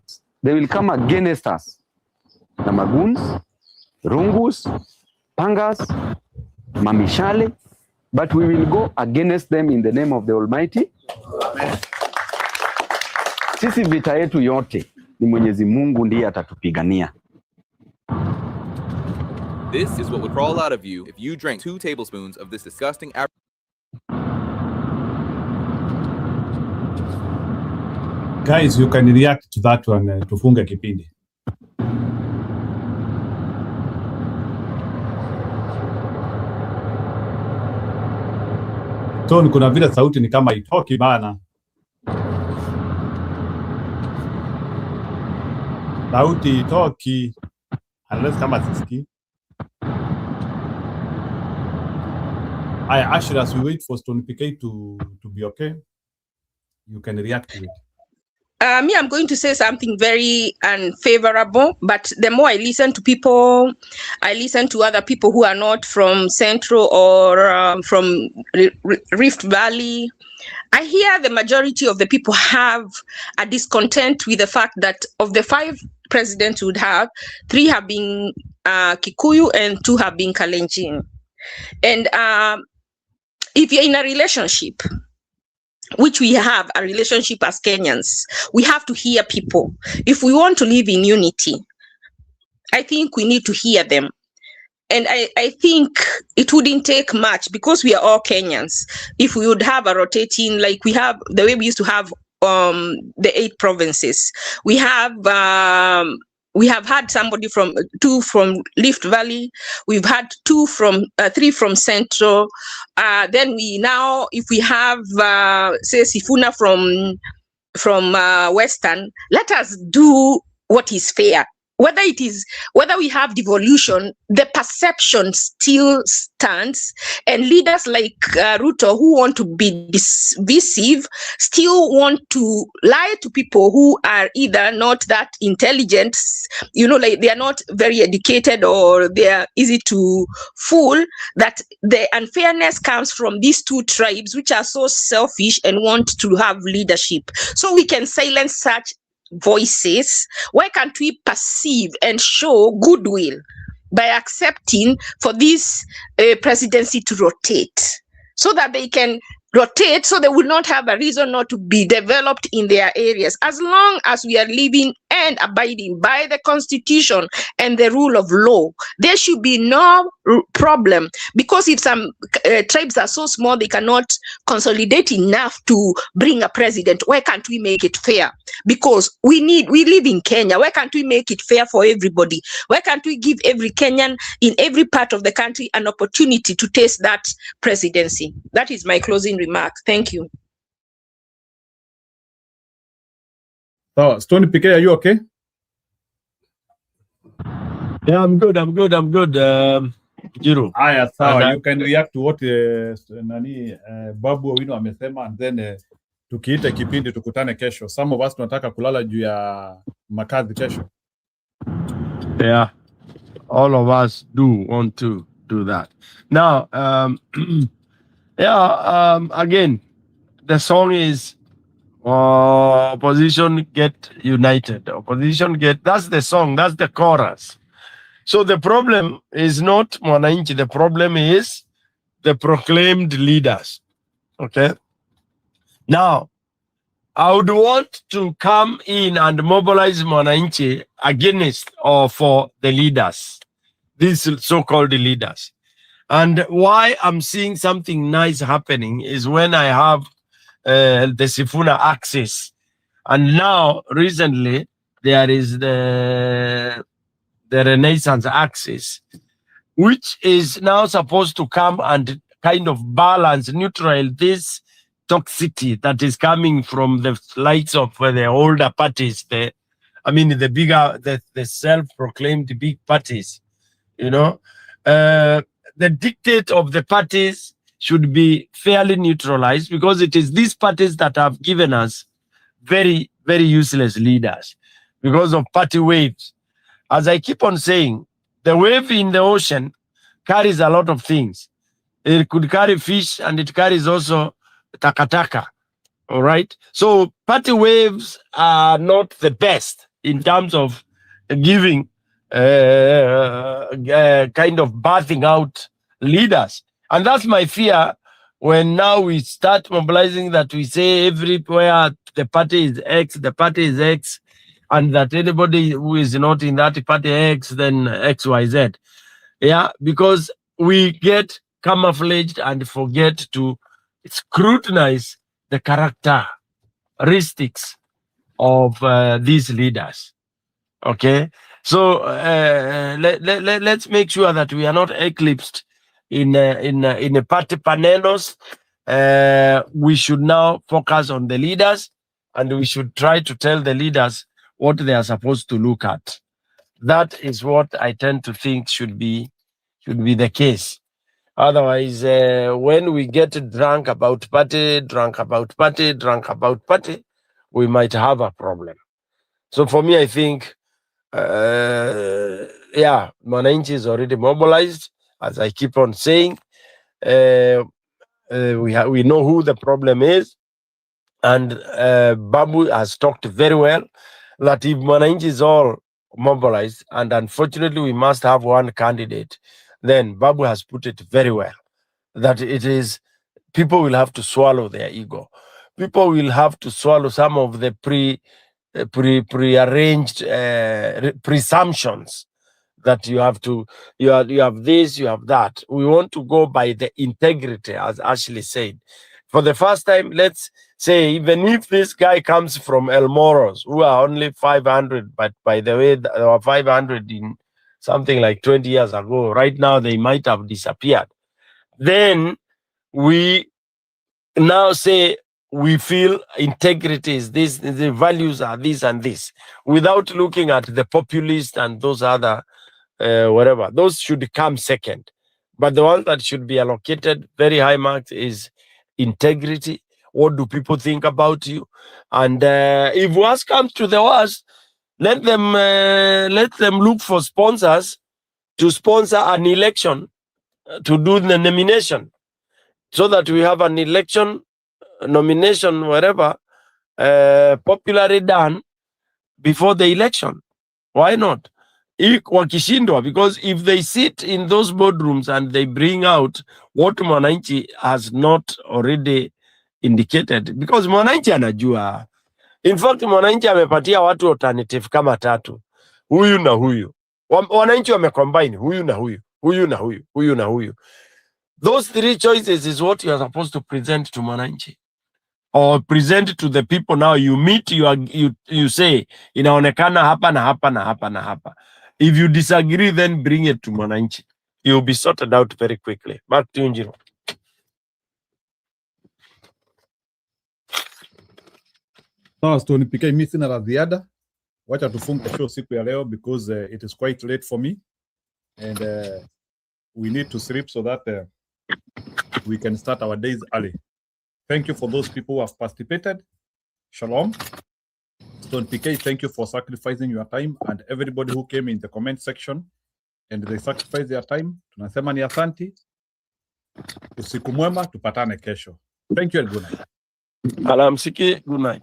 they will come against us na magoons, rungus, pangas, mamishale, but we will go against them in the name of the Almighty. Sisi vita yetu yote ni Mwenyezi Mungu ndiye atatupigania. This is what would crawl out of you if you drank 2 tablespoons of this disgusting Guys, you can react to that one. Tufunge kipindi. So kuna vile sauti ni kama itoki bana. Sauti itoki unless kama sisikii. Actually, as we wait for Stone PK to be okay, you can react to it. Me, I'm going to say something very unfavorable, but the more I listen to people, I listen to other people who are not from Central or from Rift Valley. I hear the majority of the people have a discontent with the fact that of the 5 presidents we would have, 3 have been Kikuyu and 2 have been Kalenjin. And if you're in a relationship, which we have a relationship as Kenyans, we have to hear people. If we want to live in unity, I think we need to hear them. And I think it wouldn't take much, because we are all Kenyans, if we would have a rotating, like we have, the way we used to have the 8 provinces. We have had somebody from 2 from Rift Valley. We've had 3 from Central. Then if we have say Sifuna from Western, let us do what is fair. Whether we have devolution, the perception still stands, and leaders like Ruto, who want to be divisive, still want to lie to people who are either not that intelligent, like they are not very educated, or they are easy to fool. That the unfairness comes from these 2 tribes, which are so selfish and want to have leadership. So we can silence such voices. Why can't we perceive and show goodwill by accepting for this presidency to rotate, so that they can rotate, so they will not have a reason not to be developed in their areas, as long as we are living and abiding by the constitution and the rule of law. There should be no problem, because if some tribes are so small they cannot consolidate enough to bring a president, why can't we make it fair? Because we live in Kenya. Why can't we make it fair for everybody? Why can't we give every Kenyan in every part of the country an opportunity to taste that presidency? That is my closing remark. Thank you. So, Stony PK, are you okay? Yeah, I'm good. Jiro. Aya, sawa. You can react to what Babu Owino amesema, and then tukiita kipindi tukutane kesho. Some of us tunataka kulala juu ya makazi kesho. Yeah, all of us do want to do that. Now, again, the song is opposition get united. That's the song, that's the chorus. So the problem is not Mwananchi, the problem is the proclaimed leaders. Okay? Now, I would want to come in and mobilize Mwananchi against or for the leaders, these so-called leaders. And why I'm seeing something nice happening is when I have the Sifuna axis. And now, recently, there is the Renaissance axis, which is now supposed to come and kind of balance, neutral this toxicity that is coming from the likes of the older parties, the self-proclaimed big parties, the dictate of the parties should be fairly neutralized, because it is these parties that have given us very, very useless leaders because of party waves. As I keep on saying, the wave in the ocean carries a lot of things. It could carry fish, and it carries also takataka. All right. So party waves are not the best in terms of giving kind of birthing out leaders. And that's my fear when now we start mobilizing, that we say everywhere the party is X, and that anybody who is not in that party X, then XYZ. Yeah, because we get camouflaged and forget to scrutinize the characteristics of these leaders. Okay, so let's make sure that we are not eclipsed in a party panelos. We should now focus on the leaders, and we should try to tell the leaders what they are supposed to look at. That is what I tend to think should be the case. Otherwise, when we get drunk about party, we might have a problem. So for me, I think, yeah, Mwananchi is already mobilized, as I keep on saying. We know who the problem is, and Babu has talked very well that if Mwananchi is all mobilized, and unfortunately we must have one candidate, then Babu has put it very well, that it is, people will have to swallow their ego. People will have to swallow some of the prearranged presumptions that you have to, you have this, you have that. We want to go by the integrity, as Ashley said. For the first time, let's say, even if this guy comes from El Moros, who are only 500, but by the way, there were 500 in something like 20 years ago. Right now, they might have disappeared. Then we now say we feel integrity is this, the values are this and this, without looking at the populist and those other whatever. Those should come second. But the one that should be allocated very high marks is integrity. What do people think about you? And if worse comes to the worst, let them look for sponsors to sponsor an election, to do the nomination, so that we have an election, nomination, whatever, popularly done before the election. Why not? Because if they sit in those boardrooms and they bring out what Mwananchi has not already indicated, because Mwananchi anajua. In fact, Mwananchi amepatia watu alternative kama 3, huyu na huyu. Wananchi wamecombine huyu na huyu, huyu na huyu, huyu na huyu. Those 3 choices is what you are supposed to present to Mwananchi, or present to the people. Now you meet, you say inaonekana hapa na hapa na hapa na hapa. If you disagree, then bring it to Mwananchi. You'll be sorted out very quickly. Back to you, Njiro. Sawa, Stone PK, mimi sina la ziada. Wacha tufunge show siku ya leo because it is quite late for me, and we need to sleep so that we can start our days early. Thank you for those people who have participated. Shalom. Stone PK, thank you for sacrificing your time, and everybody who came in the comment section and they sacrificed their time. Tunasema ni asanti. Usiku mwema, tupatane kesho. Thank you and good night. Alamsiki, good night.